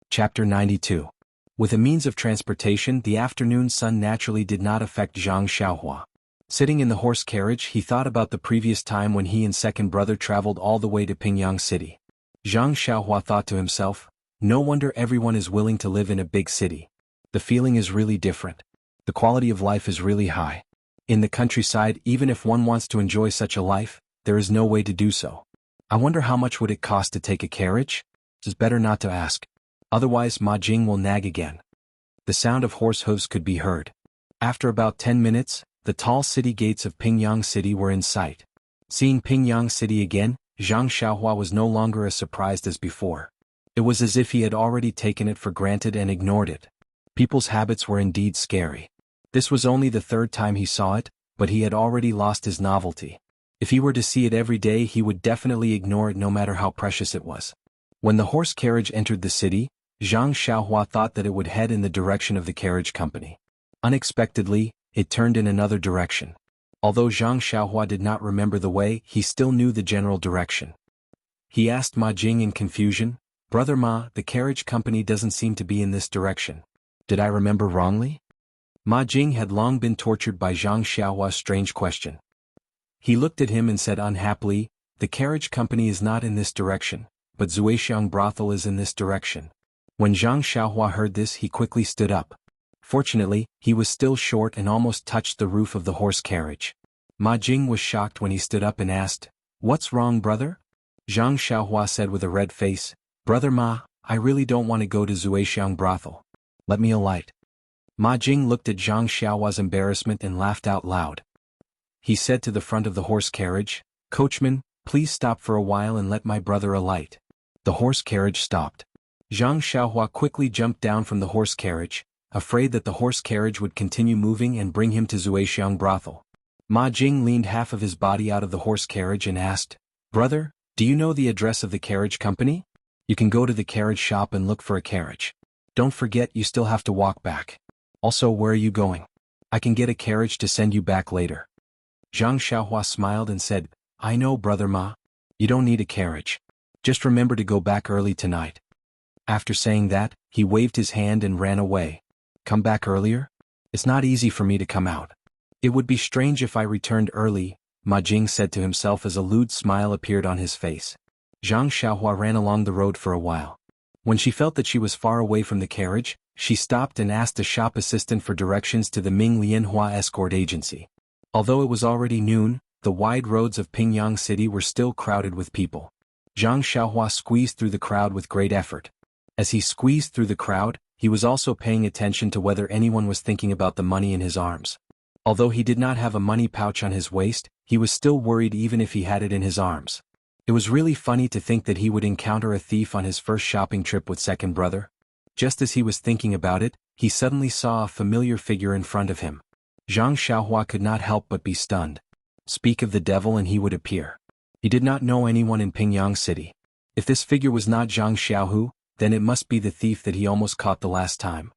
Chapter 92. With a means of transportation, the afternoon sun naturally did not affect Zhang Xiaohua. Sitting in the horse carriage, he thought about the previous time when he and second brother traveled all the way to Pingyang City. Zhang Xiaohua thought to himself, no wonder everyone is willing to live in a big city. The feeling is really different. The quality of life is really high. In the countryside, even if one wants to enjoy such a life, there is no way to do so. I wonder how much would it cost to take a carriage? It's better not to ask. Otherwise Ma Jing will nag again. The sound of horse hooves could be heard. After about 10 minutes, the tall city gates of Pingyang City were in sight. Seeing Pingyang City again, Zhang Xiaohua was no longer as surprised as before. It was as if he had already taken it for granted and ignored it. People's habits were indeed scary. This was only the third time he saw it, but he had already lost his novelty. If he were to see it every day, he would definitely ignore it no matter how precious it was. When the horse carriage entered the city, Zhang Xiaohua thought that it would head in the direction of the carriage company. Unexpectedly, it turned in another direction. Although Zhang Xiaohua did not remember the way, he still knew the general direction. He asked Ma Jing in confusion, "Brother Ma, the carriage company doesn't seem to be in this direction. Did I remember wrongly?" Ma Jing had long been tortured by Zhang Xiaohua's strange question. He looked at him and said unhappily, "The carriage company is not in this direction, but Zuixiang brothel is in this direction." When Zhang Xiaohua heard this, he quickly stood up. Fortunately, he was still short and almost touched the roof of the horse carriage. Ma Jing was shocked when he stood up and asked, "What's wrong, brother?" Zhang Xiaohua said with a red face, "Brother Ma, I really don't want to go to Zuixiang brothel. Let me alight." Ma Jing looked at Zhang Xiaohua's embarrassment and laughed out loud. He said to the front of the horse carriage, "Coachman, please stop for a while and let my brother alight." The horse carriage stopped. Zhang Xiaohua quickly jumped down from the horse carriage, afraid that the horse carriage would continue moving and bring him to Zuixiang brothel. Ma Jing leaned half of his body out of the horse carriage and asked, "Brother, do you know the address of the carriage company? You can go to the carriage shop and look for a carriage. Don't forget you still have to walk back. Also, where are you going? I can get a carriage to send you back later." Zhang Xiaohua smiled and said, "I know, Brother Ma. You don't need a carriage. Just remember to go back early tonight." After saying that, he waved his hand and ran away. "Come back earlier? It's not easy for me to come out. It would be strange if I returned early," Ma Jing said to himself as a lewd smile appeared on his face. Zhang Xiaohua ran along the road for a while. When she felt that she was far away from the carriage, she stopped and asked a shop assistant for directions to the Ming Lianhua escort agency. Although it was already noon, the wide roads of Pingyang City were still crowded with people. Zhang Xiaohua squeezed through the crowd with great effort. As he squeezed through the crowd, he was also paying attention to whether anyone was thinking about the money in his arms. Although he did not have a money pouch on his waist, he was still worried even if he had it in his arms. It was really funny to think that he would encounter a thief on his first shopping trip with second brother. Just as he was thinking about it, he suddenly saw a familiar figure in front of him. Zhang Xiaohua could not help but be stunned. Speak of the devil and he would appear. He did not know anyone in Pingyang City. If this figure was not Zhang Xiaohu, then it must be the thief that he almost caught the last time.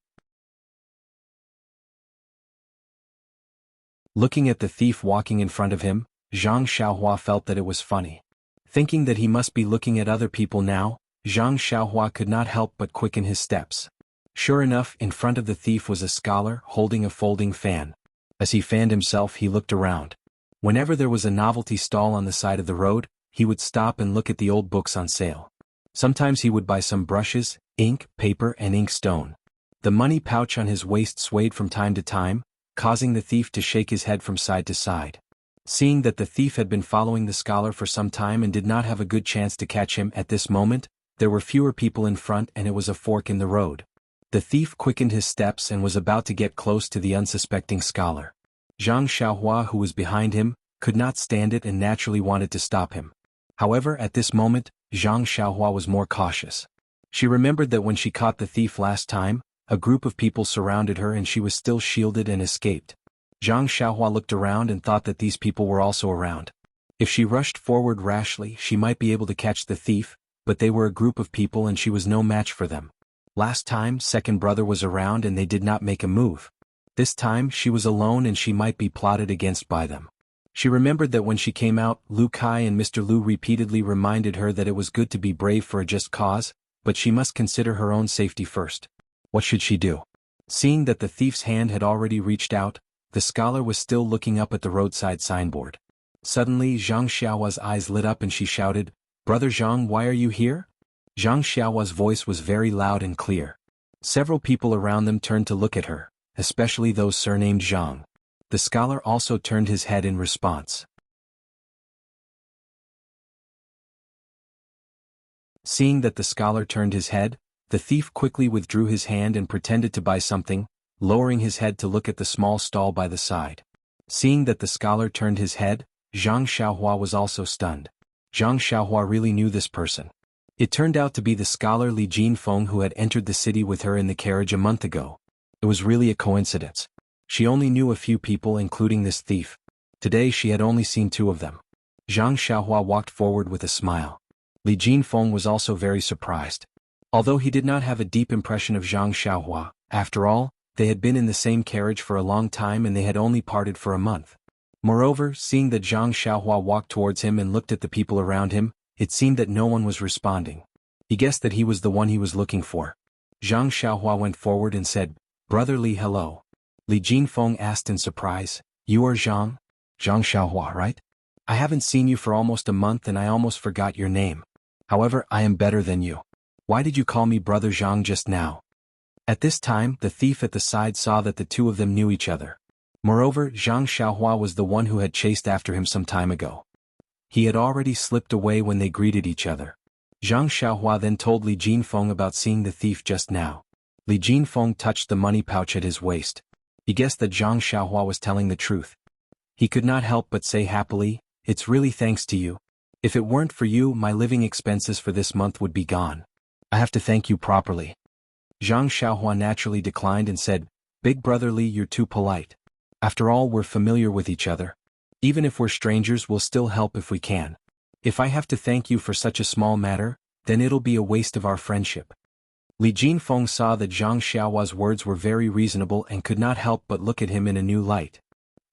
Looking at the thief walking in front of him, Zhang Xiaohua felt that it was funny. Thinking that he must be looking at other people now, Zhang Xiaohua could not help but quicken his steps. Sure enough, in front of the thief was a scholar holding a folding fan. As he fanned himself, he looked around. Whenever there was a novelty stall on the side of the road, he would stop and look at the old books on sale. Sometimes he would buy some brushes, ink, paper and inkstone. The money pouch on his waist swayed from time to time, causing the thief to shake his head from side to side. Seeing that the thief had been following the scholar for some time and did not have a good chance to catch him at this moment, there were fewer people in front and it was a fork in the road. The thief quickened his steps and was about to get close to the unsuspecting scholar. Zhang Xiaohua, who was behind him, could not stand it and naturally wanted to stop him. However, at this moment, Zhang Xiaohua was more cautious. She remembered that when she caught the thief last time, a group of people surrounded her and she was still shielded and escaped. Zhang Xiaohua looked around and thought that these people were also around. If she rushed forward rashly, she might be able to catch the thief, but they were a group of people and she was no match for them. Last time, second brother was around and they did not make a move. This time, she was alone and she might be plotted against by them. She remembered that when she came out, Lu Kai and Mr. Lu repeatedly reminded her that it was good to be brave for a just cause, but she must consider her own safety first. What should she do? Seeing that the thief's hand had already reached out, the scholar was still looking up at the roadside signboard. Suddenly Zhang Xiaohua's eyes lit up and she shouted, "Brother Zhang, why are you here?" Zhang Xiaohua's voice was very loud and clear. Several people around them turned to look at her, especially those surnamed Zhang. The scholar also turned his head in response. Seeing that the scholar turned his head, the thief quickly withdrew his hand and pretended to buy something, lowering his head to look at the small stall by the side. Seeing that the scholar turned his head, Zhang Xiaohua was also stunned. Zhang Xiaohua really knew this person. It turned out to be the scholar Li Jinfeng who had entered the city with her in the carriage a month ago. It was really a coincidence. She only knew a few people including this thief. Today she had only seen 2 of them. Zhang Xiaohua walked forward with a smile. Li Jinfeng was also very surprised. Although he did not have a deep impression of Zhang Xiaohua, after all, they had been in the same carriage for a long time and they had only parted for a month. Moreover, seeing that Zhang Xiaohua walked towards him and looked at the people around him, it seemed that no one was responding. He guessed that he was the one he was looking for. Zhang Xiaohua went forward and said, "Brother Li, hello." Li Jinfeng asked in surprise, "You are Zhang? Zhang Xiaohua, right? I haven't seen you for almost a month and I almost forgot your name. However, I am better than you. Why did you call me Brother Zhang just now?" At this time, the thief at the side saw that the 2 of them knew each other. Moreover, Zhang Xiaohua was the one who had chased after him some time ago. He had already slipped away when they greeted each other. Zhang Xiaohua then told Li Jinfeng about seeing the thief just now. Li Jinfeng touched the money pouch at his waist. He guessed that Zhang Xiaohua was telling the truth. He could not help but say happily, "It's really thanks to you. If it weren't for you, my living expenses for this month would be gone. I have to thank you properly." Zhang Xiaohua naturally declined and said, "Big brother Li, you're too polite. After all, we're familiar with each other. Even if we're strangers, we'll still help if we can. If I have to thank you for such a small matter, then it'll be a waste of our friendship." Li Jinfeng saw that Zhang Xiaohua's words were very reasonable and could not help but look at him in a new light.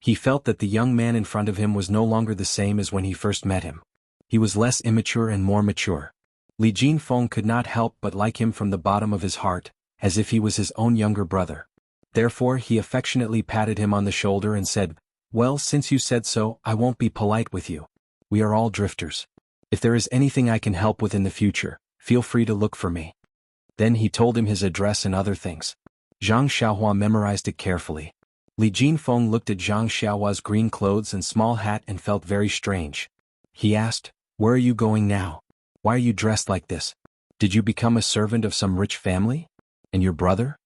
He felt that the young man in front of him was no longer the same as when he first met him. He was less immature and more mature. Li Jinfeng could not help but like him from the bottom of his heart, as if he was his own younger brother. Therefore he affectionately patted him on the shoulder and said, "Well, since you said so, I won't be polite with you. We are all drifters. If there is anything I can help with in the future, feel free to look for me." Then he told him his address and other things. Zhang Xiaohua memorized it carefully. Li Jinfeng looked at Zhang Xiaohua's green clothes and small hat and felt very strange. He asked, "Where are you going now? Why are you dressed like this? Did you become a servant of some rich family? And your brother?"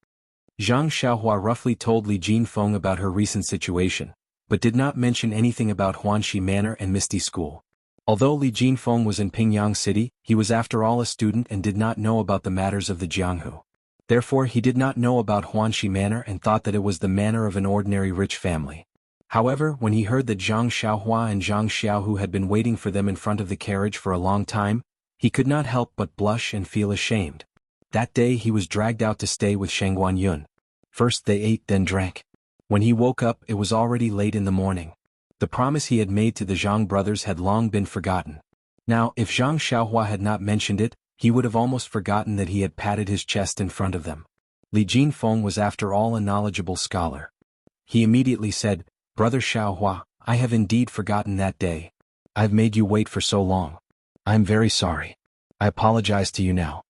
Zhang Xiaohua roughly told Li Jinfeng about her recent situation, but did not mention anything about Huanxi Manor and Misty School. Although Li Jinfeng was in Pingyang City, he was after all a student and did not know about the matters of the Jianghu. Therefore he did not know about Huanxi Manor and thought that it was the manor of an ordinary rich family. However, when he heard that Zhang Xiaohua and Zhang Xiaohu had been waiting for them in front of the carriage for a long time, he could not help but blush and feel ashamed. That day he was dragged out to stay with Sheng Guanyun. First they ate then drank. When he woke up it was already late in the morning. The promise he had made to the Zhang brothers had long been forgotten. Now, if Zhang Xiaohua had not mentioned it, he would have almost forgotten that he had patted his chest in front of them. Li Jinfeng was after all a knowledgeable scholar. He immediately said, "Brother Xiaohua, I have indeed forgotten that day. I have made you wait for so long. I am very sorry. I apologize to you now."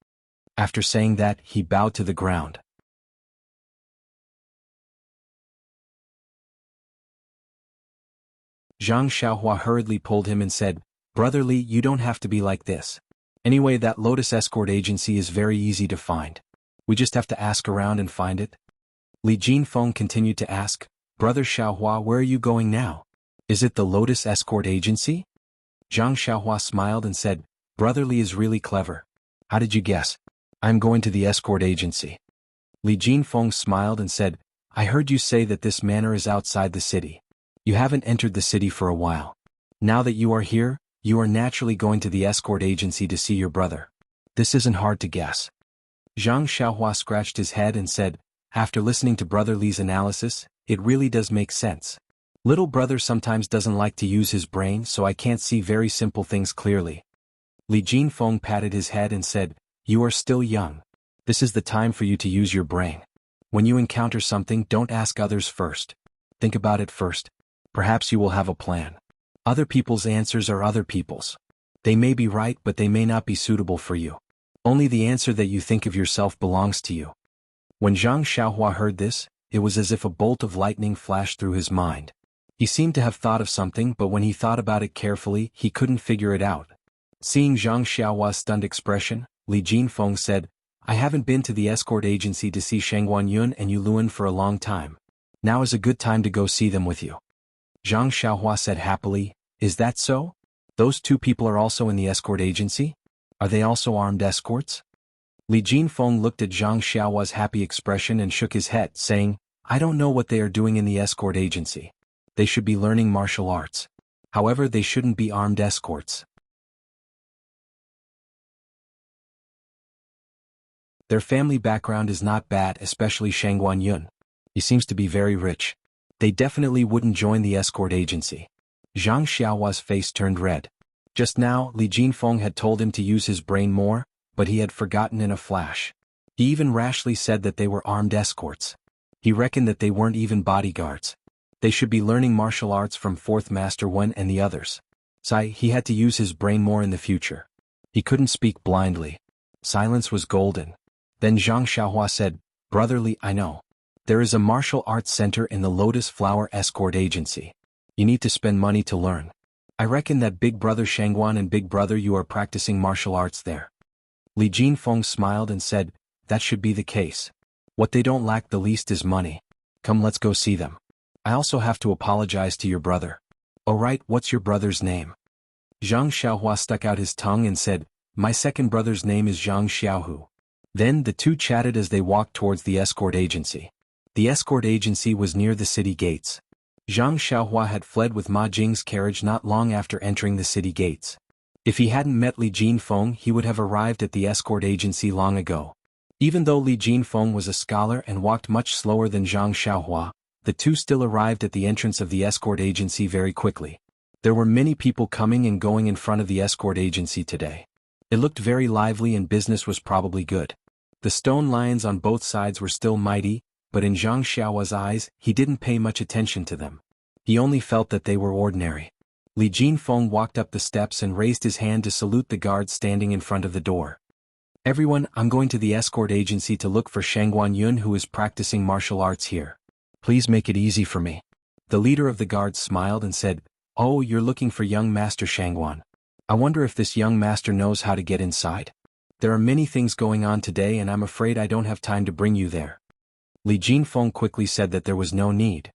After saying that, he bowed to the ground. Zhang Xiaohua hurriedly pulled him and said, "Brother Li, you don't have to be like this. Anyway, that Lotus Escort Agency is very easy to find. We just have to ask around and find it." Li Jinfeng continued to ask, "Brother Xiaohua, where are you going now? Is it the Lotus Escort Agency?" Zhang Xiaohua smiled and said, "Brother Li is really clever. How did you guess? I am going to the escort agency." Li Jinfeng smiled and said, "I heard you say that this manor is outside the city. You haven't entered the city for a while. Now that you are here, you are naturally going to the escort agency to see your brother. This isn't hard to guess." Zhang Xiaohua scratched his head and said, "After listening to Brother Li's analysis, it really does make sense. Little brother sometimes doesn't like to use his brain, so I can't see very simple things clearly." Li Jinfeng patted his head and said, You are still young. This is the time for you to use your brain. When you encounter something, don't ask others first. Think about it first. Perhaps you will have a plan. Other people's answers are other people's. They may be right, but they may not be suitable for you. Only the answer that you think of yourself belongs to you. When Zhang Xiaohua heard this, it was as if a bolt of lightning flashed through his mind. He seemed to have thought of something, but when he thought about it carefully, he couldn't figure it out. Seeing Zhang Xiaohua's stunned expression, Li Jinfeng said, I haven't been to the escort agency to see Sheng Guanyun and Yu Luan for a long time. Now is a good time to go see them with you. Zhang Xiaohua said happily, Is that so? Those two people are also in the escort agency? Are they also armed escorts? Li Jinfeng looked at Zhang Xiaohua's happy expression and shook his head, saying, I don't know what they are doing in the escort agency. They should be learning martial arts. However, they shouldn't be armed escorts. Their family background is not bad, especially Sheng Guanyun. He seems to be very rich. They definitely wouldn't join the escort agency. Zhang Xiaohua's face turned red. Just now, Li Jinfeng had told him to use his brain more, but he had forgotten in a flash. He even rashly said that they were armed escorts. He reckoned that they weren't even bodyguards. They should be learning martial arts from Fourth Master Wen and the others. He had to use his brain more in the future. He couldn't speak blindly. Silence was golden. Then Zhang Xiaohua said, Brother Li, I know. There is a martial arts center in the Lotus Flower Escort Agency. You need to spend money to learn. I reckon that Big Brother Shangguan and Big Brother you are practicing martial arts there. Li Jinfeng smiled and said, That should be the case. What they don't lack the least is money. Come, let's go see them. I also have to apologize to your brother. Oh right, what's your brother's name? Zhang Xiaohua stuck out his tongue and said, My second brother's name is Zhang Xiaohu. Then the two chatted as they walked towards the escort agency. The escort agency was near the city gates. Zhang Xiaohua had fled with Ma Jing's carriage not long after entering the city gates. If he hadn't met Li Jinfeng, he would have arrived at the escort agency long ago. Even though Li Jinfeng was a scholar and walked much slower than Zhang Xiaohua, the two still arrived at the entrance of the escort agency very quickly. There were many people coming and going in front of the escort agency today. It looked very lively and business was probably good. The stone lions on both sides were still mighty, but in Zhang Xiaohua's eyes, he didn't pay much attention to them. He only felt that they were ordinary. Li Jinfeng walked up the steps and raised his hand to salute the guard standing in front of the door. Everyone, I'm going to the escort agency to look for Sheng Guanyun who is practicing martial arts here. Please make it easy for me. The leader of the guards smiled and said, Oh, you're looking for young Master Shangguan. I wonder if this young master knows how to get inside. There are many things going on today and I'm afraid I don't have time to bring you there. Li Jinfeng quickly said that there was no need.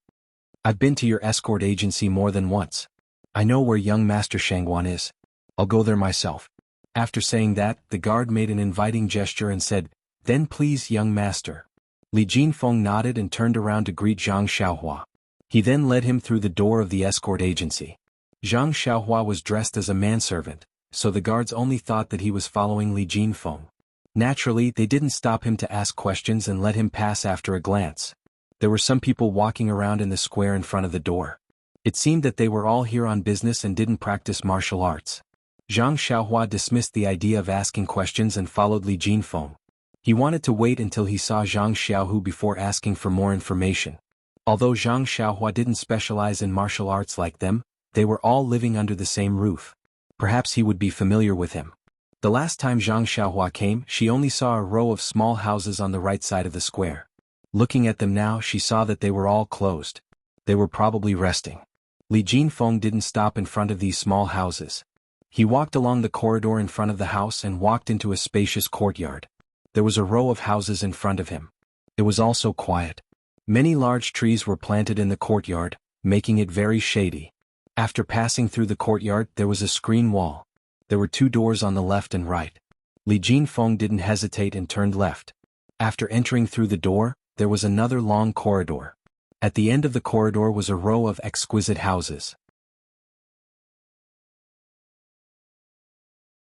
I've been to your escort agency more than once. I know where young Master Shangguan is. I'll go there myself. After saying that, the guard made an inviting gesture and said, Then please, young master. Li Jinfeng nodded and turned around to greet Zhang Xiaohua. He then led him through the door of the escort agency. Zhang Xiaohua was dressed as a manservant, so the guards only thought that he was following Li Jinfeng. Naturally, they didn't stop him to ask questions and let him pass after a glance. There were some people walking around in the square in front of the door. It seemed that they were all here on business and didn't practice martial arts. Zhang Xiaohua dismissed the idea of asking questions and followed Li Jinfeng. He wanted to wait until he saw Zhang Xiaohu before asking for more information. Although Zhang Xiaohua didn't specialize in martial arts like them, they were all living under the same roof. Perhaps he would be familiar with him. The last time Zhang Xiaohua came, she only saw a row of small houses on the right side of the square. Looking at them now, she saw that they were all closed. They were probably resting. Li Jinfeng didn't stop in front of these small houses. He walked along the corridor in front of the house and walked into a spacious courtyard. There was a row of houses in front of him. It was also quiet. Many large trees were planted in the courtyard, making it very shady. After passing through the courtyard, there was a screen wall. There were two doors on the left and right. Li Jinfeng didn't hesitate and turned left. After entering through the door, there was another long corridor. At the end of the corridor was a row of exquisite houses.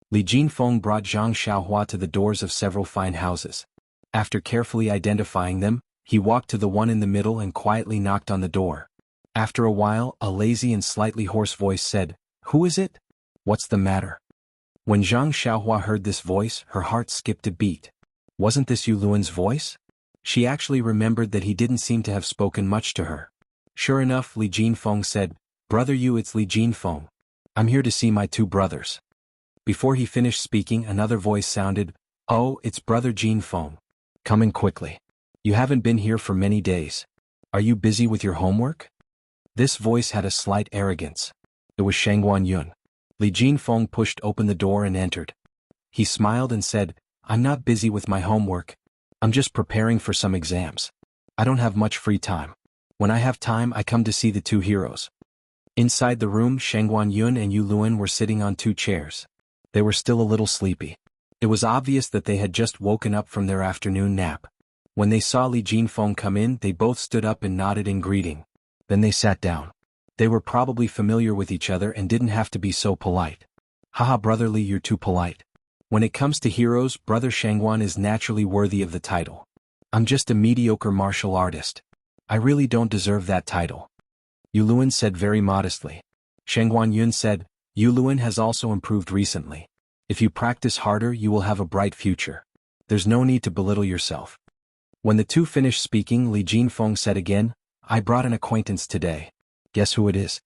Li Jinfeng brought Zhang Xiaohua to the doors of several fine houses. After carefully identifying them, he walked to the one in the middle and quietly knocked on the door. After a while, a lazy and slightly hoarse voice said, Who is it? What's the matter? When Zhang Xiaohua heard this voice, her heart skipped a beat. Wasn't this Yu Luan's voice? She actually remembered that he didn't seem to have spoken much to her. Sure enough, Li Jinfeng said, "Brother Yu, it's Li Jinfeng. I'm here to see my two brothers." Before he finished speaking, another voice sounded, "Oh, it's Brother Jinfeng. Come in quickly. You haven't been here for many days. Are you busy with your homework?" This voice had a slight arrogance. It was Shangguan Yun. Li Jinfeng pushed open the door and entered. He smiled and said, "I'm not busy with my homework. I'm just preparing for some exams. I don't have much free time. When I have time, I come to see the two heroes." Inside the room, Shangguan Yun and Yu Luan were sitting on two chairs. They were still a little sleepy. It was obvious that they had just woken up from their afternoon nap. When they saw Li Jinfeng come in, they both stood up and nodded in greeting. Then they sat down. They were probably familiar with each other and didn't have to be so polite. "Haha, Brother Li, you're too polite. When it comes to heroes, Brother Shangguan is naturally worthy of the title. I'm just a mediocre martial artist. I really don't deserve that title," Yu Luan said very modestly. Shangguan Yun said, "Yu Luan has also improved recently. If you practice harder, you will have a bright future. There's no need to belittle yourself." When the two finished speaking, Li Jinfeng said again, "I brought an acquaintance today. Guess who it is?"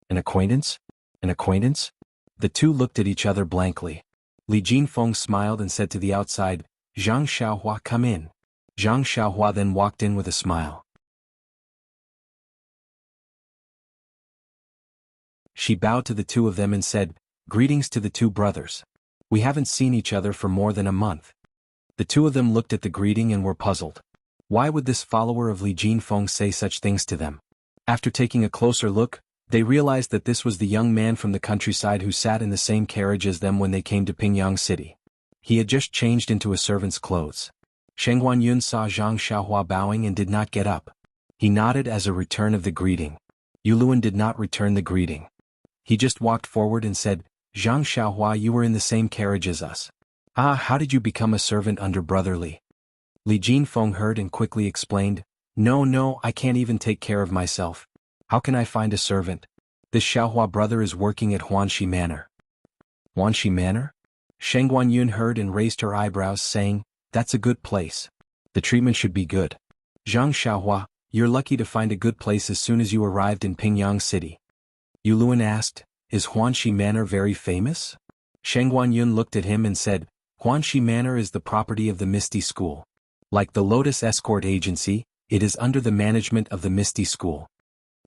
"An acquaintance? An acquaintance?" The two looked at each other blankly. Li Jinfeng smiled and said to the outside, "Zhang Xiaohua, come in." Zhang Xiaohua then walked in with a smile. She bowed to the two of them and said, "Greetings to the two brothers. We haven't seen each other for more than a month." The two of them looked at the greeting and were puzzled. Why would this follower of Li Jinfeng say such things to them? After taking a closer look, they realized that this was the young man from the countryside who sat in the same carriage as them when they came to Pingyang City. He had just changed into a servant's clothes. Shangguan Yun saw Zhang Xiaohua bowing and did not get up. He nodded as a return of the greeting. Yu Luan did not return the greeting. He just walked forward and said, "Zhang Xiaohua, you were in the same carriage as us. Ah, how did you become a servant under Brother Li?" Li Jinfeng heard and quickly explained, No, I can't even take care of myself. How can I find a servant? This Xiaohua brother is working at Huanxi Manor." "Huanxi Manor?" Shangguan Yun heard and raised her eyebrows, saying, "That's a good place. The treatment should be good. Zhang Xiaohua, you're lucky to find a good place as soon as you arrived in Pingyang City." Yu Luan asked, "Is Huanxi Manor very famous?" Shangguan Yun looked at him and said, "Huanxi Manor is the property of the Misty School. Like the Lotus Escort Agency, it is under the management of the Misty School."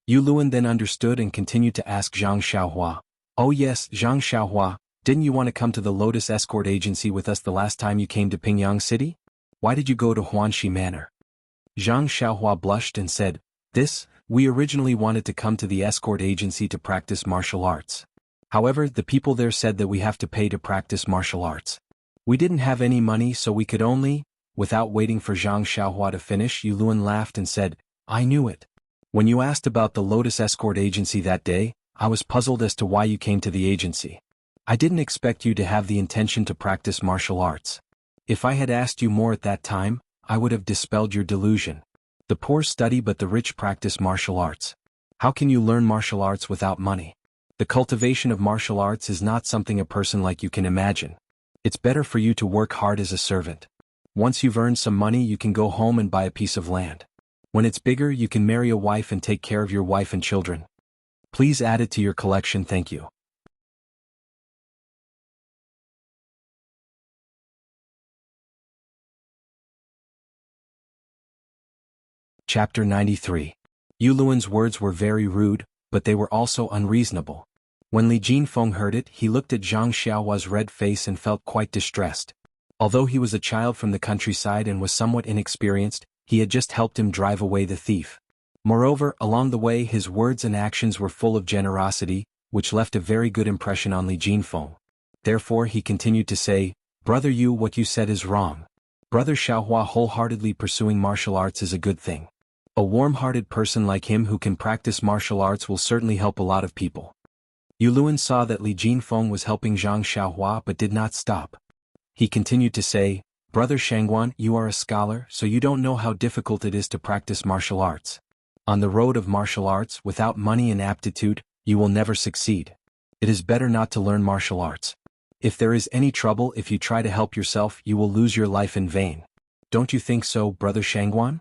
Yu Luan then understood and continued to ask Zhang Xiaohua, "Oh yes, Zhang Xiaohua, didn't you want to come to the Lotus Escort Agency with us the last time you came to Pingyang City? Why did you go to Huanxi Manor?" Zhang Xiaohua blushed and said, We originally wanted to come to the escort agency to practice martial arts. However, the people there said that we have to pay to practice martial arts. We didn't have any money, so we could only..." Without waiting for Zhang Xiaohua to finish, Yu Luan laughed and said, "I knew it. When you asked about the Lotus Escort Agency that day, I was puzzled as to why you came to the agency. I didn't expect you to have the intention to practice martial arts. If I had asked you more at that time, I would have dispelled your delusion. The poor study but the rich practice martial arts. How can you learn martial arts without money? The cultivation of martial arts is not something a person like you can imagine. It's better for you to work hard as a servant. Once you've earned some money, you can go home and buy a piece of land. When it's bigger, you can marry a wife and take care of your wife and children. Please add it to your collection, thank you." Chapter 93. Yu Luan's words were very rude, but they were also unreasonable. When Li Jinfeng heard it, he looked at Zhang Xiaohua's red face and felt quite distressed. Although he was a child from the countryside and was somewhat inexperienced, he had just helped him drive away the thief. Moreover, along the way his words and actions were full of generosity, which left a very good impression on Li Jinfeng. Therefore he continued to say, "Brother Yu, what you said is wrong. Brother Xiaohua wholeheartedly pursuing martial arts is a good thing. A warm-hearted person like him who can practice martial arts will certainly help a lot of people." Yu Luan saw that Li Jinfeng was helping Zhang Xiaohua but did not stop. He continued to say, "Brother Shangguan, you are a scholar, so you don't know how difficult it is to practice martial arts. On the road of martial arts, without money and aptitude, you will never succeed. It is better not to learn martial arts. If there is any trouble if you try to help yourself you will lose your life in vain. Don't you think so, brother Shangguan?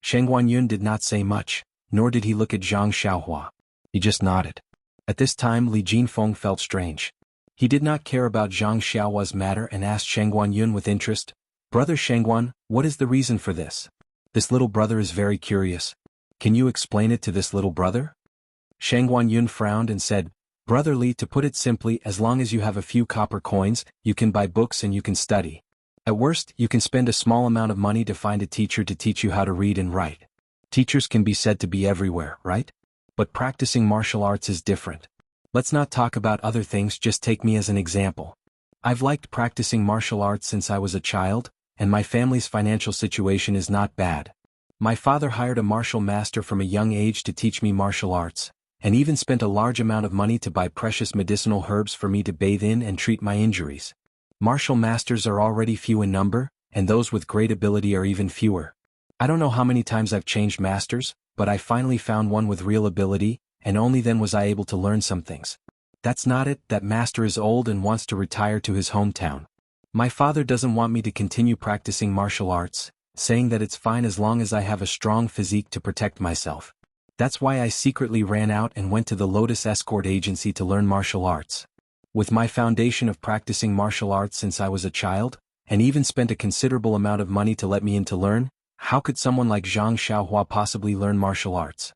Shangguan Yun did not say much, nor did he look at Zhang Xiaohua. He just nodded. At this time Li Jinfeng felt strange. He did not care about Zhang Xiaohua's matter and asked Shangguan Yun with interest, "Brother Shangguan, what is the reason for this? This little brother is very curious. Can you explain it to this little brother?" Shangguan Yun frowned and said, "Brother Li, to put it simply, as long as you have a few copper coins, you can buy books and you can study. At worst, you can spend a small amount of money to find a teacher to teach you how to read and write. Teachers can be said to be everywhere, right? But practicing martial arts is different. Let's not talk about other things, just take me as an example. I've liked practicing martial arts since I was a child, and my family's financial situation is not bad. My father hired a martial master from a young age to teach me martial arts, and even spent a large amount of money to buy precious medicinal herbs for me to bathe in and treat my injuries. Martial masters are already few in number, and those with great ability are even fewer. I don't know how many times I've changed masters, but I finally found one with real ability, and only then was I able to learn some things. That's not it, that master is old and wants to retire to his hometown. My father doesn't want me to continue practicing martial arts, saying that it's fine as long as I have a strong physique to protect myself. That's why I secretly ran out and went to the Lotus Escort Agency to learn martial arts. With my foundation of practicing martial arts since I was a child, and even spent a considerable amount of money to let me in to learn, how could someone like Zhang Xiaohua possibly learn martial arts?"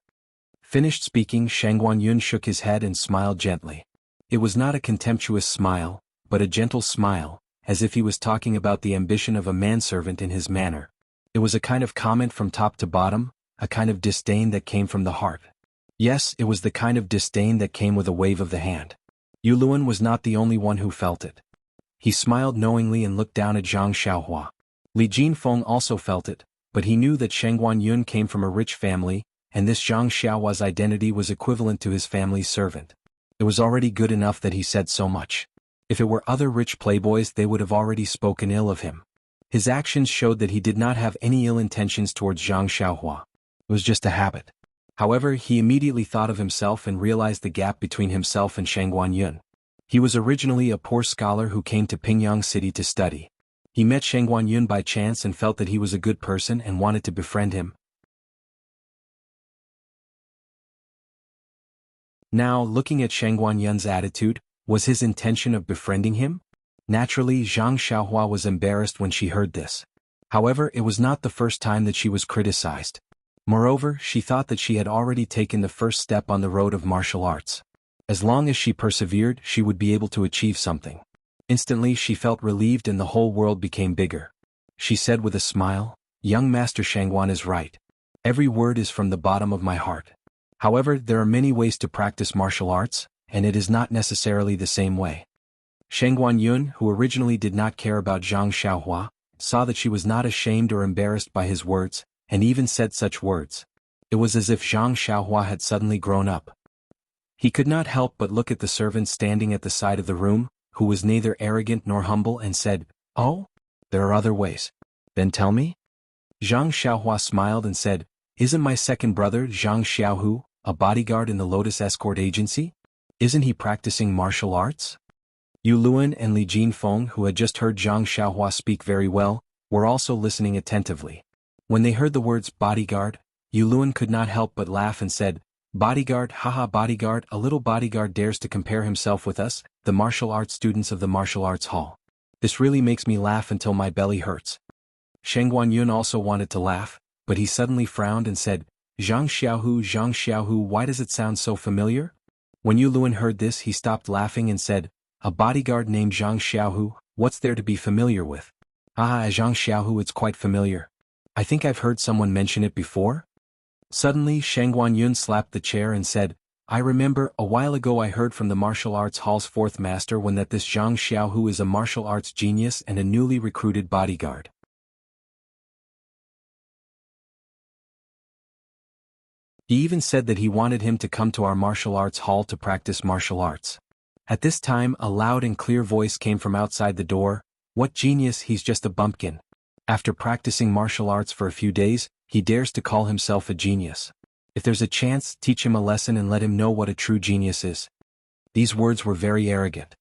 Finished speaking, Shangguan Yun shook his head and smiled gently. It was not a contemptuous smile, but a gentle smile, as if he was talking about the ambition of a manservant in his manner. It was a kind of comment from top to bottom, a kind of disdain that came from the heart. Yes, it was the kind of disdain that came with a wave of the hand. Yu Luan was not the only one who felt it. He smiled knowingly and looked down at Zhang Xiaohua. Li Jinfeng also felt it, but he knew that Shangguan Yun came from a rich family, and this Zhang Xiaohua's identity was equivalent to his family's servant. It was already good enough that he said so much. If it were other rich playboys they would have already spoken ill of him. His actions showed that he did not have any ill intentions towards Zhang Xiaohua. It was just a habit. However, he immediately thought of himself and realized the gap between himself and Shangguan Yun. He was originally a poor scholar who came to Pingyang City to study. He met Shangguan Yun by chance and felt that he was a good person and wanted to befriend him. Now, looking at Shangguan Yun's attitude, was his intention of befriending him? Naturally, Zhang Xiaohua was embarrassed when she heard this. However, it was not the first time that she was criticized. Moreover, she thought that she had already taken the first step on the road of martial arts. As long as she persevered, she would be able to achieve something. Instantly she felt relieved and the whole world became bigger. She said with a smile, "Young Master Shangguan is right. Every word is from the bottom of my heart. However, there are many ways to practice martial arts, and it is not necessarily the same way." Shangguan Yun, who originally did not care about Zhang Xiaohua, saw that she was not ashamed or embarrassed by his words, and even said such words. It was as if Zhang Xiaohua had suddenly grown up. He could not help but look at the servant standing at the side of the room, who was neither arrogant nor humble, and said, "Oh? There are other ways. Then tell me?" Zhang Xiaohua smiled and said, "Isn't my second brother Zhang Xiaohu a bodyguard in the Lotus Escort Agency? Isn't he practicing martial arts?" Yu Luan and Li Jinfeng, who had just heard Zhang Xiaohua speak very well, were also listening attentively. When they heard the words bodyguard, Yu Luan could not help but laugh and said, "Bodyguard, haha, bodyguard, a little bodyguard dares to compare himself with us, the martial arts students of the martial arts hall. This really makes me laugh until my belly hurts." Shangguan Yun also wanted to laugh, but he suddenly frowned and said, Zhang Xiaohu, why does it sound so familiar?" When Yu Luan heard this he stopped laughing and said, "A bodyguard named Zhang Xiaohu, what's there to be familiar with?" "Ah, Zhang Xiaohu, it's quite familiar. I think I've heard someone mention it before." Suddenly Shangguan Yun slapped the chair and said, "I remember, a while ago I heard from the martial arts hall's fourth master when that this Zhang Xiaohu is a martial arts genius and a newly recruited bodyguard. He even said that he wanted him to come to our martial arts hall to practice martial arts." At this time a loud and clear voice came from outside the door, "What genius, he's just a bumpkin. After practicing martial arts for a few days, he dares to call himself a genius. If there's a chance, teach him a lesson and let him know what a true genius is." These words were very arrogant.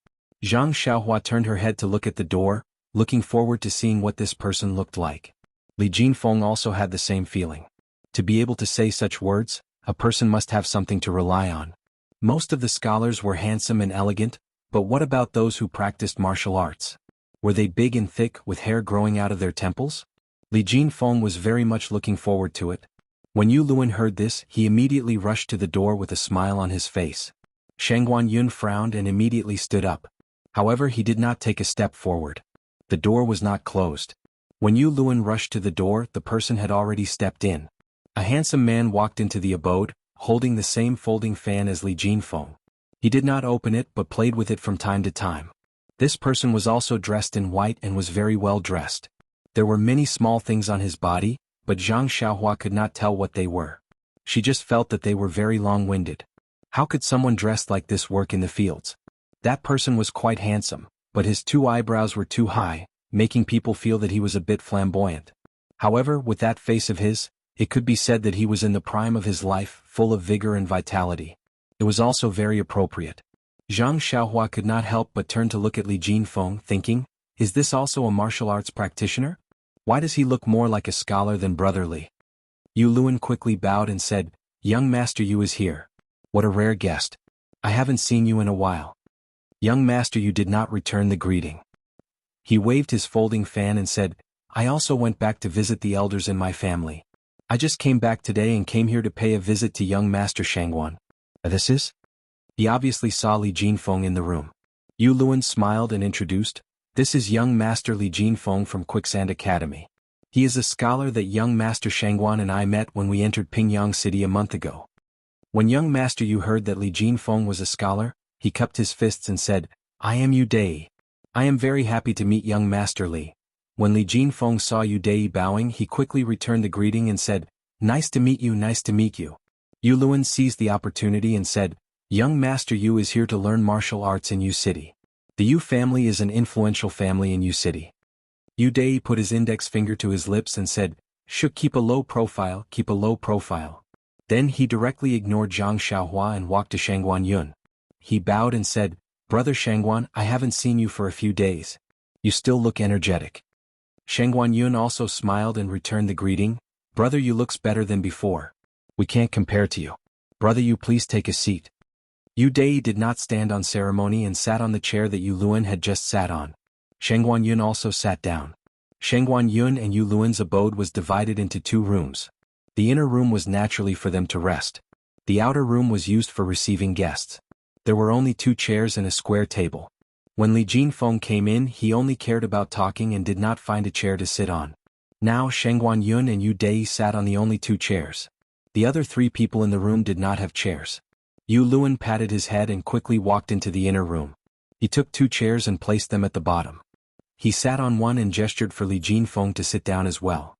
Zhang Xiaohua turned her head to look at the door, looking forward to seeing what this person looked like. Li Jinfeng also had the same feeling. To be able to say such words, a person must have something to rely on. Most of the scholars were handsome and elegant, but what about those who practiced martial arts? Were they big and thick with hair growing out of their temples? Li Jinfeng was very much looking forward to it. When Yu Luan heard this, he immediately rushed to the door with a smile on his face. Shangguan Yun frowned and immediately stood up. However, he did not take a step forward. The door was not closed. When Yu Luan rushed to the door, the person had already stepped in. A handsome man walked into the abode, holding the same folding fan as Li Jinfeng. He did not open it but played with it from time to time. This person was also dressed in white and was very well dressed. There were many small things on his body, but Zhang Xiaohua could not tell what they were. She just felt that they were very long-winded. How could someone dressed like this work in the fields? That person was quite handsome, but his 2 eyebrows were too high, making people feel that he was a bit flamboyant. However, with that face of his, it could be said that he was in the prime of his life, full of vigor and vitality. It was also very appropriate. Zhang Xiaohua could not help but turn to look at Li Jinfeng, thinking, is this also a martial arts practitioner? Why does he look more like a scholar than Brother Li? Yu Luan quickly bowed and said, Young Master Yu is here. What a rare guest. I haven't seen you in a while. Young Master Yu did not return the greeting. He waved his folding fan and said, I also went back to visit the elders in my family. I just came back today and came here to pay a visit to young Master Shangguan. This is? He obviously saw Li Jinfeng in the room. Yu Luan smiled and introduced, this is young Master Li Jinfeng from Quicksand Academy. He is a scholar that young Master Shangguan and I met when we entered Pingyang City a month ago. When young Master Yu heard that Li Jinfeng was a scholar, he cupped his fists and said, I am Yu Dai. I am very happy to meet young Master Li. When Li Jinfeng saw Yu Dai bowing, he quickly returned the greeting and said, Nice to meet you, nice to meet you. Yu Luan seized the opportunity and said, Young Master Yu is here to learn martial arts in Yu City. The Yu family is an influential family in Yu City. Yu Dai put his index finger to his lips and said, Should keep a low profile, keep a low profile. Then he directly ignored Zhang Xiaohua and walked to Shangguan Yun. He bowed and said, Brother Shangguan, I haven't seen you for a few days. You still look energetic. Shangguan Yun also smiled and returned the greeting, Brother Yu looks better than before. We can't compare to you. Brother Yu, please take a seat. Yu Dai did not stand on ceremony and sat on the chair that Yu Luan had just sat on. Shangguan Yun also sat down. Shangguan Yun and Yu Luan's abode was divided into 2 rooms. The inner room was naturally for them to rest. The outer room was used for receiving guests. There were only 2 chairs and a square table. When Li Jinfeng came in, he only cared about talking and did not find a chair to sit on. Now Shangguan Yun and Yu Dai sat on the only 2 chairs. The other 3 people in the room did not have chairs. Yu Luan patted his head and quickly walked into the inner room. He took 2 chairs and placed them at the bottom. He sat on one and gestured for Li Jinfeng to sit down as well.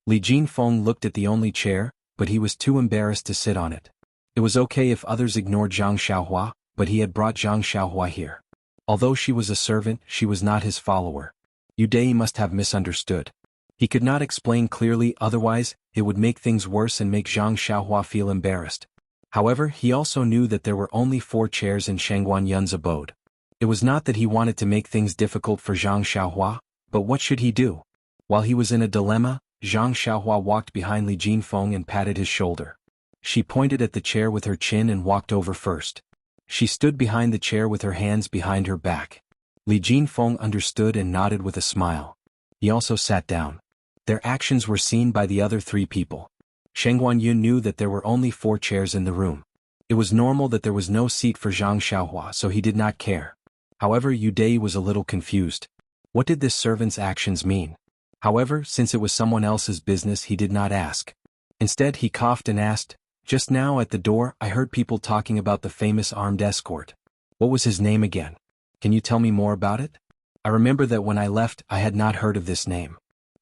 Li Jinfeng looked at the only chair, but he was too embarrassed to sit on it. It was okay if others ignored Zhang Xiaohua, but he had brought Zhang Xiaohua here. Although she was a servant, she was not his follower. Yu Dai must have misunderstood. He could not explain clearly, otherwise, it would make things worse and make Zhang Xiaohua feel embarrassed. However, he also knew that there were only 4 chairs in Shangguan Yun's abode. It was not that he wanted to make things difficult for Zhang Xiaohua, but what should he do? While he was in a dilemma, Zhang Xiaohua walked behind Li Jinfeng and patted his shoulder. She pointed at the chair with her chin and walked over first. She stood behind the chair with her hands behind her back. Li Jinfeng understood and nodded with a smile. He also sat down. Their actions were seen by the other 3 people. Shangguan Yun knew that there were only 4 chairs in the room. It was normal that there was no seat for Zhang Xiaohua, so he did not care. However, Yu Dai was a little confused. What did this servant's actions mean? However, since it was someone else's business, he did not ask. Instead, he coughed and asked, Just now at the door, I heard people talking about the famous armed escort. What was his name again? Can you tell me more about it? I remember that when I left, I had not heard of this name.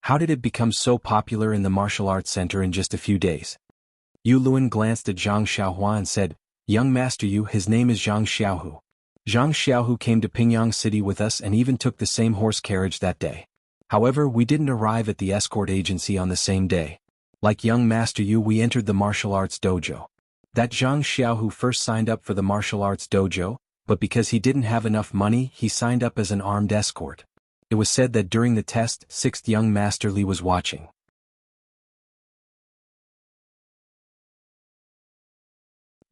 How did it become so popular in the martial arts center in just a few days? Yu Luan glanced at Zhang Xiaohua and said, Young Master Yu, his name is Zhang Xiaohu. Zhang Xiaohu came to Pingyang City with us and even took the same horse carriage that day. However, we didn't arrive at the escort agency on the same day. Like young Master Yu, we entered the martial arts dojo. That Zhang Xiaohu first signed up for the martial arts dojo, but because he didn't have enough money, he signed up as an armed escort. It was said that during the test, 6th young Master Li was watching.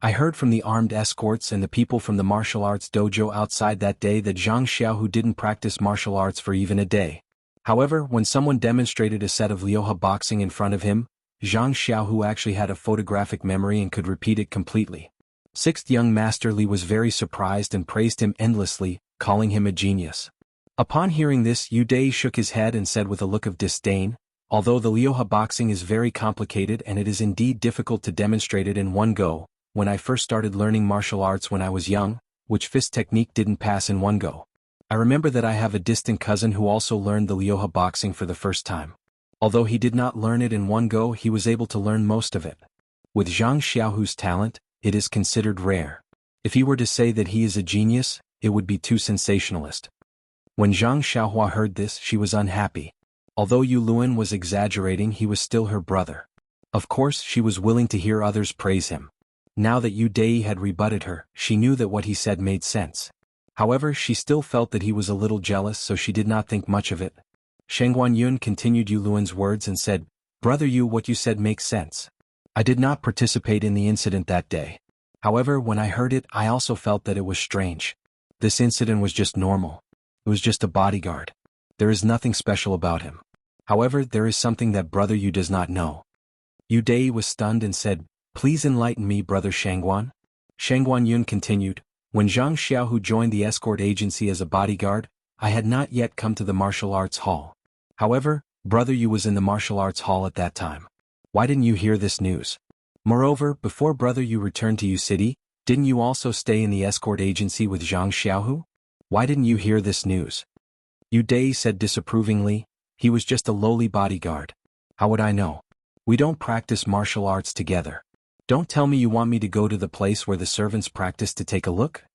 I heard from the armed escorts and the people from the martial arts dojo outside that day that Zhang Xiaohu didn't practice martial arts for even a day. However, when someone demonstrated a set of Liuha boxing in front of him, Zhang Xiaohu actually had a photographic memory and could repeat it completely. 6th young Master Li was very surprised and praised him endlessly, calling him a genius. Upon hearing this, Yu Dai shook his head and said with a look of disdain, "Although the Liuha boxing is very complicated and it is indeed difficult to demonstrate it in one go, when I first started learning martial arts when I was young, which fist technique didn't pass in one go. I remember that I have a distant cousin who also learned the Liuha boxing for the first time. Although he did not learn it in one go, he was able to learn most of it. With Zhang Xiaohu's talent, it is considered rare. If he were to say that he is a genius, it would be too sensationalist." When Zhang Xiaohua heard this, she was unhappy. Although Yu Luan was exaggerating, he was still her brother. Of course, she was willing to hear others praise him. Now that Yu Dai had rebutted her, she knew that what he said made sense. However, she still felt that he was a little jealous, so she did not think much of it. Sheng Guanyun continued Yu Luan's words and said, "Brother Yu, what you said makes sense. I did not participate in the incident that day. However, when I heard it, I also felt that it was strange. This incident was just normal. It was just a bodyguard. There is nothing special about him. However, there is something that Brother Yu does not know." Yu Dai was stunned and said, "Please enlighten me, Brother Shangguan." Sheng Guanyun continued, "When Zhang Xiaohu joined the escort agency as a bodyguard, I had not yet come to the martial arts hall. However, Brother Yu was in the martial arts hall at that time. Why didn't you hear this news? Moreover, before Brother Yu returned to Yu City, didn't you also stay in the escort agency with Zhang Xiaohu? Why didn't you hear this news?" Yu Dai said disapprovingly, "He was just a lowly bodyguard. How would I know? We don't practice martial arts together. Don't tell me you want me to go to the place where the servants practice to take a look?"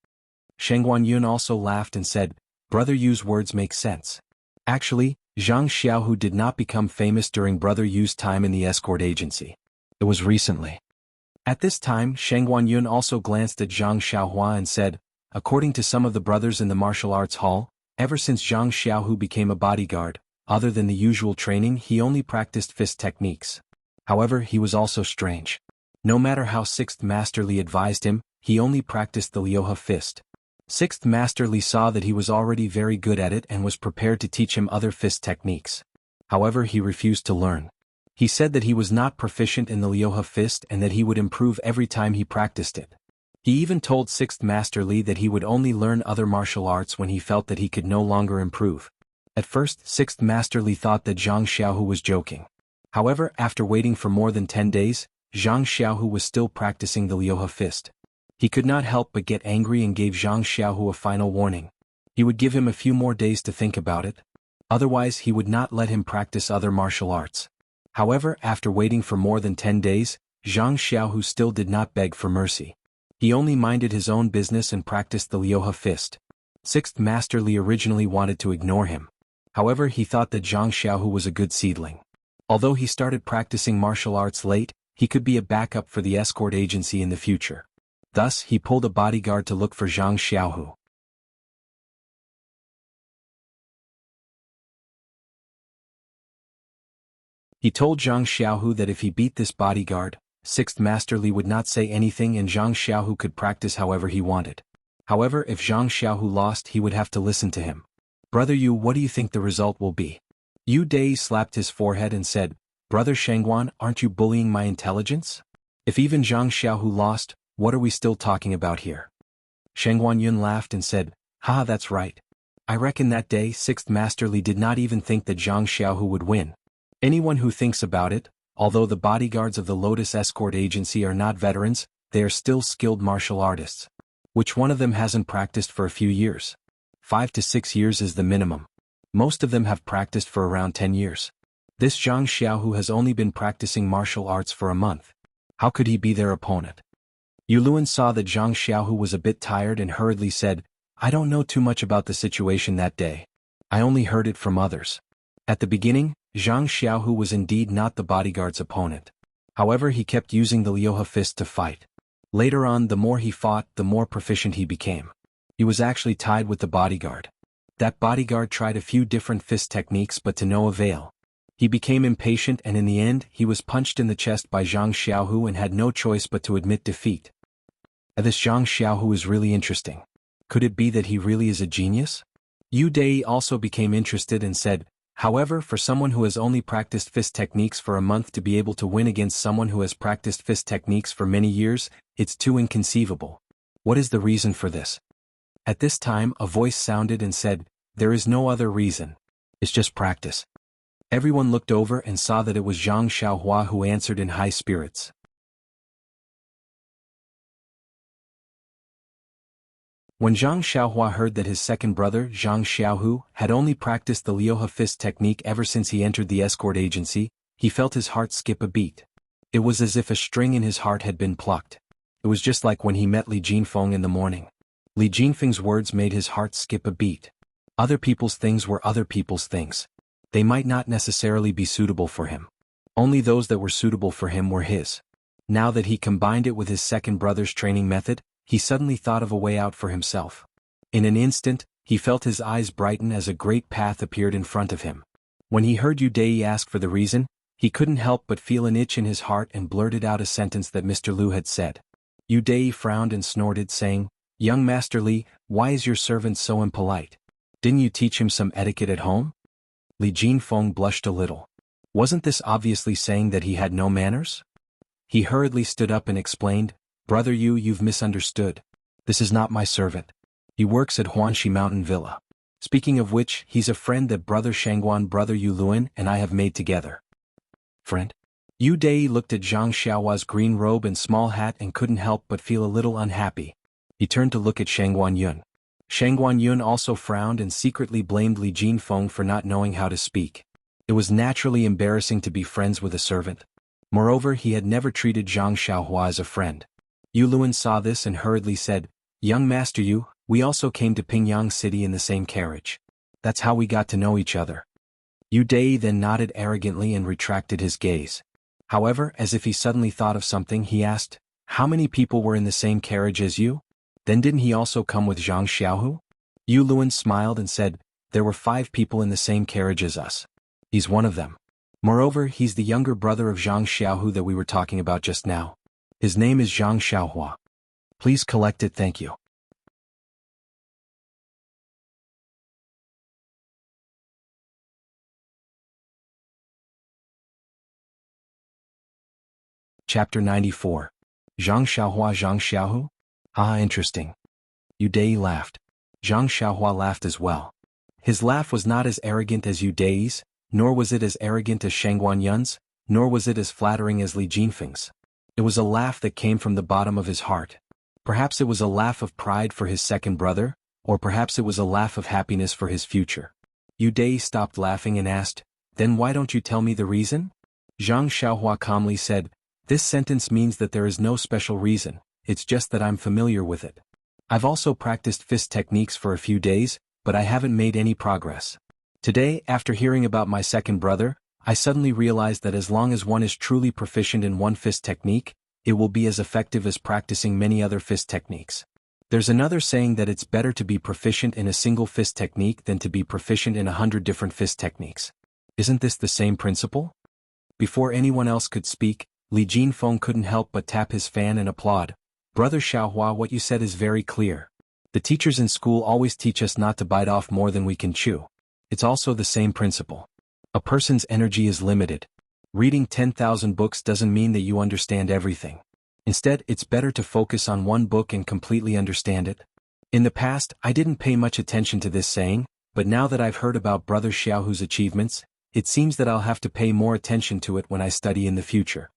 Sheng Guanyun also laughed and said, "Brother Yu's words make sense. Actually, Zhang Xiaohu did not become famous during Brother Yu's time in the escort agency. It was recently." At this time, Sheng Guanyun also glanced at Zhang Xiaohua and said, "According to some of the brothers in the martial arts hall, ever since Zhang Xiaohu became a bodyguard, other than the usual training, he only practiced fist techniques. However, he was also strange. No matter how 6th Master Li advised him, he only practiced the Liuha fist. 6th Master Li saw that he was already very good at it and was prepared to teach him other fist techniques. However, he refused to learn. He said that he was not proficient in the Liuha fist and that he would improve every time he practiced it. He even told 6th Master Li that he would only learn other martial arts when he felt that he could no longer improve. At first, 6th Master Li thought that Zhang Xiaohu was joking. However, after waiting for more than 10 days, Zhang Xiaohu was still practicing the Liuha fist. He could not help but get angry and gave Zhang Xiaohu a final warning. He would give him a few more days to think about it. Otherwise, he would not let him practice other martial arts. However, after waiting for more than 10 days, Zhang Xiaohu still did not beg for mercy. He only minded his own business and practiced the Liuha fist. 6th Master Li originally wanted to ignore him. However, he thought that Zhang Xiaohu was a good seedling. Although he started practicing martial arts late, he could be a backup for the escort agency in the future. Thus, he pulled a bodyguard to look for Zhang Xiaohu. He told Zhang Xiaohu that if he beat this bodyguard, 6th Master Li would not say anything and Zhang Xiaohu could practice however he wanted. However, if Zhang Xiaohu lost, he would have to listen to him. "Brother Yu, what do you think the result will be?" Yu Dai slapped his forehead and said, "Brother Shangguan, aren't you bullying my intelligence? If even Zhang Xiaohu lost, what are we still talking about here?" Sheng Guanyun laughed and said, "Haha, that's right. I reckon that day 6th Master Li did not even think that Zhang Xiaohu would win. Anyone who thinks about it, although the bodyguards of the Lotus Escort Agency are not veterans, they are still skilled martial artists. Which one of them hasn't practiced for a few years? 5 to 6 years is the minimum. Most of them have practiced for around 10 years. This Zhang Xiaohu has only been practicing martial arts for a month. How could he be their opponent?" Yu Luan saw that Zhang Xiaohu was a bit tired and hurriedly said, "I don't know too much about the situation that day. I only heard it from others." At the beginning, Zhang Xiaohu was indeed not the bodyguard's opponent. However, he kept using the Liuhe fist to fight. Later on, the more he fought, the more proficient he became. He was actually tied with the bodyguard. That bodyguard tried a few different fist techniques but to no avail. He became impatient and in the end, he was punched in the chest by Zhang Xiaohu and had no choice but to admit defeat. This Zhang Xiaohu is really interesting. Could it be that he really is a genius? Yu Dei also became interested and said, however, for someone who has only practiced fist techniques for a month to be able to win against someone who has practiced fist techniques for many years, it's too inconceivable. What is the reason for this? At this time, a voice sounded and said, there is no other reason. It's just practice. Everyone looked over and saw that it was Zhang Xiaohua who answered in high spirits. When Zhang Xiaohua heard that his second brother, Zhang Xiaohu, had only practiced the Liuhe fist technique ever since he entered the escort agency, he felt his heart skip a beat. It was as if a string in his heart had been plucked. It was just like when he met Li Jinfeng in the morning. Li Jinfeng's words made his heart skip a beat. Other people's things were other people's things. They might not necessarily be suitable for him. Only those that were suitable for him were his. Now that he combined it with his second brother's training method, he suddenly thought of a way out for himself. In an instant, he felt his eyes brighten as a great path appeared in front of him. When he heard Yu Dei ask for the reason, he couldn't help but feel an itch in his heart and blurted out a sentence that Mr. Liu had said. Yu Dei frowned and snorted, saying, young Master Li, why is your servant so impolite? Didn't you teach him some etiquette at home? Li Jinfeng blushed a little. Wasn't this obviously saying that he had no manners? He hurriedly stood up and explained, Brother Yu, you've misunderstood. This is not my servant. He works at Huanxi Mountain Villa. Speaking of which, he's a friend that Brother Shangguan, Brother Yu Luan, and I have made together. Friend? Yu Dei looked at Zhang Xiaohua's green robe and small hat and couldn't help but feel a little unhappy. He turned to look at Shangguan Yun. Shangguan Yun also frowned and secretly blamed Li Jinfeng for not knowing how to speak. It was naturally embarrassing to be friends with a servant. Moreover, he had never treated Zhang Xiaohua as a friend. Yu Luan saw this and hurriedly said, young Master Yu, we also came to Pingyang City in the same carriage. That's how we got to know each other. Yu Dei then nodded arrogantly and retracted his gaze. However, as if he suddenly thought of something, he asked, how many people were in the same carriage as you? Then didn't he also come with Zhang Xiaohu? Yu Luan smiled and said, there were 5 people in the same carriage as us. He's one of them. Moreover, he's the younger brother of Zhang Xiaohu that we were talking about just now. His name is Zhang Xiaohua. Please collect it, thank you. Chapter 94. Zhang Xiaohu? Ah, interesting. Yu Dei laughed. Zhang Xiaohua laughed as well. His laugh was not as arrogant as Yu Dei's, nor was it as arrogant as Shangguan Yun's, nor was it as flattering as Li Jinfeng's. It was a laugh that came from the bottom of his heart. Perhaps it was a laugh of pride for his second brother, or perhaps it was a laugh of happiness for his future. Yu Dei stopped laughing and asked, then why don't you tell me the reason? Zhang Xiaohua calmly said, this sentence means that there is no special reason, it's just that I'm familiar with it. I've also practiced fist techniques for a few days, but I haven't made any progress. Today, after hearing about my second brother, I suddenly realized that as long as one is truly proficient in one fist technique, it will be as effective as practicing many other fist techniques. There's another saying that it's better to be proficient in a single fist technique than to be proficient in 100 different fist techniques. Isn't this the same principle? Before anyone else could speak, Li Jinfeng couldn't help but tap his fan and applaud. Brother Xiaohua, what you said is very clear. The teachers in school always teach us not to bite off more than we can chew. It's also the same principle. A person's energy is limited. Reading 10,000 books doesn't mean that you understand everything. Instead, it's better to focus on one book and completely understand it. In the past, I didn't pay much attention to this saying, but now that I've heard about Brother Xiaohu's achievements, it seems that I'll have to pay more attention to it when I study in the future.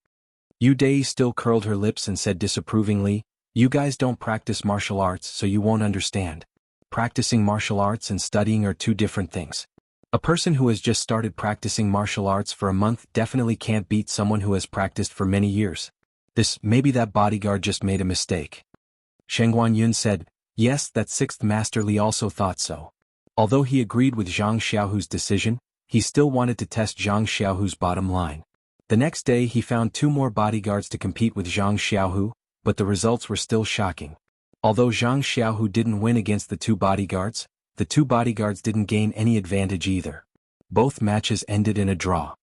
Yu Dei still curled her lips and said disapprovingly, you guys don't practice martial arts so you won't understand. Practicing martial arts and studying are two different things. A person who has just started practicing martial arts for a month definitely can't beat someone who has practiced for many years. Maybe that bodyguard just made a mistake. Shangguan Yun said, yes, that 6th Master Li also thought so. Although he agreed with Zhang Xiaohu's decision, he still wanted to test Zhang Xiaohu's bottom line. The next day he found 2 more bodyguards to compete with Zhang Xiaohu, but the results were still shocking. Although Zhang Xiaohu didn't win against the 2 bodyguards, the 2 bodyguards didn't gain any advantage either. Both matches ended in a draw.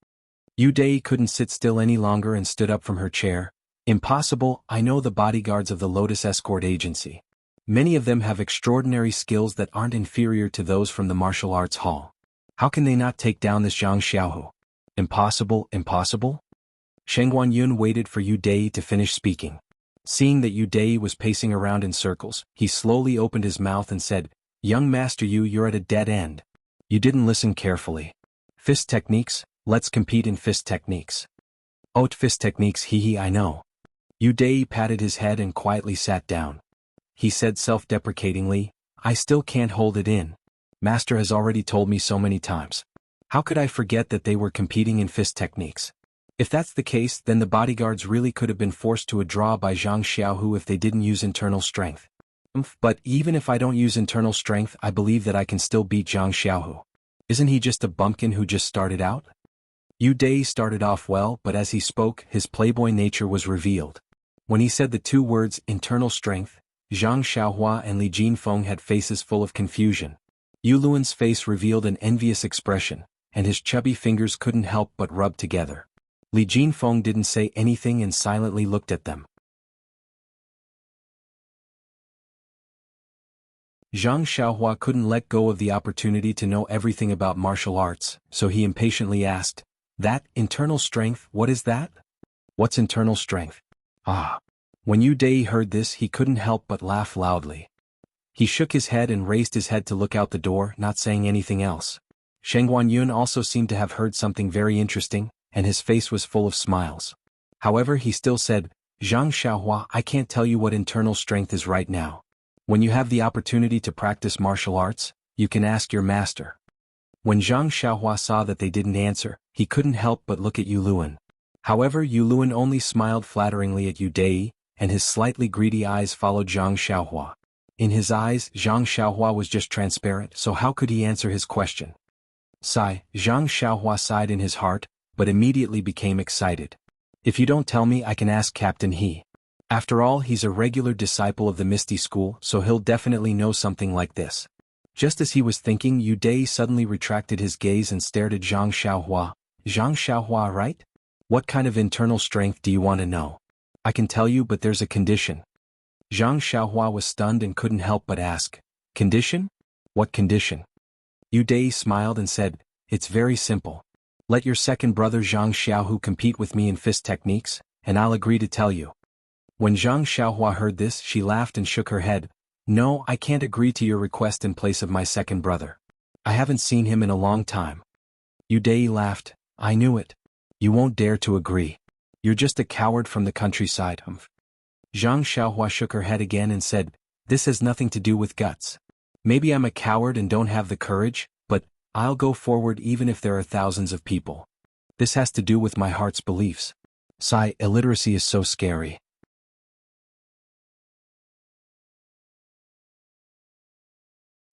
Yu Dei couldn't sit still any longer and stood up from her chair. Impossible, I know the bodyguards of the Lotus Escort Agency. Many of them have extraordinary skills that aren't inferior to those from the martial arts hall. How can they not take down this Zhang Xiaohu? Impossible, impossible? Sheng Guanyun waited for Yu Dei to finish speaking. Seeing that Yu Dei was pacing around in circles, he slowly opened his mouth and said, "Young Master Yu, you're at a dead end. You didn't listen carefully. Fist techniques, let's compete in fist techniques." "Haute fist techniques, hee, I know." Yu Dei patted his head and quietly sat down. He said self-deprecatingly, "I still can't hold it in. Master has already told me so many times. How could I forget that they were competing in fist techniques? If that's the case, then the bodyguards really could have been forced to a draw by Zhang Xiaohu if they didn't use internal strength. But even if I don't use internal strength, I believe that I can still beat Zhang Xiaohu. Isn't he just a bumpkin who just started out?" Yu Dei started off well, but as he spoke, his playboy nature was revealed. When he said the 2 words, internal strength, Zhang Xiaohua and Li Jinfeng had faces full of confusion. Yu Luan's face revealed an envious expression, and his chubby fingers couldn't help but rub together. Li Jinfeng didn't say anything and silently looked at them. Zhang Xiaohua couldn't let go of the opportunity to know everything about martial arts, so he impatiently asked, "That, internal strength, what is that?" "What's internal strength?" "Ah." When Yu Dei heard this, he couldn't help but laugh loudly. He shook his head and raised his head to look out the door, not saying anything else. Sheng Guanyun also seemed to have heard something very interesting, and his face was full of smiles. However, he still said, "Zhang Xiaohua, I can't tell you what internal strength is right now. When you have the opportunity to practice martial arts, you can ask your master." When Zhang Xiaohua saw that they didn't answer, he couldn't help but look at Yu Luan. However, Yu Luan only smiled flatteringly at Yu Dei, and his slightly greedy eyes followed Zhang Xiaohua. In his eyes, Zhang Xiaohua was just transparent, so how could he answer his question? Sigh, Zhang Xiaohua sighed in his heart, but immediately became excited. "If you don't tell me, I can ask Captain He. After all, he's a regular disciple of the Misty School, so he'll definitely know something like this." Just as he was thinking, Yu Dei suddenly retracted his gaze and stared at Zhang Xiaohua. "Zhang Xiaohua, right? What kind of internal strength do you want to know?" "I can tell you, but there's a condition." Zhang Xiaohua was stunned and couldn't help but ask, "Condition? What condition?" Yu Dei smiled and said, "It's very simple. Let your second brother Zhang Xiaohu compete with me in fist techniques, and I'll agree to tell you." When Zhang Xiaohua heard this, she laughed and shook her head. "No, I can't agree to your request in place of my second brother. I haven't seen him in a long time." Yu Dei laughed. "I knew it. You won't dare to agree. You're just a coward from the countryside." Zhang Xiaohua shook her head again and said, "This has nothing to do with guts. Maybe I'm a coward and don't have the courage, but I'll go forward even if there are thousands of people. This has to do with my heart's beliefs. Sigh, illiteracy is so scary."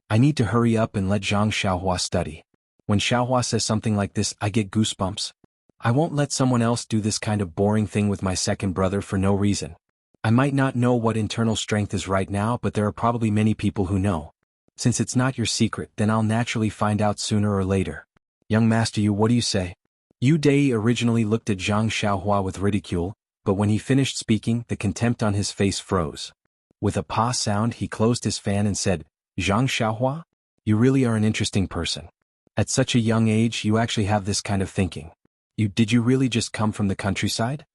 I need to hurry up and let Zhang Xiaohua study. When Xiaohua says something like this, I get goosebumps. I won't let someone else do this kind of boring thing with my second brother for no reason. I might not know what internal strength is right now, but there are probably many people who know. Since it's not your secret, then I'll naturally find out sooner or later. Young Master Yu, what do you say? Yu Dei originally looked at Zhang Xiaohua with ridicule, but when he finished speaking, the contempt on his face froze. With a pa sound, he closed his fan and said, "Zhang Xiaohua? You really are an interesting person. At such a young age, you actually have this kind of thinking. Did you really just come from the countryside?"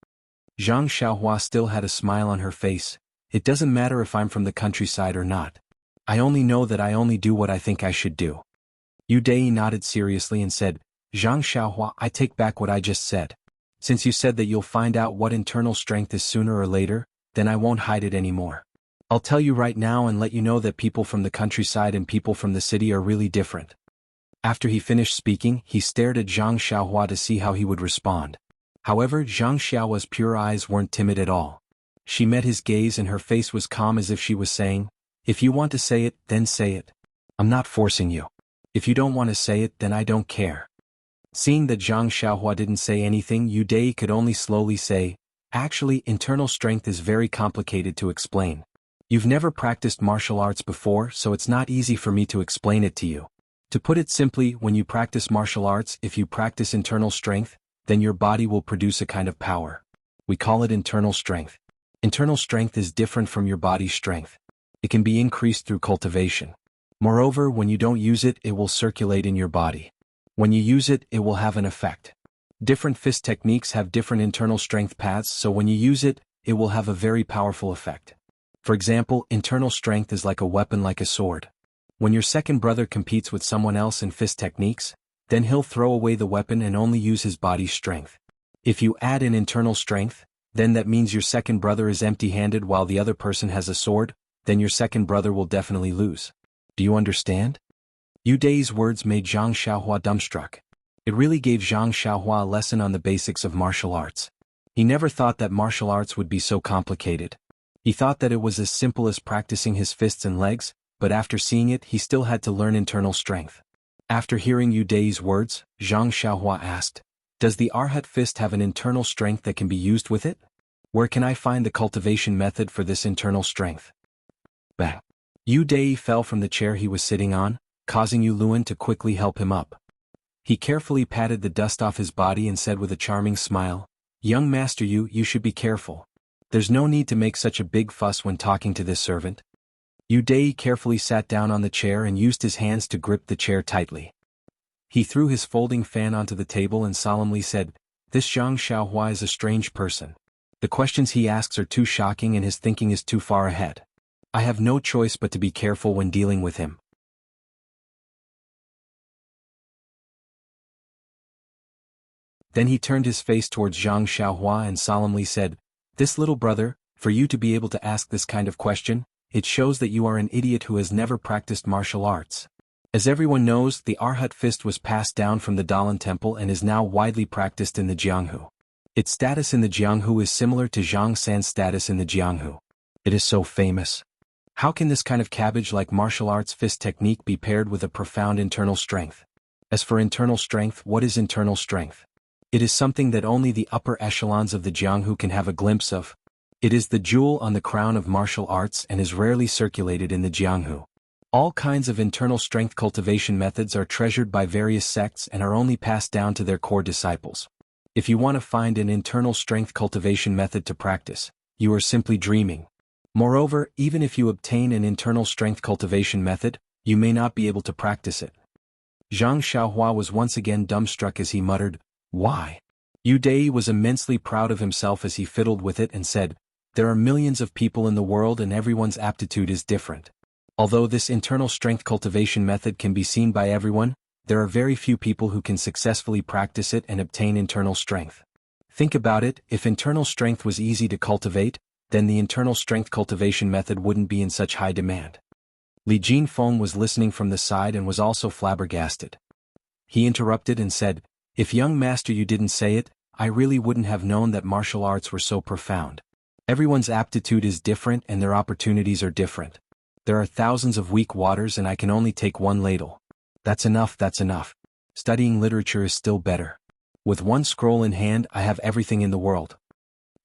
Zhang Xiaohua still had a smile on her face. "It doesn't matter if I'm from the countryside or not. I only know that I only do what I think I should do." Yu Dei nodded seriously and said, "Zhang Xiaohua, I take back what I just said. Since you said that you'll find out what internal strength is sooner or later, then I won't hide it anymore. I'll tell you right now and let you know that people from the countryside and people from the city are really different." After he finished speaking, he stared at Zhang Xiaohua to see how he would respond. However, Zhang Xiaohua's pure eyes weren't timid at all. She met his gaze and her face was calm as if she was saying, "If you want to say it, then say it. I'm not forcing you. If you don't want to say it, then I don't care." Seeing that Zhang Xiaohua didn't say anything, Yu Dai could only slowly say, "Actually, internal strength is very complicated to explain. You've never practiced martial arts before, so it's not easy for me to explain it to you. To put it simply, when you practice martial arts, if you practice internal strength, then your body will produce a kind of power. We call it internal strength. Internal strength is different from your body's strength. It can be increased through cultivation. Moreover, when you don't use it, it will circulate in your body. When you use it, it will have an effect. Different fist techniques have different internal strength paths, so when you use it, it will have a very powerful effect. For example, internal strength is like a weapon, like a sword. When your second brother competes with someone else in fist techniques, then he'll throw away the weapon and only use his body's strength. If you add in internal strength, then that means your second brother is empty-handed while the other person has a sword, then your second brother will definitely lose. Do you understand? Yu Dai's words made Zhang Xiaohua dumbstruck. It really gave Zhang Xiaohua a lesson on the basics of martial arts. He never thought that martial arts would be so complicated. He thought that it was as simple as practicing his fists and legs, but after seeing it, he still had to learn internal strength. After hearing Yu Dai's words, Zhang Xiaohua asked, "Does the Arhat fist have an internal strength that can be used with it? Where can I find the cultivation method for this internal strength?" Bang! Yu Dai fell from the chair he was sitting on, causing Yu Luan to quickly help him up. He carefully patted the dust off his body and said with a charming smile, "Young Master Yu, you should be careful. There's no need to make such a big fuss when talking to this servant." Yu Dai carefully sat down on the chair and used his hands to grip the chair tightly. He threw his folding fan onto the table and solemnly said, "This Zhang Xiaohua is a strange person. The questions he asks are too shocking and his thinking is too far ahead. I have no choice but to be careful when dealing with him." Then he turned his face towards Zhang Xiaohua and solemnly said, "This little brother, for you to be able to ask this kind of question, it shows that you are an idiot who has never practiced martial arts. As everyone knows, the Arhat fist was passed down from the Dalan temple and is now widely practiced in the Jianghu. Its status in the Jianghu is similar to Zhang San's status in the Jianghu. It is so famous. How can this kind of cabbage-like martial arts fist technique be paired with a profound internal strength? As for internal strength, what is internal strength? It is something that only the upper echelons of the Jianghu can have a glimpse of. It is the jewel on the crown of martial arts and is rarely circulated in the Jianghu. All kinds of internal strength cultivation methods are treasured by various sects and are only passed down to their core disciples. If you want to find an internal strength cultivation method to practice, you are simply dreaming. Moreover, even if you obtain an internal strength cultivation method, you may not be able to practice it." Zhang Xiaohua was once again dumbstruck as he muttered, "Why?" Yu Dai was immensely proud of himself as he fiddled with it and said, "There are millions of people in the world and everyone's aptitude is different. Although this internal strength cultivation method can be seen by everyone, there are very few people who can successfully practice it and obtain internal strength. Think about it, if internal strength was easy to cultivate, then the internal strength cultivation method wouldn't be in such high demand." Li Jinfeng was listening from the side and was also flabbergasted. He interrupted and said, "If young master you didn't say it, I really wouldn't have known that martial arts were so profound. Everyone's aptitude is different and their opportunities are different. There are thousands of weak waters and I can only take one ladle. That's enough, that's enough. Studying literature is still better. With one scroll in hand I have everything in the world."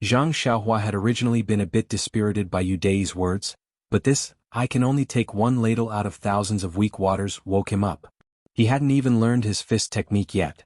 Zhang Xiaohua had originally been a bit dispirited by Yu Dai's words, but this, "I can only take one ladle out of thousands of weak waters," woke him up. He hadn't even learned his fist technique yet.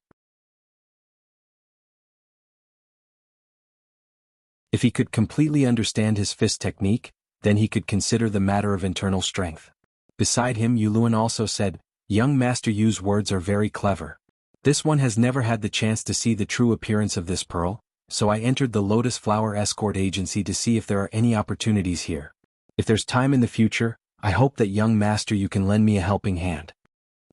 If he could completely understand his fist technique, then he could consider the matter of internal strength. Beside him, Yu Luan also said, "Young Master Yu's words are very clever. This one has never had the chance to see the true appearance of this pearl, so I entered the Lotus Flower Escort Agency to see if there are any opportunities here. If there's time in the future, I hope that young Master Yu can lend me a helping hand."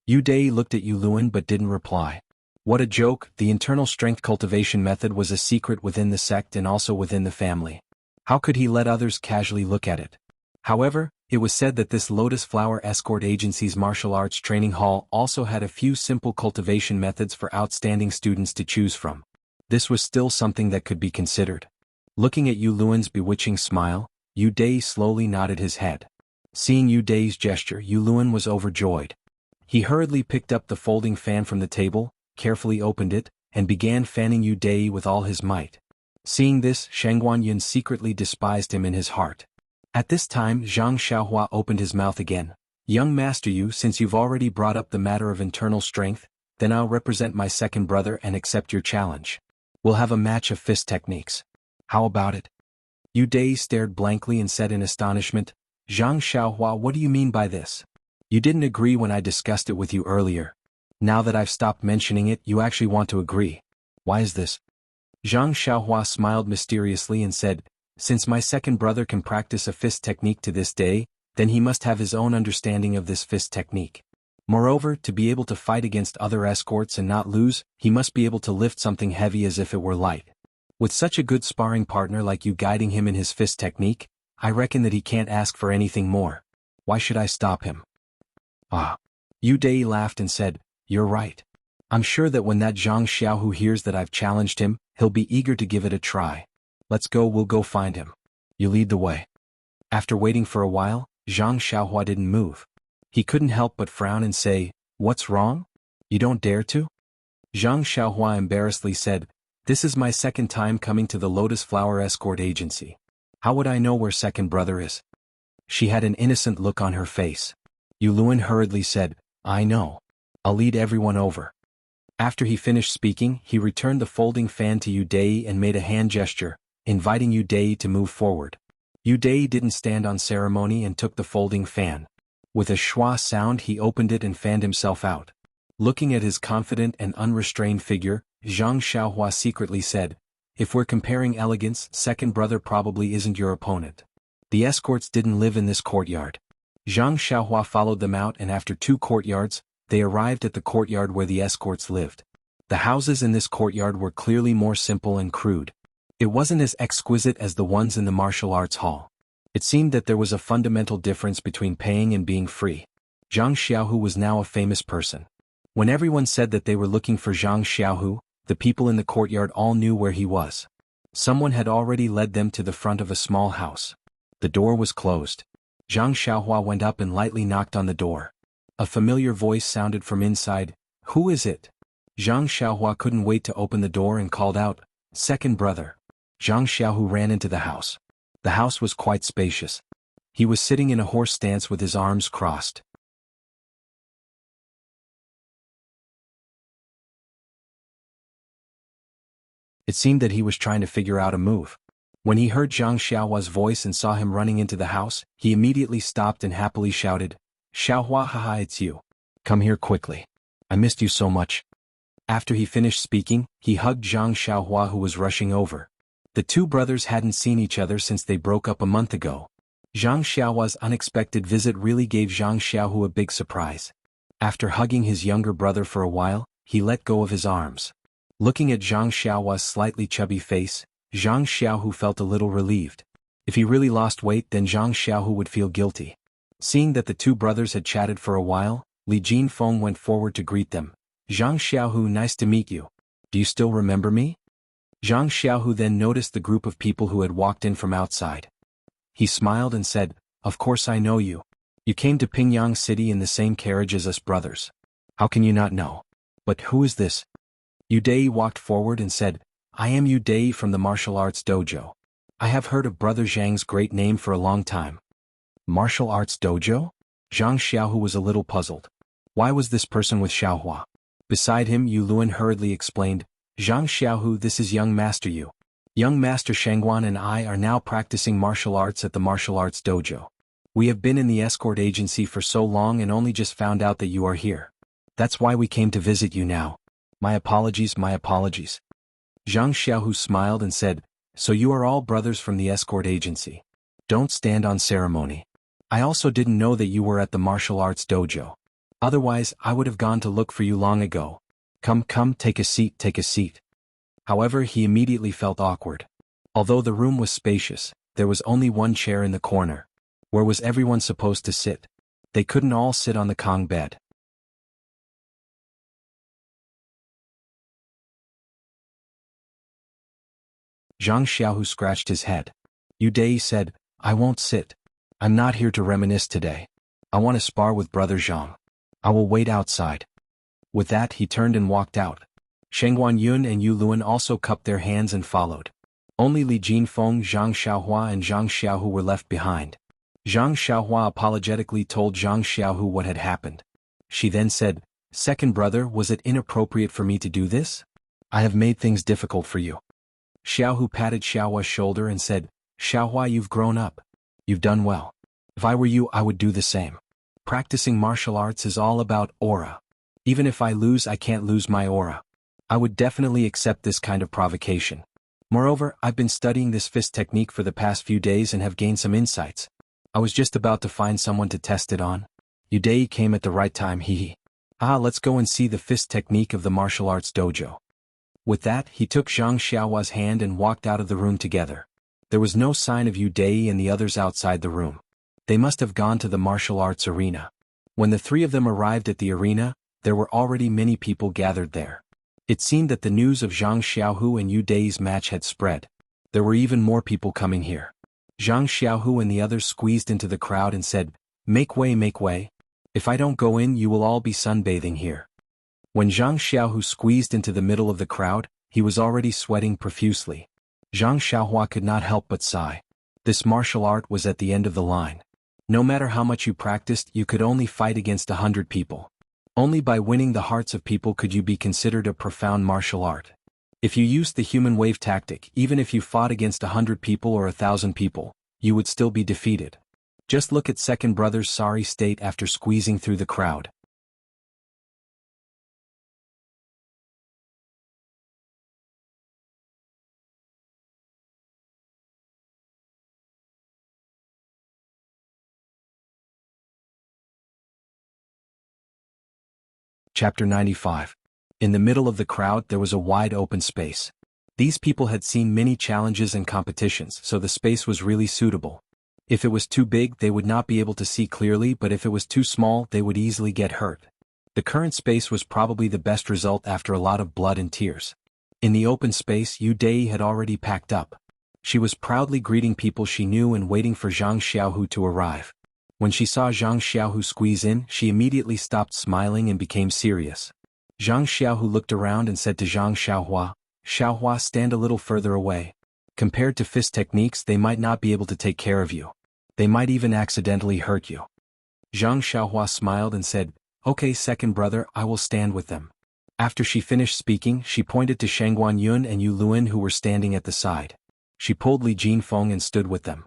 Yu Dai looked at Yu Luan but didn't reply. What a joke, the internal strength cultivation method was a secret within the sect and also within the family. How could he let others casually look at it? However, it was said that this Lotus Flower Escort Agency's martial arts training hall also had a few simple cultivation methods for outstanding students to choose from. This was still something that could be considered. Looking at Yu Luan's bewitching smile, Yu Dai slowly nodded his head. Seeing Yu Dai's gesture, Yu Luan was overjoyed. He hurriedly picked up the folding fan from the table, carefully opened it, and began fanning Yu Dai with all his might. Seeing this, Shangguanyin secretly despised him in his heart. At this time Zhang Xiaohua opened his mouth again. Young Master Yu, since you've already brought up the matter of internal strength, then I'll represent my second brother and accept your challenge. We'll have a match of fist techniques. How about it? Yu Dai stared blankly and said in astonishment, Zhang Xiaohua, what do you mean by this? You didn't agree when I discussed it with you earlier. Now that I've stopped mentioning it, you actually want to agree. Why is this? Zhang Xiaohua smiled mysteriously and said, since my second brother can practice a fist technique to this day, then he must have his own understanding of this fist technique. Moreover, to be able to fight against other escorts and not lose, he must be able to lift something heavy as if it were light. With such a good sparring partner like you guiding him in his fist technique, I reckon that he can't ask for anything more. Why should I stop him? Ah. Yu Dai laughed and said, you're right. I'm sure that when that Zhang Xiaohu hears that I've challenged him, he'll be eager to give it a try. Let's go, we'll go find him. You lead the way. After waiting for a while, Zhang Xiaohua didn't move. He couldn't help but frown and say, what's wrong? You don't dare to? Zhang Xiaohua embarrassedly said, this is my second time coming to the Lotus Flower Escort Agency. How would I know where second brother is? She had an innocent look on her face. Yu Luan hurriedly said, I know. I'll lead everyone over. After he finished speaking, he returned the folding fan to Yu Dai and made a hand gesture, inviting Yu Dai to move forward. Yu Dai didn't stand on ceremony and took the folding fan. With a schwa sound he opened it and fanned himself out. Looking at his confident and unrestrained figure, Zhang Xiaohua secretly said, if we're comparing elegance, second brother probably isn't your opponent. The escorts didn't live in this courtyard. Zhang Xiaohua followed them out and after 2 courtyards, they arrived at the courtyard where the escorts lived. The houses in this courtyard were clearly more simple and crude. It wasn't as exquisite as the ones in the martial arts hall. It seemed that there was a fundamental difference between paying and being free. Zhang Xiaohu was now a famous person. When everyone said that they were looking for Zhang Xiaohu, the people in the courtyard all knew where he was. Someone had already led them to the front of a small house. The door was closed. Zhang Xiaohua went up and lightly knocked on the door. A familiar voice sounded from inside, who is it? Zhang Xiaohua couldn't wait to open the door and called out, second brother. Zhang Xiaohu ran into the house. The house was quite spacious. He was sitting in a horse stance with his arms crossed. It seemed that he was trying to figure out a move. When he heard Zhang Xiaohua's voice and saw him running into the house, he immediately stopped and happily shouted, Xiaohua, haha, it's you. Come here quickly. I missed you so much. After he finished speaking, he hugged Zhang Xiaohua who was rushing over. The 2 brothers hadn't seen each other since they broke up a month ago. Zhang Xiaohua's unexpected visit really gave Zhang Xiaohu a big surprise. After hugging his younger brother for a while, he let go of his arms. Looking at Zhang Xiaohua's slightly chubby face, Zhang Xiaohu felt a little relieved. If he really lost weight, then Zhang Xiaohu would feel guilty. Seeing that the 2 brothers had chatted for a while, Li Jinfeng went forward to greet them. Zhang Xiaohu, nice to meet you. Do you still remember me? Zhang Xiaohu then noticed the group of people who had walked in from outside. He smiled and said, of course I know you. You came to Pingyang City in the same carriage as us brothers. How can you not know? But who is this? Yu Dai walked forward and said, I am Yu Dai from the martial arts dojo. I have heard of Brother Zhang's great name for a long time. Martial arts dojo? Zhang Xiaohu was a little puzzled. Why was this person with Xiaohua? Beside him, Yu Luan hurriedly explained, Zhang Xiaohu, this is young Master Yu. Young Master Shangguan and I are now practicing martial arts at the martial arts dojo. We have been in the escort agency for so long and only just found out that you are here. That's why we came to visit you now. My apologies, my apologies. Zhang Xiaohu smiled and said, so you are all brothers from the escort agency. Don't stand on ceremony. I also didn't know that you were at the martial arts dojo. Otherwise, I would have gone to look for you long ago. Come, come, take a seat, take a seat. However, he immediately felt awkward. Although the room was spacious, there was only one chair in the corner. Where was everyone supposed to sit? They couldn't all sit on the Kong bed. Zhang Xiaohu scratched his head. Yu Dai said, I won't sit. I'm not here to reminisce today. I want to spar with Brother Zhang. I will wait outside. With that he turned and walked out. Shengguan Yun and Yu Luan also cupped their hands and followed. Only Li Jinfeng, Zhang Xiaohua and Zhang Xiaohu were left behind. Zhang Xiaohua apologetically told Zhang Xiaohu what had happened. She then said, "Second brother, was it inappropriate for me to do this? I have made things difficult for you." Xiaohu patted Xiaohua's shoulder and said, "Xiaohua, you've grown up. You've done well. If I were you, I would do the same. Practicing martial arts is all about aura. Even if I lose, I can't lose my aura. I would definitely accept this kind of provocation. Moreover, I've been studying this fist technique for the past few days and have gained some insights. I was just about to find someone to test it on. Yudei came at the right time, hehe. Let's go and see the fist technique of the martial arts dojo." With that, he took Zhang Xiaohua's hand and walked out of the room together. There was no sign of Yudei and the others outside the room. They must have gone to the martial arts arena. When the three of them arrived at the arena, there were already many people gathered there. It seemed that the news of Zhang Xiaohu and Yudei's match had spread. There were even more people coming here. Zhang Xiaohu and the others squeezed into the crowd and said, make way. If I don't go in, you will all be sunbathing here." When Zhang Xiaohu squeezed into the middle of the crowd, he was already sweating profusely. Zhang Xiaohua could not help but sigh. This martial art was at the end of the line. No matter how much you practiced, you could only fight against 100 people. Only by winning the hearts of people could you be considered a profound martial art. If you used the human wave tactic, even if you fought against 100 people or 1,000 people, you would still be defeated. Just look at second brother's sorry state after squeezing through the crowd. Chapter 95. In the middle of the crowd there was a wide open space. These people had seen many challenges and competitions, so the space was really suitable. If it was too big, they would not be able to see clearly, but if it was too small, they would easily get hurt. The current space was probably the best result after a lot of blood and tears. In the open space, Yudei had already packed up. She was proudly greeting people she knew and waiting for Zhang Xiaohu to arrive. When she saw Zhang Xiaohu squeeze in, she immediately stopped smiling and became serious. Zhang Xiaohu looked around and said to Zhang Xiaohua, "Xiaohua, stand a little further away. Compared to fist techniques, they might not be able to take care of you. They might even accidentally hurt you." Zhang Xiaohua smiled and said, "Okay, second brother, I will stand with them." After she finished speaking, she pointed to Shengguan Yun and Yu Luan who were standing at the side. She pulled Li Jinfeng and stood with them.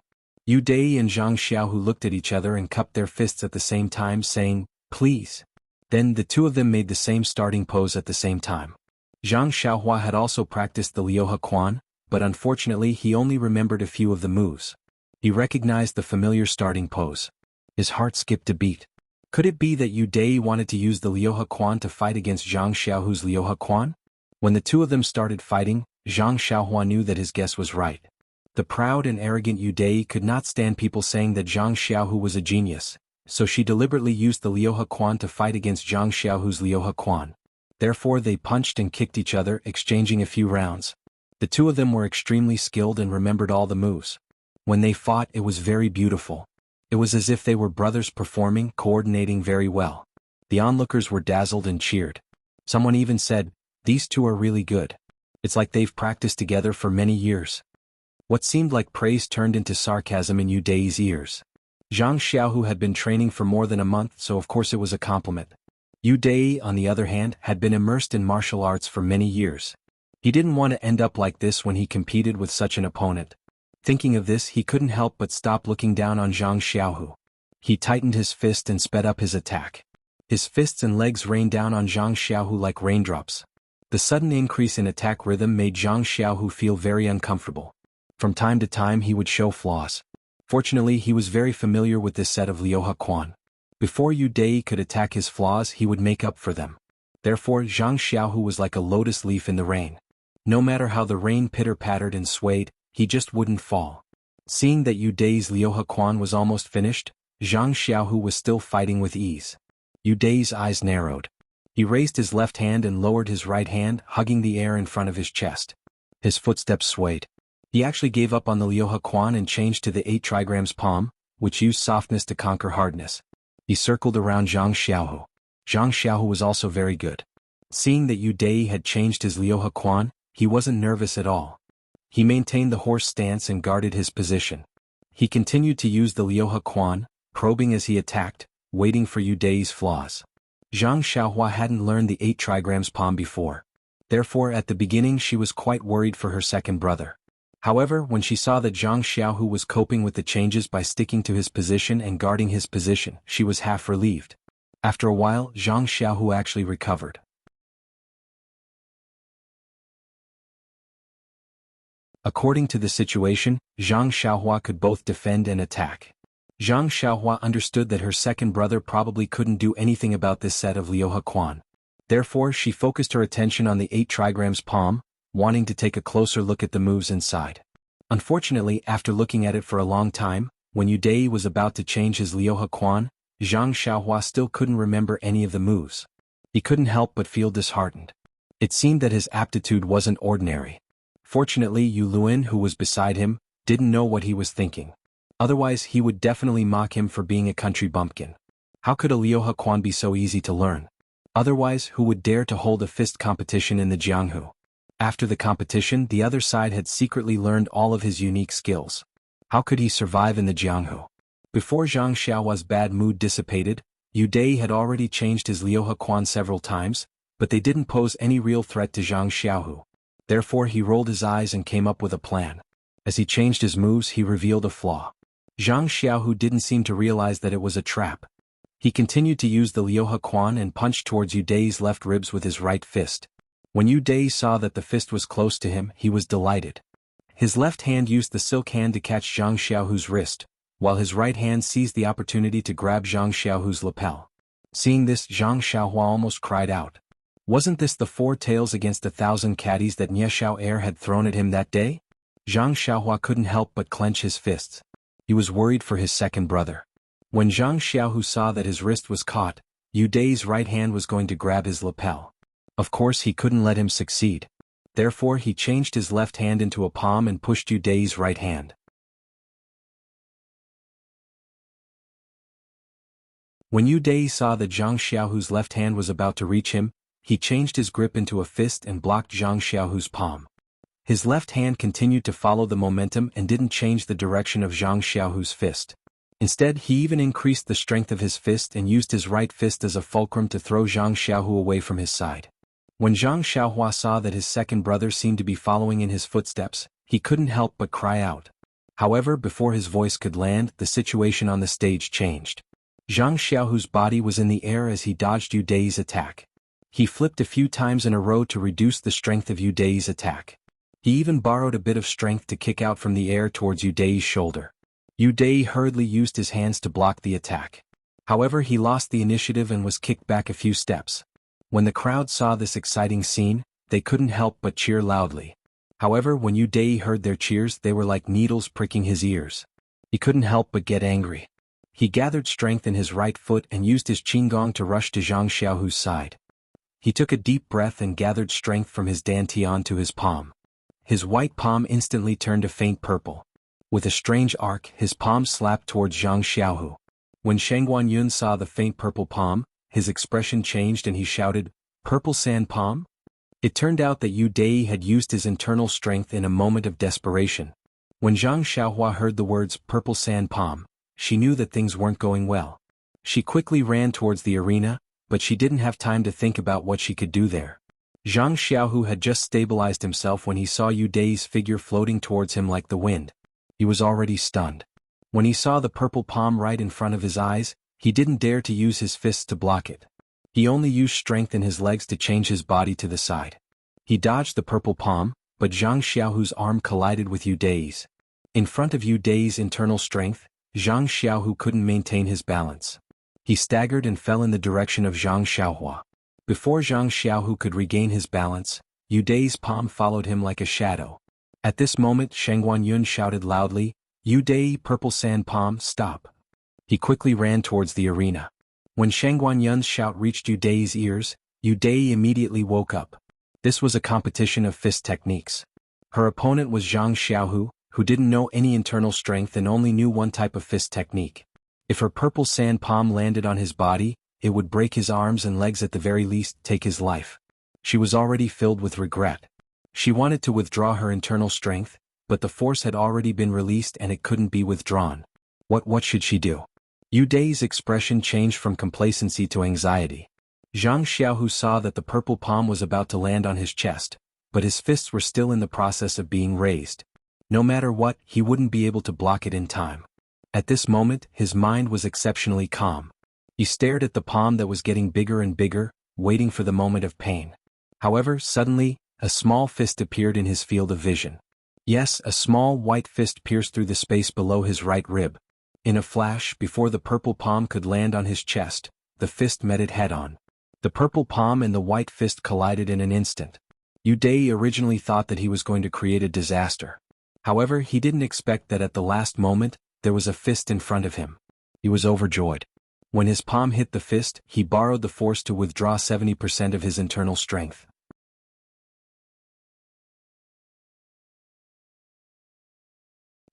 Yu Dei and Zhang Xiaohu looked at each other and cupped their fists at the same time, saying, "Please." Then the two of them made the same starting pose at the same time. Zhang Xiaohua had also practiced the Liuhe Quan, but unfortunately he only remembered a few of the moves. He recognized the familiar starting pose. His heart skipped a beat. Could it be that Yu Dei wanted to use the Liuhe Quan to fight against Zhang Xiaohu's Liuhe Quan? When the two of them started fighting, Zhang Xiaohua knew that his guess was right. The proud and arrogant Yu Dei could not stand people saying that Zhang Xiaohu was a genius, so she deliberately used the Liuhe Quan to fight against Zhang Xiaohu's Liuhe Quan. Therefore they punched and kicked each other, exchanging a few rounds. The two of them were extremely skilled and remembered all the moves. When they fought, it was very beautiful. It was as if they were brothers performing, coordinating very well. The onlookers were dazzled and cheered. Someone even said, "These two are really good. It's like they've practiced together for many years." What seemed like praise turned into sarcasm in Yu Dei's ears. Zhang Xiaohu had been training for more than a month, so of course it was a compliment. Yu Dei, on the other hand, had been immersed in martial arts for many years. He didn't want to end up like this when he competed with such an opponent. Thinking of this, he couldn't help but stop looking down on Zhang Xiaohu. He tightened his fist and sped up his attack. His fists and legs rained down on Zhang Xiaohu like raindrops. The sudden increase in attack rhythm made Zhang Xiaohu feel very uncomfortable. From time to time he would show flaws. Fortunately, he was very familiar with this set of Liuhe Quan. Before Yu Dei could attack his flaws, he would make up for them. Therefore, Zhang Xiaohu was like a lotus leaf in the rain. No matter how the rain pitter-pattered and swayed, he just wouldn't fall. Seeing that Yu Dei's Liuhe Quan was almost finished, Zhang Xiaohu was still fighting with ease. Yu Dei's eyes narrowed. He raised his left hand and lowered his right hand, hugging the air in front of his chest. His footsteps swayed. He actually gave up on the Liuhe Quan and changed to the 8 trigrams palm, which used softness to conquer hardness. He circled around Zhang Xiaohu. Zhang Xiaohu was also very good. Seeing that Yu Dai had changed his Liuhe Quan, he wasn't nervous at all. He maintained the horse stance and guarded his position. He continued to use the Liuhe Quan, probing as he attacked, waiting for Yu Dai's flaws. Zhang Xiaohua hadn't learned the 8 trigrams palm before. Therefore at the beginning she was quite worried for her second brother. However, when she saw that Zhang Xiaohu was coping with the changes by sticking to his position and guarding his position, she was half relieved. After a while, Zhang Xiaohu actually recovered. According to the situation, Zhang Xiaohua could both defend and attack. Zhang Xiaohua understood that her second brother probably couldn't do anything about this set of Liuhe Quan. Therefore she focused her attention on the 8 trigrams palm, wanting to take a closer look at the moves inside. Unfortunately, after looking at it for a long time, when Yu Dai was about to change his Liuhe Quan, Zhang Xiaohua still couldn't remember any of the moves. He couldn't help but feel disheartened. It seemed that his aptitude wasn't ordinary. Fortunately, Yu Luin, who was beside him, didn't know what he was thinking. Otherwise he would definitely mock him for being a country bumpkin. How could a Liuhe Quan be so easy to learn? Otherwise, who would dare to hold a fist competition in the Jianghu? After the competition, the other side had secretly learned all of his unique skills. How could he survive in the Jianghu? Before Zhang Xiaohua's bad mood dissipated, Yu Dai had already changed his Liuhe Quan several times, but they didn't pose any real threat to Zhang Xiaohu. Therefore he rolled his eyes and came up with a plan. As he changed his moves, he revealed a flaw. Zhang Xiaohu didn't seem to realize that it was a trap. He continued to use the Liuhe Quan and punched towards Yu Dai's left ribs with his right fist. When Yu Dai saw that the fist was close to him, he was delighted. His left hand used the silk hand to catch Zhang Xiaohu's wrist, while his right hand seized the opportunity to grab Zhang Xiaohu's lapel. Seeing this, Zhang Xiaohua almost cried out. Wasn't this the 4 tails against 1,000 caddies that Nie Xiao Er had thrown at him that day? Zhang Xiaohua couldn't help but clench his fists. He was worried for his second brother. When Zhang Xiaohu saw that his wrist was caught, Yu Dai's right hand was going to grab his lapel. Of course he couldn't let him succeed. Therefore he changed his left hand into a palm and pushed Yu Dai's right hand. When Yu Dai saw that Zhang Xiaohu's left hand was about to reach him, he changed his grip into a fist and blocked Zhang Xiaohu's palm. His left hand continued to follow the momentum and didn't change the direction of Zhang Xiaohu's fist. Instead, he even increased the strength of his fist and used his right fist as a fulcrum to throw Zhang Xiaohu away from his side. When Zhang Xiaohua saw that his second brother seemed to be following in his footsteps, he couldn't help but cry out. However, before his voice could land, the situation on the stage changed. Zhang Xiaohu's body was in the air as he dodged Yu Dai's attack. He flipped a few times in a row to reduce the strength of Yu Dai's attack. He even borrowed a bit of strength to kick out from the air towards Yu Dai's shoulder. Yu Dai hurriedly used his hands to block the attack. However, he lost the initiative and was kicked back a few steps. When the crowd saw this exciting scene, they couldn't help but cheer loudly. However, when Yu Dai heard their cheers, they were like needles pricking his ears. He couldn't help but get angry. He gathered strength in his right foot and used his qinggong to rush to Zhang Xiaohu's side. He took a deep breath and gathered strength from his dantian to his palm. His white palm instantly turned a faint purple. With a strange arc, his palm slapped towards Zhang Xiaohu. When Shang Guanyun saw the faint purple palm, his expression changed and he shouted, "Purple sand palm?" It turned out that Yu Dai had used his internal strength in a moment of desperation. When Zhang Xiaohua heard the words "purple sand palm," she knew that things weren't going well. She quickly ran towards the arena, but she didn't have time to think about what she could do there. Zhang Xiaohu had just stabilized himself when he saw Yu Dai's figure floating towards him like the wind. He was already stunned. When he saw the purple palm right in front of his eyes, he didn't dare to use his fists to block it. He only used strength in his legs to change his body to the side. He dodged the purple palm, but Zhang Xiaohu's arm collided with Yu Dai's. In front of Yu Dai's internal strength, Zhang Xiaohu couldn't maintain his balance. He staggered and fell in the direction of Zhang Xiaohua. Before Zhang Xiaohu could regain his balance, Yu Dai's palm followed him like a shadow. At this moment, Shang Guanyun shouted loudly, "Yu Dai, purple sand palm, stop." He quickly ran towards the arena. When Shang Guanyun's shout reached Yu Dai's ears, Yu Dai immediately woke up. This was a competition of fist techniques. Her opponent was Zhang Xiaohu, who didn't know any internal strength and only knew one type of fist technique. If her purple sand palm landed on his body, it would break his arms and legs, at the very least take his life. She was already filled with regret. She wanted to withdraw her internal strength, but the force had already been released and it couldn't be withdrawn. What should she do? Yu Dai's expression changed from complacency to anxiety. Zhang Xiaohu saw that the purple palm was about to land on his chest, but his fists were still in the process of being raised. No matter what, he wouldn't be able to block it in time. At this moment, his mind was exceptionally calm. He stared at the palm that was getting bigger and bigger, waiting for the moment of pain. However, suddenly, a small fist appeared in his field of vision. Yes, a small white fist pierced through the space below his right rib. In a flash, before the purple palm could land on his chest, the fist met it head-on. The purple palm and the white fist collided in an instant. Yu Dai originally thought that he was going to create a disaster. However, he didn't expect that at the last moment, there was a fist in front of him. He was overjoyed. When his palm hit the fist, he borrowed the force to withdraw 70% of his internal strength.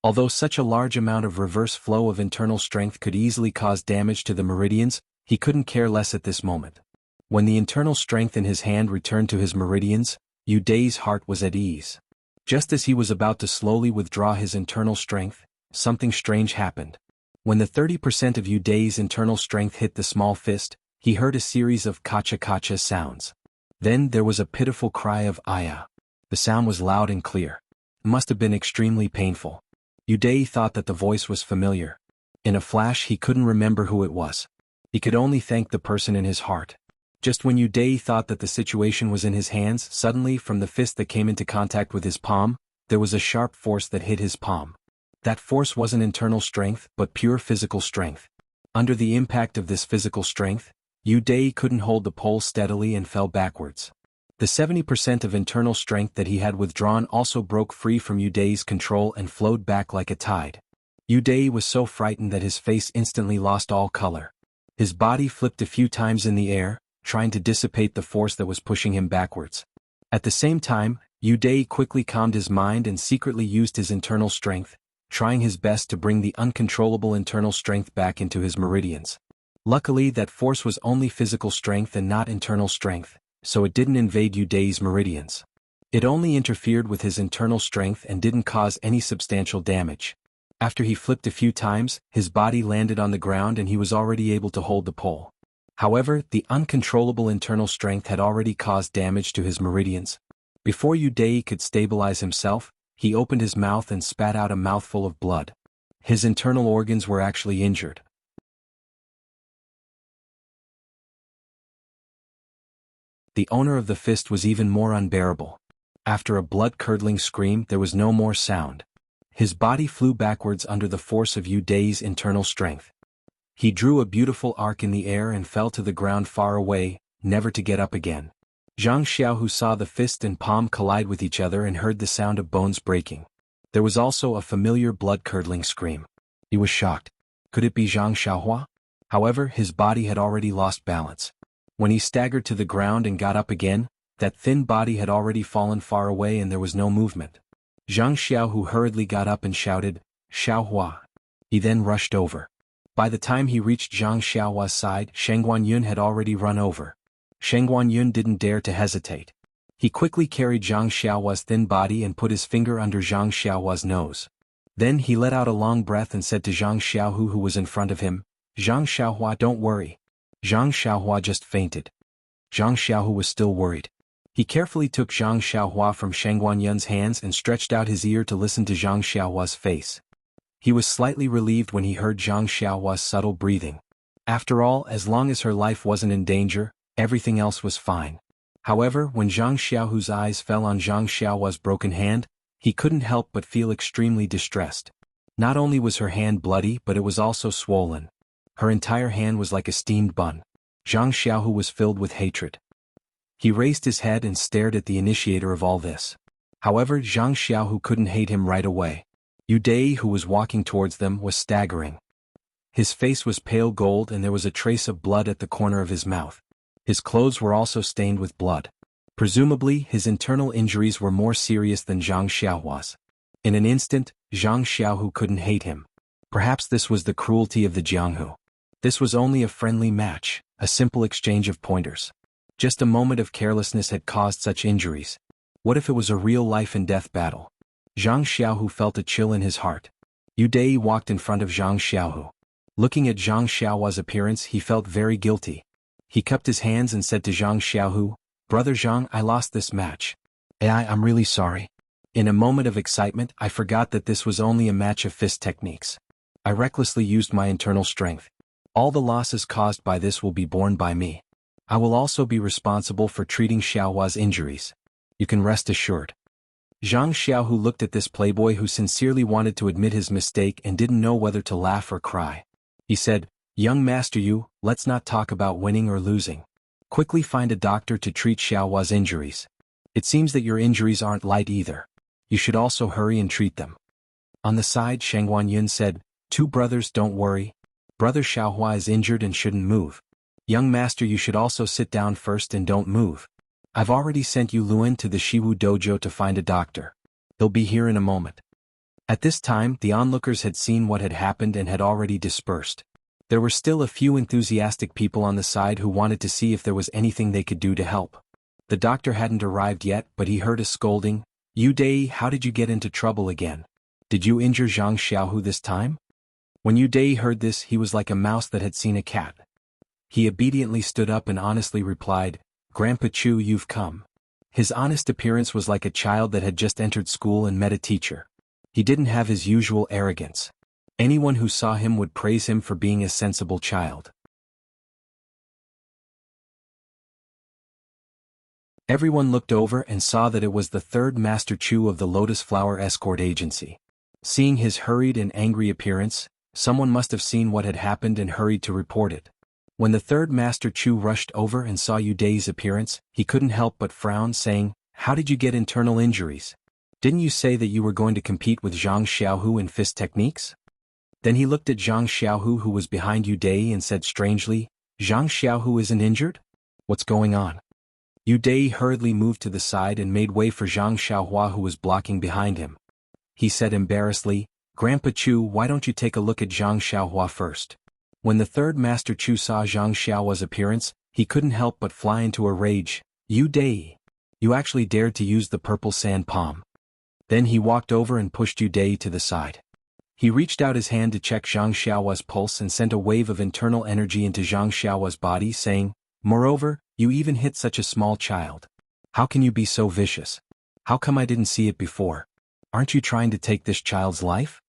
Although such a large amount of reverse flow of internal strength could easily cause damage to the meridians, he couldn't care less at this moment. When the internal strength in his hand returned to his meridians, Yu Dai's heart was at ease. Just as he was about to slowly withdraw his internal strength, something strange happened. When the 30% of Yu Dai's internal strength hit the small fist, he heard a series of kacha-kacha sounds. Then there was a pitiful cry of "Aya." The sound was loud and clear. It must have been extremely painful. Yu Dai thought that the voice was familiar. In a flash he couldn't remember who it was. He could only thank the person in his heart. Just when Yu Dai thought that the situation was in his hands, suddenly from the fist that came into contact with his palm, there was a sharp force that hit his palm. That force wasn't internal strength, but pure physical strength. Under the impact of this physical strength, Yu Dai couldn't hold the pole steadily and fell backwards. The 70% of internal strength that he had withdrawn also broke free from Yu Dai's control and flowed back like a tide. Yu Dai was so frightened that his face instantly lost all color. His body flipped a few times in the air, trying to dissipate the force that was pushing him backwards. At the same time, Yu Dai quickly calmed his mind and secretly used his internal strength, trying his best to bring the uncontrollable internal strength back into his meridians. Luckily, that force was only physical strength and not internal strength, so it didn't invade Yu Dai's meridians. It only interfered with his internal strength and didn't cause any substantial damage. After he flipped a few times, his body landed on the ground and he was already able to hold the pole. However, the uncontrollable internal strength had already caused damage to his meridians. Before Yu Dai could stabilize himself, he opened his mouth and spat out a mouthful of blood. His internal organs were actually injured. The owner of the fist was even more unbearable. After a blood-curdling scream, there was no more sound. His body flew backwards under the force of Yu Dai's internal strength. He drew a beautiful arc in the air and fell to the ground far away, never to get up again. Zhang Xiaohu saw the fist and palm collide with each other and heard the sound of bones breaking. There was also a familiar blood-curdling scream. He was shocked. Could it be Zhang Xiaohua? However, his body had already lost balance. When he staggered to the ground and got up again, that thin body had already fallen far away and there was no movement. Zhang Xiaohu hurriedly got up and shouted, "Xiaohua." He then rushed over. By the time he reached Zhang Xiaohua's side, Sheng Guanyun had already run over. Sheng Guanyun didn't dare to hesitate. He quickly carried Zhang Xiaohua's thin body and put his finger under Zhang Xiaohua's nose. Then he let out a long breath and said to Zhang Xiaohu who was in front of him, "Zhang Xiaohua, don't worry." Zhang Xiaohua just fainted. Zhang Xiaohu was still worried. He carefully took Zhang Xiaohua from Sheng Guanyun's hands and stretched out his ear to listen to Zhang Xiaohua's face. He was slightly relieved when he heard Zhang Xiaohua's subtle breathing. After all, as long as her life wasn't in danger, everything else was fine. However, when Zhang Xiaohu's eyes fell on Zhang Xiaohua's broken hand, he couldn't help but feel extremely distressed. Not only was her hand bloody, but it was also swollen. Her entire hand was like a steamed bun. Zhang Xiaohu was filled with hatred. He raised his head and stared at the initiator of all this. However, Zhang Xiaohu couldn't hate him right away. Yu Dai, who was walking towards them, was staggering. His face was pale gold and there was a trace of blood at the corner of his mouth. His clothes were also stained with blood. Presumably, his internal injuries were more serious than Zhang Xiaohua's. In an instant, Zhang Xiaohu couldn't hate him. Perhaps this was the cruelty of the Jianghu. This was only a friendly match, a simple exchange of pointers. Just a moment of carelessness had caused such injuries. What if it was a real life-and-death battle? Zhang Xiaohu felt a chill in his heart. Yu Dai walked in front of Zhang Xiaohu. Looking at Zhang Xiaohua's appearance, he felt very guilty. He cupped his hands and said to Zhang Xiaohu, "Brother Zhang, I lost this match. I'm really sorry. In a moment of excitement, I forgot that this was only a match of fist techniques. I recklessly used my internal strength. All the losses caused by this will be borne by me. I will also be responsible for treating Xiaohua's injuries. You can rest assured." Zhang Xiaohu looked at this playboy who sincerely wanted to admit his mistake and didn't know whether to laugh or cry. He said, "Young Master Yu, let's not talk about winning or losing. Quickly find a doctor to treat Xiaohua's injuries. It seems that your injuries aren't light either. You should also hurry and treat them." On the side, Sheng Wanyin said, "Two brothers, don't worry. Brother Xiaohua is injured and shouldn't move. Young Master, you should also sit down first and don't move. I've already sent Yu Luan to the Shiwu dojo to find a doctor. He'll be here in a moment." At this time, the onlookers had seen what had happened and had already dispersed. There were still a few enthusiastic people on the side who wanted to see if there was anything they could do to help. The doctor hadn't arrived yet, but he heard a scolding. "Yu Dai, how did you get into trouble again? Did you injure Zhang Xiaohu this time?" When Yu Dai heard this, he was like a mouse that had seen a cat. He obediently stood up and honestly replied, "Grandpa Chu, you've come." His honest appearance was like a child that had just entered school and met a teacher. He didn't have his usual arrogance. Anyone who saw him would praise him for being a sensible child. Everyone looked over and saw that it was the third Master Chu of the Lotus Flower Escort Agency. Seeing his hurried and angry appearance, someone must have seen what had happened and hurried to report it. When the third Master Chu rushed over and saw Yu Dai's appearance, he couldn't help but frown, saying, "How did you get internal injuries? Didn't you say that you were going to compete with Zhang Xiaohu in fist techniques?" Then he looked at Zhang Xiaohu, who was behind Yu Dai, and said strangely, "Zhang Xiaohu isn't injured? What's going on?" Yu Dai hurriedly moved to the side and made way for Zhang Xiaohua, who was blocking behind him. He said embarrassedly, "Grandpa Chu, why don't you take a look at Zhang Xiaohua first?" When the third Master Chu saw Zhang Xiaohua's appearance, he couldn't help but fly into a rage. "Yu Dai! You actually dared to use the purple sand palm." Then he walked over and pushed Yu Dai to the side. He reached out his hand to check Zhang Xiaohua's pulse and sent a wave of internal energy into Zhang Xiaohua's body, saying, "Moreover, you even hit such a small child. How can you be so vicious? How come I didn't see it before? Aren't you trying to take this child's life?"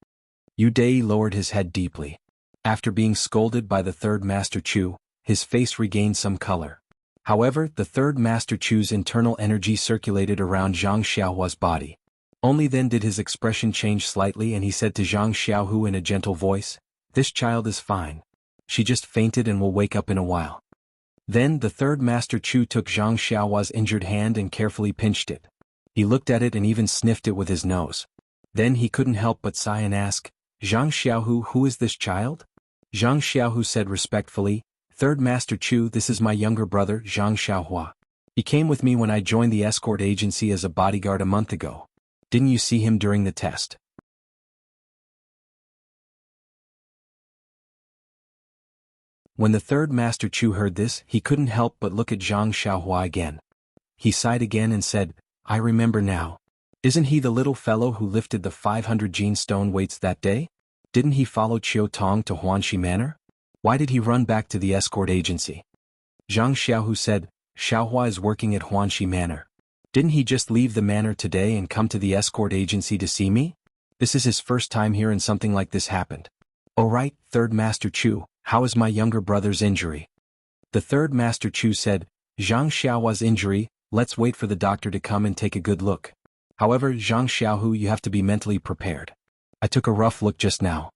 Yu Dai lowered his head deeply. After being scolded by the third Master Chu, his face regained some color. However, the third Master Chu's internal energy circulated around Zhang Xiaohua's body. Only then did his expression change slightly, and he said to Zhang Xiaohu in a gentle voice, "This child is fine. She just fainted and will wake up in a while." Then the third Master Chu took Zhang Xiaohua's injured hand and carefully pinched it. He looked at it and even sniffed it with his nose. Then he couldn't help but sigh and ask, "Zhang Xiaohu, who is this child?" Zhang Xiaohu said respectfully, "Third Master Chu, this is my younger brother, Zhang Xiaohua. He came with me when I joined the escort agency as a bodyguard a month ago. Didn't you see him during the test?" When the third Master Chu heard this, he couldn't help but look at Zhang Xiaohua again. He sighed again and said, "I remember now. Isn't he the little fellow who lifted the 500 gene stone weights that day? Didn't he follow Chiu Tong to Huanxi Manor? Why did he run back to the escort agency?" Zhang Xiaohu said, "Xiaohua is working at Huanxi Manor. Didn't he just leave the manor today and come to the escort agency to see me? This is his first time here and something like this happened." "Oh right, third Master Chu, how is my younger brother's injury?" The third Master Chu said, "Zhang Xiaohua's injury, let's wait for the doctor to come and take a good look. However, Zhang Xiaohu, you have to be mentally prepared. I took a rough look just now.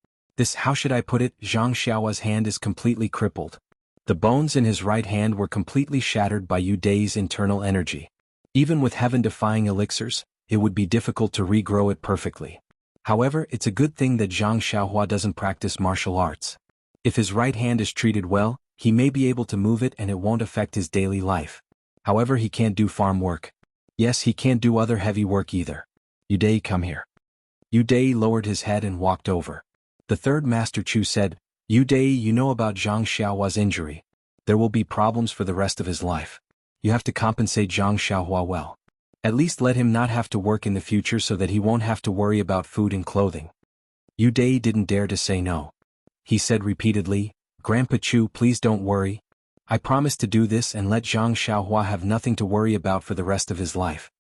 How should I put it, Zhang Xiaohua's hand is completely crippled. The bones in his right hand were completely shattered by Yu Dai's internal energy. Even with heaven-defying elixirs, it would be difficult to regrow it perfectly. However, it's a good thing that Zhang Xiaohua doesn't practice martial arts. If his right hand is treated well, he may be able to move it and it won't affect his daily life. However, he can't do farm work. Yes, he can't do other heavy work either. Yu Dai, come here." Yu Dai lowered his head and walked over. The third Master Chu said, "Yu Dai, you know about Zhang Xiaohua's injury. There will be problems for the rest of his life. You have to compensate Zhang Xiaohua well. At least let him not have to work in the future so that he won't have to worry about food and clothing. Yu Dai didn't dare to say no. He said repeatedly, Grandpa Chu, please don't worry. I promise to do this and let Zhang Xiaohua have nothing to worry about for the rest of his life.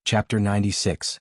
Chapter 96.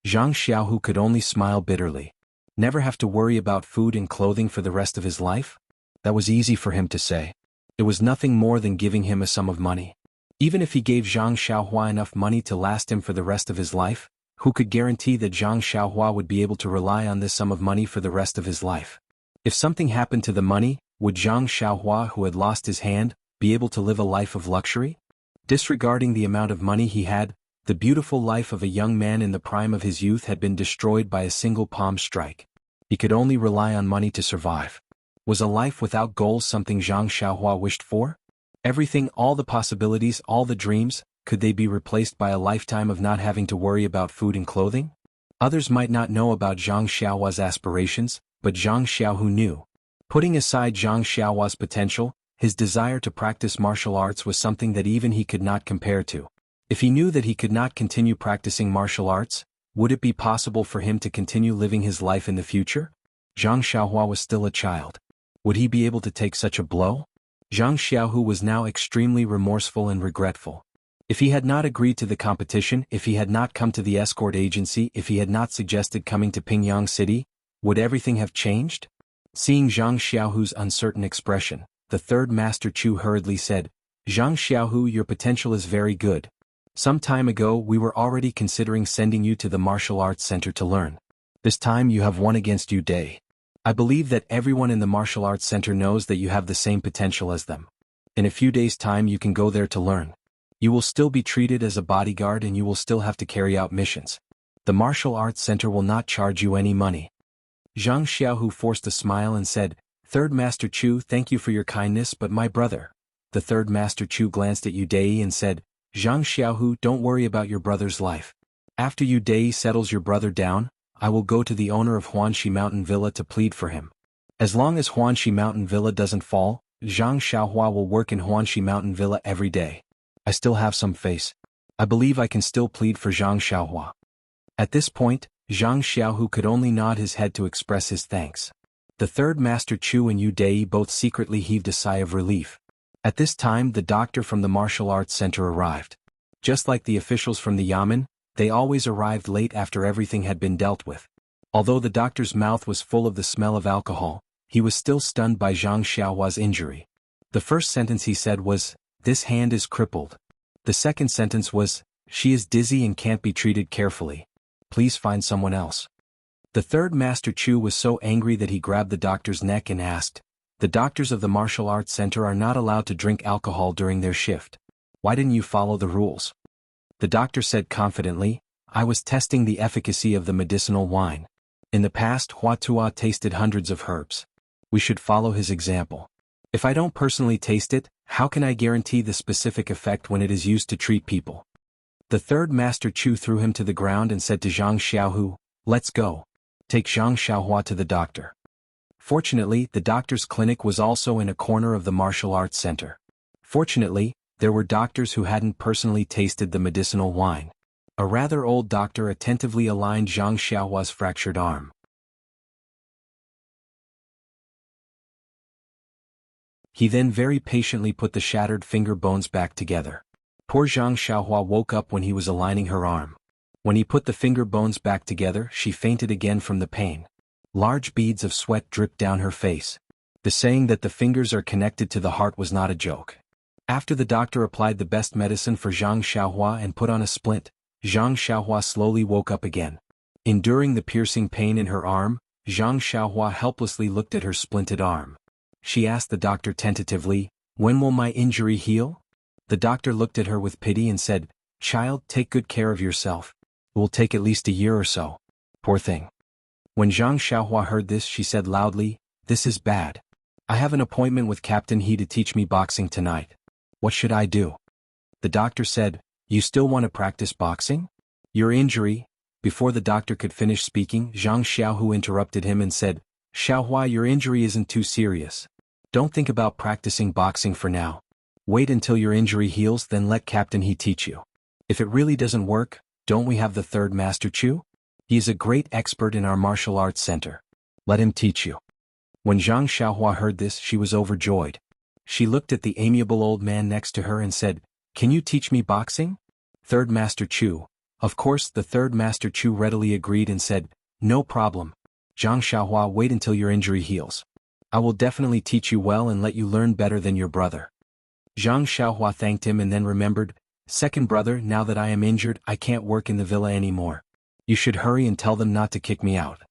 Zhang Xiaohu could only smile bitterly. Never have to worry about food and clothing for the rest of his life? That was easy for him to say. It was nothing more than giving him a sum of money. Even if he gave Zhang Xiaohua enough money to last him for the rest of his life, who could guarantee that Zhang Xiaohua would be able to rely on this sum of money for the rest of his life? If something happened to the money, would Zhang Xiaohua, who had lost his hand, be able to live a life of luxury? Disregarding the amount of money he had, the beautiful life of a young man in the prime of his youth had been destroyed by a single palm strike. He could only rely on money to survive. Was a life without goals something Zhang Xiaohua wished for? Everything, all the possibilities, all the dreams, could they be replaced by a lifetime of not having to worry about food and clothing? Others might not know about Zhang Xiaohua's aspirations, but Zhang Xiaohu knew. Putting aside Zhang Xiaohua's potential, his desire to practice martial arts was something that even he could not compare to. If he knew that he could not continue practicing martial arts, would it be possible for him to continue living his life in the future? Zhang Xiaohua was still a child. Would he be able to take such a blow? Zhang Xiaohu was now extremely remorseful and regretful. If he had not agreed to the competition, if he had not come to the escort agency, if he had not suggested coming to Pingyang City, would everything have changed? Seeing Zhang Xiaohu's uncertain expression, the third Master Chu hurriedly said, Zhang Xiaohu, your potential is very good. Some time ago we were already considering sending you to the martial arts center to learn. This time you have won against Yu Dai. I believe that everyone in the martial arts center knows that you have the same potential as them. In a few days' time you can go there to learn. You will still be treated as a bodyguard and you will still have to carry out missions. The martial arts center will not charge you any money. Zhang Xiaohu forced a smile and said, Third Master Chu, thank you for your kindness, but my brother. The third Master Chu glanced at Yu Dai and said, Zhang Xiaohu, don't worry about your brother's life. After Yu Dai settles your brother down, I will go to the owner of Huanxi Mountain Villa to plead for him. As long as Huanxi Mountain Villa doesn't fall, Zhang Xiaohua will work in Huanxi Mountain Villa every day. I still have some faith. I believe I can still plead for Zhang Xiaohua. At this point, Zhang Xiaohu could only nod his head to express his thanks. The third Master Chu and Yu Dai both secretly heaved a sigh of relief. At this time the doctor from the martial arts center arrived. Just like the officials from the yamen, they always arrived late after everything had been dealt with. Although the doctor's mouth was full of the smell of alcohol, he was still stunned by Zhang Xiaohua's injury. The first sentence he said was, This hand is crippled. The second sentence was, She is dizzy and can't be treated carefully. Please find someone else. The third Master Chu was so angry that he grabbed the doctor's neck and asked, The doctors of the martial arts center are not allowed to drink alcohol during their shift. Why didn't you follow the rules? The doctor said confidently, I was testing the efficacy of the medicinal wine. In the past, Hua Tua tasted hundreds of herbs. We should follow his example. If I don't personally taste it, how can I guarantee the specific effect when it is used to treat people? The third Master Chu threw him to the ground and said to Zhang Xiaohu, Let's go. Take Zhang Xiaohua to the doctor. Fortunately, the doctor's clinic was also in a corner of the martial arts center. Fortunately, there were doctors who hadn't personally tasted the medicinal wine. A rather old doctor attentively aligned Zhang Xiaohua's fractured arm. He then very patiently put the shattered finger bones back together. Poor Zhang Xiaohua woke up when he was aligning her arm. When he put the finger bones back together, she fainted again from the pain. Large beads of sweat dripped down her face. The saying that the fingers are connected to the heart was not a joke. After the doctor applied the best medicine for Zhang Xiaohua and put on a splint, Zhang Xiaohua slowly woke up again. Enduring the piercing pain in her arm, Zhang Xiaohua helplessly looked at her splinted arm. She asked the doctor tentatively, When will my injury heal? The doctor looked at her with pity and said, Child, take good care of yourself. It will take at least a year or so. Poor thing. When Zhang Xiaohua heard this, she said loudly, This is bad. I have an appointment with Captain He to teach me boxing tonight. What should I do? The doctor said, You still want to practice boxing? Your injury, Before the doctor could finish speaking, Zhang Xiaohu interrupted him and said, Xiaohua, your injury isn't too serious. Don't think about practicing boxing for now. Wait until your injury heals, then let Captain He teach you. If it really doesn't work, don't we have the third Master Chu? He is a great expert in our martial arts center. Let him teach you. When Zhang Xiaohua heard this, she was overjoyed. She looked at the amiable old man next to her and said, Can you teach me boxing? Third Master Chu. Of course, the third Master Chu readily agreed and said, No problem. Zhang Xiaohua, wait until your injury heals. I will definitely teach you well and let you learn better than your brother. Zhang Xiaohua thanked him and then remembered, Second brother, now that I am injured, I can't work in the villa anymore. You should hurry and tell them not to kick me out.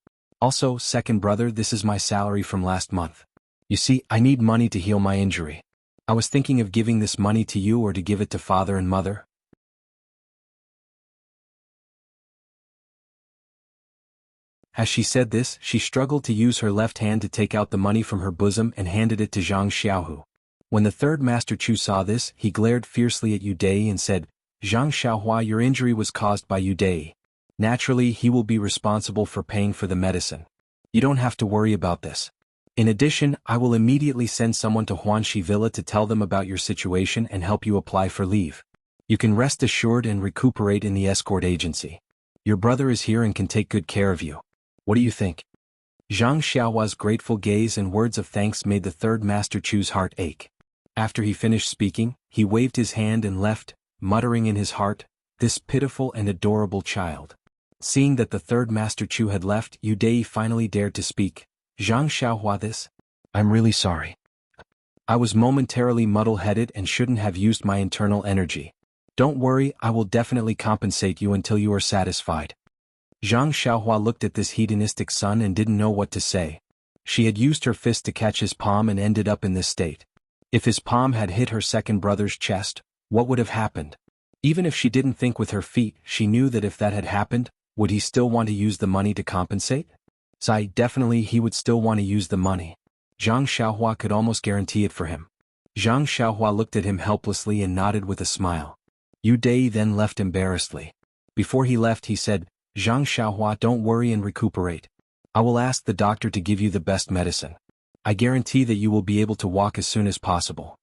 Also, second brother, this is my salary from last month. You see, I need money to heal my injury. I was thinking of giving this money to you or to give it to father and mother. As she said this, she struggled to use her left hand to take out the money from her bosom and handed it to Zhang Xiaohu. When the third Master Chu saw this, he glared fiercely at Yu Dai and said, Zhang Xiaohua, your injury was caused by Yu Dai. Naturally, he will be responsible for paying for the medicine. You don't have to worry about this. In addition, I will immediately send someone to Huanxi Villa to tell them about your situation and help you apply for leave. You can rest assured and recuperate in the escort agency. Your brother is here and can take good care of you. What do you think? Zhang Xiaohua's grateful gaze and words of thanks made the third Master Chu's heart ache. After he finished speaking, he waved his hand and left, muttering in his heart, This pitiful and adorable child. Seeing that the third Master Chu had left, Yu Dai finally dared to speak. Zhang Xiaohua, I'm really sorry. I was momentarily muddle-headed and shouldn't have used my internal energy. Don't worry, I will definitely compensate you until you are satisfied. Zhang Xiaohua looked at this hedonistic son and didn't know what to say. She had used her fist to catch his palm and ended up in this state. If his palm had hit her second brother's chest, what would have happened? Even if she didn't think with her feet, she knew that if that had happened, would he still want to use the money to compensate? Definitely he would still want to use the money. Zhang Xiaohua could almost guarantee it for him. Zhang Xiaohua looked at him helplessly and nodded with a smile. Yu Dai then left embarrassedly. Before he left he said, Zhang Xiaohua, don't worry and recuperate. I will ask the doctor to give you the best medicine. I guarantee that you will be able to walk as soon as possible.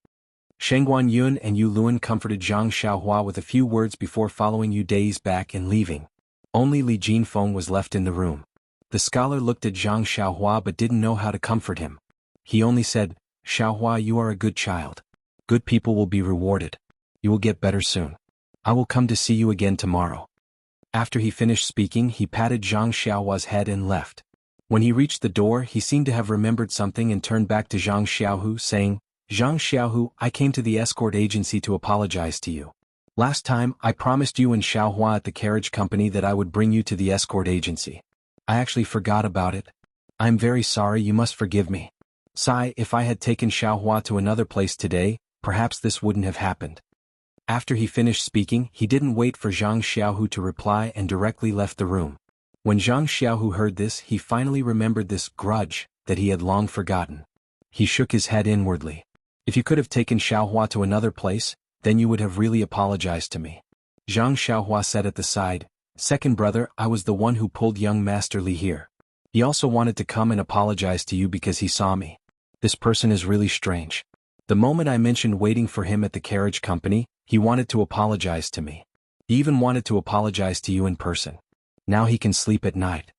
Sheng Guanyun and Yu Luan comforted Zhang Xiaohua with a few words before following Yu Dai's back and leaving. Only Li Jinfeng was left in the room. The scholar looked at Zhang Xiaohua but didn't know how to comfort him. He only said, Xiaohua, you are a good child. Good people will be rewarded. You will get better soon. I will come to see you again tomorrow. After he finished speaking, he patted Zhang Xiaohua's head and left. When he reached the door, he seemed to have remembered something and turned back to Zhang Xiaohu, saying, Zhang Xiaohu, I came to the escort agency to apologize to you. Last time, I promised you and Xiaohua at the carriage company that I would bring you to the escort agency. I actually forgot about it. I'm very sorry, you must forgive me. If I had taken Xiaohua to another place today, perhaps this wouldn't have happened. After he finished speaking, he didn't wait for Zhang Xiaohu to reply and directly left the room. When Zhang Xiaohu heard this, he finally remembered this grudge that he had long forgotten. He shook his head inwardly. If you could have taken Xiaohua to another place, then you would have really apologized to me. Zhang Xiaohua said at the side, Second brother, I was the one who pulled young Master Li here. He also wanted to come and apologize to you because he saw me. This person is really strange. The moment I mentioned waiting for him at the carriage company, he wanted to apologize to me. He even wanted to apologize to you in person. Now he can sleep at night.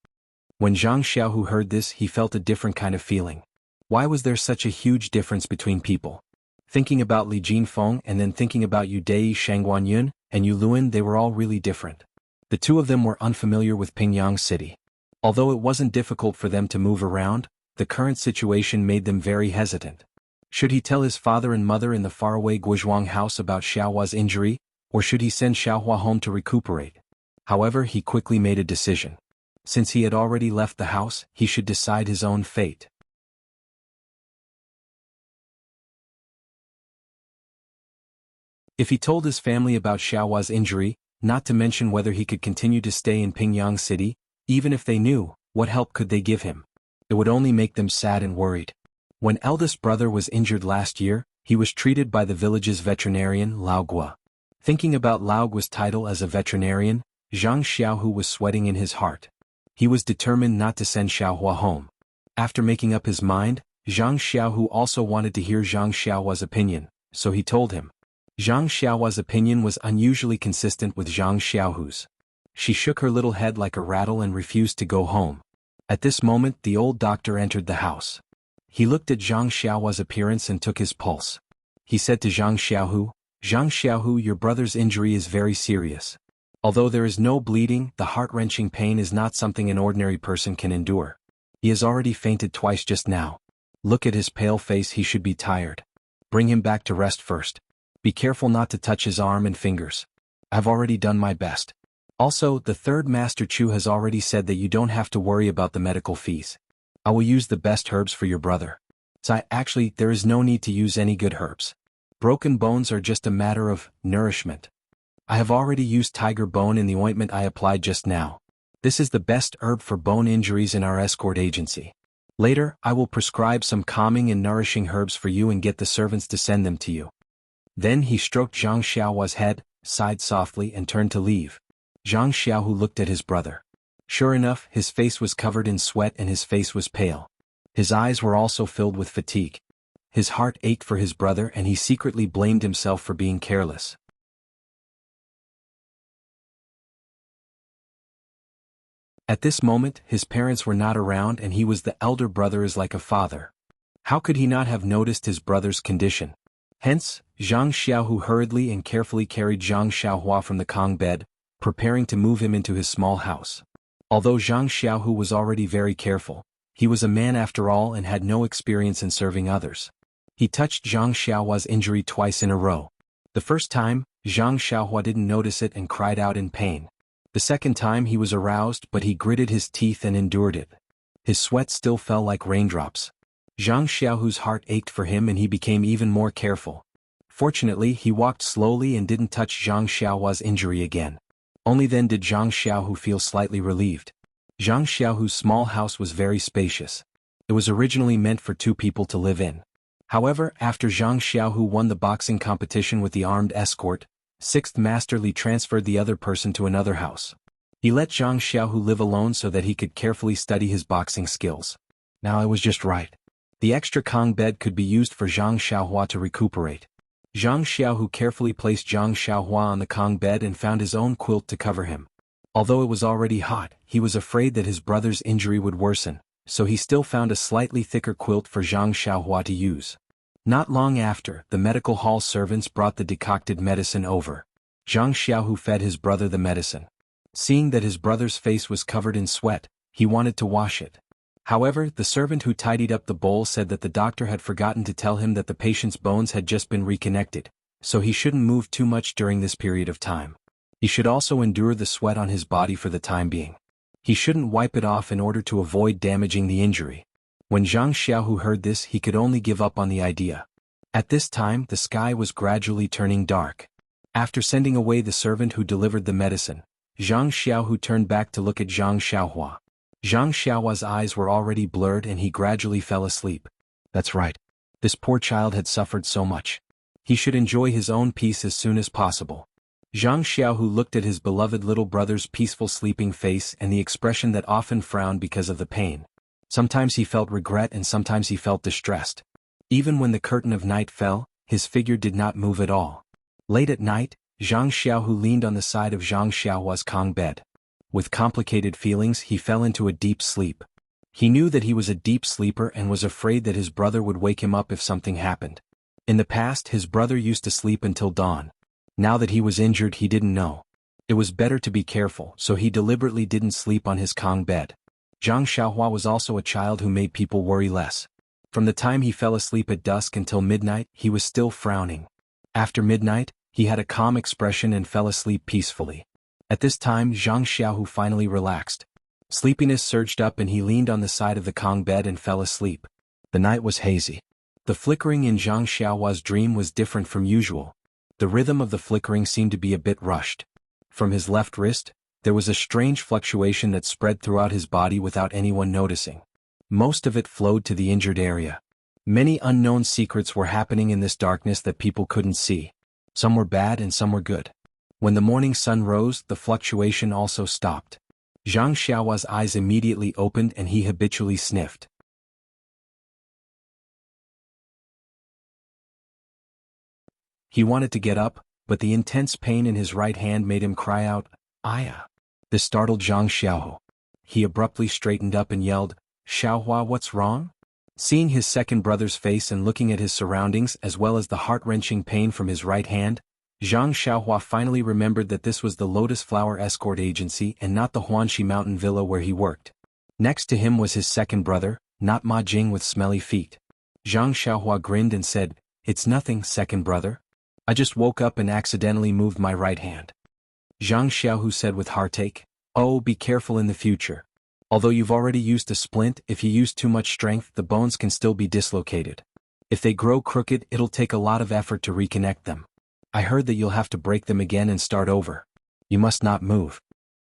When Zhang Xiaohu heard this, he felt a different kind of feeling. Why was there such a huge difference between people? Thinking about Li Jinfeng and then thinking about Yu Dai, Sheng Guanyun, and Yu Luan, they were all really different. The two of them were unfamiliar with Pingyang City. Although it wasn't difficult for them to move around, the current situation made them very hesitant. Should he tell his father and mother in the faraway Guizhuang house about Xiaohua's injury, or should he send Xiaohua home to recuperate? However, he quickly made a decision. Since he had already left the house, he should decide his own fate. If he told his family about Xiaohua's injury, not to mention whether he could continue to stay in Pingyang City, even if they knew, what help could they give him? It would only make them sad and worried. When eldest brother was injured last year, he was treated by the village's veterinarian, Lao Gua. Thinking about Lao Gua's title as a veterinarian, Zhang Xiaohu was sweating in his heart. He was determined not to send Xiaohua home. After making up his mind, Zhang Xiaohu also wanted to hear Zhang Xiaohua's opinion, so he told him. Zhang Xiaohua's opinion was unusually consistent with Zhang Xiaohu's. She shook her little head like a rattle and refused to go home. At this moment the old doctor entered the house. He looked at Zhang Xiaohua's appearance and took his pulse. He said to Zhang Xiaohu, your brother's injury is very serious. Although there is no bleeding, the heart-wrenching pain is not something an ordinary person can endure. He has already fainted twice just now. Look at his pale face, he should be tired. Bring him back to rest first. Be careful not to touch his arm and fingers. I've already done my best. Also, the third Master Chu has already said that you don't have to worry about the medical fees. I will use the best herbs for your brother. Actually, there is no need to use any good herbs. Broken bones are just a matter of nourishment. I have already used tiger bone in the ointment I applied just now. This is the best herb for bone injuries in our escort agency. Later, I will prescribe some calming and nourishing herbs for you and get the servants to send them to you. Then he stroked Zhang Xiaohua's head, sighed softly and turned to leave. Zhang Xiaohu looked at his brother. Sure enough, his face was covered in sweat and his face was pale. His eyes were also filled with fatigue. His heart ached for his brother and he secretly blamed himself for being careless. At this moment, his parents were not around and he was the elder brother is like a father. How could he not have noticed his brother's condition? Hence, Zhang Xiaohu hurriedly and carefully carried Zhang Xiaohua from the Kong bed, preparing to move him into his small house. Although Zhang Xiaohu was already very careful, he was a man after all and had no experience in serving others. He touched Zhang Xiaohua's injury twice in a row. The first time, Zhang Xiaohua didn't notice it and cried out in pain. The second time he was aroused but he gritted his teeth and endured it. His sweat still fell like raindrops. Zhang Xiaohu's heart ached for him and he became even more careful. Fortunately, he walked slowly and didn't touch Zhang Xiaohua's injury again. Only then did Zhang Xiaohu feel slightly relieved. Zhang Xiaohu's small house was very spacious. It was originally meant for 2 people to live in. However, after Zhang Xiaohu won the boxing competition with the armed escort, 6th Master Li transferred the other person to another house. He let Zhang Xiaohu live alone so that he could carefully study his boxing skills. Now it was just right. The extra Kong bed could be used for Zhang Xiaohua to recuperate. Zhang Xiaohu carefully placed Zhang Xiaohua on the Kong bed and found his own quilt to cover him. Although it was already hot, he was afraid that his brother's injury would worsen, so he still found a slightly thicker quilt for Zhang Xiaohua to use. Not long after, the medical hall servants brought the decocted medicine over. Zhang Xiaohu fed his brother the medicine. Seeing that his brother's face was covered in sweat, he wanted to wash it. However, the servant who tidied up the bowl said that the doctor had forgotten to tell him that the patient's bones had just been reconnected, so he shouldn't move too much during this period of time. He should also endure the sweat on his body for the time being. He shouldn't wipe it off in order to avoid damaging the injury. When Zhang Xiaohu heard this, he could only give up on the idea. At this time, the sky was gradually turning dark. After sending away the servant who delivered the medicine, Zhang Xiaohu turned back to look at Zhang Xiaohua. Zhang Xiaohua's eyes were already blurred and he gradually fell asleep. That's right. This poor child had suffered so much. He should enjoy his own peace as soon as possible. Zhang Xiaohu looked at his beloved little brother's peaceful sleeping face and the expression that often frowned because of the pain. Sometimes he felt regret and sometimes he felt distressed. Even when the curtain of night fell, his figure did not move at all. Late at night, Zhang Xiaohu leaned on the side of Zhang Xiaohua's Kong bed. With complicated feelings, he fell into a deep sleep. He knew that he was a deep sleeper and was afraid that his brother would wake him up if something happened. In the past, his brother used to sleep until dawn. Now that he was injured, he didn't know. It was better to be careful, so he deliberately didn't sleep on his Kong bed. Zhang Xiaohua was also a child who made people worry less. From the time he fell asleep at dusk until midnight, he was still frowning. After midnight, he had a calm expression and fell asleep peacefully. At this time, Zhang Xiaohu finally relaxed. Sleepiness surged up and he leaned on the side of the Kong bed and fell asleep. The night was hazy. The flickering in Zhang Xiaohua's dream was different from usual. The rhythm of the flickering seemed to be a bit rushed. From his left wrist, there was a strange fluctuation that spread throughout his body without anyone noticing. Most of it flowed to the injured area. Many unknown secrets were happening in this darkness that people couldn't see. Some were bad and some were good. When the morning sun rose, the fluctuation also stopped. Zhang Xiaohua's eyes immediately opened and he habitually sniffed. He wanted to get up, but the intense pain in his right hand made him cry out, "Aya!" This startled Zhang Xiaohu. He abruptly straightened up and yelled, "Xiaohua, what's wrong?" Seeing his second brother's face and looking at his surroundings as well as the heart-wrenching pain from his right hand, Zhang Xiaohua finally remembered that this was the Lotus Flower Escort Agency and not the Huanxi Mountain Villa where he worked. Next to him was his second brother, not Ma Jing with smelly feet. Zhang Xiaohua grinned and said, "It's nothing, second brother. I just woke up and accidentally moved my right hand." Zhang Xiaohu said with heartache, "Oh, be careful in the future. Although you've already used a splint, if you use too much strength the bones can still be dislocated. If they grow crooked it'll take a lot of effort to reconnect them. I heard that you'll have to break them again and start over. You must not move."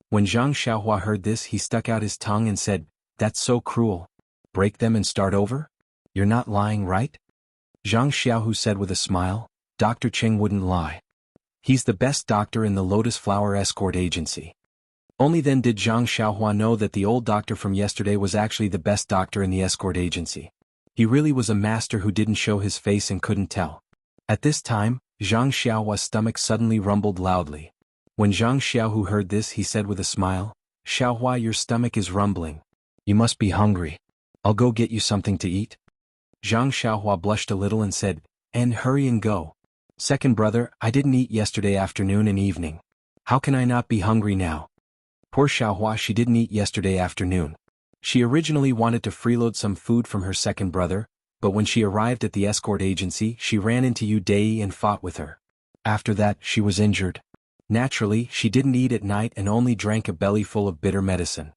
When Zhang Xiaohua heard this he stuck out his tongue and said, "That's so cruel. Break them and start over? You're not lying, right?" Zhang Xiaohu said with a smile, "Dr. Cheng wouldn't lie. He's the best doctor in the Lotus Flower Escort Agency." Only then did Zhang Xiaohua know that the old doctor from yesterday was actually the best doctor in the escort agency. He really was a master who didn't show his face and couldn't tell. At this time, Zhang Xiaohua's stomach suddenly rumbled loudly. When Zhang Xiaohu heard this he said with a smile, "Xiaohua, your stomach is rumbling. You must be hungry. I'll go get you something to eat." Zhang Xiaohua blushed a little and said, "And hurry and go. Second brother, I didn't eat yesterday afternoon and evening. How can I not be hungry now?" Poor Xiaohua, she didn't eat yesterday afternoon. She originally wanted to freeload some food from her second brother, but when she arrived at the escort agency she ran into Yu Dei and fought with her. After that she was injured. Naturally, she didn't eat at night and only drank a belly full of bitter medicine.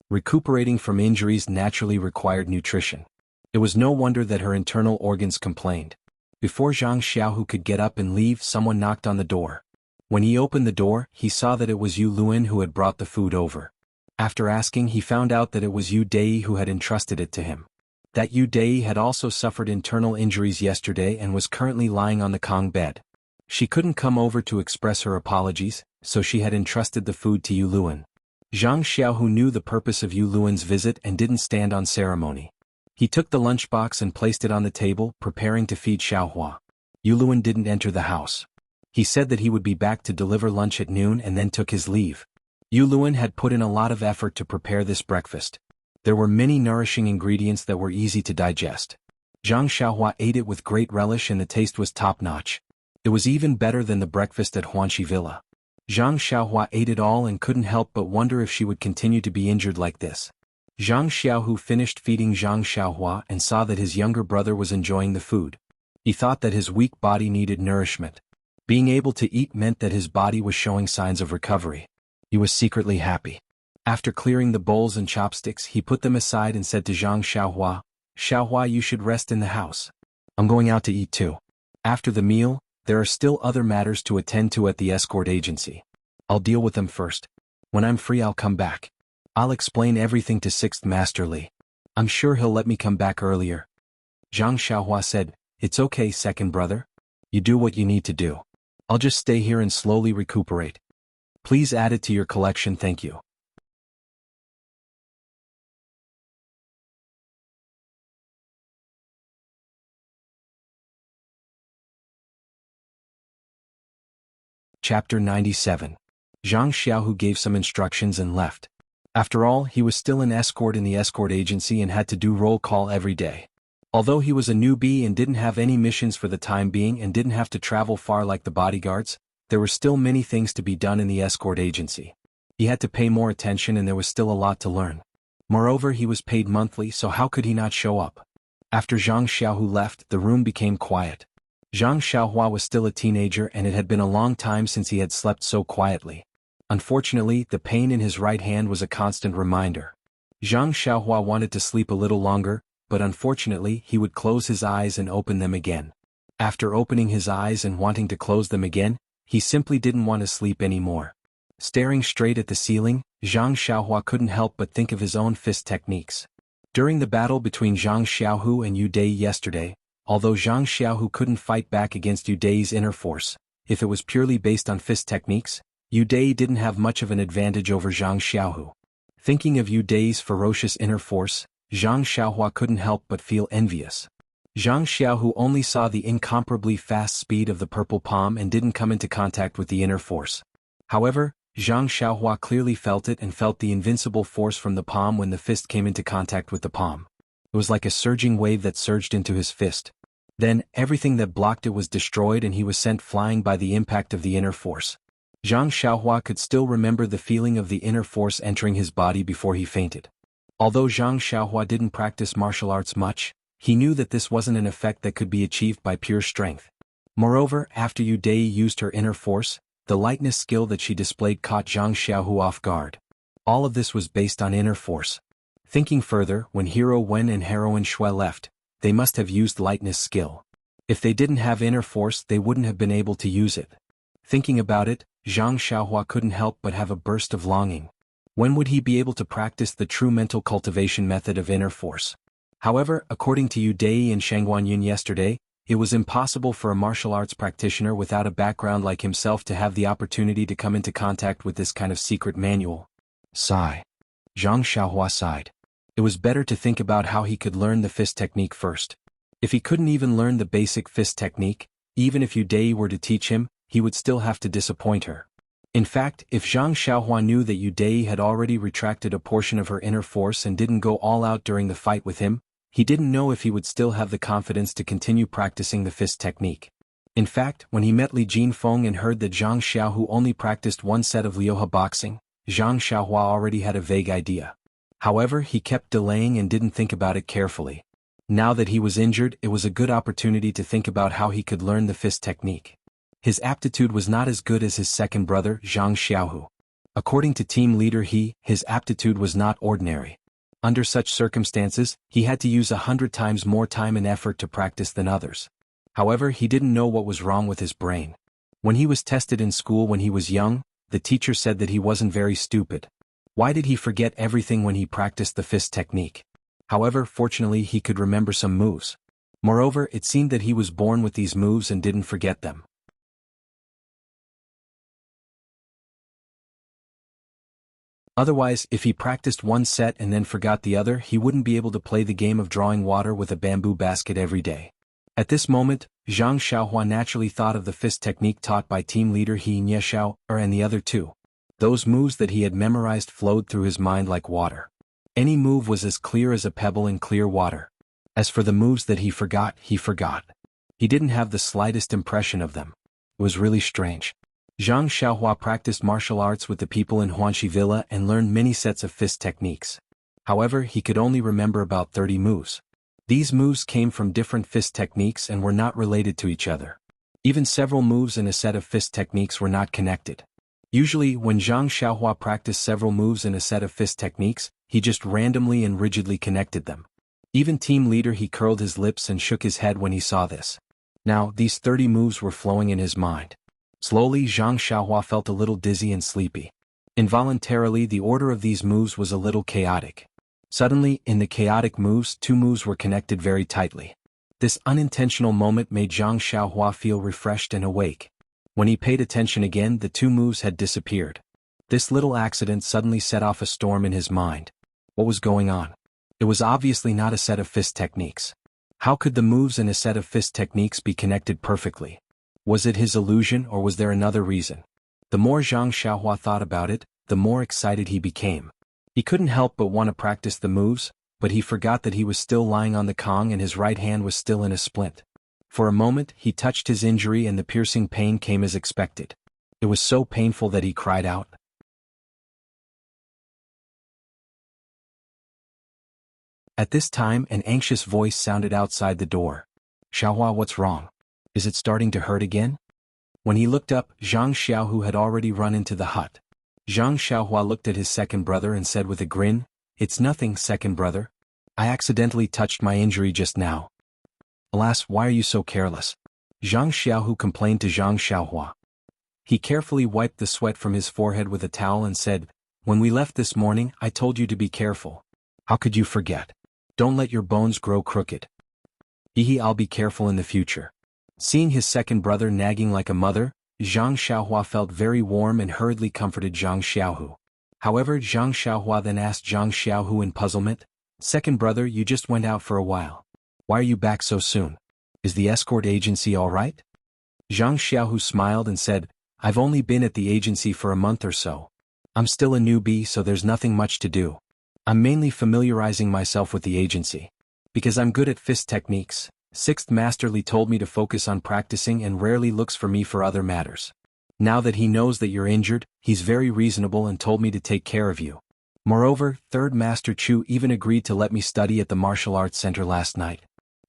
Recuperating from injuries naturally required nutrition. It was no wonder that her internal organs complained. Before Zhang Xiaohu could get up and leave, someone knocked on the door. When he opened the door, he saw that it was Yu Luan who had brought the food over. After asking, he found out that it was Yu Dei who had entrusted it to him. That Yu Dei had also suffered internal injuries yesterday and was currently lying on the Kong bed. She couldn't come over to express her apologies, so she had entrusted the food to Yu Luan. Zhang Xiaohu knew the purpose of Yu Luan's visit and didn't stand on ceremony. He took the lunchbox and placed it on the table, preparing to feed Xiaohua. Yu Luan didn't enter the house. He said that he would be back to deliver lunch at noon and then took his leave. Yu Luan had put in a lot of effort to prepare this breakfast. There were many nourishing ingredients that were easy to digest. Zhang Xiaohua ate it with great relish and the taste was top-notch. It was even better than the breakfast at Huanxi Villa. Zhang Xiaohua ate it all and couldn't help but wonder if she would continue to be injured like this. Zhang Xiaohu finished feeding Zhang Xiaohua and saw that his younger brother was enjoying the food. He thought that his weak body needed nourishment. Being able to eat meant that his body was showing signs of recovery. He was secretly happy. After clearing the bowls and chopsticks, he put them aside and said to Zhang Xiaohua, "Xiaohua, you should rest in the house. I'm going out to eat too." After the meal, there are still other matters to attend to at the escort agency. I'll deal with them first. When I'm free I'll come back. I'll explain everything to 6th Master Li. I'm sure he'll let me come back earlier. Zhang Xiaohua said, "It's okay, second brother. You do what you need to do. I'll just stay here and slowly recuperate. Please add it to your collection, thank you." Chapter 97. Zhang Xiaohu gave some instructions and left. After all, he was still an escort in the escort agency and had to do roll call every day. Although he was a newbie and didn't have any missions for the time being and didn't have to travel far like the bodyguards, there were still many things to be done in the escort agency. He had to pay more attention and there was still a lot to learn. Moreover, he was paid monthly, so how could he not show up? After Zhang Xiaohu left, the room became quiet. Zhang Xiaohua was still a teenager and it had been a long time since he had slept so quietly. Unfortunately, the pain in his right hand was a constant reminder. Zhang Xiaohua wanted to sleep a little longer, but unfortunately he would close his eyes and open them again. After opening his eyes and wanting to close them again, he simply didn't want to sleep anymore. Staring straight at the ceiling, Zhang Xiaohua couldn't help but think of his own fist techniques. During the battle between Zhang Xiaohu and Yu Dei yesterday, Although Zhang Xiaohu couldn't fight back against Yu Dai's inner force, if it was purely based on fist techniques, Yu Dai didn't have much of an advantage over Zhang Xiaohu. Thinking of Yu Dai's ferocious inner force, Zhang Xiaohua couldn't help but feel envious. Zhang Xiaohu only saw the incomparably fast speed of the purple palm and didn't come into contact with the inner force. However, Zhang Xiaohua clearly felt it and felt the invincible force from the palm when the fist came into contact with the palm. It was like a surging wave that surged into his fist. Then, everything that blocked it was destroyed and he was sent flying by the impact of the inner force. Zhang Xiaohua could still remember the feeling of the inner force entering his body before he fainted. Although Zhang Xiaohua didn't practice martial arts much, he knew that this wasn't an effect that could be achieved by pure strength. Moreover, after Yu Dai used her inner force, the lightness skill that she displayed caught Zhang Xiaohu off guard. All of this was based on inner force. Thinking further, when Hero Wen and Heroine Shui left, they must have used lightness skill. If they didn't have inner force, they wouldn't have been able to use it. Thinking about it, Zhang Xiaohua couldn't help but have a burst of longing. When would he be able to practice the true mental cultivation method of inner force? However, according to Yu Dai and Shangguanyun yesterday, it was impossible for a martial arts practitioner without a background like himself to have the opportunity to come into contact with this kind of secret manual. Sigh. Zhang Xiaohua sighed. It was better to think about how he could learn the fist technique first. If he couldn't even learn the basic fist technique, even if Yu Dai were to teach him, he would still have to disappoint her. In fact, if Zhang Xiaohua knew that Yu Dai had already retracted a portion of her inner force and didn't go all out during the fight with him, he didn't know if he would still have the confidence to continue practicing the fist technique. In fact, when he met Li Jinfeng and heard that Zhang Xiaohu only practiced one set of Liuhe boxing, Zhang Xiaohua already had a vague idea. However, he kept delaying and didn't think about it carefully. Now that he was injured, it was a good opportunity to think about how he could learn the fist technique. His aptitude was not as good as his second brother, Zhang Xiaohu. According to team leader his aptitude was not ordinary. Under such circumstances, he had to use 100 times more time and effort to practice than others. However, he didn't know what was wrong with his brain. When he was tested in school when he was young, the teacher said that he wasn't very stupid. Why did he forget everything when he practiced the fist technique? However, fortunately he could remember some moves. Moreover, it seemed that he was born with these moves and didn't forget them. Otherwise, if he practiced one set and then forgot the other, he wouldn't be able to play the game of drawing water with a bamboo basket every day. At this moment, Zhang Xiaohua naturally thought of the fist technique taught by team leader He Nieshao, and the other two. Those moves that he had memorized flowed through his mind like water. Any move was as clear as a pebble in clear water. As for the moves that he forgot. He didn't have the slightest impression of them. It was really strange. Zhang Xiaohua practiced martial arts with the people in Huanxi Villa and learned many sets of fist techniques. However, he could only remember about 30 moves. These moves came from different fist techniques and were not related to each other. Even several moves in a set of fist techniques were not connected. Usually, when Zhang Xiaohua practiced several moves in a set of fist techniques, he just randomly and rigidly connected them. Even team leader he curled his lips and shook his head when he saw this. Now, these 30 moves were flowing in his mind. Slowly, Zhang Xiaohua felt a little dizzy and sleepy. Involuntarily, the order of these moves was a little chaotic. Suddenly, in the chaotic moves, two moves were connected very tightly. This unintentional moment made Zhang Xiaohua feel refreshed and awake. When he paid attention again, the two moves had disappeared. This little accident suddenly set off a storm in his mind. What was going on? It was obviously not a set of fist techniques. How could the moves in a set of fist techniques be connected perfectly? Was it his illusion or was there another reason? The more Zhang Xiaohua thought about it, the more excited he became. He couldn't help but want to practice the moves, but he forgot that he was still lying on the Kong and his right hand was still in a splint. For a moment, he touched his injury and the piercing pain came as expected. It was so painful that he cried out. At this time, an anxious voice sounded outside the door. Xiaohua, what's wrong? Is it starting to hurt again? When he looked up, Zhang Xiaohu had already run into the hut. Zhang Xiaohua looked at his second brother and said with a grin, "It's nothing, second brother. I accidentally touched my injury just now." Alas, why are you so careless? Zhang Xiaohu complained to Zhang Xiaohua. He carefully wiped the sweat from his forehead with a towel and said, "When we left this morning, I told you to be careful. How could you forget? Don't let your bones grow crooked." Hehe, I'll be careful in the future. Seeing his second brother nagging like a mother, Zhang Xiaohua felt very warm and hurriedly comforted Zhang Xiaohu. However, Zhang Xiaohua then asked Zhang Xiaohu in puzzlement, "Second brother, you just went out for a while. Why are you back so soon? Is the escort agency all right?" Zhang Xiaohu smiled and said, "I've only been at the agency for a month or so. I'm still a newbie, so there's nothing much to do. I'm mainly familiarizing myself with the agency. Because I'm good at fist techniques, Sixth Master Li told me to focus on practicing and rarely looks for me for other matters. Now that he knows that you're injured, he's very reasonable and told me to take care of you. Moreover, Third Master Chu even agreed to let me study at the martial arts center last night.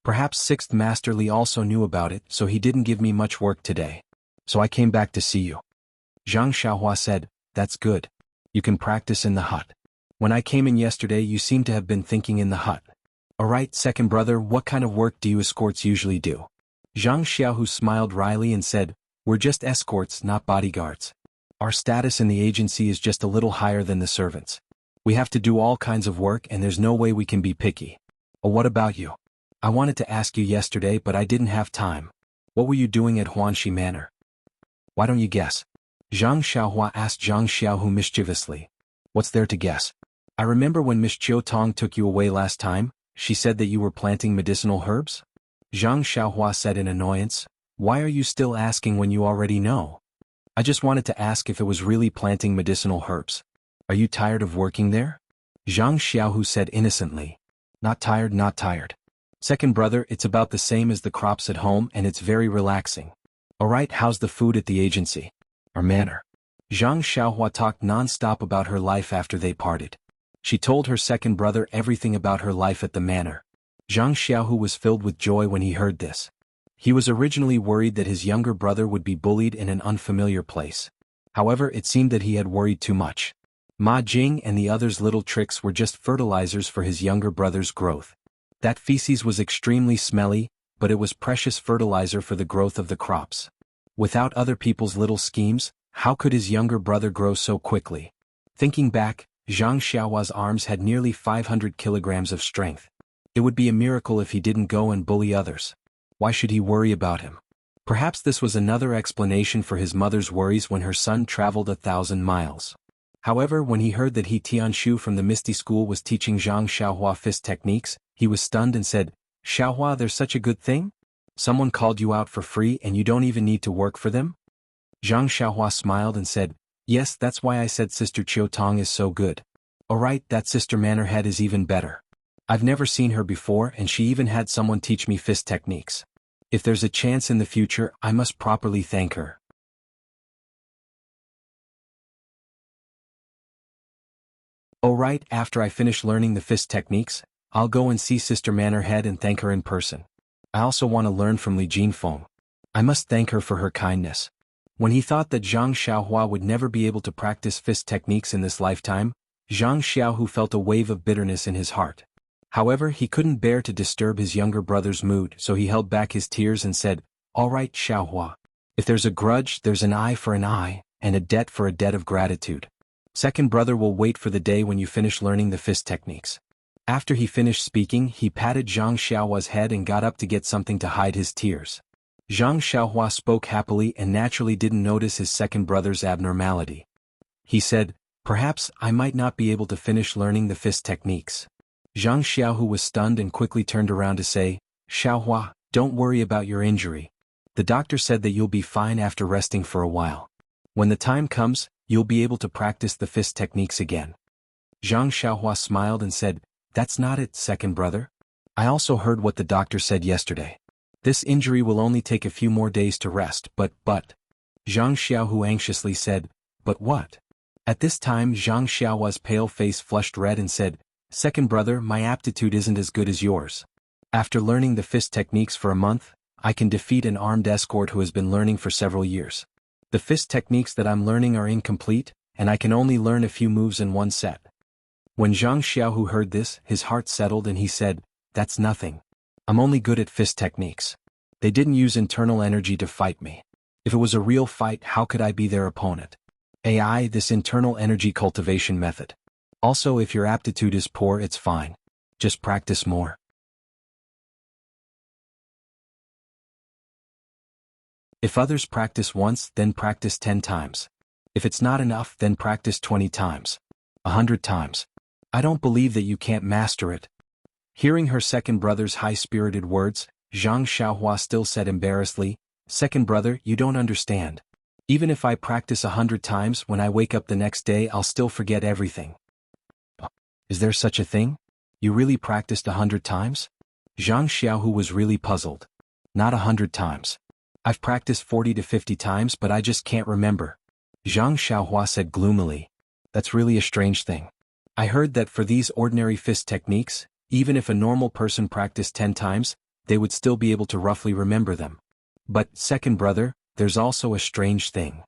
Perhaps Sixth Master Li also knew about it, so he didn't give me much work today. So I came back to see you." Zhang Xiaohua said, "That's good. You can practice in the hut. When I came in yesterday, you seem to have been thinking in the hut. Alright, second brother, what kind of work do you escorts usually do?" Zhang Xiaohu smiled wryly and said, "We're just escorts, not bodyguards. Our status in the agency is just a little higher than the servants. We have to do all kinds of work and there's no way we can be picky. Oh, what about you? I wanted to ask you yesterday but I didn't have time. What were you doing at Huanxi Manor?" "Why don't you guess?" Zhang Xiaohua asked Zhang Xiaohu mischievously. "What's there to guess? I remember when Miss Chiu Tong took you away last time, she said that you were planting medicinal herbs?" Zhang Xiaohua said in annoyance, "Why are you still asking when you already know? I just wanted to ask if it was really planting medicinal herbs. Are you tired of working there?" Zhang Xiaohu said innocently. "Not tired, not tired. Second brother, it's about the same as the crops at home and it's very relaxing. Alright, how's the food at the agency? Our manor?" Zhang Xiaohua talked non-stop about her life after they parted. She told her second brother everything about her life at the manor. Zhang Xiaohu was filled with joy when he heard this. He was originally worried that his younger brother would be bullied in an unfamiliar place. However, it seemed that he had worried too much. Ma Jing and the others' little tricks were just fertilizers for his younger brother's growth. That feces was extremely smelly, but it was precious fertilizer for the growth of the crops. Without other people's little schemes, how could his younger brother grow so quickly? Thinking back, Zhang Xiaohua's arms had nearly 500 kilograms of strength. It would be a miracle if he didn't go and bully others. Why should he worry about him? Perhaps this was another explanation for his mother's worries when her son traveled 1,000 miles. However, when he heard that He Tianshu from the Misty School was teaching Zhang Xiaohua fist techniques, he was stunned and said, "Xiaohua, there's such a good thing? Someone called you out for free and you don't even need to work for them?" Zhang Xiaohua smiled and said, "Yes, that's why I said Sister Chiu Tong is so good. Alright, that Sister Manorhead is even better. I've never seen her before and she even had someone teach me fist techniques. If there's a chance in the future, I must properly thank her." Alright, after I finish learning the fist techniques, I'll go and see Sister Manorhead and thank her in person. I also want to learn from Li Jinfeng. I must thank her for her kindness. When he thought that Zhang Xiaohua would never be able to practice fist techniques in this lifetime, Zhang Xiaohu felt a wave of bitterness in his heart. However, he couldn't bear to disturb his younger brother's mood, so he held back his tears and said, "Alright, Xiaohua. If there's a grudge, there's an eye for an eye, and a debt for a debt of gratitude. Second brother will wait for the day when you finish learning the fist techniques." After he finished speaking, he patted Zhang Xiaohua's head and got up to get something to hide his tears. Zhang Xiaohua spoke happily and naturally didn't notice his second brother's abnormality. He said, "Perhaps I might not be able to finish learning the fist techniques." Zhang Xiaohu was stunned and quickly turned around to say, "Xiaohua, don't worry about your injury. The doctor said that you'll be fine after resting for a while. When the time comes, you'll be able to practice the fist techniques again." Zhang Xiaohua smiled and said, "That's not it, second brother. I also heard what the doctor said yesterday. This injury will only take a few more days to rest, but. Zhang Xiaohu anxiously said, "But what?" At this time Zhang Xiaohua's pale face flushed red and said, "Second brother, my aptitude isn't as good as yours. After learning the fist techniques for a month, I can defeat an armed escort who has been learning for several years. The fist techniques that I'm learning are incomplete, and I can only learn a few moves in one set." When Zhang Xiaohu heard this, his heart settled and he said, "That's nothing. I'm only good at fist techniques. They didn't use internal energy to fight me. If it was a real fight, how could I be their opponent? AI, this internal energy cultivation method. Also, if your aptitude is poor, it's fine. Just practice more." If others practice once, then practice 10 times. If it's not enough, then practice 20 times. 100 times. I don't believe that you can't master it. Hearing her second brother's high-spirited words, Zhang Xiaohua still said embarrassedly, "Second brother, you don't understand. Even if I practice 100 times, when I wake up the next day I'll still forget everything." Is there such a thing? You really practiced 100 times? Zhang Xiaohu was really puzzled. Not 100 times. I've practiced 40 to 50 times, but I just can't remember. Zhang Xiaohua said gloomily. That's really a strange thing. I heard that for these ordinary fist techniques, even if a normal person practiced 10 times, they would still be able to roughly remember them. But, second brother, there's also a strange thing.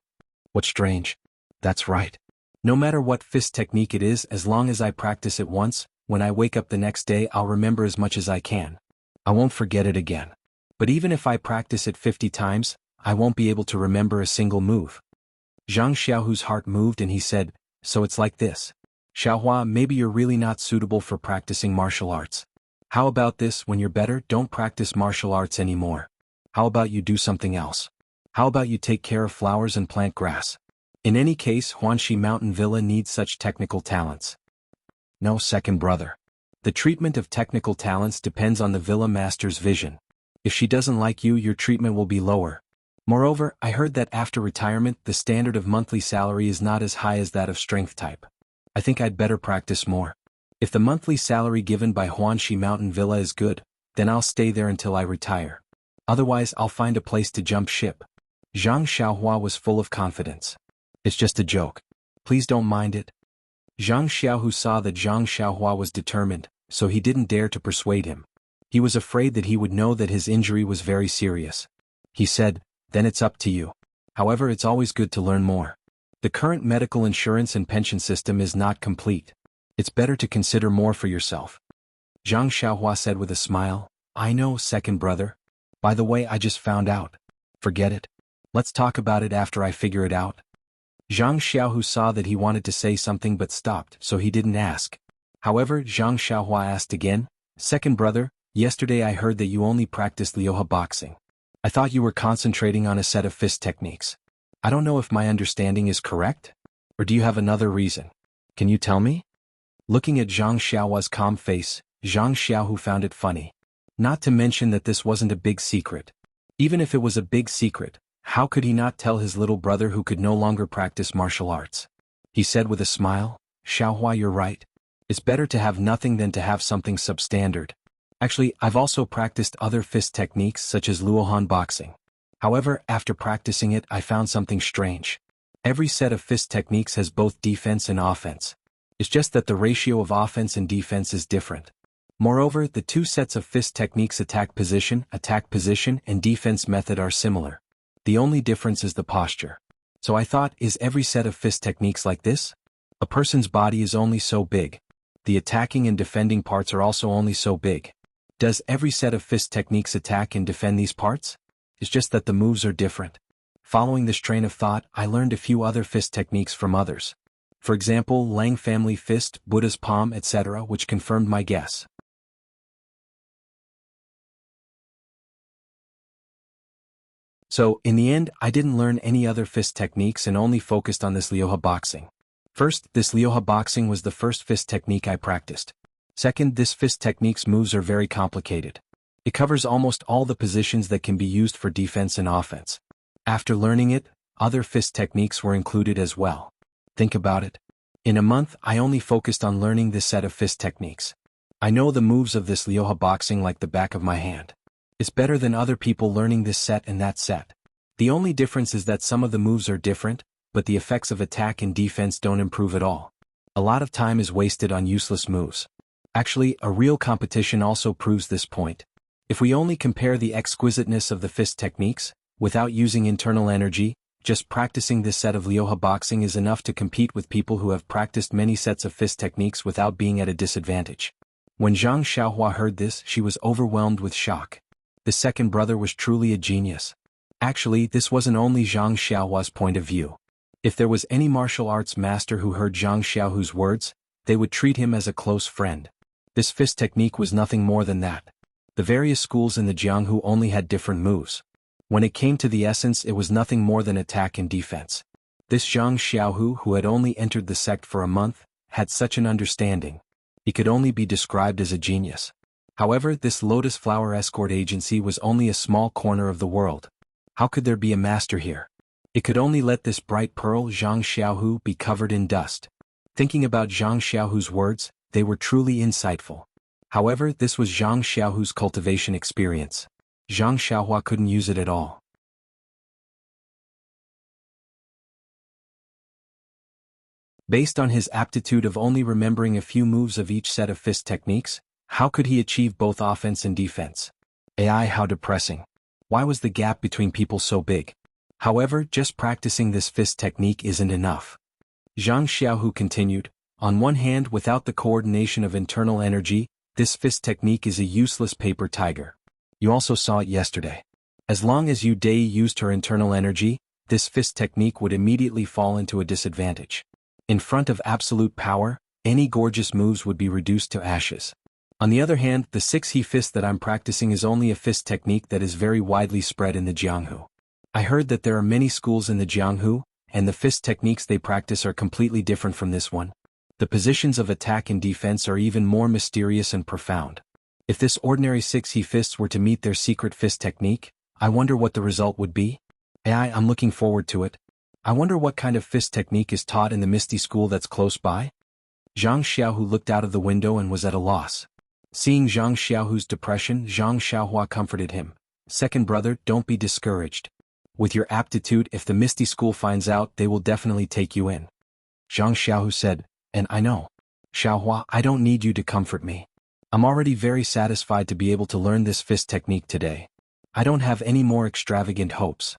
What's strange? That's right. No matter what fist technique it is, as long as I practice it once, when I wake up the next day I'll remember as much as I can. I won't forget it again. But even if I practice it 50 times, I won't be able to remember a single move. Zhang Xiaohu's heart moved and he said, "So it's like this. Xiaohua, maybe you're really not suitable for practicing martial arts. How about this, when you're better, don't practice martial arts anymore. How about you do something else? How about you take care of flowers and plant grass? In any case, Huanxi Mountain Villa needs such technical talents." No, second brother. The treatment of technical talents depends on the villa master's vision. If she doesn't like you, your treatment will be lower. Moreover, I heard that after retirement the standard of monthly salary is not as high as that of strength type. I think I'd better practice more. If the monthly salary given by Huanxi Mountain Villa is good, then I'll stay there until I retire. Otherwise I'll find a place to jump ship. Zhang Xiaohua was full of confidence. It's just a joke. Please don't mind it. Zhang Xiaohu saw that Zhang Xiaohua was determined, so he didn't dare to persuade him. He was afraid that he would know that his injury was very serious. He said, "Then it's up to you. However, it's always good to learn more. The current medical insurance and pension system is not complete. It's better to consider more for yourself." Zhang Xiaohua said with a smile, "I know, second brother. By the way, I just found out. Forget it. Let's talk about it after I figure it out." Zhang Xiaohu saw that he wanted to say something but stopped, so he didn't ask. However, Zhang Xiaohua asked again, "Second brother, yesterday I heard that you only practiced Liuhe boxing. I thought you were concentrating on a set of fist techniques. I don't know if my understanding is correct? Or do you have another reason? Can you tell me?" Looking at Zhang Xiaohua's calm face, Zhang Xiaohu found it funny. Not to mention that this wasn't a big secret. Even if it was a big secret, how could he not tell his little brother who could no longer practice martial arts? He said with a smile, "Xiaohua, you're right. It's better to have nothing than to have something substandard. Actually, I've also practiced other fist techniques such as Luohan boxing. However, after practicing it I found something strange. Every set of fist techniques has both defense and offense. It's just that the ratio of offense and defense is different. Moreover, the two sets of fist techniques attack position, and defense method are similar. The only difference is the posture. So I thought, is every set of fist techniques like this? A person's body is only so big. The attacking and defending parts are also only so big. Does every set of fist techniques attack and defend these parts? It's just that the moves are different. Following this train of thought, I learned a few other fist techniques from others. For example, Lang family fist, Buddha's palm, etc., which confirmed my guess. So, in the end, I didn't learn any other fist techniques and only focused on this Liuhe boxing. First, this Liuhe boxing was the first fist technique I practiced. Second, this fist technique's moves are very complicated. It covers almost all the positions that can be used for defense and offense. After learning it, other fist techniques were included as well. Think about it. In a month, I only focused on learning this set of fist techniques. I know the moves of this Liuhe boxing like the back of my hand. It's better than other people learning this set and that set. The only difference is that some of the moves are different, but the effects of attack and defense don't improve at all. A lot of time is wasted on useless moves. Actually, a real competition also proves this point. If we only compare the exquisiteness of the fist techniques, without using internal energy, just practicing this set of Liuhe boxing is enough to compete with people who have practiced many sets of fist techniques without being at a disadvantage. When Zhang Xiaohua heard this, she was overwhelmed with shock. The second brother was truly a genius. Actually, this wasn't only Zhang Xiaohua's point of view. If there was any martial arts master who heard Zhang Xiaohu's words, they would treat him as a close friend. This fist technique was nothing more than that. The various schools in the Jianghu only had different moves. When it came to the essence, it was nothing more than attack and defense. This Zhang Xiaohu, who had only entered the sect for a month, had such an understanding. He could only be described as a genius. However, this Lotus Flower Escort Agency was only a small corner of the world. How could there be a master here? It could only let this bright pearl Zhang Xiaohu be covered in dust. Thinking about Zhang Xiaohu's words, they were truly insightful. However, this was Zhang Xiaohu's cultivation experience. Zhang Xiaohua couldn't use it at all. Based on his aptitude of only remembering a few moves of each set of fist techniques, how could he achieve both offense and defense? AI, how depressing. Why was the gap between people so big? However, just practicing this fist technique isn't enough. Zhang Xiaohu continued, on one hand, without the coordination of internal energy, this fist technique is a useless paper tiger. You also saw it yesterday. As long as Yu Dei used her internal energy, this fist technique would immediately fall into a disadvantage. In front of absolute power, any gorgeous moves would be reduced to ashes. On the other hand, the 6-he fist that I'm practicing is only a fist technique that is very widely spread in the Jianghu. I heard that there are many schools in the Jianghu, and the fist techniques they practice are completely different from this one. The positions of attack and defense are even more mysterious and profound. If this ordinary 6-he fists were to meet their secret fist technique, I wonder what the result would be. I'm looking forward to it. I wonder what kind of fist technique is taught in the Misty School that's close by? Zhang Xiaohu looked out of the window and was at a loss. Seeing Zhang Xiaohu's depression, Zhang Xiaohua comforted him. Second brother, don't be discouraged. With your aptitude, if the Misty School finds out, they will definitely take you in. Zhang Xiaohu said, and I know. Xiaohua, I don't need you to comfort me. I'm already very satisfied to be able to learn this fist technique today. I don't have any more extravagant hopes.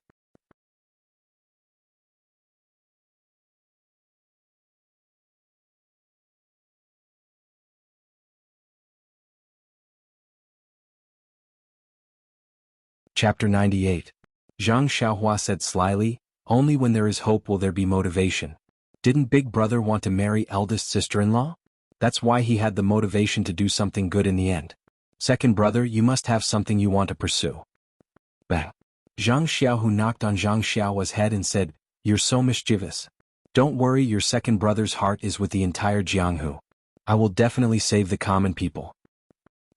Chapter 98. Zhang Xiaohua said slyly, only when there is hope will there be motivation. Didn't Big Brother want to marry eldest sister-in-law? That's why he had the motivation to do something good in the end. Second brother, you must have something you want to pursue. Bang. Zhang Xiaohu knocked on Zhang Xiaohua's head and said, you're so mischievous. Don't worry, your second brother's heart is with the entire Jianghu. I will definitely save the common people.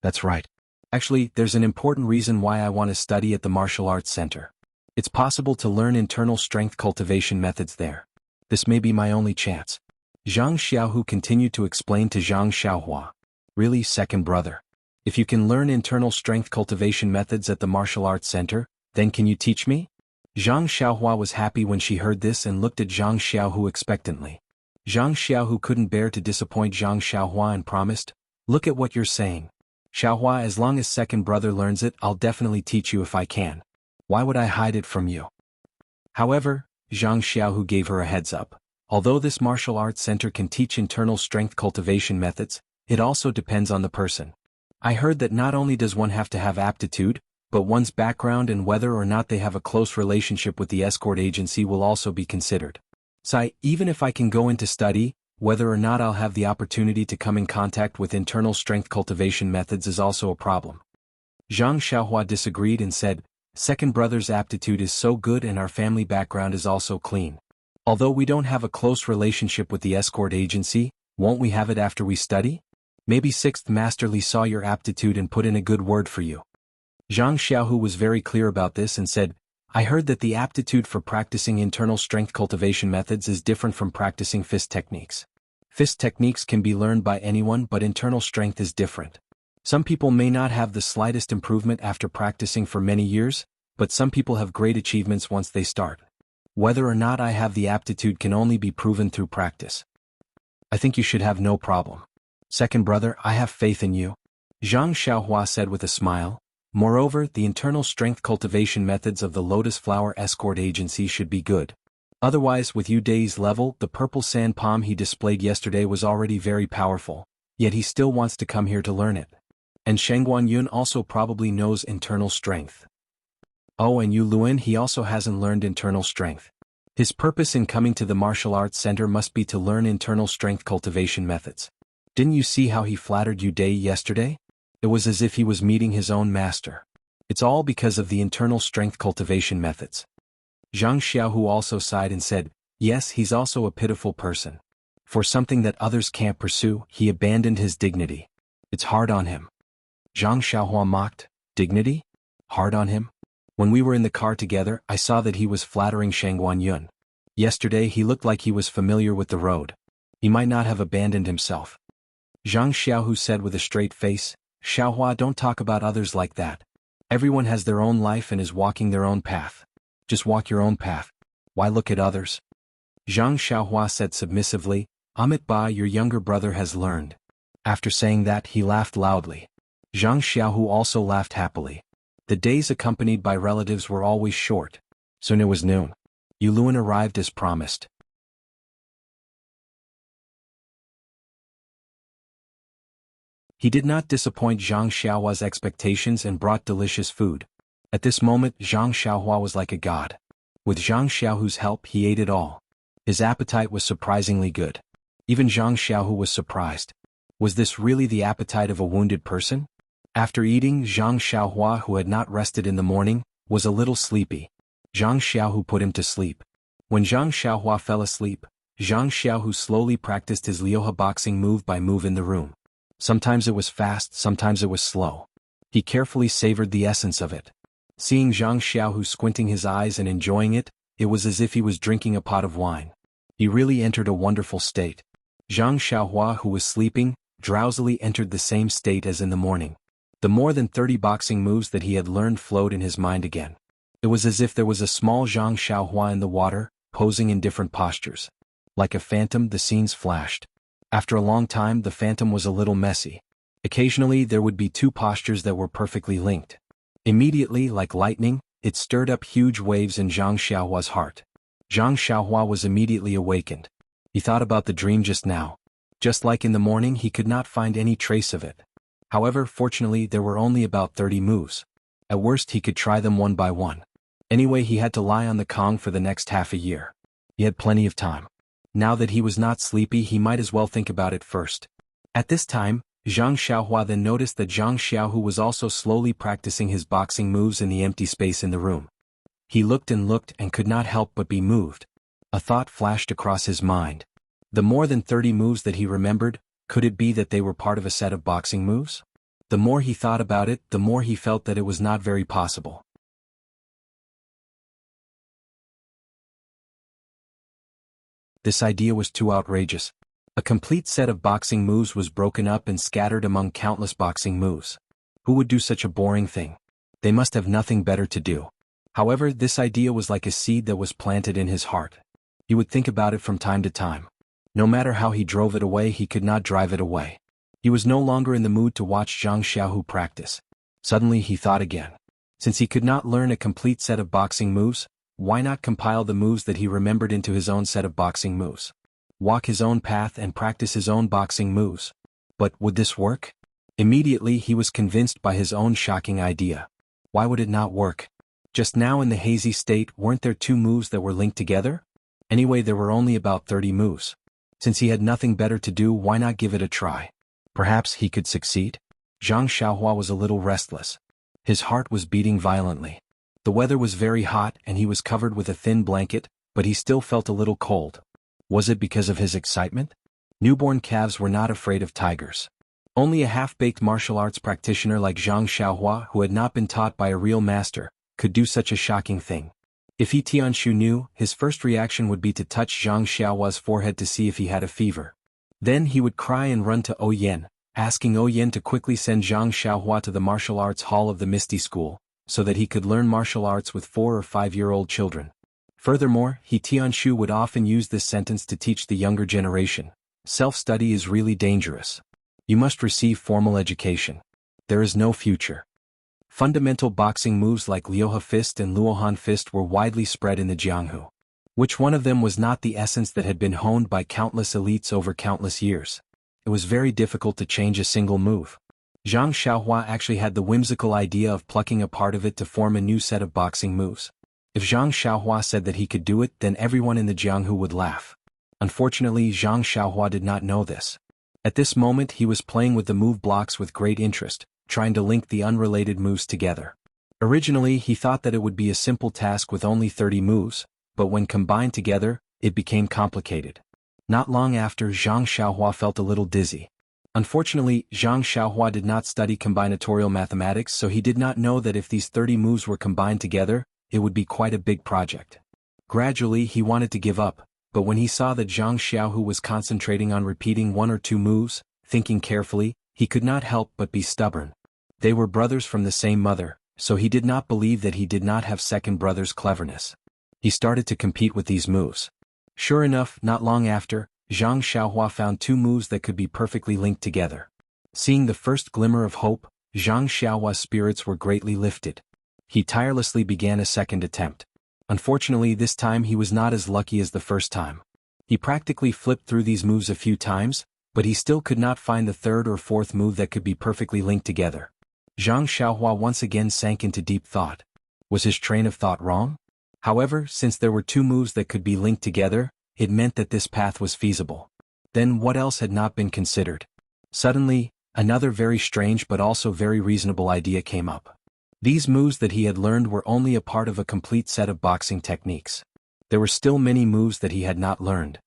That's right. Actually, there's an important reason why I want to study at the Martial Arts Center. It's possible to learn internal strength cultivation methods there. This may be my only chance. Zhang Xiaohu continued to explain to Zhang Xiaohua. Really, second brother? If you can learn internal strength cultivation methods at the Martial Arts Center, then can you teach me? Zhang Xiaohua was happy when she heard this and looked at Zhang Xiaohu expectantly. Zhang Xiaohu couldn't bear to disappoint Zhang Xiaohua and promised, look at what you're saying. Xiaohua, as long as second brother learns it, I'll definitely teach you if I can. Why would I hide it from you? However, Zhang Xiaohu gave her a heads up. Although this martial arts center can teach internal strength cultivation methods, it also depends on the person. I heard that not only does one have to have aptitude, but one's background and whether or not they have a close relationship with the escort agency will also be considered. So, even if I can go into study, whether or not I'll have the opportunity to come in contact with internal strength cultivation methods is also a problem. Zhang Xiaohua disagreed and said, second brother's aptitude is so good and our family background is also clean. Although we don't have a close relationship with the escort agency, won't we have it after we study? Maybe sixth masterly saw your aptitude and put in a good word for you. Zhang Xiaohu was very clear about this and said, I heard that the aptitude for practicing internal strength cultivation methods is different from practicing fist techniques. Fist techniques can be learned by anyone, but internal strength is different. Some people may not have the slightest improvement after practicing for many years, but some people have great achievements once they start. Whether or not I have the aptitude can only be proven through practice. I think you should have no problem. Second brother, I have faith in you. Zhang Xiaohua said with a smile. Moreover, the internal strength cultivation methods of the Lotus Flower Escort Agency should be good. Otherwise, with Yu Dei's level, the purple sand palm he displayed yesterday was already very powerful, yet he still wants to come here to learn it. And Shengguan Yun also probably knows internal strength. Oh, and Yu Luan, he also hasn't learned internal strength. His purpose in coming to the martial arts center must be to learn internal strength cultivation methods. Didn't you see how he flattered Yu Dei yesterday? It was as if he was meeting his own master. It's all because of the internal strength cultivation methods. Zhang Xiaohu also sighed and said, yes, he's also a pitiful person. For something that others can't pursue, he abandoned his dignity. It's hard on him. Zhang Xiaohua mocked, dignity? Hard on him? When we were in the car together, I saw that he was flattering Shangguan Yun. Yesterday he looked like he was familiar with the road. He might not have abandoned himself. Zhang Xiaohu said with a straight face, Xiaohua, don't talk about others like that. Everyone has their own life and is walking their own path. Just walk your own path. Why look at others? Zhang Xiaohua said submissively, Amit Ba, your younger brother has learned. After saying that, he laughed loudly. Zhang Xiaohu also laughed happily. The days accompanied by relatives were always short. Soon it was noon. Yuluan arrived as promised. He did not disappoint Zhang Xiaohua's expectations and brought delicious food. At this moment, Zhang Xiaohua was like a god. With Zhang Xiaohu's help, he ate it all. His appetite was surprisingly good. Even Zhang Xiaohu was surprised. Was this really the appetite of a wounded person? After eating, Zhang Xiaohua, who had not rested in the morning, was a little sleepy. Zhang Xiaohu put him to sleep. When Zhang Xiaohua fell asleep, Zhang Xiaohu slowly practiced his Liuhe boxing move by move in the room. Sometimes it was fast, sometimes it was slow. He carefully savored the essence of it. Seeing Zhang Xiaohu squinting his eyes and enjoying it, it was as if he was drinking a pot of wine. He really entered a wonderful state. Zhang Xiaohua, who was sleeping, drowsily entered the same state as in the morning. The more than 30 boxing moves that he had learned flowed in his mind again. It was as if there was a small Zhang Xiaohua in the water, posing in different postures. Like a phantom, the scenes flashed. After a long time, the phantom was a little messy. Occasionally, there would be two postures that were perfectly linked. Immediately, like lightning, it stirred up huge waves in Zhang Xiaohua's heart. Zhang Xiaohua was immediately awakened. He thought about the dream just now. Just like in the morning, he could not find any trace of it. However, fortunately, there were only about 30 moves. At worst, he could try them one by one. Anyway, he had to lie on the Kong for the next half a year. He had plenty of time. Now that he was not sleepy, he might as well think about it first. At this time, Zhang Xiaohua then noticed that Zhang Xiaohu was also slowly practicing his boxing moves in the empty space in the room. He looked and could not help but be moved. A thought flashed across his mind. The more than 30 moves that he remembered, could it be that they were part of a set of boxing moves? The more he thought about it, the more he felt that it was not very possible. This idea was too outrageous. A complete set of boxing moves was broken up and scattered among countless boxing moves. Who would do such a boring thing? They must have nothing better to do. However, this idea was like a seed that was planted in his heart. He would think about it from time to time. No matter how he drove it away, he could not drive it away. He was no longer in the mood to watch Zhang Xiaohu practice. Suddenly he thought again. Since he could not learn a complete set of boxing moves, why not compile the moves that he remembered into his own set of boxing moves? Walk his own path and practice his own boxing moves. But would this work? Immediately he was convinced by his own shocking idea. Why would it not work? Just now in the hazy state, weren't there two moves that were linked together? Anyway, there were only about 30 moves. Since he had nothing better to do, why not give it a try? Perhaps he could succeed? Zhang Xiaohua was a little restless. His heart was beating violently. The weather was very hot and he was covered with a thin blanket, but he still felt a little cold. Was it because of his excitement? Newborn calves were not afraid of tigers. Only a half-baked martial arts practitioner like Zhang Xiaohua, who had not been taught by a real master, could do such a shocking thing. If he Tianshu knew, his first reaction would be to touch Zhang Xiaohua's forehead to see if he had a fever. Then he would cry and run to Oyen, asking Oyen to quickly send Zhang Xiaohua to the martial arts hall of the Misty School, so that he could learn martial arts with 4 or 5-year-old children. Furthermore, he Tianshu would often use this sentence to teach the younger generation. Self-study is really dangerous. You must receive formal education. There is no future. Fundamental boxing moves like Liuhe Fist and Luohan Fist were widely spread in the Jianghu. Which one of them was not the essence that had been honed by countless elites over countless years? It was very difficult to change a single move. Zhang Xiaohua actually had the whimsical idea of plucking a part of it to form a new set of boxing moves. If Zhang Xiaohua said that he could do it, then everyone in the Jianghu would laugh. Unfortunately, Zhang Xiaohua did not know this. At this moment he was playing with the move blocks with great interest, trying to link the unrelated moves together. Originally he thought that it would be a simple task with only 30 moves, but when combined together, it became complicated. Not long after, Zhang Xiaohua felt a little dizzy. Unfortunately, Zhang Xiaohua did not study combinatorial mathematics, so he did not know that if these 30 moves were combined together, it would be quite a big project. Gradually he wanted to give up, but when he saw that Zhang Xiaohu was concentrating on repeating 1 or 2 moves, thinking carefully, he could not help but be stubborn. They were brothers from the same mother, so he did not believe that he did not have second brother's cleverness. He started to compete with these moves. Sure enough, not long after, Zhang Xiaohua found 2 moves that could be perfectly linked together. Seeing the first glimmer of hope, Zhang Xiaohua's spirits were greatly lifted. He tirelessly began a second attempt. Unfortunately, this time he was not as lucky as the first time. He practically flipped through these moves a few times, but he still could not find the third or fourth move that could be perfectly linked together. Zhang Xiaohua once again sank into deep thought. Was his train of thought wrong? However, since there were 2 moves that could be linked together, it meant that this path was feasible. Then what else had not been considered? Suddenly, another very strange but also very reasonable idea came up. These moves that he had learned were only a part of a complete set of boxing techniques. There were still many moves that he had not learned.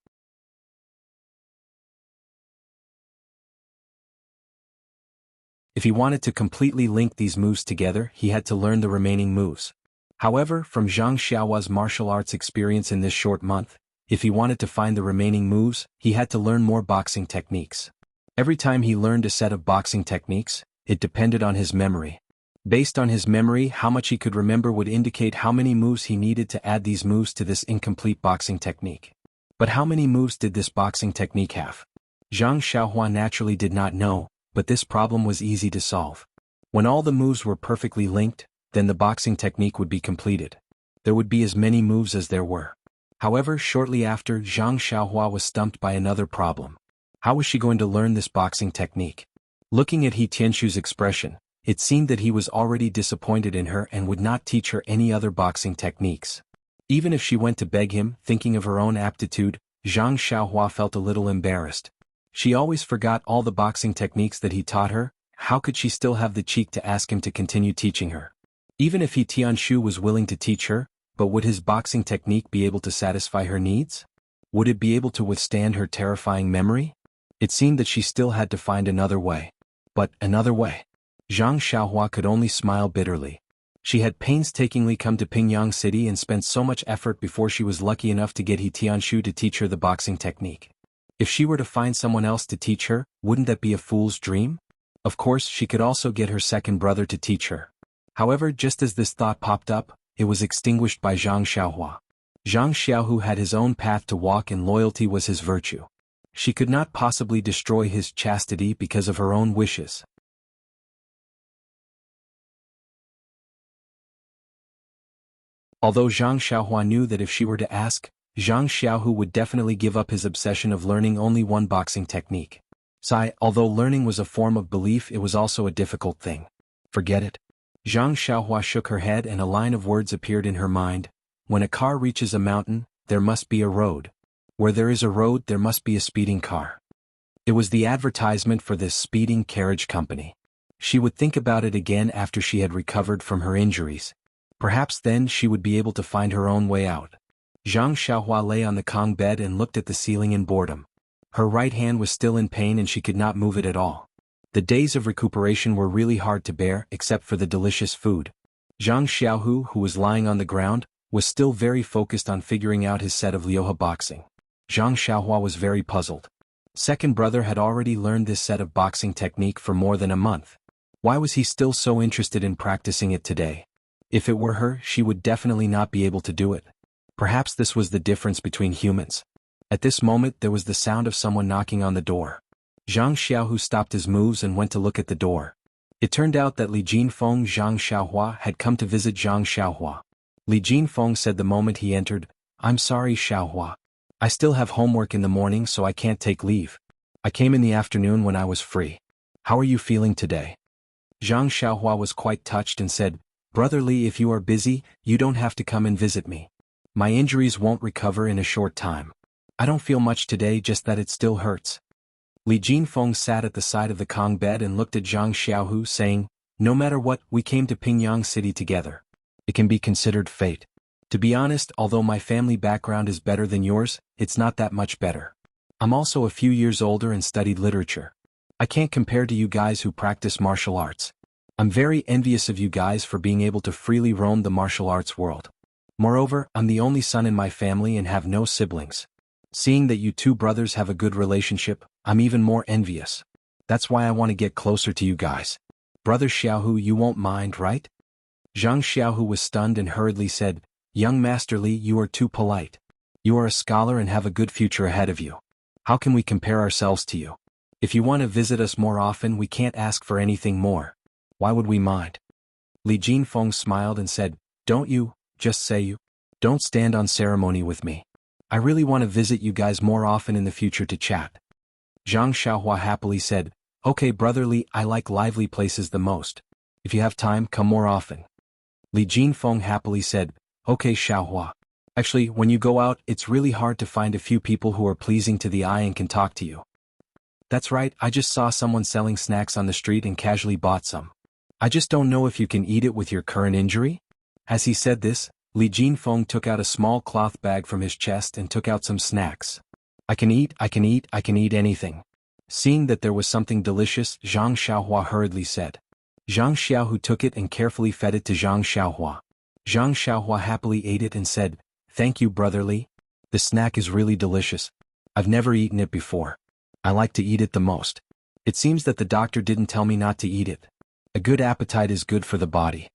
If he wanted to completely link these moves together, he had to learn the remaining moves. However, from Zhang Xiaohua's martial arts experience in this short month, if he wanted to find the remaining moves, he had to learn more boxing techniques. Every time he learned a set of boxing techniques, it depended on his memory. Based on his memory, how much he could remember would indicate how many moves he needed to add these moves to this incomplete boxing technique. But how many moves did this boxing technique have? Zhang Xiaohua naturally did not know, but this problem was easy to solve. When all the moves were perfectly linked, then the boxing technique would be completed. There would be as many moves as there were. However, shortly after, Zhang Xiaohua was stumped by another problem. How was she going to learn this boxing technique? Looking at He Tianshu's expression, it seemed that he was already disappointed in her and would not teach her any other boxing techniques. Even if she went to beg him, thinking of her own aptitude, Zhang Xiaohua felt a little embarrassed. She always forgot all the boxing techniques that he taught her. How could she still have the cheek to ask him to continue teaching her? Even if He Tianshu was willing to teach her, but would his boxing technique be able to satisfy her needs? Would it be able to withstand her terrifying memory? It seemed that she still had to find another way. But another way? Zhang Xiaohua could only smile bitterly. She had painstakingly come to Pingyang City and spent so much effort before she was lucky enough to get He Tianshu to teach her the boxing technique. If she were to find someone else to teach her, wouldn't that be a fool's dream? Of course, she could also get her second brother to teach her. However, just as this thought popped up, it was extinguished by Zhang Xiaohua. Zhang Xiaohu had his own path to walk and loyalty was his virtue. She could not possibly destroy his chastity because of her own wishes. Although Zhang Xiaohua knew that if she were to ask, Zhang Xiaohu would definitely give up his obsession of learning only one boxing technique. Although learning was a form of belief, it was also a difficult thing. Forget it. Zhang Xiaohua shook her head and a line of words appeared in her mind. When a car reaches a mountain, there must be a road. Where there is a road, there must be a speeding car. It was the advertisement for this speeding carriage company. She would think about it again after she had recovered from her injuries. Perhaps then she would be able to find her own way out. Zhang Xiaohua lay on the Kong bed and looked at the ceiling in boredom. Her right hand was still in pain and she could not move it at all. The days of recuperation were really hard to bear except for the delicious food. Zhang Xiaohu, who was lying on the ground, was still very focused on figuring out his set of Liuhe boxing. Zhang Xiaohua was very puzzled. Second brother had already learned this set of boxing technique for more than a month. Why was he still so interested in practicing it today? If it were her, she would definitely not be able to do it. Perhaps this was the difference between humans. At this moment there was the sound of someone knocking on the door. Zhang Xiaohu stopped his moves and went to look at the door. It turned out that Li Jinfeng Zhang Xiaohua had come to visit Zhang Xiaohua. Li Jinfeng said the moment he entered, "I'm sorry, Xiaohua. I still have homework in the morning so I can't take leave. I came in the afternoon when I was free. How are you feeling today?" Zhang Xiaohua was quite touched and said, "Brother Li, if you are busy, you don't have to come and visit me. My injuries won't recover in a short time. I don't feel much today, just that it still hurts." Li Jinfeng sat at the side of the Kong bed and looked at Zhang Xiaohu, saying, No matter what, we came to Pingyang City together. It can be considered fate. To be honest, although my family background is better than yours, it's not that much better. I'm also a few years older and studied literature. I can't compare to you guys who practice martial arts. I'm very envious of you guys for being able to freely roam the martial arts world. Moreover, I'm the only son in my family and have no siblings. Seeing that you two brothers have a good relationship, I'm even more envious. That's why I want to get closer to you guys. Brother Xiaohu, you won't mind, right? Zhang Xiaohu was stunned and hurriedly said, Young Master Li, you are too polite. You are a scholar and have a good future ahead of you. How can we compare ourselves to you? If you want to visit us more often, we can't ask for anything more. Why would we mind? Li Jinfeng smiled and said, Don't you, just say you. Don't stand on ceremony with me. I really want to visit you guys more often in the future to chat. Zhang Xiaohua happily said, Okay Brother Li, I like lively places the most. If you have time, come more often. Li Jinfeng happily said, Okay Xiaohua. Actually, when you go out, it's really hard to find a few people who are pleasing to the eye and can talk to you. That's right, I just saw someone selling snacks on the street and casually bought some. I just don't know if you can eat it with your current injury? As he said this, Li Jinfeng took out a small cloth bag from his chest and took out some snacks. I can eat anything. Seeing that there was something delicious, Zhang Xiaohua hurriedly said. Zhang Xiaohu took it and carefully fed it to Zhang Xiaohua. Zhang Xiaohua happily ate it and said, Thank you Brother Li. The snack is really delicious. I've never eaten it before. I like to eat it the most. It seems that the doctor didn't tell me not to eat it. A good appetite is good for the body.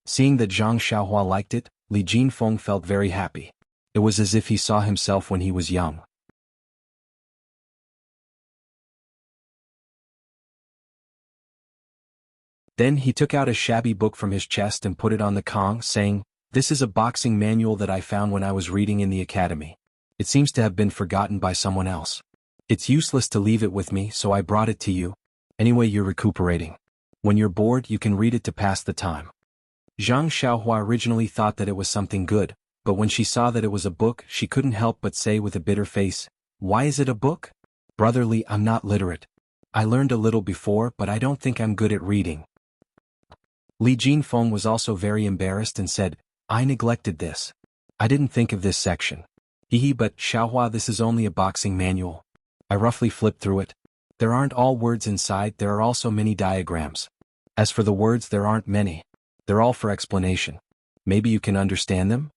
Seeing that Zhang Xiaohua liked it, Li Jinfeng felt very happy. It was as if he saw himself when he was young. Then he took out a shabby book from his chest and put it on the Kong, saying, This is a boxing manual that I found when I was reading in the academy. It seems to have been forgotten by someone else. It's useless to leave it with me, so I brought it to you. Anyway, you're recuperating. When you're bored, you can read it to pass the time. Zhang Xiaohua originally thought that it was something good, but when she saw that it was a book, she couldn't help but say with a bitter face, Why is it a book? Brother Li, I'm not literate. I learned a little before, but I don't think I'm good at reading. Li Jinfeng was also very embarrassed and said, I neglected this. I didn't think of this section. But Xiaohua, this is only a boxing manual. I roughly flipped through it. There aren't all words inside, there are also many diagrams. As for the words, there aren't many. They're all for explanation. Maybe you can understand them?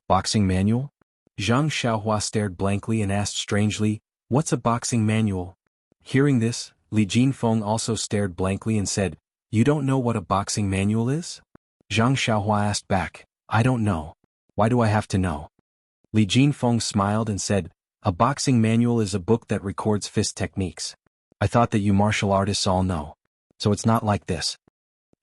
Boxing manual? Zhang Xiaohua stared blankly and asked strangely, What's a boxing manual? Hearing this, Li Jinfeng also stared blankly and said, You don't know what a boxing manual is? Zhang Xiaohua asked back, I don't know. Why do I have to know? Li Jinfeng smiled and said, A boxing manual is a book that records fist techniques. I thought that you martial artists all know. So it's not like this.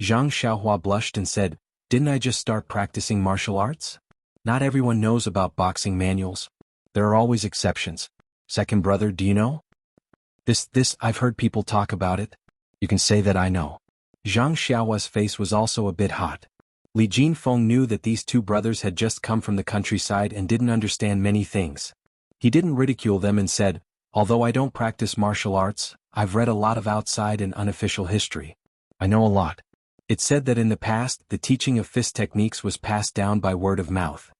Zhang Xiaohua blushed and said, Didn't I just start practicing martial arts? Not everyone knows about boxing manuals. There are always exceptions. Second brother, do you know? This, I've heard people talk about it. You can say that I know. Zhang Xiaohua's face was also a bit hot. Li Jinfeng knew that these two brothers had just come from the countryside and didn't understand many things. He didn't ridicule them and said, Although I don't practice martial arts, I've read a lot of outside and unofficial history. I know a lot. It said that in the past, the teaching of fist techniques was passed down by word of mouth.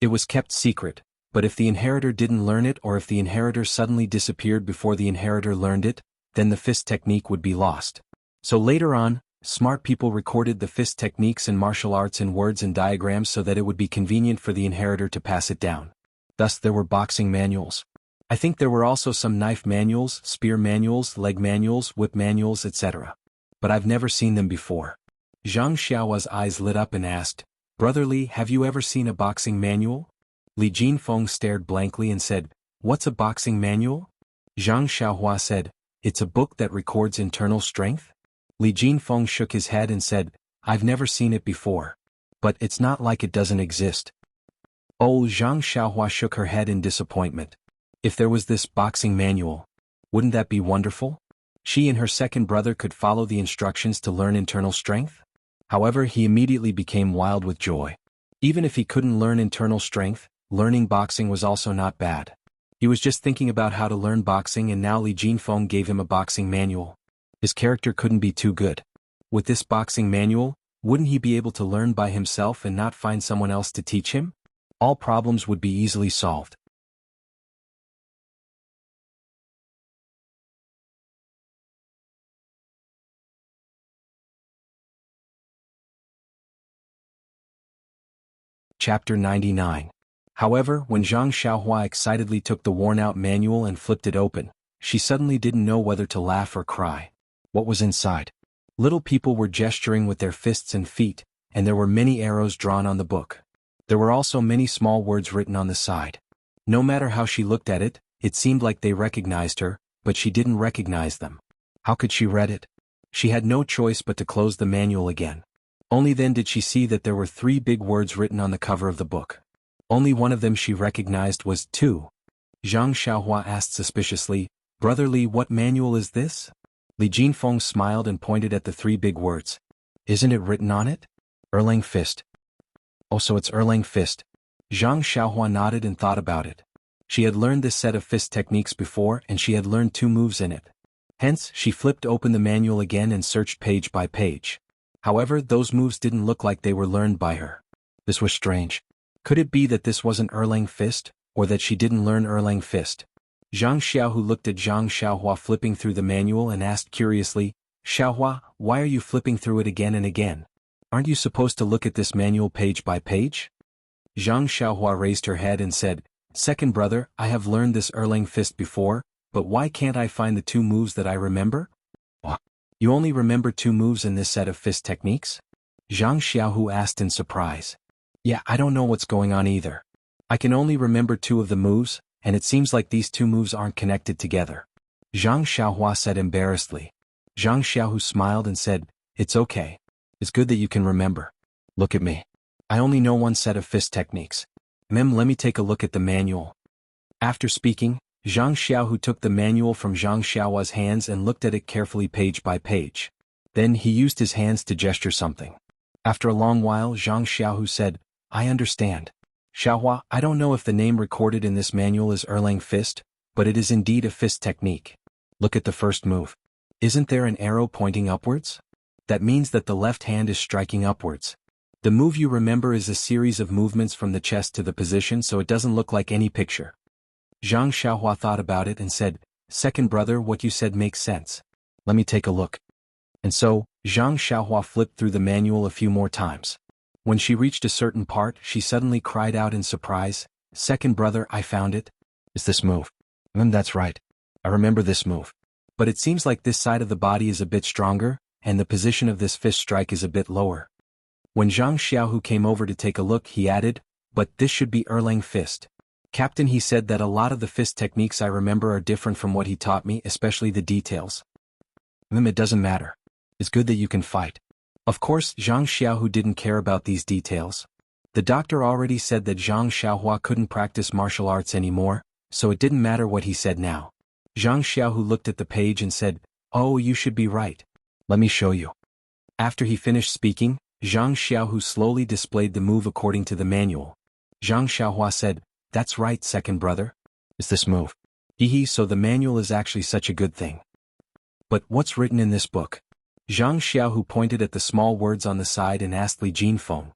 It was kept secret, but if the inheritor didn't learn it or if the inheritor suddenly disappeared before the inheritor learned it, then the fist technique would be lost. So later on, smart people recorded the fist techniques and martial arts in words and diagrams so that it would be convenient for the inheritor to pass it down. Thus there were boxing manuals. I think there were also some knife manuals, spear manuals, leg manuals, whip manuals, etc. But I've never seen them before. Zhang Xiaohua's eyes lit up and asked, Brother Li, have you ever seen a boxing manual? Li Jinfeng stared blankly and said, What's a boxing manual? Zhang Xiaohua said, It's a book that records internal strength? Li Jinfeng shook his head and said, I've never seen it before. But it's not like it doesn't exist. Oh, Zhang Xiaohua shook her head in disappointment. If there was this boxing manual, wouldn't that be wonderful? She and her second brother could follow the instructions to learn internal strength? However, he immediately became wild with joy. Even if he couldn't learn internal strength, learning boxing was also not bad. He was just thinking about how to learn boxing and now Li Jinfeng gave him a boxing manual. His character couldn't be too good. With this boxing manual, wouldn't he be able to learn by himself and not find someone else to teach him? All problems would be easily solved. Chapter 99. However, when Zhang Xiaohua excitedly took the worn-out manual and flipped it open, she suddenly didn't know whether to laugh or cry. What was inside? Little people were gesturing with their fists and feet, and there were many arrows drawn on the book. There were also many small words written on the side. No matter how she looked at it, it seemed like they recognized her, but she didn't recognize them. How could she read it? She had no choice but to close the manual again. Only then did she see that there were 3 big words written on the cover of the book. Only one of them she recognized was 2. Zhang Xiaohua asked suspiciously, "Brother Li, what manual is this?" Li Jinfeng smiled and pointed at the 3 big words. "Isn't it written on it? Erlang Fist." "Oh, so it's Erlang Fist." Zhang Xiaohua nodded and thought about it. She had learned this set of fist techniques before and she had learned 2 moves in it. Hence, she flipped open the manual again and searched page by page. However, those moves didn't look like they were learned by her. This was strange. Could it be that this wasn't Erlang Fist, or that she didn't learn Erlang Fist? Zhang Xiaohu looked at Zhang Xiaohua flipping through the manual and asked curiously, "Xiaohua, why are you flipping through it again and again? Aren't you supposed to look at this manual page by page?" Zhang Xiaohua raised her head and said, "Second brother, I have learned this Erlang Fist before, but why can't I find the 2 moves that I remember?" "What? You only remember 2 moves in this set of fist techniques?" Zhang Xiaohu asked in surprise. "Yeah, I don't know what's going on either. I can only remember 2 of the moves, and it seems like these 2 moves aren't connected together." Zhang Xiaohua said embarrassedly. Zhang Xiaohu smiled and said, "It's okay. It's good that you can remember. Look at me. I only know 1 set of fist techniques. Let me take a look at the manual." After speaking, Zhang Xiaohu took the manual from Zhang Xiaohua's hands and looked at it carefully page by page. Then he used his hands to gesture something. After a long while, Zhang Xiaohu said, "I understand. Xiaohua, I don't know if the name recorded in this manual is Erlang Fist, but it is indeed a fist technique. Look at the first move. Isn't there an arrow pointing upwards? That means that the left hand is striking upwards. The move you remember is a series of movements from the chest to the position, so it doesn't look like any picture." Zhang Xiaohua thought about it and said, "Second brother, what you said makes sense. Let me take a look." And so, Zhang Xiaohua flipped through the manual a few more times. When she reached a certain part, she suddenly cried out in surprise, "Second brother, I found it. It's this move." That's right. I remember this move. But it seems like this side of the body is a bit stronger, and the position of this fist strike is a bit lower." When Zhang Xiaohu came over to take a look, he added, "But this should be Erlang Fist. Captain, he said that a lot of the fist techniques I remember are different from what he taught me, especially the details." It doesn't matter. It's good that you can fight." Of course, Zhang Xiaohu didn't care about these details. The doctor already said that Zhang Xiaohua couldn't practice martial arts anymore, so it didn't matter what he said now. Zhang Xiaohu looked at the page and said, "Oh, you should be right. Let me show you." After he finished speaking, Zhang Xiaohu slowly displayed the move according to the manual. Zhang Xiaohua said, "That's right, second brother. It's this move." So the manual is actually such a good thing. "But what's written in this book?" Zhang Xiaohu pointed at the small words on the side and asked Li Jinfeng.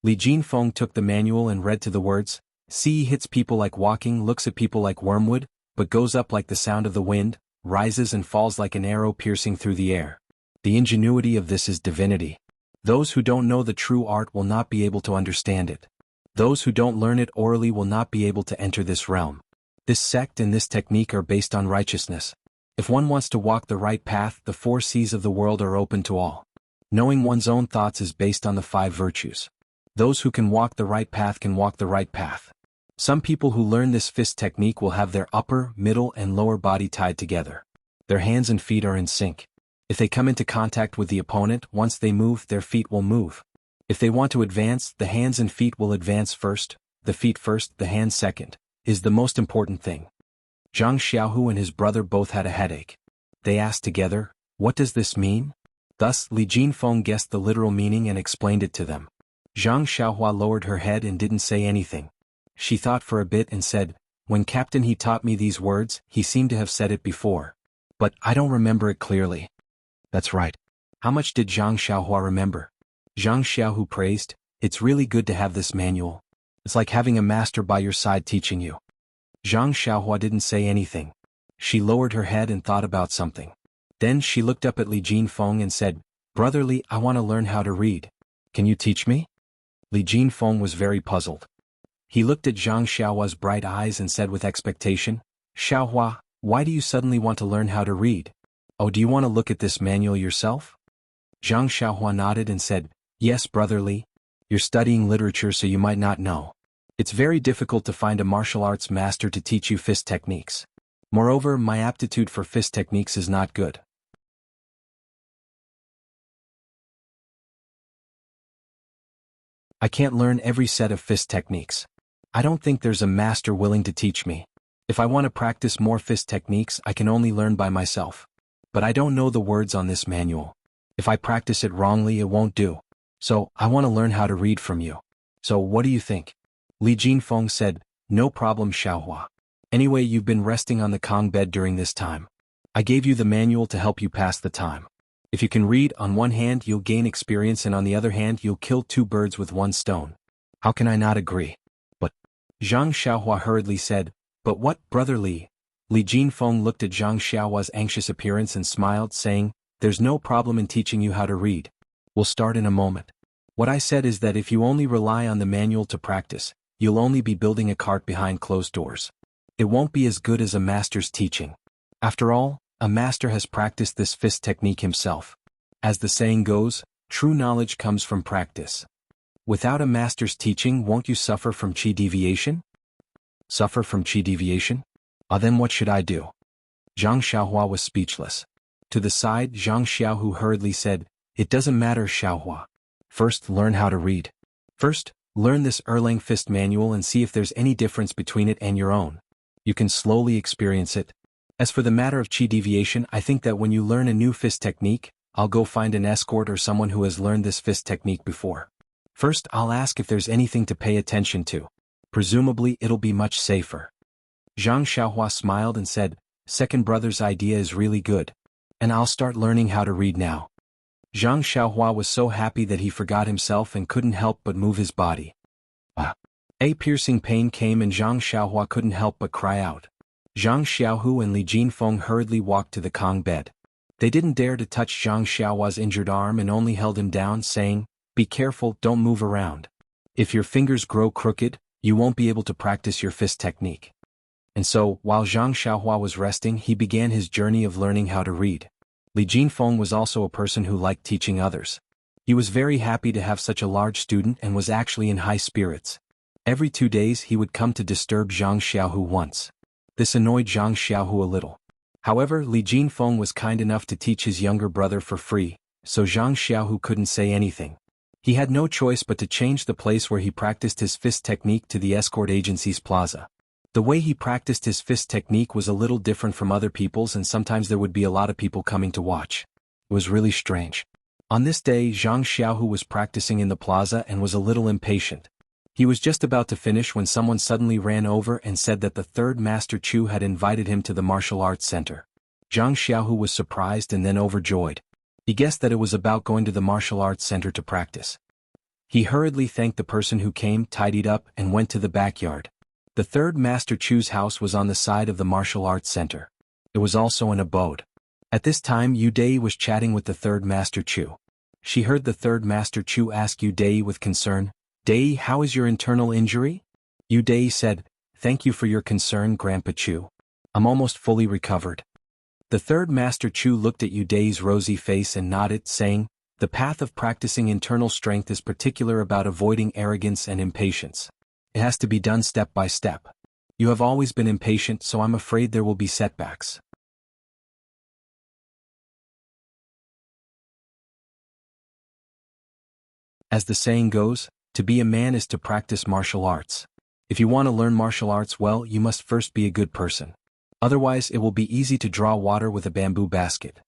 Li Jinfeng took the manual and read to the words, "Sea hits people like walking, looks at people like wormwood, but goes up like the sound of the wind, rises and falls like an arrow piercing through the air. The ingenuity of this is divinity. Those who don't know the true art will not be able to understand it. Those who don't learn it orally will not be able to enter this realm. This sect and this technique are based on righteousness. If one wants to walk the right path, the 4 seas of the world are open to all. Knowing one's own thoughts is based on the 5 virtues. Those who can walk the right path can walk the right path. Some people who learn this fist technique will have their upper, middle and lower body tied together. Their hands and feet are in sync. If they come into contact with the opponent, once they move, their feet will move. If they want to advance, the hands and feet will advance first, the feet first, the hands second, is the most important thing." Zhang Xiaohu and his brother both had a headache. They asked together, "What does this mean?" Thus, Li Jinfeng guessed the literal meaning and explained it to them. Zhang Xiaohua lowered her head and didn't say anything. She thought for a bit and said, "When Captain he taught me these words, he seemed to have said it before. But I don't remember it clearly." "That's right. How much did Zhang Xiaohua remember?" Zhang Xiaohu praised, "It's really good to have this manual. It's like having a master by your side teaching you." Zhang Xiaohua didn't say anything. She lowered her head and thought about something. Then she looked up at Li Jinfeng and said, "Brother Li, I want to learn how to read. Can you teach me?" Li Jinfeng was very puzzled. He looked at Zhang Xiaohua's bright eyes and said with expectation, "Xiaohua, why do you suddenly want to learn how to read? Oh, do you want to look at this manual yourself?" Zhang Xiaohua nodded and said, "Yes, Brother Li. You're studying literature, so you might not know. It's very difficult to find a martial arts master to teach you fist techniques. Moreover, my aptitude for fist techniques is not good. I can't learn every set of fist techniques. I don't think there's a master willing to teach me. If I want to practice more fist techniques, I can only learn by myself. But I don't know the words on this manual. If I practice it wrongly, it won't do. So, I want to learn how to read from you. So, what do you think?" Li Jinfeng said, "No problem, Xiaohua. Anyway, you've been resting on the Kong bed during this time. I gave you the manual to help you pass the time. If you can read, on one hand you'll gain experience and on the other hand you'll kill two birds with one stone. How can I not agree?" "But," Zhang Xiaohua hurriedly said, "But what, Brother Li?" Li Jinfeng looked at Zhang Xiaohua's anxious appearance and smiled, saying, "There's no problem in teaching you how to read. We'll start in a moment. What I said is that if you only rely on the manual to practice, you'll only be building a cart behind closed doors. It won't be as good as a master's teaching. After all, a master has practiced this fist technique himself. As the saying goes, true knowledge comes from practice. Without a master's teaching, won't you suffer from chi deviation?" "Suffer from chi deviation? Then what should I do?" Zhang Xiaohua was speechless. To the side, Zhang Xiaohu hurriedly said, "It doesn't matter, Xiaohua. First, learn how to read. First, learn this Erlang fist manual and see if there's any difference between it and your own. You can slowly experience it. As for the matter of chi deviation, I think that when you learn a new fist technique, I'll go find an escort or someone who has learned this fist technique before. First, I'll ask if there's anything to pay attention to. Presumably, it'll be much safer." Zhang Xiaohua smiled and said, "Second brother's idea is really good. And I'll start learning how to read now." Zhang Xiaohua was so happy that he forgot himself and couldn't help but move his body. A piercing pain came and Zhang Xiaohua couldn't help but cry out. Zhang Xiaohu and Li Jinfeng hurriedly walked to the Kong bed. They didn't dare to touch Zhang Xiaohua's injured arm and only held him down, saying, "Be careful, don't move around. If your fingers grow crooked, you won't be able to practice your fist technique." And so, while Zhang Xiaohua was resting, he began his journey of learning how to read. Li Jinfeng was also a person who liked teaching others. He was very happy to have such a large student and was actually in high spirits. Every 2 days he would come to disturb Zhang Xiaohu once. This annoyed Zhang Xiaohu a little. However, Li Jinfeng was kind enough to teach his younger brother for free, so Zhang Xiaohu couldn't say anything. He had no choice but to change the place where he practiced his fist technique to the escort agency's plaza. The way he practiced his fist technique was a little different from other people's, and sometimes there would be a lot of people coming to watch. It was really strange. On this day, Zhang Xiaohu was practicing in the plaza and was a little impatient. He was just about to finish when someone suddenly ran over and said that the third Master Chu had invited him to the martial arts center. Zhang Xiaohu was surprised and then overjoyed. He guessed that it was about going to the martial arts center to practice. He hurriedly thanked the person who came, tidied up, and went to the backyard. The third Master Chu's house was on the side of the martial arts center. It was also an abode. At this time, Yu Dei was chatting with the third Master Chu. She heard the third Master Chu ask Yu Dei with concern, "Dei, how is your internal injury?" Yu Dei said, "Thank you for your concern, Grandpa Chu. I'm almost fully recovered." The third Master Chu looked at Yu Dei's rosy face and nodded, saying, "The path of practicing internal strength is particular about avoiding arrogance and impatience. It has to be done step by step. You have always been impatient, so I'm afraid there will be setbacks." As the saying goes, to be a man is to practice martial arts. If you want to learn martial arts well, you must first be a good person. Otherwise, it will be easy to draw water with a bamboo basket.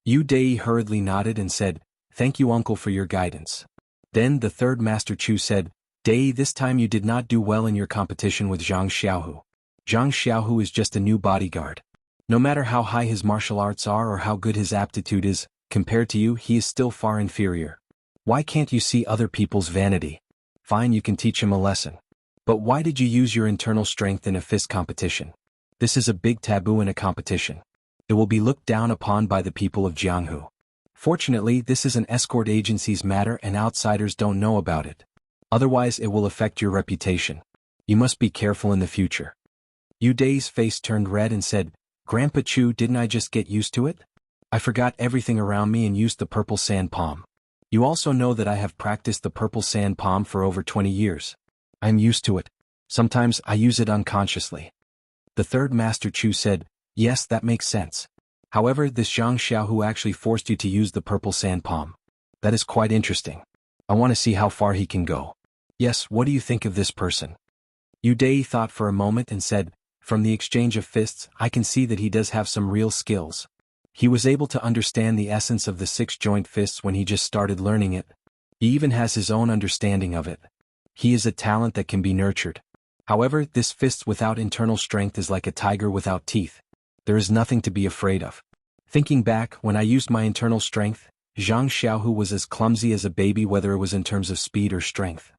Yu Dei hurriedly nodded and said, "Thank you, uncle, for your guidance. Then the third Master Chu said, Dai, this time you did not do well in your competition with Zhang Xiaohu. Zhang Xiaohu is just a new bodyguard. No matter how high his martial arts are or how good his aptitude is, compared to you he is still far inferior. Why can't you see other people's vanity? Fine, you can teach him a lesson. But why did you use your internal strength in a fist competition? This is a big taboo in a competition. It will be looked down upon by the people of Jianghu. Fortunately, this is an escort agency's matter and outsiders don't know about it. Otherwise it will affect your reputation. You must be careful in the future. Yu Dai's face turned red and said, Grandpa Chu, didn't I just get used to it? I forgot everything around me and used the purple sand palm. You also know that I have practiced the purple sand palm for over 20 years. I am used to it. Sometimes I use it unconsciously. The third Master Chu said, Yes, that makes sense. However, this Zhang Xiaohu actually forced you to use the purple sand palm. That is quite interesting. I want to see how far he can go. Yes, what do you think of this person? Yu Dai thought for a moment and said, From the exchange of fists, I can see that he does have some real skills. He was able to understand the essence of the six-joint fists when he just started learning it. He even has his own understanding of it. He is a talent that can be nurtured. However, this fist without internal strength is like a tiger without teeth. There is nothing to be afraid of. Thinking back, when I used my internal strength, Zhang Xiaohu was as clumsy as a baby, whether it was in terms of speed or strength.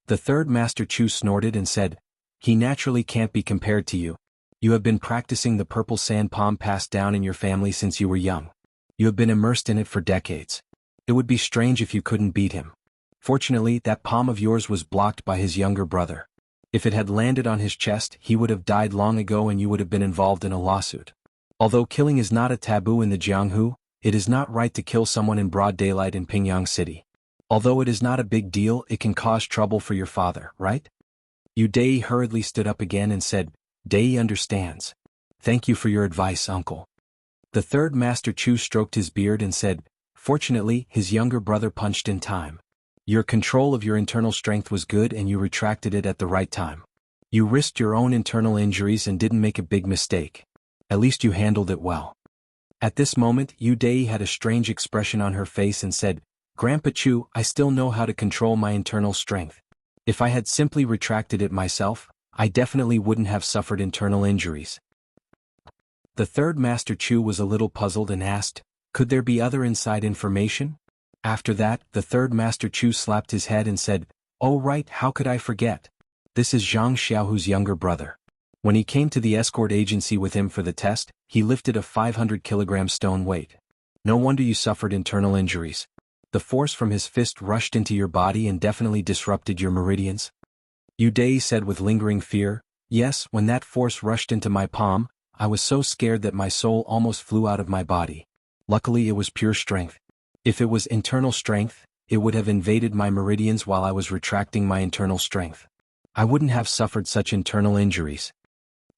The third Master Chu snorted and said, He naturally can't be compared to you. You have been practicing the purple sand palm passed down in your family since you were young. You have been immersed in it for decades. It would be strange if you couldn't beat him. Fortunately, that palm of yours was blocked by his younger brother. If it had landed on his chest, he would have died long ago and you would have been involved in a lawsuit. Although killing is not a taboo in the Jianghu, it is not right to kill someone in broad daylight in Pingyang City. Although it is not a big deal, it can cause trouble for your father, right? Yu Dai hurriedly stood up again and said, Dai understands. Thank you for your advice, uncle. The third Master Chu stroked his beard and said, Fortunately, his younger brother punched in time. Your control of your internal strength was good and you retracted it at the right time. You risked your own internal injuries and didn't make a big mistake. At least you handled it well. At this moment, Yu Dai had a strange expression on her face and said, Grandpa Chu, I still know how to control my internal strength. If I had simply retracted it myself, I definitely wouldn't have suffered internal injuries. The third Master Chu was a little puzzled and asked, Could there be other inside information? After that, the third Master Chu slapped his head and said, Oh right, how could I forget? This is Zhang Xiaohu's younger brother. When he came to the escort agency with him for the test, he lifted a 500-kilogram stone weight. No wonder you suffered internal injuries. The force from his fist rushed into your body and definitely disrupted your meridians. Yu Dai said with lingering fear, Yes, when that force rushed into my palm, I was so scared that my soul almost flew out of my body. Luckily it was pure strength. If it was internal strength, it would have invaded my meridians while I was retracting my internal strength. I wouldn't have suffered such internal injuries.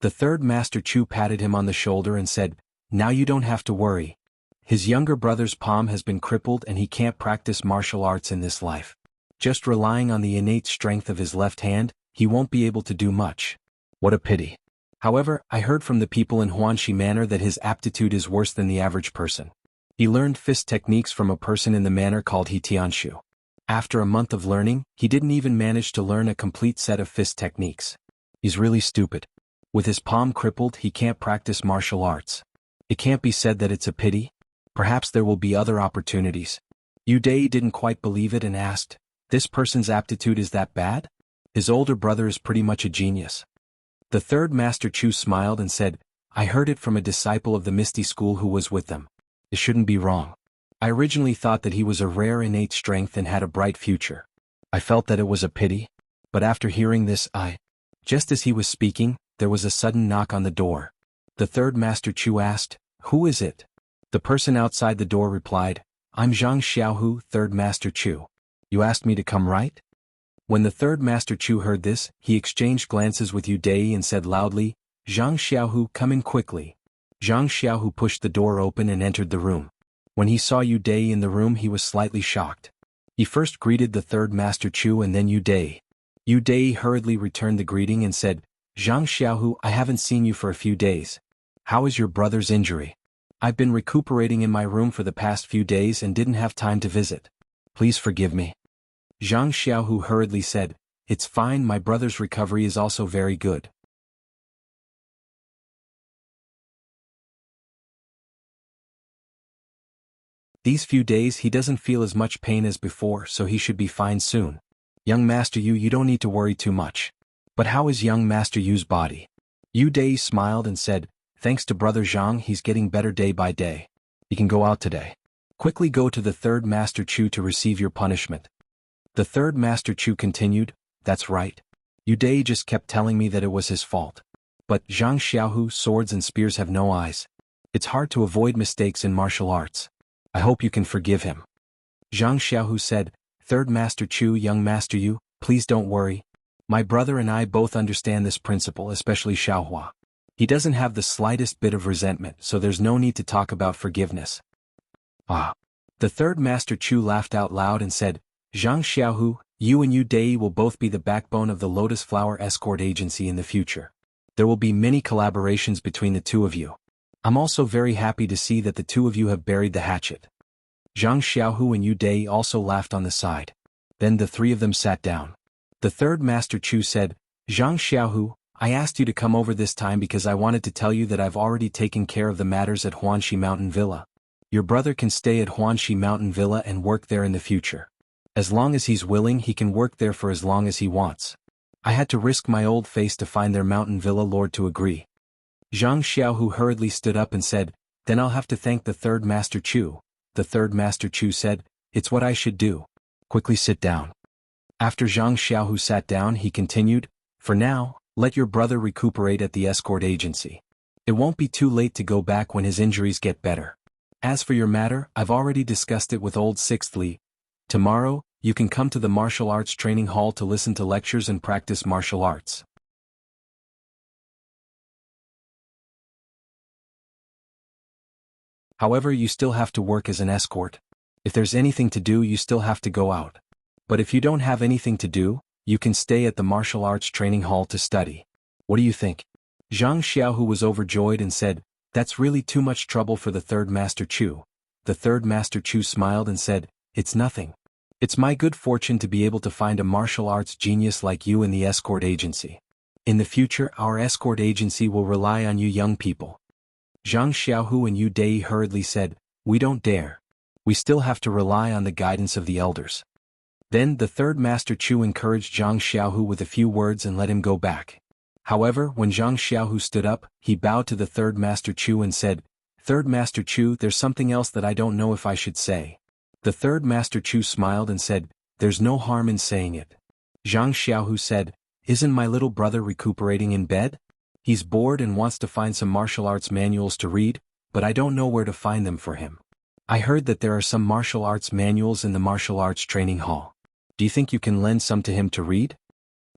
The third Master Chu patted him on the shoulder and said, Now you don't have to worry. His younger brother's palm has been crippled and he can't practice martial arts in this life. Just relying on the innate strength of his left hand, he won't be able to do much. What a pity. However, I heard from the people in Huanxi Manor that his aptitude is worse than the average person. He learned fist techniques from a person in the manor called He Tianshu. After a month of learning, he didn't even manage to learn a complete set of fist techniques. He's really stupid. With his palm crippled, he can't practice martial arts. It can't be said that it's a pity. Perhaps there will be other opportunities. Yu Dai didn't quite believe it and asked, This person's aptitude is that bad? His older brother is pretty much a genius. The third Master Chu smiled and said, I heard it from a disciple of the Misty School who was with them. It shouldn't be wrong. I originally thought that he was a rare innate strength and had a bright future. I felt that it was a pity. But after hearing this, Just as he was speaking, there was a sudden knock on the door. The third Master Chu asked, Who is it? The person outside the door replied, I'm Zhang Xiaohu, third Master Chu. You asked me to come, right? When the third Master Chu heard this, he exchanged glances with Yu Dai and said loudly, Zhang Xiaohu, come in quickly. Zhang Xiaohu pushed the door open and entered the room. When he saw Yu Dai in the room, he was slightly shocked. He first greeted the third Master Chu and then Yu Dai. Yu Dai hurriedly returned the greeting and said, Zhang Xiaohu, I haven't seen you for a few days. How is your brother's injury? I've been recuperating in my room for the past few days and didn't have time to visit. Please forgive me. Zhang Xiaohu hurriedly said, It's fine, my brother's recovery is also very good. These few days he doesn't feel as much pain as before, so he should be fine soon. Young Master Yu, you don't need to worry too much. But how is young Master Yu's body? Yu Dai smiled and said, Thanks to Brother Zhang, he's getting better day by day. He can go out today. Quickly go to the third Master Chu to receive your punishment. The third Master Chu continued, That's right. Yu Dai just kept telling me that it was his fault. But Zhang Xiaohu, swords and spears have no eyes. It's hard to avoid mistakes in martial arts. I hope you can forgive him. Zhang Xiaohu said, Third Master Chu, young Master Yu, please don't worry. My brother and I both understand this principle, especially Xiaohua. He doesn't have the slightest bit of resentment, so there's no need to talk about forgiveness. Ah. The third Master Chu laughed out loud and said, Zhang Xiaohu, you and Yu Dai will both be the backbone of the Lotus Flower Escort Agency in the future. There will be many collaborations between the two of you. I'm also very happy to see that the two of you have buried the hatchet. Zhang Xiaohu and Yu Dai also laughed on the side. Then the three of them sat down. The third Master Chu said, Zhang Xiaohu, I asked you to come over this time because I wanted to tell you that I've already taken care of the matters at Huanxi Mountain Villa. Your brother can stay at Huanxi Mountain Villa and work there in the future. As long as he's willing, he can work there for as long as he wants. I had to risk my old face to find their mountain villa lord to agree. Zhang Xiaohu hurriedly stood up and said, Then I'll have to thank the third Master Chu. The third Master Chu said, It's what I should do. Quickly sit down. After Zhang Xiaohu sat down, he continued, For now, let your brother recuperate at the escort agency. It won't be too late to go back when his injuries get better. As for your matter, I've already discussed it with old Sixth Li. Tomorrow, you can come to the martial arts training hall to listen to lectures and practice martial arts. However, you still have to work as an escort. If there's anything to do, you still have to go out. But if you don't have anything to do, you can stay at the martial arts training hall to study. What do you think? Zhang Xiaohu was overjoyed and said, That's really too much trouble for the third Master Chu. The third Master Chu smiled and said, It's nothing. It's my good fortune to be able to find a martial arts genius like you in the escort agency. In the future, our escort agency will rely on you young people. Zhang Xiaohu and Yu Dai hurriedly said, We don't dare. We still have to rely on the guidance of the elders. Then the third Master Chu encouraged Zhang Xiaohu with a few words and let him go back. However, when Zhang Xiaohu stood up, he bowed to the third Master Chu and said, Third Master Chu, there's something else that I don't know if I should say. The third Master Chu smiled and said, There's no harm in saying it. Zhang Xiaohu said, Isn't my little brother recuperating in bed? He's bored and wants to find some martial arts manuals to read, but I don't know where to find them for him. I heard that there are some martial arts manuals in the martial arts training hall. Do you think you can lend some to him to read?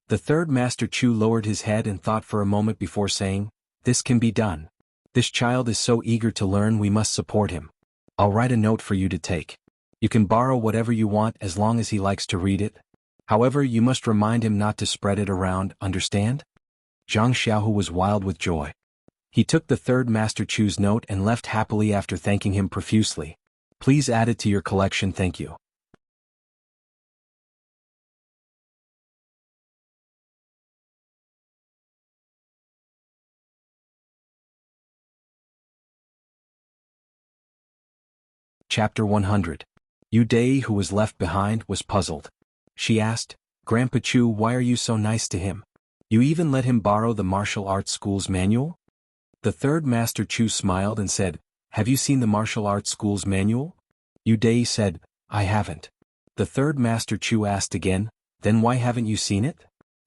The third Master Chu lowered his head and thought for a moment before saying, This can be done. This child is so eager to learn, we must support him. I'll write a note for you to take. You can borrow whatever you want as long as he likes to read it. However, you must remind him not to spread it around, understand? Zhang Xiaohu was wild with joy. He took the third Master Chu's note and left happily after thanking him profusely. Please add it to your collection, thank you. Chapter 100. Yu Dai, who was left behind, was puzzled. She asked, Grandpa Chu, why are you so nice to him? You even let him borrow the martial arts school's manual? The third Master Chu smiled and said, Have you seen the martial arts school's manual? Yu Dai said, I haven't. The third Master Chu asked again, Then why haven't you seen it?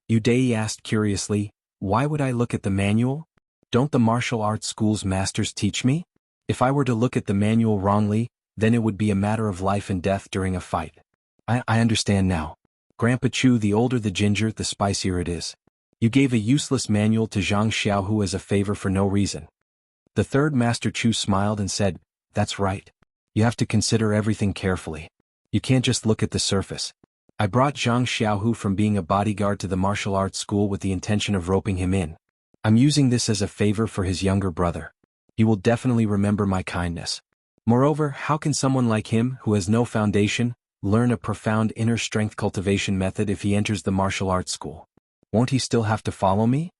Yu Dai asked curiously, Why would I look at the manual? Don't the martial arts school's masters teach me? If I were to look at the manual wrongly, then it would be a matter of life and death during a fight. I understand now. Grandpa Chu, the older the ginger, the spicier it is. You gave a useless manual to Zhang Xiaohu as a favor for no reason. The third Master Chu smiled and said, That's right. You have to consider everything carefully. You can't just look at the surface. I brought Zhang Xiaohu from being a bodyguard to the martial arts school with the intention of roping him in. I'm using this as a favor for his younger brother. He will definitely remember my kindness. Moreover, how can someone like him, who has no foundation, learn a profound inner strength cultivation method if he enters the martial arts school? Won't he still have to follow me?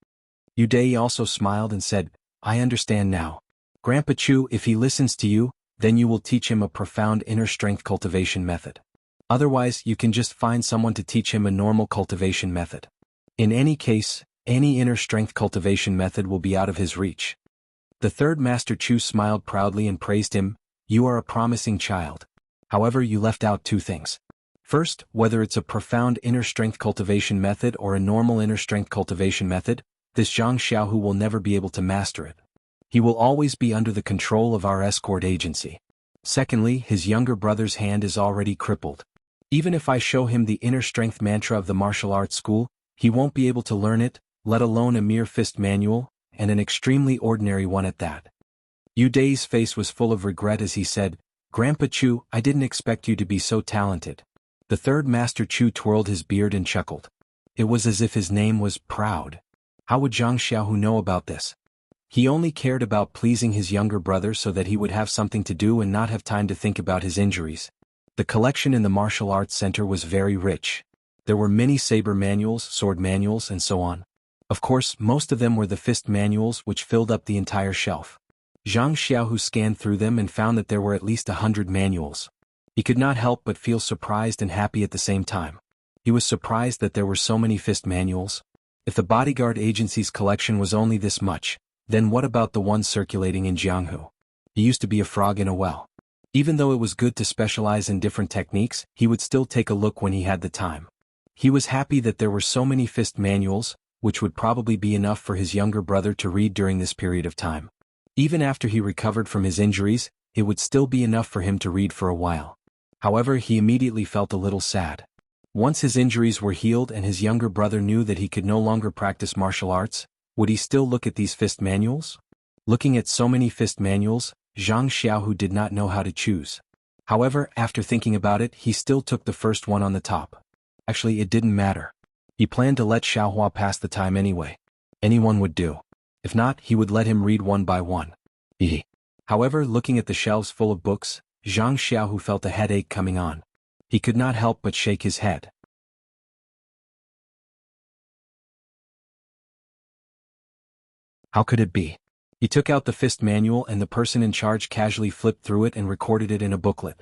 Yudai also smiled and said, I understand now. Grandpa Chu, if he listens to you, then you will teach him a profound inner strength cultivation method. Otherwise, you can just find someone to teach him a normal cultivation method. In any case, any inner strength cultivation method will be out of his reach. The third Master Chu smiled proudly and praised him, You are a promising child. However, you left out two things. First, whether it's a profound inner strength cultivation method or a normal inner strength cultivation method, this Zhang Xiaohu will never be able to master it. He will always be under the control of our escort agency. Secondly, his younger brother's hand is already crippled. Even if I show him the inner strength mantra of the martial arts school, he won't be able to learn it, let alone a mere fist manual, and an extremely ordinary one at that. Yudai's face was full of regret as he said, Grandpa Chu, I didn't expect you to be so talented. The third Master Chu twirled his beard and chuckled. It was as if his name was Proud. How would Zhang Xiaohu know about this? He only cared about pleasing his younger brother so that he would have something to do and not have time to think about his injuries. The collection in the martial arts center was very rich. There were many saber manuals, sword manuals, and so on. Of course, most of them were the fist manuals which filled up the entire shelf. Zhang Xiaohu scanned through them and found that there were at least 100 manuals. He could not help but feel surprised and happy at the same time. He was surprised that there were so many fist manuals. If the bodyguard agency's collection was only this much, then what about the one circulating in Jianghu? He used to be a frog in a well. Even though it was good to specialize in different techniques, he would still take a look when he had the time. He was happy that there were so many fist manuals, which would probably be enough for his younger brother to read during this period of time. Even after he recovered from his injuries, it would still be enough for him to read for a while. However, he immediately felt a little sad. Once his injuries were healed and his younger brother knew that he could no longer practice martial arts, would he still look at these fist manuals? Looking at so many fist manuals, Zhang Xiaohu did not know how to choose. However, after thinking about it, he still took the first one on the top. Actually, it didn't matter. He planned to let Xiaohua pass the time anyway. Anyone would do. If not, he would let him read one by one. However, looking at the shelves full of books, Zhang Xiaohu felt a headache coming on. He could not help but shake his head. How could it be? He took out the fist manual and the person in charge casually flipped through it and recorded it in a booklet.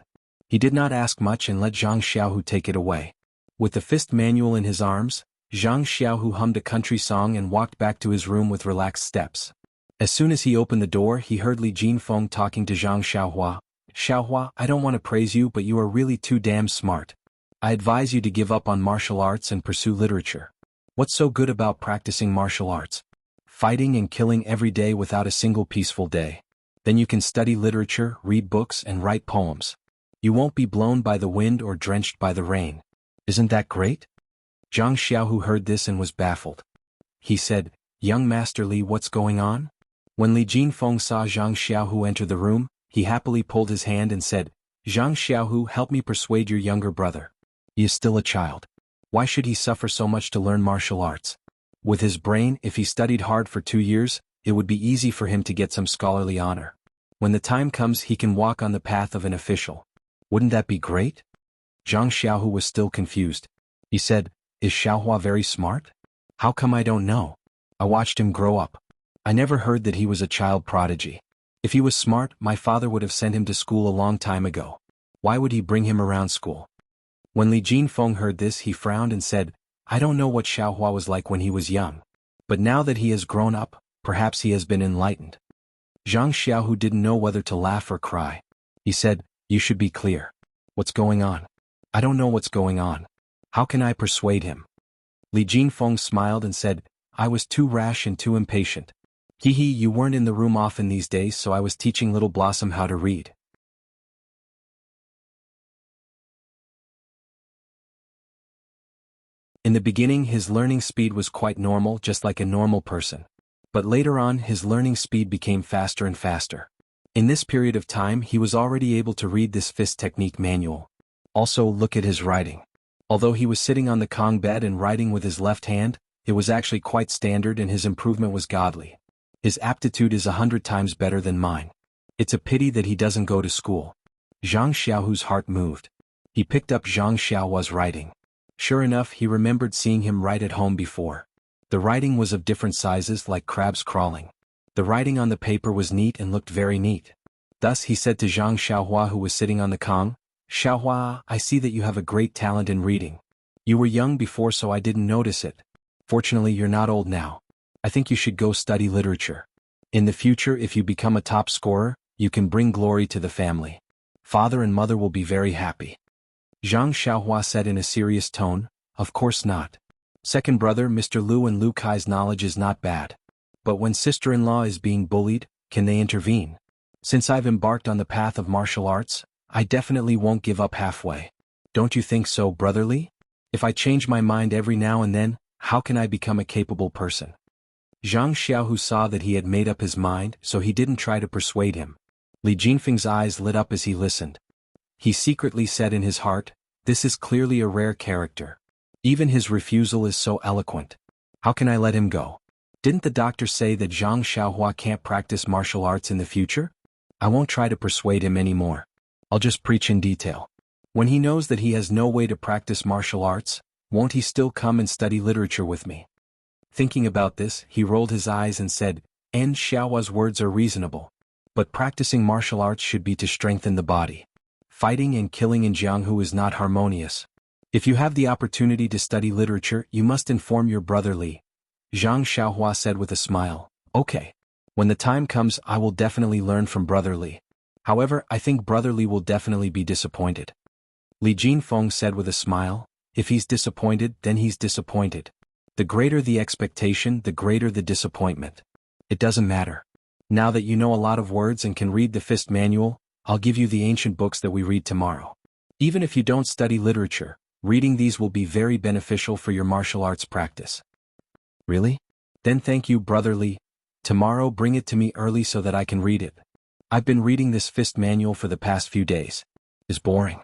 He did not ask much and let Zhang Xiaohu take it away. With the fist manual in his arms, Zhang Xiaohu hummed a country song and walked back to his room with relaxed steps. As soon as he opened the door, he heard Li Jinfeng talking to Zhang Xiaohua. Xiaohua, I don't want to praise you, but you are really too damn smart. I advise you to give up on martial arts and pursue literature. What's so good about practicing martial arts? Fighting and killing every day without a single peaceful day. Then you can study literature, read books, and write poems. You won't be blown by the wind or drenched by the rain. Isn't that great? Zhang Xiaohu heard this and was baffled. He said, Young Master Li, what's going on? When Li Jinfeng saw Zhang Xiaohu enter the room, he happily pulled his hand and said, Zhang Xiaohu, help me persuade your younger brother. He is still a child. Why should he suffer so much to learn martial arts? With his brain, if he studied hard for 2 years, it would be easy for him to get some scholarly honor. When the time comes, he can walk on the path of an official. Wouldn't that be great? Zhang Xiaohu was still confused. He said, Is Xiaohua very smart? How come I don't know? I watched him grow up. I never heard that he was a child prodigy. If he was smart, my father would have sent him to school a long time ago. Why would he bring him around school? When Li Jinfeng heard this, he frowned and said, I don't know what Xiaohua was like when he was young. But now that he has grown up, perhaps he has been enlightened. Zhang Xiaohu didn't know whether to laugh or cry. He said, You should be clear. What's going on? I don't know what's going on. How can I persuade him? Li Jinfeng smiled and said, I was too rash and too impatient. You weren't in the room often these days, so I was teaching Little Blossom how to read. In the beginning, his learning speed was quite normal, just like a normal person. But later on, his learning speed became faster and faster. In this period of time, he was already able to read this fist technique manual. Also, look at his writing. Although he was sitting on the Kong bed and writing with his left hand, it was actually quite standard and his improvement was godly. His aptitude is 100 times better than mine. It's a pity that he doesn't go to school. Zhang Xiaohu's heart moved. He picked up Zhang Xiaohua's writing. Sure enough, he remembered seeing him write at home before. The writing was of different sizes like crabs crawling. The writing on the paper was neat and looked very neat. Thus he said to Zhang Xiaohua, who was sitting on the Kong, "Xiaohua, I see that you have a great talent in reading. You were young before, so I didn't notice it. Fortunately, you're not old now. I think you should go study literature. In the future, if you become a top scorer, you can bring glory to the family. Father and mother will be very happy." Zhang Xiaohua said in a serious tone, "Of course not. Second brother, Mr. Lu and Lu Kai's knowledge is not bad. But when sister-in-law is being bullied, can they intervene? Since I've embarked on the path of martial arts, I definitely won't give up halfway. Don't you think so, brotherly? If I change my mind every now and then, how can I become a capable person?" Zhang Xiaohu saw that he had made up his mind, so he didn't try to persuade him. Li Jinfeng's eyes lit up as he listened. He secretly said in his heart, "This is clearly a rare character. Even his refusal is so eloquent. How can I let him go? Didn't the doctor say that Zhang Xiaohua can't practice martial arts in the future? I won't try to persuade him anymore. I'll just preach in detail. When he knows that he has no way to practice martial arts, won't he still come and study literature with me?" Thinking about this, he rolled his eyes and said, "And Xiaohua's words are reasonable. But practicing martial arts should be to strengthen the body. Fighting and killing in Jianghu is not harmonious. If you have the opportunity to study literature, you must inform your brother Li." Zhang Xiaohua said with a smile, "Okay. When the time comes, I will definitely learn from brother Li. However, I think brother Li will definitely be disappointed." Li Jinfeng said with a smile, "If he's disappointed, then he's disappointed. The greater the expectation, the greater the disappointment. It doesn't matter. Now that you know a lot of words and can read the fist manual, I'll give you the ancient books that we read tomorrow. Even if you don't study literature, reading these will be very beneficial for your martial arts practice." "Really? Then thank you, brother Li. Tomorrow bring it to me early so that I can read it. I've been reading this fist manual for the past few days. It's boring."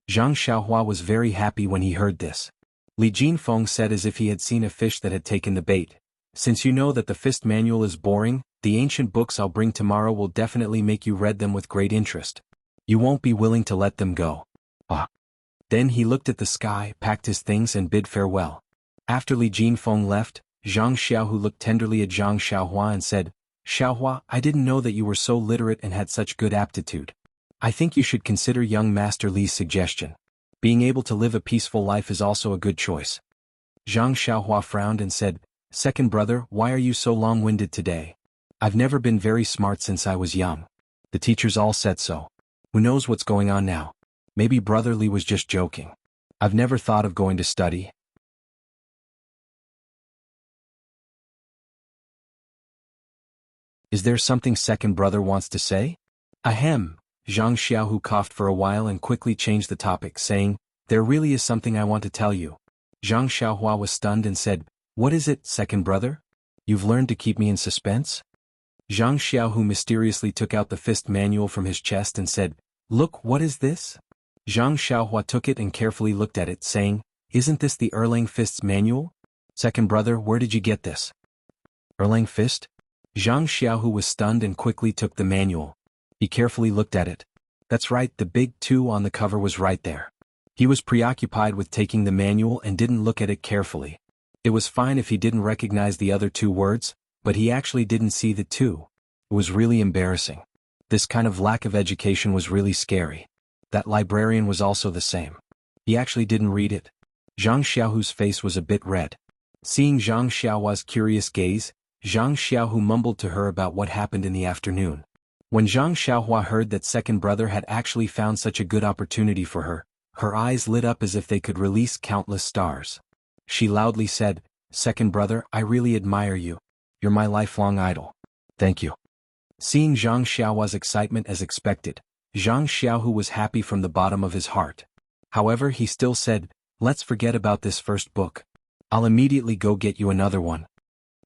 Zhang Xiaohua was very happy when he heard this. Li Jinfeng said as if he had seen a fish that had taken the bait, "Since you know that the fist manual is boring, the ancient books I'll bring tomorrow will definitely make you read them with great interest. You won't be willing to let them go." Ah. Then he looked at the sky, packed his things and bid farewell. After Li Jinfeng left, Zhang Xiaohu looked tenderly at Zhang Xiaohua and said, "Xiaohua, I didn't know that you were so literate and had such good aptitude. I think you should consider young Master Li's suggestion. Being able to live a peaceful life is also a good choice." Zhang Xiaohua frowned and said, "Second brother, why are you so long-winded today? I've never been very smart since I was young. The teachers all said so. Who knows what's going on now? Maybe brother Li was just joking. I've never thought of going to study." "Is there something second brother wants to say?" "Ahem." Zhang Xiaohu coughed for a while and quickly changed the topic, saying, "There really is something I want to tell you." Zhang Xiaohua was stunned and said, "What is it, second brother? You've learned to keep me in suspense?" Zhang Xiaohu mysteriously took out the fist manual from his chest and said, "Look, what is this?" Zhang Xiaohua took it and carefully looked at it, saying, "Isn't this the Erlang Fist's manual? Second brother, where did you get this?" "Erlang Fist?" Zhang Xiaohu was stunned and quickly took the manual. He carefully looked at it. That's right, the big 2 on the cover was right there. He was preoccupied with taking the manual and didn't look at it carefully. It was fine if he didn't recognize the other 2 words, but he actually didn't see the 2. It was really embarrassing. This kind of lack of education was really scary. That librarian was also the same. He actually didn't read it. Zhang Xiaohu's face was a bit red. Seeing Zhang Xiaohua's curious gaze, Zhang Xiaohu mumbled to her about what happened in the afternoon. When Zhang Xiaohua heard that second brother had actually found such a good opportunity for her, her eyes lit up as if they could release countless stars. She loudly said, "Second brother, I really admire you. You're my lifelong idol. Thank you." Seeing Zhang Xiaohua's excitement as expected, Zhang Xiaohu was happy from the bottom of his heart. However, he still said, "Let's forget about this first book. I'll immediately go get you another one."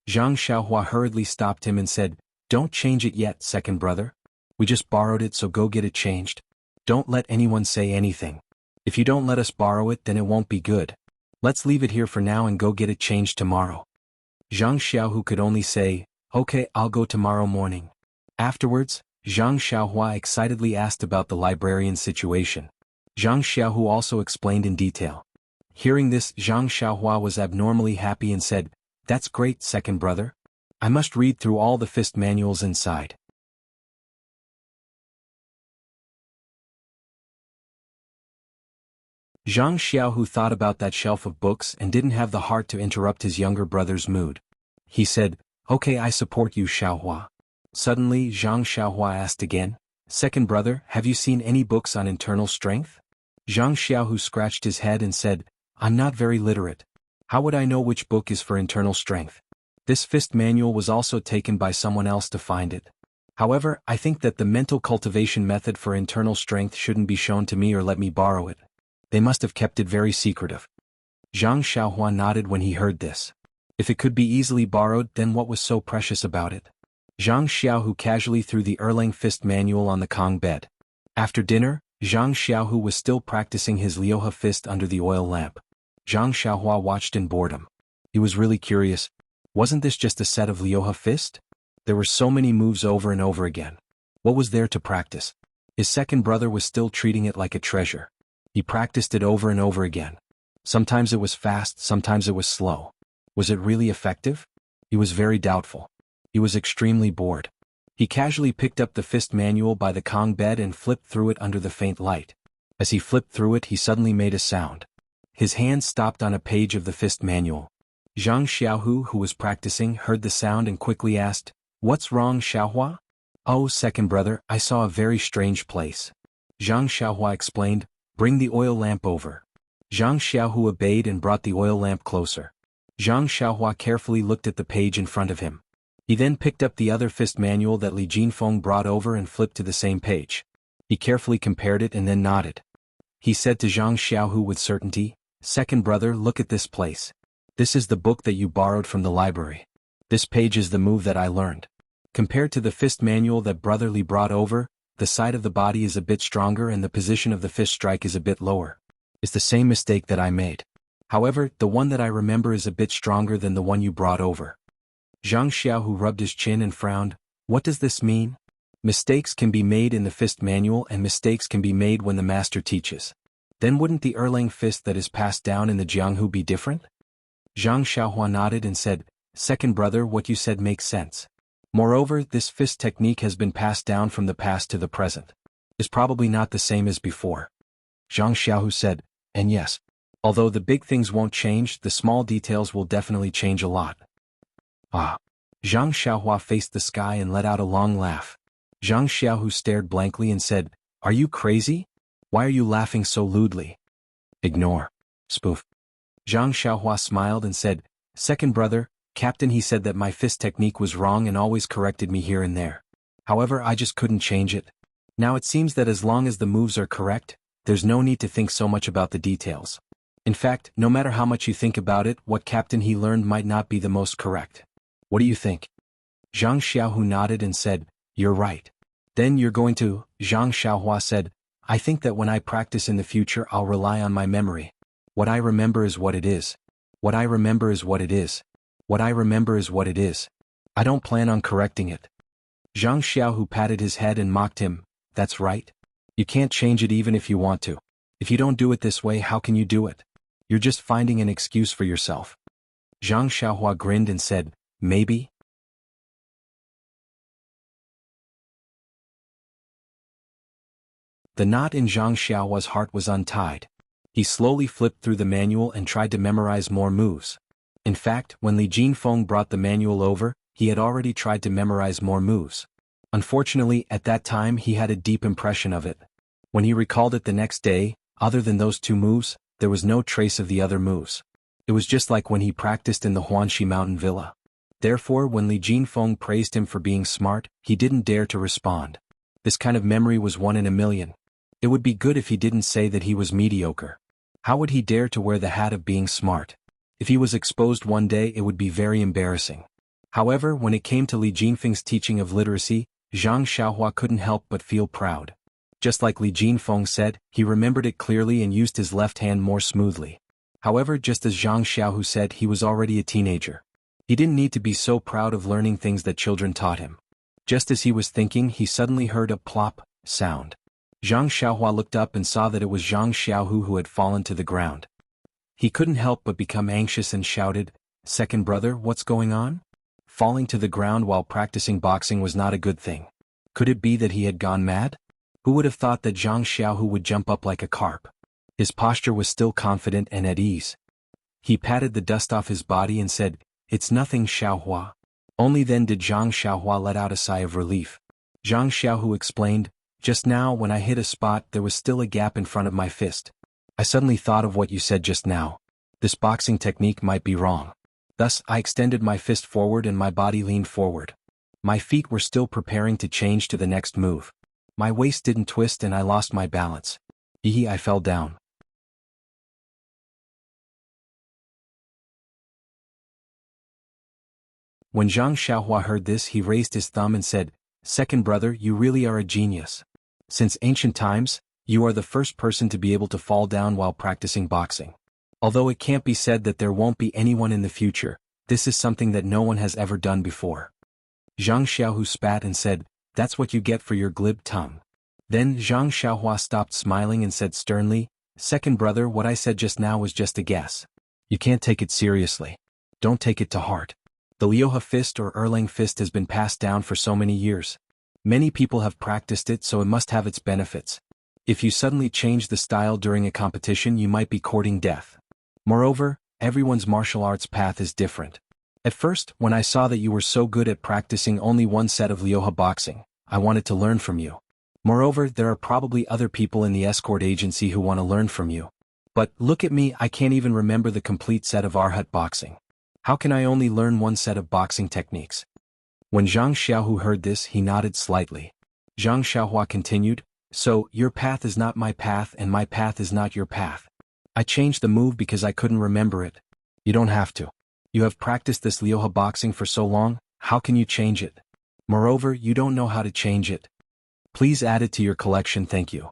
Zhang Xiaohua hurriedly stopped him and said, "Don't change it yet, second brother. We just borrowed it, so go get it changed. Don't let anyone say anything. If you don't let us borrow it, then it won't be good. Let's leave it here for now and go get it changed tomorrow." Zhang Xiaohu could only say, Okay, I'll go tomorrow morning. Afterwards, Zhang Xiaohua excitedly asked about the librarian's situation. Zhang Xiaohu also explained in detail. Hearing this, Zhang Xiaohua was abnormally happy and said, "That's great, second brother. I must read through all the fist manuals inside." Zhang Xiaohu thought about that shelf of books and didn't have the heart to interrupt his younger brother's mood. He said, "Okay, I support you, Xiaohua." Suddenly, Zhang Xiaohua asked again, "Second brother, have you seen any books on internal strength?" Zhang Xiaohu scratched his head and said, "I'm not very literate. How would I know which book is for internal strength? This fist manual was also taken by someone else to find it. However, I think that the mental cultivation method for internal strength shouldn't be shown to me or let me borrow it. They must have kept it very secretive." Zhang Xiaohua nodded when he heard this. If it could be easily borrowed, then what was so precious about it? Zhang Xiaohu casually threw the Erlang fist manual on the Kong bed. After dinner, Zhang Xiaohu was still practicing his Liuhe fist under the oil lamp. Zhang Xiaohua watched in boredom. He was really curious. Wasn't this just a set of Liuhe fist? There were so many moves over and over again. What was there to practice? His second brother was still treating it like a treasure. He practiced it over and over again. Sometimes it was fast, sometimes it was slow. Was it really effective? He was very doubtful. He was extremely bored. He casually picked up the fist manual by the Kong bed and flipped through it under the faint light. As he flipped through it, he suddenly made a sound. His hand stopped on a page of the fist manual. Zhang Xiaohu, who was practicing, heard the sound and quickly asked, "What's wrong, Xiaohua?" "Oh, second brother, I saw a very strange place." Zhang Xiaohua explained, "Bring the oil lamp over." Zhang Xiaohu obeyed and brought the oil lamp closer. Zhang Xiaohua carefully looked at the page in front of him. He then picked up the other fist manual that Li Jinfeng brought over and flipped to the same page. He carefully compared it and then nodded. He said to Zhang Xiaohu with certainty, "Second brother, look at this place. This is the book that you borrowed from the library. This page is the move that I learned. Compared to the fist manual that Brother Li brought over, the side of the body is a bit stronger and the position of the fist strike is a bit lower. It's the same mistake that I made. However, the one that I remember is a bit stronger than the one you brought over." Zhang Xiaohu rubbed his chin and frowned. "What does this mean? Mistakes can be made in the fist manual and mistakes can be made when the master teaches. Then wouldn't the Erlang fist that is passed down in the Jianghu be different?" Zhang Xiaohua nodded and said, "Second brother, what you said makes sense. Moreover, this fist technique has been passed down from the past to the present. It's probably not the same as before." Zhang Xiaohu said, "And yes, although the big things won't change, the small details will definitely change a lot." Ah. Zhang Xiaohua faced the sky and let out a long laugh. Zhang Xiaohu stared blankly and said, "Are you crazy? Why are you laughing so lewdly?" "Ignore. Spoof." Zhang Xiaohua smiled and said, "Second brother, Captain, he said that my fist technique was wrong and always corrected me here and there. However, I just couldn't change it. Now it seems that as long as the moves are correct, there's no need to think so much about the details. In fact, no matter how much you think about it, what Captain he learned might not be the most correct. What do you think?" Zhang Xiaohu nodded and said, "You're right." "Then you're going to," Zhang Xiaohua said, "I think that when I practice in the future I'll rely on my memory. What I remember is what it is. What I remember is what it is. What I remember is what it is. I don't plan on correcting it." Zhang Xiaohu patted his head and mocked him, "That's right. You can't change it even if you want to. If you don't do it this way, how can you do it? You're just finding an excuse for yourself." Zhang Xiaohua grinned and said, "Maybe." The knot in Zhang Xiaohua's heart was untied. He slowly flipped through the manual and tried to memorize more moves. In fact, when Li Jinfeng brought the manual over, he had already tried to memorize more moves. Unfortunately, at that time he had a deep impression of it. When he recalled it the next day, other than those two moves, there was no trace of the other moves. It was just like when he practiced in the Huanxi mountain villa. Therefore, when Li Jinfeng praised him for being smart, he didn't dare to respond. This kind of memory was 1 in a million. It would be good if he didn't say that he was mediocre. How would he dare to wear the hat of being smart? If he was exposed one day, it would be very embarrassing. However, when it came to Li Jinfeng's teaching of literacy, Zhang Xiaohua couldn't help but feel proud. Just like Li Jinfeng said, he remembered it clearly and used his left hand more smoothly. However, just as Zhang Xiaohu said, he was already a teenager. He didn't need to be so proud of learning things that children taught him. Just as he was thinking, he suddenly heard a plop sound. Zhang Xiaohua looked up and saw that it was Zhang Xiaohu who had fallen to the ground. He couldn't help but become anxious and shouted, "Second brother, what's going on?" Falling to the ground while practicing boxing was not a good thing. Could it be that he had gone mad? Who would have thought that Zhang Xiaohu would jump up like a carp? His posture was still confident and at ease. He patted the dust off his body and said, "It's nothing, Xiaohua." Only then did Zhang Xiaohua let out a sigh of relief. Zhang Xiaohu explained, "Just now when I hit a spot there was still a gap in front of my fist. I suddenly thought of what you said just now. This boxing technique might be wrong. Thus I extended my fist forward and my body leaned forward. My feet were still preparing to change to the next move. My waist didn't twist and I lost my balance. I fell down." When Zhang Xiaohua heard this, he raised his thumb and said, "Second brother, you really are a genius. Since ancient times, you are the first person to be able to fall down while practicing boxing. Although it can't be said that there won't be anyone in the future, this is something that no one has ever done before." Zhang Xiaohu spat and said, "That's what you get for your glib tongue." Then Zhang Xiaohua stopped smiling and said sternly, "Second brother, what I said just now was just a guess. You can't take it seriously. Don't take it to heart. The Liuhe fist or Erlang fist has been passed down for so many years. Many people have practiced it, so it must have its benefits. If you suddenly change the style during a competition, you might be courting death. Moreover, everyone's martial arts path is different. At first, when I saw that you were so good at practicing only one set of Liuhe boxing, I wanted to learn from you. Moreover, there are probably other people in the escort agency who want to learn from you. But look at me, I can't even remember the complete set of Arhat boxing. How can I only learn one set of boxing techniques?" When Zhang Xiaohu heard this, he nodded slightly. Zhang Xiaohua continued, "So, your path is not my path and my path is not your path. I changed the move because I couldn't remember it. You don't have to. You have practiced this Liuhe boxing for so long, how can you change it? Moreover, you don't know how to change it. Please add it to your collection, thank you."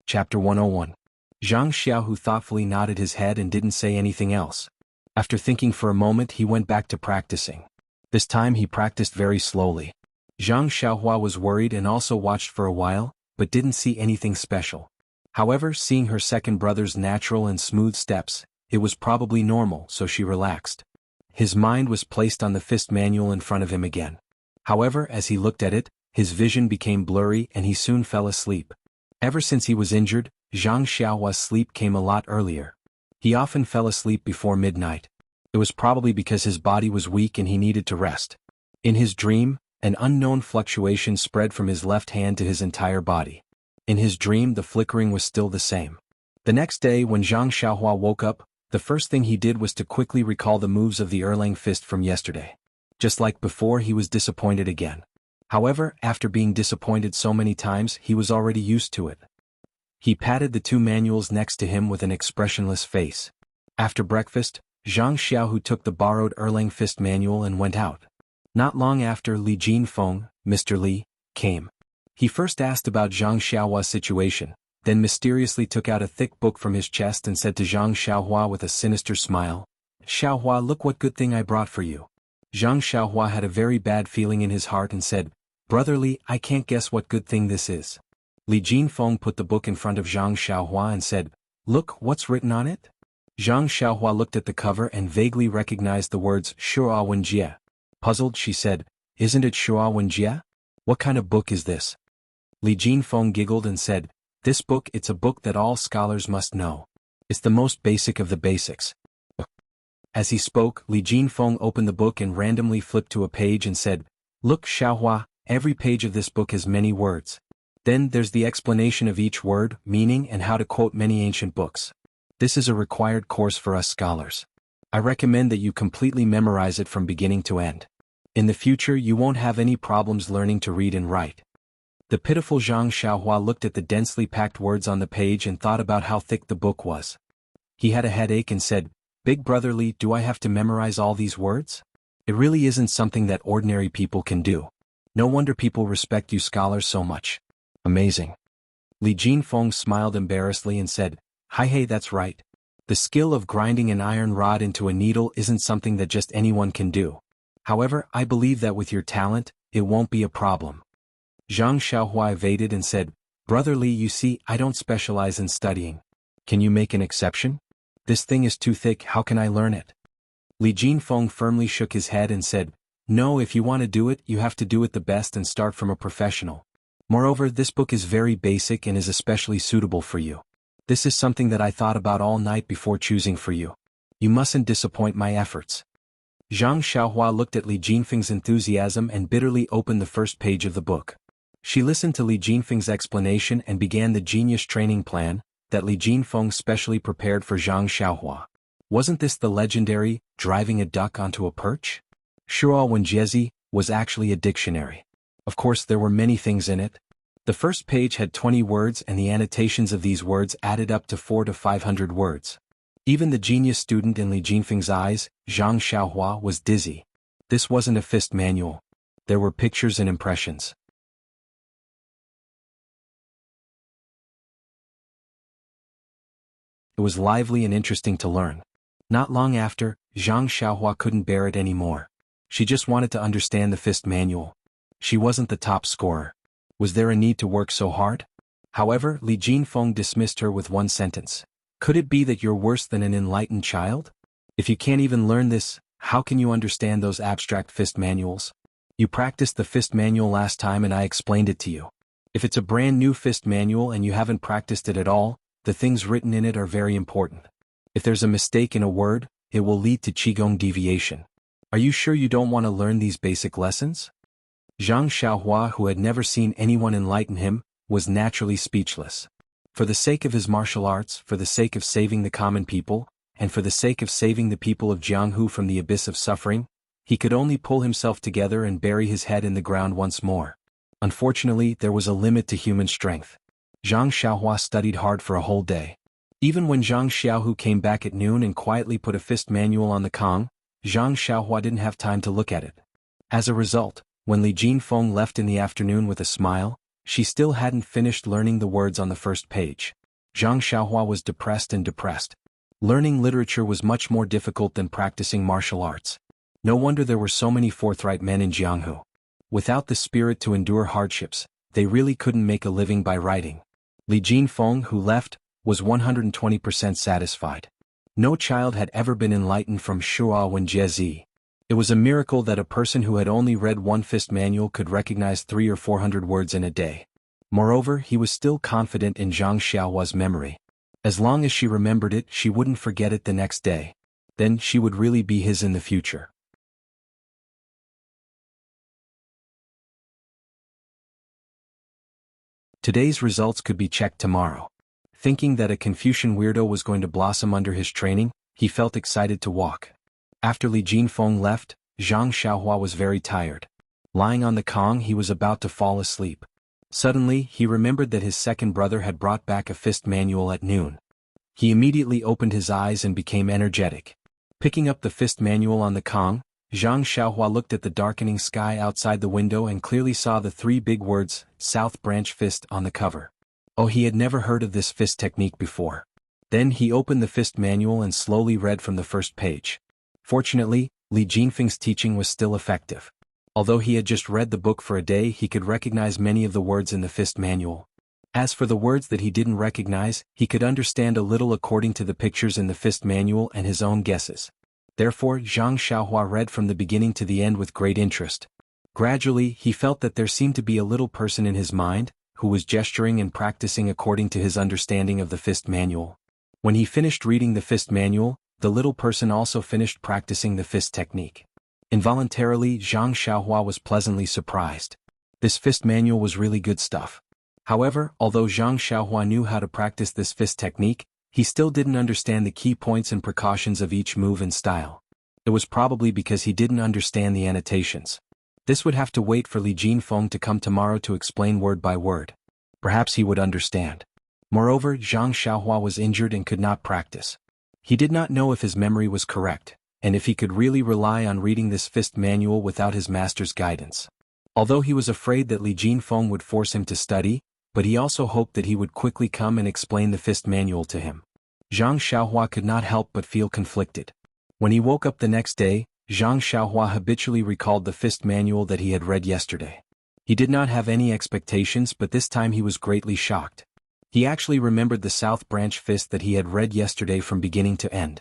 Chapter 101. Zhang Xiaohu thoughtfully nodded his head and didn't say anything else. After thinking for a moment, he went back to practicing. This time he practiced very slowly. Zhang Xiaohua was worried and also watched for a while, but didn't see anything special. However, seeing her second brother's natural and smooth steps, it was probably normal, so she relaxed. His mind was placed on the fist manual in front of him again. However, as he looked at it, his vision became blurry and he soon fell asleep. Ever since he was injured, Zhang Xiaohua's sleep came a lot earlier. He often fell asleep before midnight. It was probably because his body was weak and he needed to rest. In his dream, an unknown fluctuation spread from his left hand to his entire body. In his dream, the flickering was still the same. The next day, when Zhang Xiaohua woke up, the first thing he did was to quickly recall the moves of the Erlang fist from yesterday. Just like before, he was disappointed again. However, after being disappointed so many times, he was already used to it. He patted the two manuals next to him with an expressionless face. After breakfast, Zhang Xiaohu took the borrowed Erlang fist manual and went out. Not long after, Li Jinfeng, Mr. Li, came. He first asked about Zhang Xiaohua's situation, then mysteriously took out a thick book from his chest and said to Zhang Xiaohua with a sinister smile, "Xiaohua, look what good thing I brought for you." Zhang Xiaohua had a very bad feeling in his heart and said, "Brother Li, I can't guess what good thing this is." Li Jinfeng put the book in front of Zhang Xiaohua and said, "Look, what's written on it?" Zhang Xiaohua looked at the cover and vaguely recognized the words Shua Wenjie. Puzzled, she said, "Isn't it Shua Wenjie? What kind of book is this?" Li Jinfeng giggled and said, "This book, it's a book that all scholars must know. It's the most basic of the basics." As he spoke, Li Jinfeng opened the book and randomly flipped to a page and said, "Look, Xiaohua, every page of this book has many words. Then there's the explanation of each word, meaning, and how to quote many ancient books. This is a required course for us scholars. I recommend that you completely memorize it from beginning to end. In the future you won't have any problems learning to read and write." The pitiful Zhang Xiaohua looked at the densely packed words on the page and thought about how thick the book was. He had a headache and said, "Big brother Li, do I have to memorize all these words?" It really isn't something that ordinary people can do. No wonder people respect you scholars so much. Amazing. Li Jinfeng smiled embarrassedly and said, hey, that's right. The skill of grinding an iron rod into a needle isn't something that just anyone can do. However, I believe that with your talent, it won't be a problem. Zhang Xiaohua evaded and said, Brother Li, you see, I don't specialize in studying. Can you make an exception? This thing is too thick, how can I learn it? Li Jinfeng firmly shook his head and said, No, if you want to do it, you have to do it the best and start from a professional. Moreover, this book is very basic and is especially suitable for you. This is something that I thought about all night before choosing for you. You mustn't disappoint my efforts. Zhang Xiaohua looked at Li Jinfeng's enthusiasm and bitterly opened the first page of the book. She listened to Li Jinfeng's explanation and began the genius training plan that Li Jinfeng specially prepared for Zhang Xiaohua. Wasn't this the legendary, driving a duck onto a perch? Shuo Wenjiezi was actually a dictionary. Of course, there were many things in it. The first page had 20 words and the annotations of these words added up to 400 to 500 words. Even the genius student in Li Jinfeng's eyes, Zhang Xiaohua, was dizzy. This wasn't a fist manual. There were pictures and impressions. It was lively and interesting to learn. Not long after, Zhang Xiaohua couldn't bear it anymore. She just wanted to understand the fist manual. She wasn't the top scorer. Was there a need to work so hard? However, Li Jinfeng dismissed her with one sentence. Could it be that you're worse than an enlightened child? If you can't even learn this, how can you understand those abstract fist manuals? You practiced the fist manual last time and I explained it to you. If it's a brand new fist manual and you haven't practiced it at all, the things written in it are very important. If there's a mistake in a word, it will lead to Qigong deviation. Are you sure you don't want to learn these basic lessons? Zhang Xiaohua, who had never seen anyone enlighten him, was naturally speechless. For the sake of his martial arts, for the sake of saving the common people, and for the sake of saving the people of Jianghu from the abyss of suffering, he could only pull himself together and bury his head in the ground once more. Unfortunately, there was a limit to human strength. Zhang Xiaohua studied hard for a whole day. Even when Zhang Xiaohu came back at noon and quietly put a fist manual on the Kong, Zhang Xiaohua didn't have time to look at it. As a result, when Li Jinfeng left in the afternoon with a smile, she still hadn't finished learning the words on the first page. Zhang Xiaohua was depressed. Learning literature was much more difficult than practicing martial arts. No wonder there were so many forthright men in Jianghu. Without the spirit to endure hardships, they really couldn't make a living by writing. Li Jinfeng, who left, was 120% satisfied. No child had ever been enlightened from Shuo Wenjiezi. It was a miracle that a person who had only read one fist manual could recognize 300 or 400 words in a day. Moreover, he was still confident in Zhang Xiaohua's memory. As long as she remembered it, she wouldn't forget it the next day. Then she would really be his in the future. Today's results could be checked tomorrow. Thinking that a Confucian weirdo was going to blossom under his training, he felt excited to walk. After Li Jinfeng left, Zhang Xiaohua was very tired. Lying on the Kong, he was about to fall asleep. Suddenly, he remembered that his second brother had brought back a fist manual at noon. He immediately opened his eyes and became energetic. Picking up the fist manual on the Kong, Zhang Xiaohua looked at the darkening sky outside the window and clearly saw the 3 big words, South Branch Fist, on the cover. Oh, he had never heard of this fist technique before. Then he opened the fist manual and slowly read from the first page. Fortunately, Li Jinfeng's teaching was still effective. Although he had just read the book for a day, he could recognize many of the words in the fist manual. As for the words that he didn't recognize, he could understand a little according to the pictures in the fist manual and his own guesses. Therefore, Zhang Xiaohua read from the beginning to the end with great interest. Gradually, he felt that there seemed to be a little person in his mind, who was gesturing and practicing according to his understanding of the fist manual. When he finished reading the fist manual, the little person also finished practicing the fist technique. Involuntarily, Zhang Xiaohua was pleasantly surprised. This fist manual was really good stuff. However, although Zhang Xiaohua knew how to practice this fist technique, he still didn't understand the key points and precautions of each move and style. It was probably because he didn't understand the annotations. This would have to wait for Li Jinfeng to come tomorrow to explain word by word. Perhaps he would understand. Moreover, Zhang Xiaohua was injured and could not practice. He did not know if his memory was correct. and if he could really rely on reading this fist manual without his master's guidance. Although he was afraid that Li Jinfeng would force him to study, but he also hoped that he would quickly come and explain the fist manual to him. Zhang Xiaohua could not help but feel conflicted. When he woke up the next day, Zhang Xiaohua habitually recalled the fist manual that he had read yesterday. He did not have any expectations, but this time he was greatly shocked. He actually remembered the South Branch fist that he had read yesterday from beginning to end.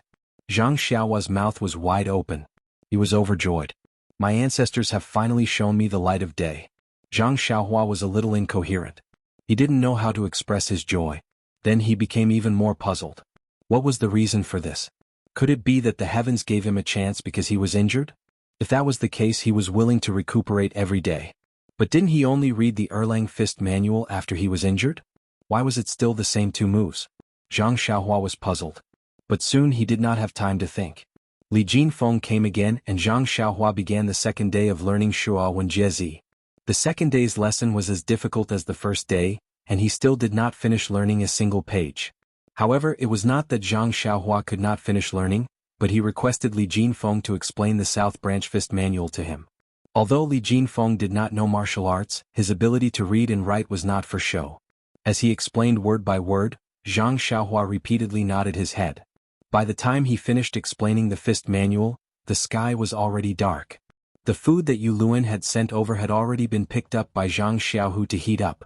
Zhang Xiaohua's mouth was wide open. He was overjoyed. My ancestors have finally shown me the light of day. Zhang Xiaohua was a little incoherent. He didn't know how to express his joy. Then he became even more puzzled. What was the reason for this? Could it be that the heavens gave him a chance because he was injured? If that was the case, he was willing to recuperate every day. But didn't he only read the Erlang fist manual after he was injured? Why was it still the same 2 moves? Zhang Xiaohua was puzzled. But soon he did not have time to think. Li Jinfeng came again and Zhang Xiaohua began the second day of learning Shuo Wen Jiezi. The second day's lesson was as difficult as the first day, and he still did not finish learning a single page. However, it was not that Zhang Xiaohua could not finish learning, but he requested Li Jinfeng to explain the South Branch fist manual to him. Although Li Jinfeng did not know martial arts, his ability to read and write was not for show. As he explained word by word, Zhang Xiaohua repeatedly nodded his head. By the time he finished explaining the fist manual, the sky was already dark. The food that Yu Luan had sent over had already been picked up by Zhang Xiaohu to heat up.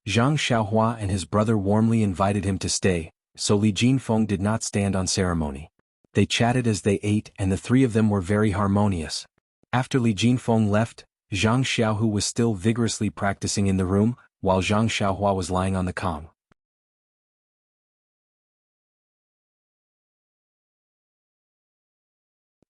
Zhang Xiaohua and his brother warmly invited him to stay, so Li Jinfeng did not stand on ceremony. They chatted as they ate and the 3 of them were very harmonious. After Li Jinfeng left, Zhang Xiaohu was still vigorously practicing in the room, while Zhang Xiaohua was lying on the Kong.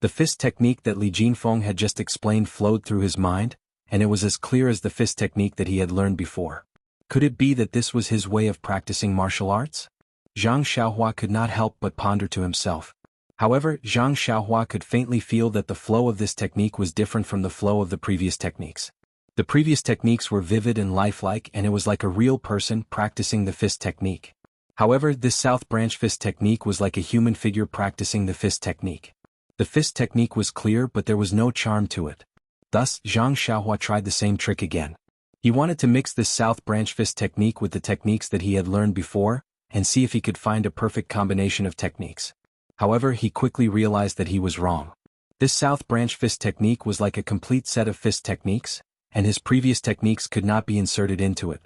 The fist technique that Li Jinfeng had just explained flowed through his mind, and it was as clear as the fist technique that he had learned before. Could it be that this was his way of practicing martial arts? Zhang Xiaohua could not help but ponder to himself. However, Zhang Xiaohua could faintly feel that the flow of this technique was different from the flow of the previous techniques. The previous techniques were vivid and lifelike, and it was like a real person practicing the fist technique. However, this South Branch fist technique was like a human figure practicing the fist technique. The fist technique was clear, but there was no charm to it. Thus, Zhang Xiaohua tried the same trick again. He wanted to mix this South Branch fist technique with the techniques that he had learned before, and see if he could find a perfect combination of techniques. However, he quickly realized that he was wrong. This South Branch fist technique was like a complete set of fist techniques, and his previous techniques could not be inserted into it.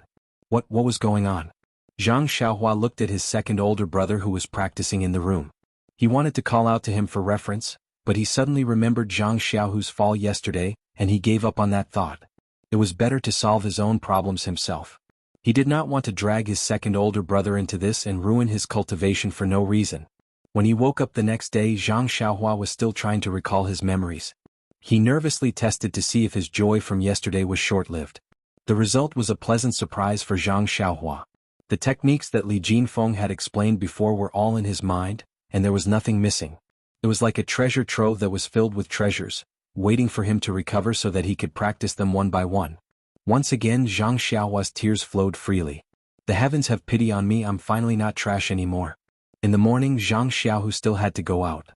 What was going on? Zhang Xiaohua looked at his second older brother who was practicing in the room. He wanted to call out to him for reference, but he suddenly remembered Zhang Xiaohu's fall yesterday, and he gave up on that thought. It was better to solve his own problems himself. He did not want to drag his second older brother into this and ruin his cultivation for no reason. When he woke up the next day, Zhang Xiaohua was still trying to recall his memories. He nervously tested to see if his joy from yesterday was short-lived. The result was a pleasant surprise for Zhang Xiaohua. The techniques that Li Jinfeng had explained before were all in his mind, and there was nothing missing. It was like a treasure trove that was filled with treasures, waiting for him to recover so that he could practice them one by one. Once again, Zhang Xiaohua's tears flowed freely. The heavens have pity on me, I'm finally not trash anymore. In the morning, Zhang Xiaohu still had to go out.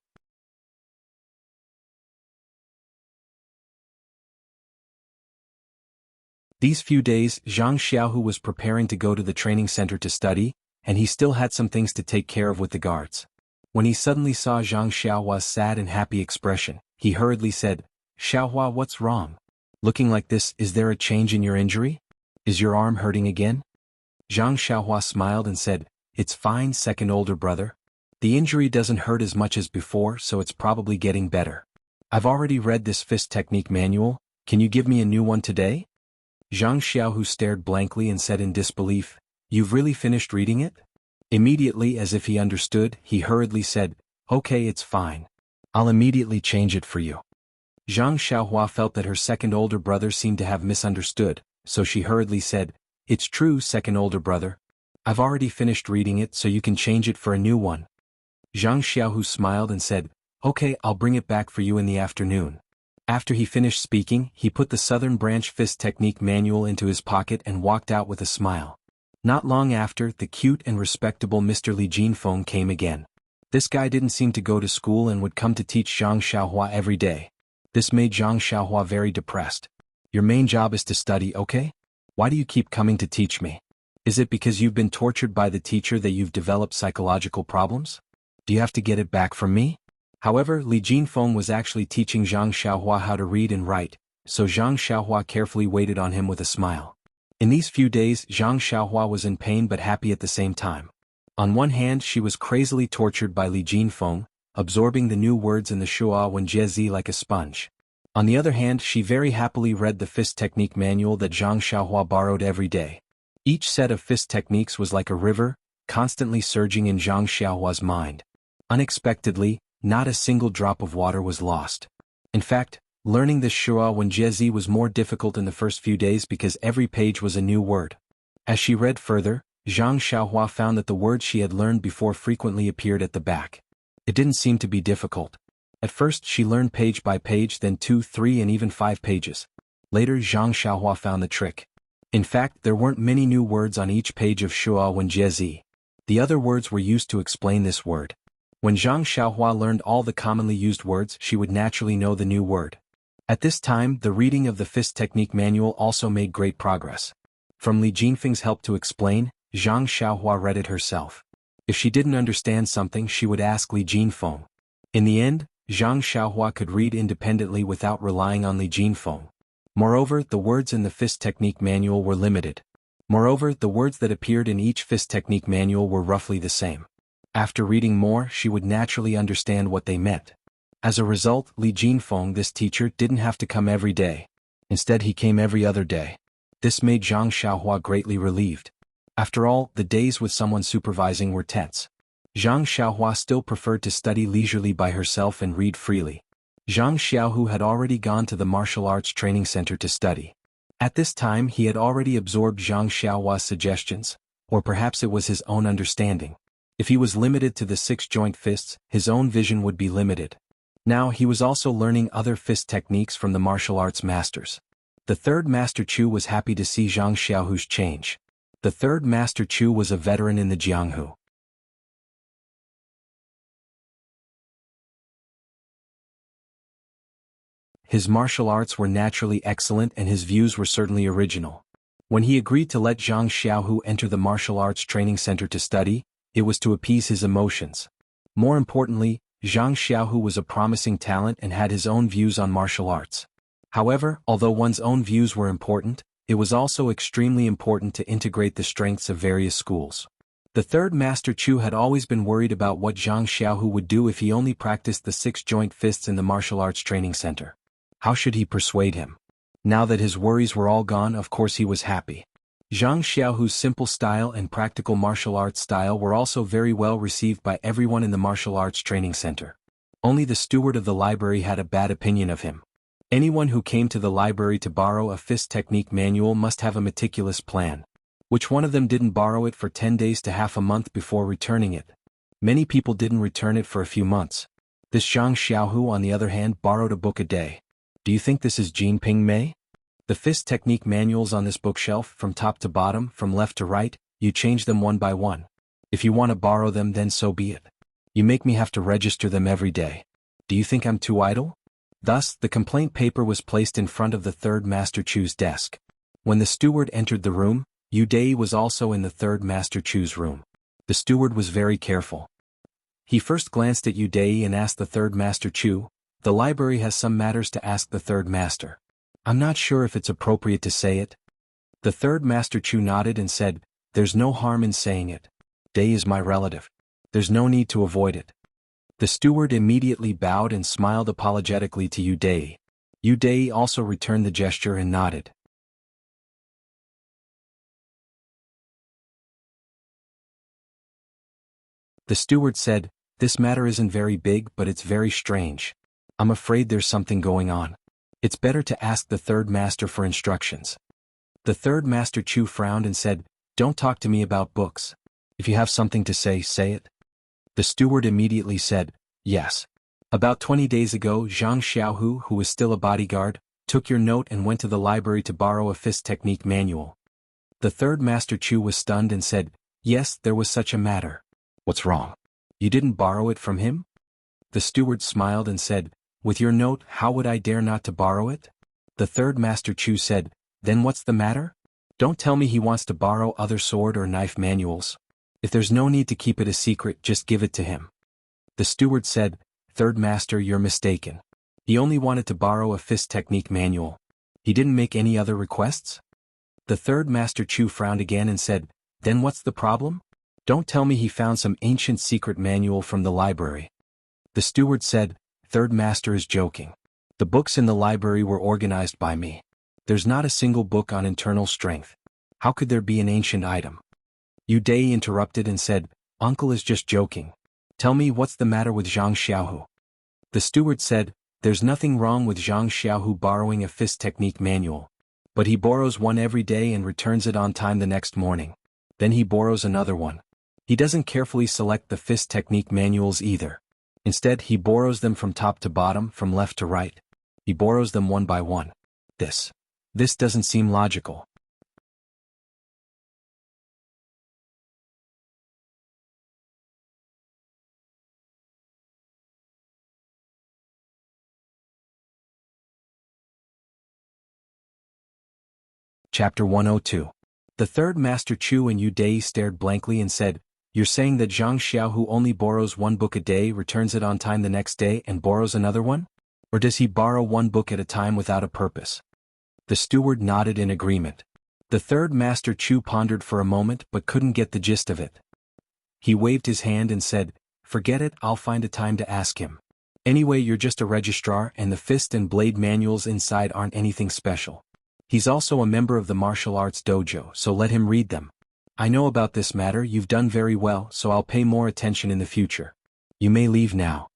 These few days, Zhang Xiaohu was preparing to go to the training center to study, and he still had some things to take care of with the guards. When he suddenly saw Zhang Xiaohua's sad and happy expression, he hurriedly said, "Xiaohua, what's wrong? Looking like this, is there a change in your injury? Is your arm hurting again?" Zhang Xiaohua smiled and said, "It's fine, second older brother. The injury doesn't hurt as much as before, so it's probably getting better. I've already read this fist technique manual, can you give me a new one today?" Zhang Xiaohu stared blankly and said in disbelief, "You've really finished reading it?" Immediately, as if he understood, he hurriedly said, "Okay, it's fine. I'll immediately change it for you." Zhang Xiaohua felt that her second older brother seemed to have misunderstood, so she hurriedly said, "It's true, second older brother. I've already finished reading it, so you can change it for a new one." Zhang Xiaohu smiled and said, "Okay, I'll bring it back for you in the afternoon." After he finished speaking, he put the Southern Branch Fist Technique manual into his pocket and walked out with a smile. Not long after, the cute and respectable Mr. Li Jinfeng came again. This guy didn't seem to go to school and would come to teach Zhang Xiaohua every day. This made Zhang Xiaohua very depressed. Your main job is to study, okay? Why do you keep coming to teach me? Is it because you've been tortured by the teacher that you've developed psychological problems? Do you have to get it back from me? However, Li Jinfeng was actually teaching Zhang Xiaohua how to read and write, so Zhang Xiaohua carefully waited on him with a smile. In these few days, Zhang Xiaohua was in pain but happy at the same time. On one hand, she was crazily tortured by Li Jinfeng, absorbing the new words in the Shuo Wen Jie like a sponge. On the other hand, she very happily read the fist technique manual that Zhang Xiaohua borrowed every day. Each set of fist techniques was like a river, constantly surging in Zhang Xiaohua's mind. Unexpectedly, not a single drop of water was lost. In fact, learning this Shuo Wen Jie was more difficult in the first few days because every page was a new word. As she read further, Zhang Xiaohua found that the words she had learned before frequently appeared at the back. It didn't seem to be difficult. At first she learned page by page, then 2, 3 and even 5 pages. Later Zhang Xiaohua found the trick. In fact, there weren't many new words on each page of Shuo Wen Jie. The other words were used to explain this word. When Zhang Xiaohua learned all the commonly used words, she would naturally know the new word. At this time, the reading of the fist technique manual also made great progress. From Li Jinfeng's help to explain, Zhang Xiaohua read it herself. If she didn't understand something, she would ask Li Jinfeng. In the end, Zhang Xiaohua could read independently without relying on Li Jinfeng. Moreover, the words in the fist technique manual were limited. Moreover, the words that appeared in each fist technique manual were roughly the same. After reading more, she would naturally understand what they meant. As a result, Li Jinfeng, this teacher, didn't have to come every day. Instead, he came every other day. This made Zhang Xiaohua greatly relieved. After all, the days with someone supervising were tense. Zhang Xiaohua still preferred to study leisurely by herself and read freely. Zhang Xiaohu had already gone to the martial arts training center to study. At this time he had already absorbed Zhang Xiaohua's suggestions, or perhaps it was his own understanding. If he was limited to the 6 joint fists, his own vision would be limited. Now he was also learning other fist techniques from the martial arts masters. The third Master Chu was happy to see Zhang Xiaohu's change. The third Master Chu was a veteran in the Jianghu. His martial arts were naturally excellent and his views were certainly original. When he agreed to let Zhang Xiaohu enter the martial arts training center to study, it was to appease his emotions. More importantly, Zhang Xiaohu was a promising talent and had his own views on martial arts. However, although one's own views were important, it was also extremely important to integrate the strengths of various schools. The third Master Chu had always been worried about what Zhang Xiaohu would do if he only practiced the 6 joint fists in the martial arts training center. How should he persuade him? Now that his worries were all gone, of course he was happy. Zhang Xiaohu's simple style and practical martial arts style were also very well received by everyone in the martial arts training center. Only the steward of the library had a bad opinion of him. Anyone who came to the library to borrow a fist technique manual must have a meticulous plan. Which one of them didn't borrow it for 10 days to half a month before returning it? Many people didn't return it for a few months. This Zhang Xiaohu, on the other hand, borrowed a book a day. Do you think this is Jinping Mei? The fist technique manuals on this bookshelf, from top to bottom, from left to right, you change them one by one. If you want to borrow them, then so be it. You make me have to register them every day. Do you think I'm too idle? Thus, the complaint paper was placed in front of the third Master Chu's desk. When the steward entered the room, Yu Dei was also in the third Master Chu's room. The steward was very careful. He first glanced at Yu Dei and asked the third Master Chu, "The library has some matters to ask the third master. I'm not sure if it's appropriate to say it." The third Master Chu nodded and said, "There's no harm in saying it. Dei is my relative. There's no need to avoid it." The steward immediately bowed and smiled apologetically to Yu Dei. Yu Dei also returned the gesture and nodded. The steward said, "This matter isn't very big, but it's very strange. I'm afraid there's something going on. It's better to ask the third master for instructions." The third Master Chu frowned and said, "Don't talk to me about books. If you have something to say, say it." The steward immediately said, "Yes. About 20 days ago, Zhang Xiaohu, who was still a bodyguard, took your note and went to the library to borrow a fist technique manual." The third Master Chu was stunned and said, "Yes, there was such a matter." "What's wrong?" You didn't borrow it from him? The steward smiled and said, with your note, how would I dare not to borrow it? The third Master Chu said, then what's the matter? Don't tell me he wants to borrow other sword or knife manuals. If there's no need to keep it a secret, just give it to him. The steward said, Third Master, you're mistaken. He only wanted to borrow a fist technique manual. He didn't make any other requests? The third Master Chu frowned again and said, then what's the problem? Don't tell me he found some ancient secret manual from the library. The steward said, Third Master is joking. The books in the library were organized by me. There's not a single book on internal strength. How could there be an ancient item? Yu Dai interrupted and said, Uncle is just joking. Tell me what's the matter with Zhang Xiaohu. The steward said, there's nothing wrong with Zhang Xiaohu borrowing a fist technique manual. But he borrows one every day and returns it on time the next morning. Then he borrows another one. He doesn't carefully select the fist technique manuals either. Instead, he borrows them from top to bottom, from left to right. He borrows them one by one. This doesn't seem logical. Chapter 102. The third Master Chu and Yu Dai stared blankly and said, You're saying that Zhang Xiaohu only borrows one book a day, returns it on time the next day, and borrows another one? Or does he borrow one book at a time without a purpose? The steward nodded in agreement. The third Master Chu pondered for a moment but couldn't get the gist of it. He waved his hand and said, Forget it, I'll find a time to ask him. Anyway, you're just a registrar and the fist and blade manuals inside aren't anything special. He's also a member of the martial arts dojo, so let him read them. I know about this matter, you've done very well, so I'll pay more attention in the future. You may leave now.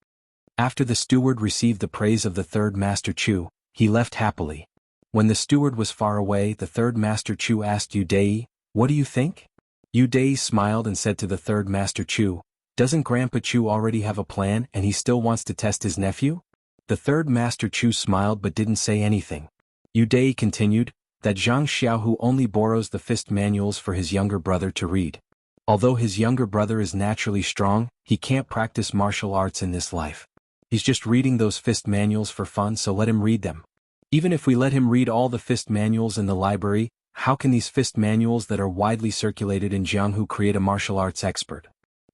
After the steward received the praise of the third Master Chu, he left happily. When the steward was far away, the third Master Chu asked Yu Dai, What do you think? Yu Dai smiled and said to the third Master Chu, Doesn't Grandpa Chu already have a plan and he still wants to test his nephew? The third Master Chu smiled but didn't say anything. Yu Dai continued, that Zhang Xiaohu only borrows the fist manuals for his younger brother to read. Although his younger brother is naturally strong, he can't practice martial arts in this life. He's just reading those fist manuals for fun, so let him read them. Even if we let him read all the fist manuals in the library, how can these fist manuals that are widely circulated in Jianghu create a martial arts expert?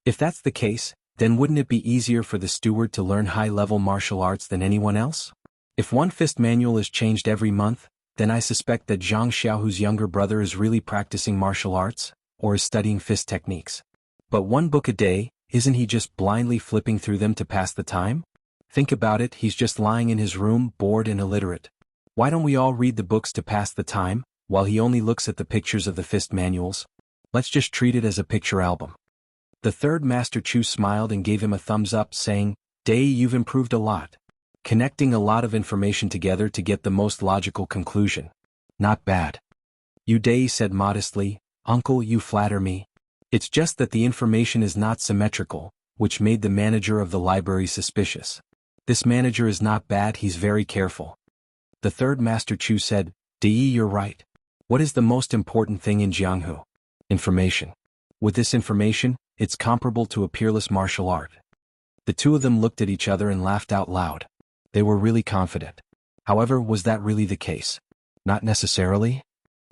If that's the case, then wouldn't it be easier for the steward to learn high-level martial arts than anyone else? If one fist manual is changed every month, then I suspect that Zhang Xiaohu's younger brother is really practicing martial arts, or is studying fist techniques. But one book a day, isn't he just blindly flipping through them to pass the time? Think about it, he's just lying in his room, bored and illiterate. Why don't we all read the books to pass the time, while he only looks at the pictures of the fist manuals? Let's just treat it as a picture album. The third Master Chu smiled and gave him a thumbs up, saying, Dai, you've improved a lot. Connecting a lot of information together to get the most logical conclusion. Not bad. Yu Dai said modestly, Uncle, you flatter me. It's just that the information is not symmetrical, which made the manager of the library suspicious. This manager is not bad, he's very careful. The third Master Chu said, Dai, you're right. What is the most important thing in Jianghu? Information. With this information, it's comparable to a peerless martial art. The two of them looked at each other and laughed out loud. They were really confident. However, was that really the case? Not necessarily.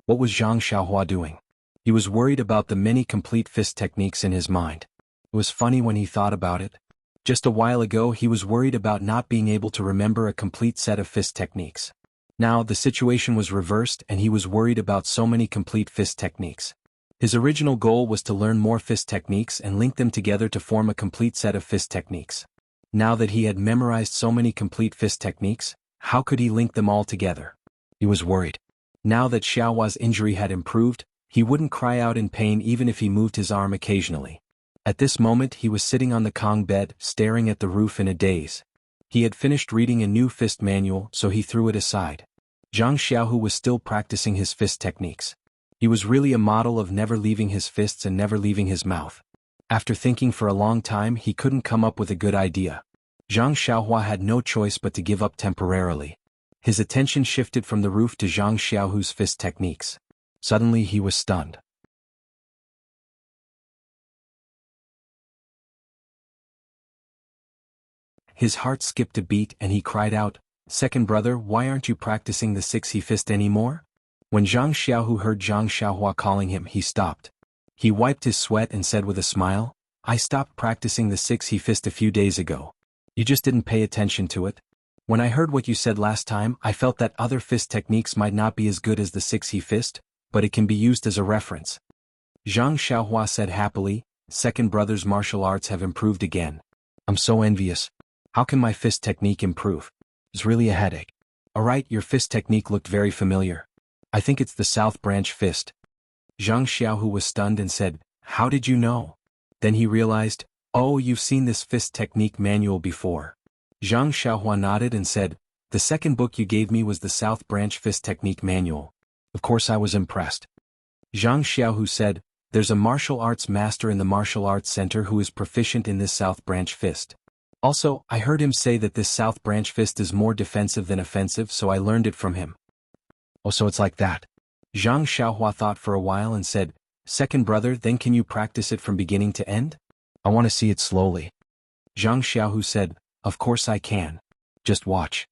What was Zhang Xiaohua doing? He was worried about the many complete fist techniques in his mind. It was funny when he thought about it. Just a while ago he was worried about not being able to remember a complete set of fist techniques. Now the situation was reversed and he was worried about so many complete fist techniques. His original goal was to learn more fist techniques and link them together to form a complete set of fist techniques. Now that he had memorized so many complete fist techniques, how could he link them all together? He was worried. Now that Xiaohua's injury had improved, he wouldn't cry out in pain even if he moved his arm occasionally. At this moment he was sitting on the Kong bed, staring at the roof in a daze. He had finished reading a new fist manual, so he threw it aside. Zhang Xiaohu was still practicing his fist techniques. He was really a model of never leaving his fists and never leaving his mouth. After thinking for a long time, he couldn't come up with a good idea. Zhang Xiaohua had no choice but to give up temporarily. His attention shifted from the roof to Zhang Xiaohu's fist techniques. Suddenly he was stunned. his heart skipped a beat and he cried out, "Second brother, why aren't you practicing the 6 fist anymore?" When Zhang Xiaohu heard Zhang Xiaohua calling him, he stopped. He wiped his sweat and said with a smile, "I stopped practicing the 6 fist a few days ago. You just didn't pay attention to it. When I heard what you said last time, I felt that other fist techniques might not be as good as the 6 fist, but it can be used as a reference." Zhang Xiaohua said happily, "Second brother's martial arts have improved again. I'm so envious. How can my fist technique improve? It's really a headache." "Alright, your fist technique looked very familiar. I think it's the South Branch fist." Zhang Xiaohu was stunned and said, "How did you know?" Then he realized, "Oh, you've seen this fist technique manual before." Zhang Xiaohua nodded and said, "The second book you gave me was the South Branch fist technique manual. Of course I was impressed." Zhang Xiaohu said, "There's a martial arts master in the martial arts center who is proficient in this South Branch fist. Also, I heard him say that this South Branch fist is more defensive than offensive, so I learned it from him." "Oh, so it's like that." Zhang Xiaohua thought for a while and said, "Second brother, then can you practice it from beginning to end? I want to see it slowly." Zhang Xiaohu said, "Of course I can. Just watch."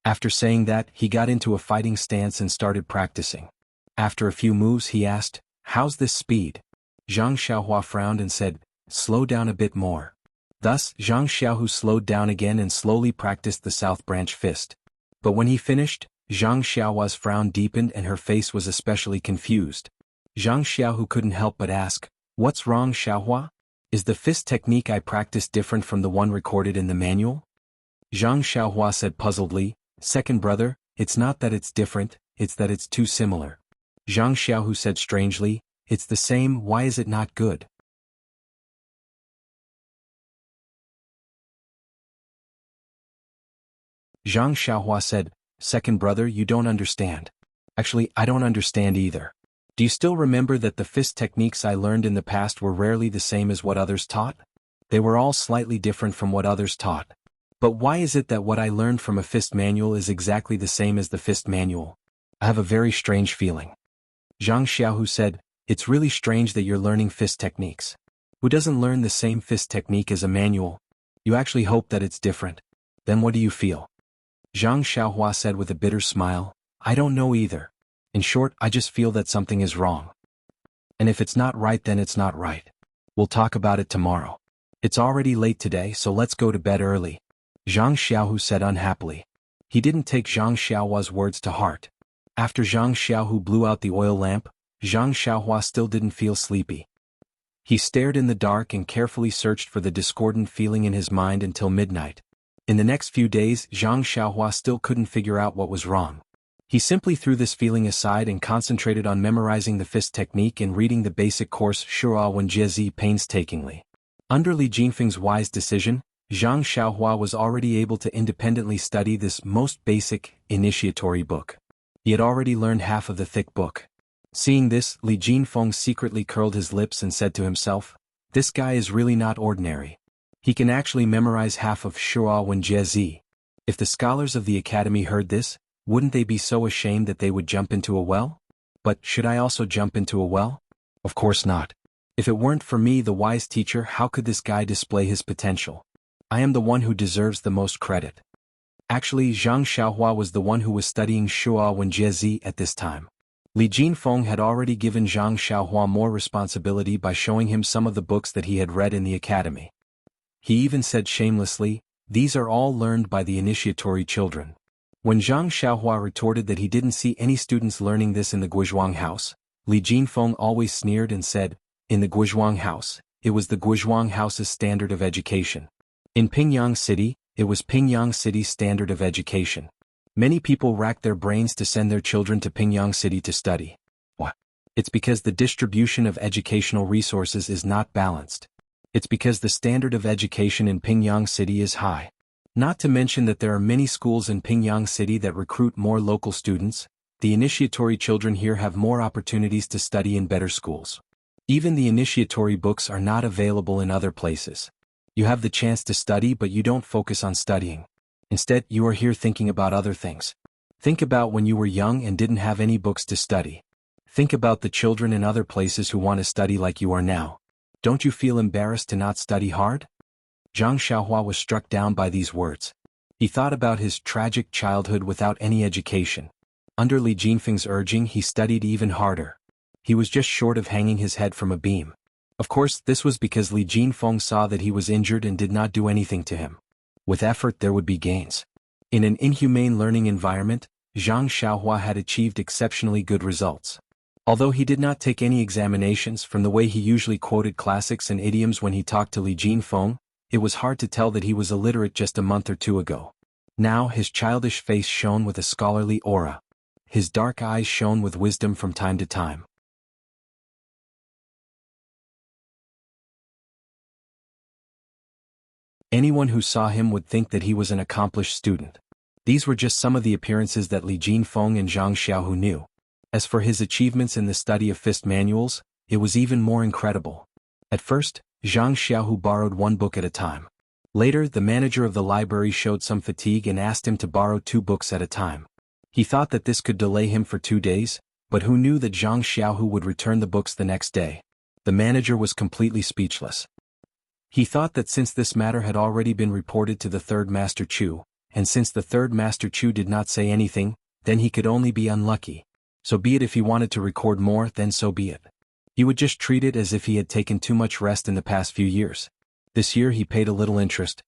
After saying that, he got into a fighting stance and started practicing. After a few moves he asked, "How's this speed?" Zhang Xiaohua frowned and said, "Slow down a bit more." Thus, Zhang Xiaohu slowed down again and slowly practiced the South Branch fist. But when he finished, Zhang Xiaohua's frown deepened and her face was especially confused. Zhang Xiaohu couldn't help but ask, "What's wrong, Xiaohua? Is the fist technique I practiced different from the one recorded in the manual?" Zhang Xiaohua said puzzledly, "Second brother, it's not that it's different, it's that it's too similar." Zhang Xiaohu said strangely, "It's the same, why is it not good?" Zhang Xiaohua said, "Second brother, you don't understand. Actually, I don't understand either. Do you still remember that the fist techniques I learned in the past were rarely the same as what others taught? They were all slightly different from what others taught. But why is it that what I learned from a fist manual is exactly the same as the fist manual? I have a very strange feeling." Zhang Xiaohu said, "It's really strange that you're learning fist techniques. Who doesn't learn the same fist technique as a manual? You actually hope that it's different. Then what do you feel?" Zhang Xiaohua said with a bitter smile, "I don't know either. In short, I just feel that something is wrong. And if it's not right, then it's not right. We'll talk about it tomorrow. It's already late today, so let's go to bed early." Zhang Xiaohu said unhappily. He didn't take Zhang Xiaohua's words to heart. After Zhang Xiaohu blew out the oil lamp, Zhang Xiaohua still didn't feel sleepy. He stared in the dark and carefully searched for the discordant feeling in his mind until midnight. In the next few days, Zhang Xiaohua still couldn't figure out what was wrong. He simply threw this feeling aside and concentrated on memorizing the fist technique and reading the basic course Shura Wen Jie painstakingly. Under Li Jinfeng's wise decision, Zhang Xiaohua was already able to independently study this most basic, initiatory book. He had already learned half of the thick book. Seeing this, Li Jinfeng secretly curled his lips and said to himself, "This guy is really not ordinary. He can actually memorize half of Shura Wen Jie. If the scholars of the academy heard this, wouldn't they be so ashamed that they would jump into a well? But should I also jump into a well? Of course not. If it weren't for me, the wise teacher, how could this guy display his potential? I am the one who deserves the most credit." Actually, Zhang Xiaohua was the one who was studying Shura Wen Jie at this time. Li Jinfeng had already given Zhang Xiaohua more responsibility by showing him some of the books that he had read in the academy. He even said shamelessly, "These are all learned by the initiatory children." When Zhang Xiaohua retorted that he didn't see any students learning this in the Guizhuang house, Li Jinfeng always sneered and said, "In the Guizhuang house, it was the Guizhuang house's standard of education. In Pingyang City, it was Pingyang City's standard of education. Many people rack their brains to send their children to Pingyang City to study. What? It's because the distribution of educational resources is not balanced. It's because the standard of education in Pingyang City is high. Not to mention that there are many schools in Pingyang City that recruit more local students. The initiatory children here have more opportunities to study in better schools. Even the initiatory books are not available in other places. You have the chance to study, but you don't focus on studying. Instead, you are here thinking about other things. Think about when you were young and didn't have any books to study. Think about the children in other places who want to study like you are now. Don't you feel embarrassed to not study hard?" Zhang Xiaohua was struck down by these words. He thought about his tragic childhood without any education. Under Li Jinfeng's urging, he studied even harder. He was just short of hanging his head from a beam. Of course, this was because Li Jinfeng saw that he was injured and did not do anything to him. With effort there would be gains. In an inhumane learning environment, Zhang Xiaohua had achieved exceptionally good results. Although he did not take any examinations, from the way he usually quoted classics and idioms when he talked to Li Jinfeng, it was hard to tell that he was illiterate just a month or two ago. Now his childish face shone with a scholarly aura. His dark eyes shone with wisdom from time to time. Anyone who saw him would think that he was an accomplished student. These were just some of the appearances that Li Jinfeng and Zhang Xiaohu knew. As for his achievements in the study of fist manuals, it was even more incredible. At first, Zhang Xiaohu borrowed one book at a time. Later, the manager of the library showed some fatigue and asked him to borrow 2 books at a time. He thought that this could delay him for 2 days, but who knew that Zhang Xiaohu would return the books the next day? The manager was completely speechless. He thought that since this matter had already been reported to the third Master Chu, and since the third Master Chu did not say anything, then he could only be unlucky. So be it, if he wanted to record more, then so be it. He would just treat it as if he had taken too much rest in the past few years. This year he paid a little interest.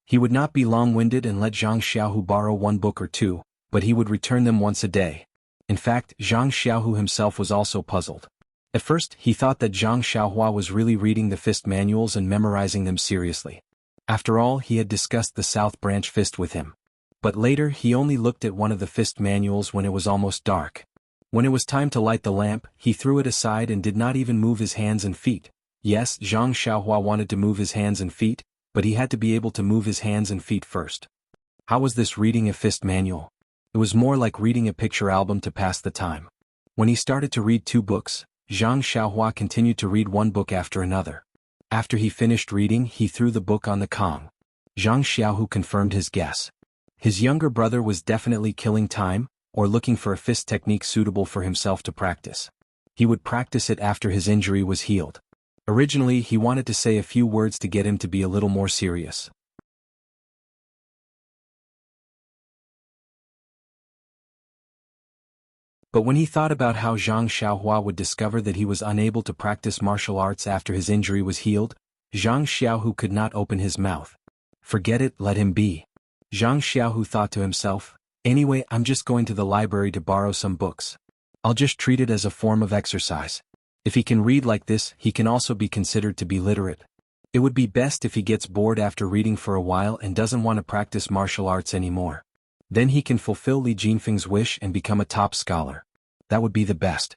He would not be long-winded and let Zhang Xiaohu borrow 1 book or 2, but he would return them once a day. In fact, Zhang Xiaohu himself was also puzzled. At first, he thought that Zhang Xiaohua was really reading the fist manuals and memorizing them seriously. After all, he had discussed the South Branch fist with him. But later he only looked at one of the fist manuals when it was almost dark. When it was time to light the lamp, he threw it aside and did not even move his hands and feet. Yes, Zhang Xiaohua wanted to move his hands and feet, but he had to be able to move his hands and feet first. How was this reading a fist manual? It was more like reading a picture album to pass the time. When he started to read 2 books, Zhang Xiaohua continued to read 1 book after another. After he finished reading, he threw the book on the Kong. Zhang Xiaohu confirmed his guess. His younger brother was definitely killing time, or looking for a fist technique suitable for himself to practice. He would practice it after his injury was healed. Originally, he wanted to say a few words to get him to be a little more serious. But when he thought about how Zhang Xiaohua would discover that he was unable to practice martial arts after his injury was healed, Zhang Xiaohu could not open his mouth. Forget it, let him be. Zhang Xiaohu thought to himself, anyway, I'm just going to the library to borrow some books. I'll just treat it as a form of exercise. If he can read like this, he can also be considered to be literate. It would be best if he gets bored after reading for a while and doesn't want to practice martial arts anymore. Then he can fulfill Li Jinfeng's wish and become a top scholar. That would be the best.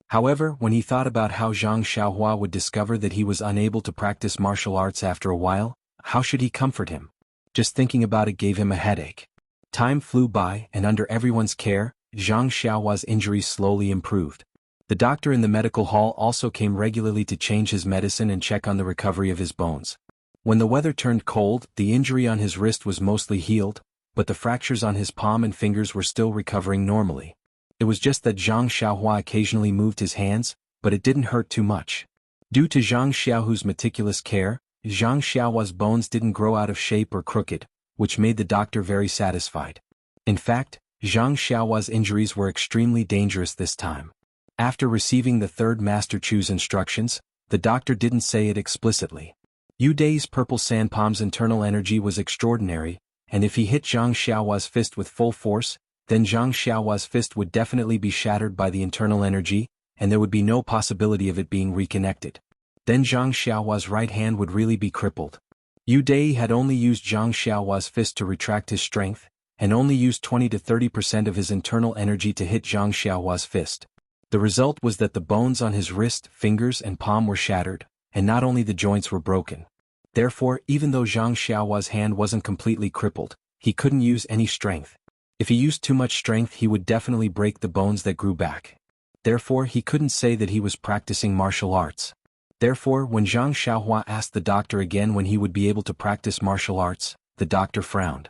However, when he thought about how Zhang Xiaohua would discover that he was unable to practice martial arts after a while, how should he comfort him? Just thinking about it gave him a headache. Time flew by, and under everyone's care, Zhang Xiaohua's injuries slowly improved. The doctor in the medical hall also came regularly to change his medicine and check on the recovery of his bones. When the weather turned cold, the injury on his wrist was mostly healed, but the fractures on his palm and fingers were still recovering normally. It was just that Zhang Xiaohua occasionally moved his hands, but it didn't hurt too much. Due to Zhang Xiaohu's meticulous care, Zhang Xiaohua's bones didn't grow out of shape or crooked, which made the doctor very satisfied. In fact, Zhang Xiaohua's injuries were extremely dangerous this time. After receiving the third Master Chu's instructions, the doctor didn't say it explicitly. Yu Dai's purple sand palm's internal energy was extraordinary, and if he hit Zhang Xiaohua's fist with full force, then Zhang Xiaohua's fist would definitely be shattered by the internal energy, and there would be no possibility of it being reconnected. Then Zhang Xiaohua's right hand would really be crippled. Yu Dai had only used Zhang Xiaohua's fist to retract his strength, and only used 20 to 30% of his internal energy to hit Zhang Xiaohua's fist. The result was that the bones on his wrist, fingers and palm were shattered, and not only the joints were broken. Therefore, even though Zhang Xiaohua's hand wasn't completely crippled, he couldn't use any strength. If he used too much strength, he would definitely break the bones that grew back. Therefore, he couldn't say that he was practicing martial arts. Therefore, when Zhang Xiaohua asked the doctor again when he would be able to practice martial arts, the doctor frowned.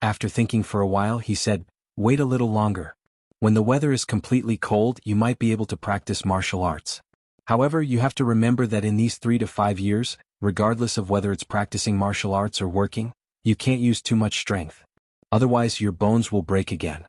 After thinking for a while, he said, "Wait a little longer. When the weather is completely cold, you might be able to practice martial arts. However, you have to remember that in these 3 to 5 years, regardless of whether it's practicing martial arts or working, you can't use too much strength. Otherwise your bones will break again.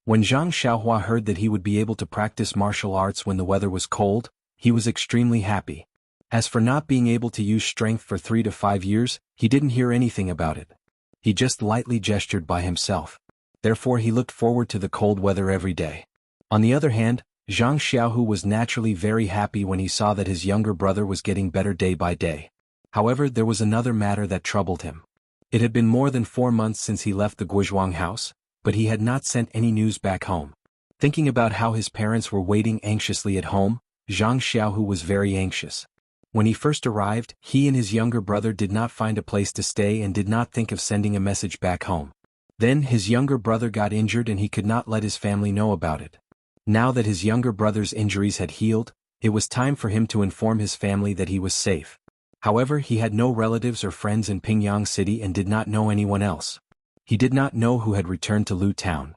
When Zhang Xiaohua heard that he would be able to practice martial arts when the weather was cold, he was extremely happy. As for not being able to use strength for 3 to 5 years, he didn't hear anything about it. He just lightly gestured by himself. Therefore he looked forward to the cold weather every day. On the other hand, Zhang Xiaohu was naturally very happy when he saw that his younger brother was getting better day by day. However, there was another matter that troubled him. It had been more than 4 months since he left the Guizhuang house, but he had not sent any news back home. Thinking about how his parents were waiting anxiously at home, Zhang Xiaohu was very anxious. When he first arrived, he and his younger brother did not find a place to stay and did not think of sending a message back home. Then his younger brother got injured and he could not let his family know about it. Now that his younger brother's injuries had healed, it was time for him to inform his family that he was safe. However, he had no relatives or friends in Pingyang City and did not know anyone else. He did not know who had returned to Lu Town.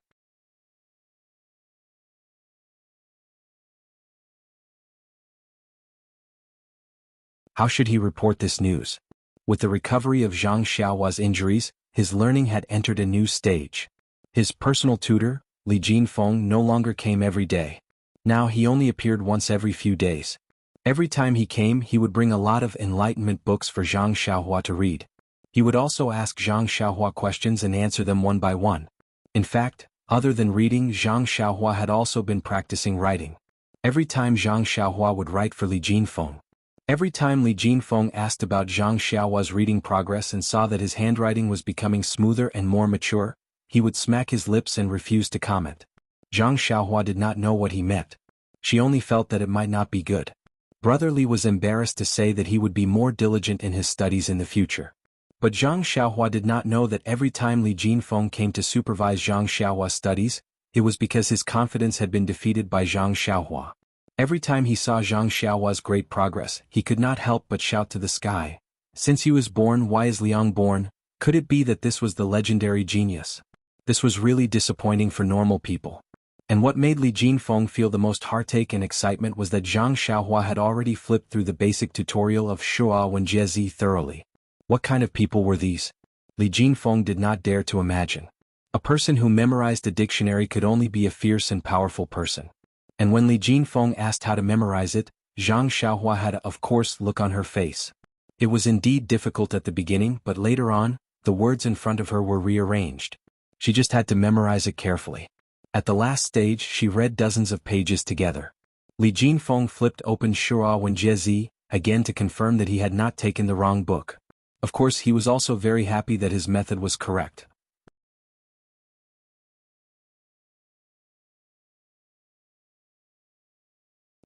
How should he report this news? With the recovery of Zhang Xiaohua's injuries, his learning had entered a new stage. His personal tutor, Li Jinfeng, no longer came every day. Now he only appeared once every few days. Every time he came, he would bring a lot of enlightenment books for Zhang Xiaohua to read. He would also ask Zhang Xiaohua questions and answer them one by one. In fact, other than reading, Zhang Xiaohua had also been practicing writing. Every time Zhang Xiaohua would write for Li Jinfeng. Every time Li Jinfeng asked about Zhang Xiaohua's reading progress and saw that his handwriting was becoming smoother and more mature, he would smack his lips and refuse to comment. Zhang Xiaohua did not know what he meant. She only felt that it might not be good. Brother Li was embarrassed to say that he would be more diligent in his studies in the future. But Zhang Xiaohua did not know that every time Li Jinfeng came to supervise Zhang Xiaohua's studies, it was because his confidence had been defeated by Zhang Xiaohua. Every time he saw Zhang Xiaohua's great progress, he could not help but shout to the sky, "Since he was born, why is Liang born? Could it be that this was the legendary genius?" This was really disappointing for normal people. And what made Li Jinfeng feel the most heartache and excitement was that Zhang Xiaohua had already flipped through the basic tutorial of Shua Wen Jiezi thoroughly. What kind of people were these? Li Jinfeng did not dare to imagine. A person who memorized a dictionary could only be a fierce and powerful person. And when Li Jinfeng asked how to memorize it, Zhang Xiaohua had a, of course, look on her face. It was indeed difficult at the beginning, but later on, the words in front of her were rearranged. She just had to memorize it carefully. At the last stage, she read dozens of pages together. Li Jinfeng flipped open Shua Wen Jiezi again to confirm that he had not taken the wrong book. Of course, he was also very happy that his method was correct.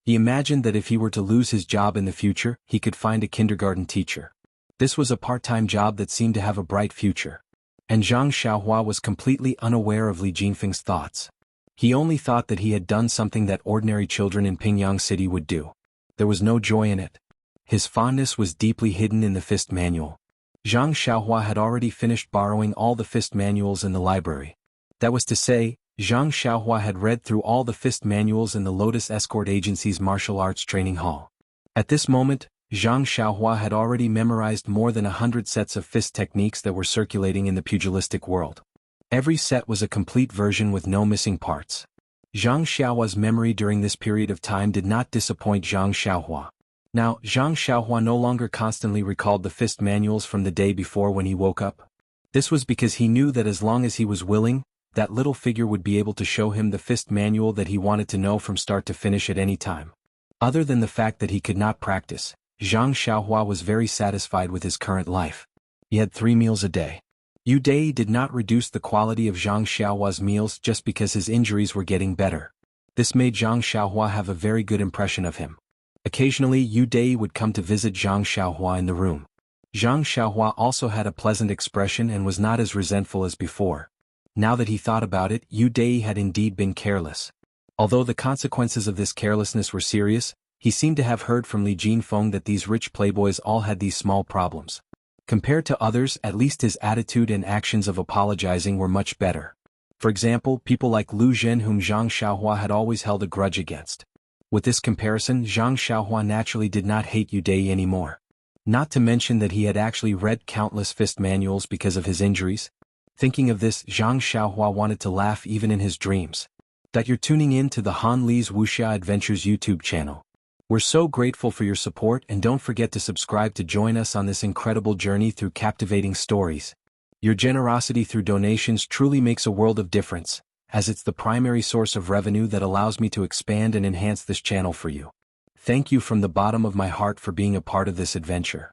He imagined that if he were to lose his job in the future, he could find a kindergarten teacher. This was a part-time job that seemed to have a bright future. And Zhang Xiaohua was completely unaware of Li Jinfeng's thoughts. He only thought that he had done something that ordinary children in Pingyang City would do. There was no joy in it. His fondness was deeply hidden in the fist manual. Zhang Xiaohua had already finished borrowing all the fist manuals in the library. That was to say, Zhang Xiaohua had read through all the fist manuals in the Lotus Escort Agency's martial arts training hall. At this moment, Zhang Xiaohua had already memorized more than 100 sets of fist techniques that were circulating in the pugilistic world. Every set was a complete version with no missing parts. Zhang Xiaohua's memory during this period of time did not disappoint Zhang Xiaohua. Now, Zhang Xiaohua no longer constantly recalled the fist manuals from the day before when he woke up. This was because he knew that as long as he was willing, that little figure would be able to show him the fist manual that he wanted to know from start to finish at any time. Other than the fact that he could not practice, Zhang Xiaohua was very satisfied with his current life. He had 3 meals a day. Yu Dai did not reduce the quality of Zhang Xiaohua's meals just because his injuries were getting better. This made Zhang Xiaohua have a very good impression of him. Occasionally Yu Dai would come to visit Zhang Xiaohua in the room. Zhang Xiaohua also had a pleasant expression and was not as resentful as before. Now that he thought about it, Yu Dai had indeed been careless. Although the consequences of this carelessness were serious, he seemed to have heard from Li Jinfeng that these rich playboys all had these small problems. Compared to others, at least his attitude and actions of apologizing were much better. For example, people like Lu Zhen, whom Zhang Xiaohua had always held a grudge against. With this comparison, Zhang Xiaohua naturally did not hate Yu Dai anymore. Not to mention that he had actually read countless fist manuals because of his injuries. Thinking of this, Zhang Xiaohua wanted to laugh even in his dreams. That you're tuning in to the Han Li's Wuxia Adventures YouTube channel. We're so grateful for your support, and don't forget to subscribe to join us on this incredible journey through captivating stories. Your generosity through donations truly makes a world of difference, as it's the primary source of revenue that allows me to expand and enhance this channel for you. Thank you from the bottom of my heart for being a part of this adventure.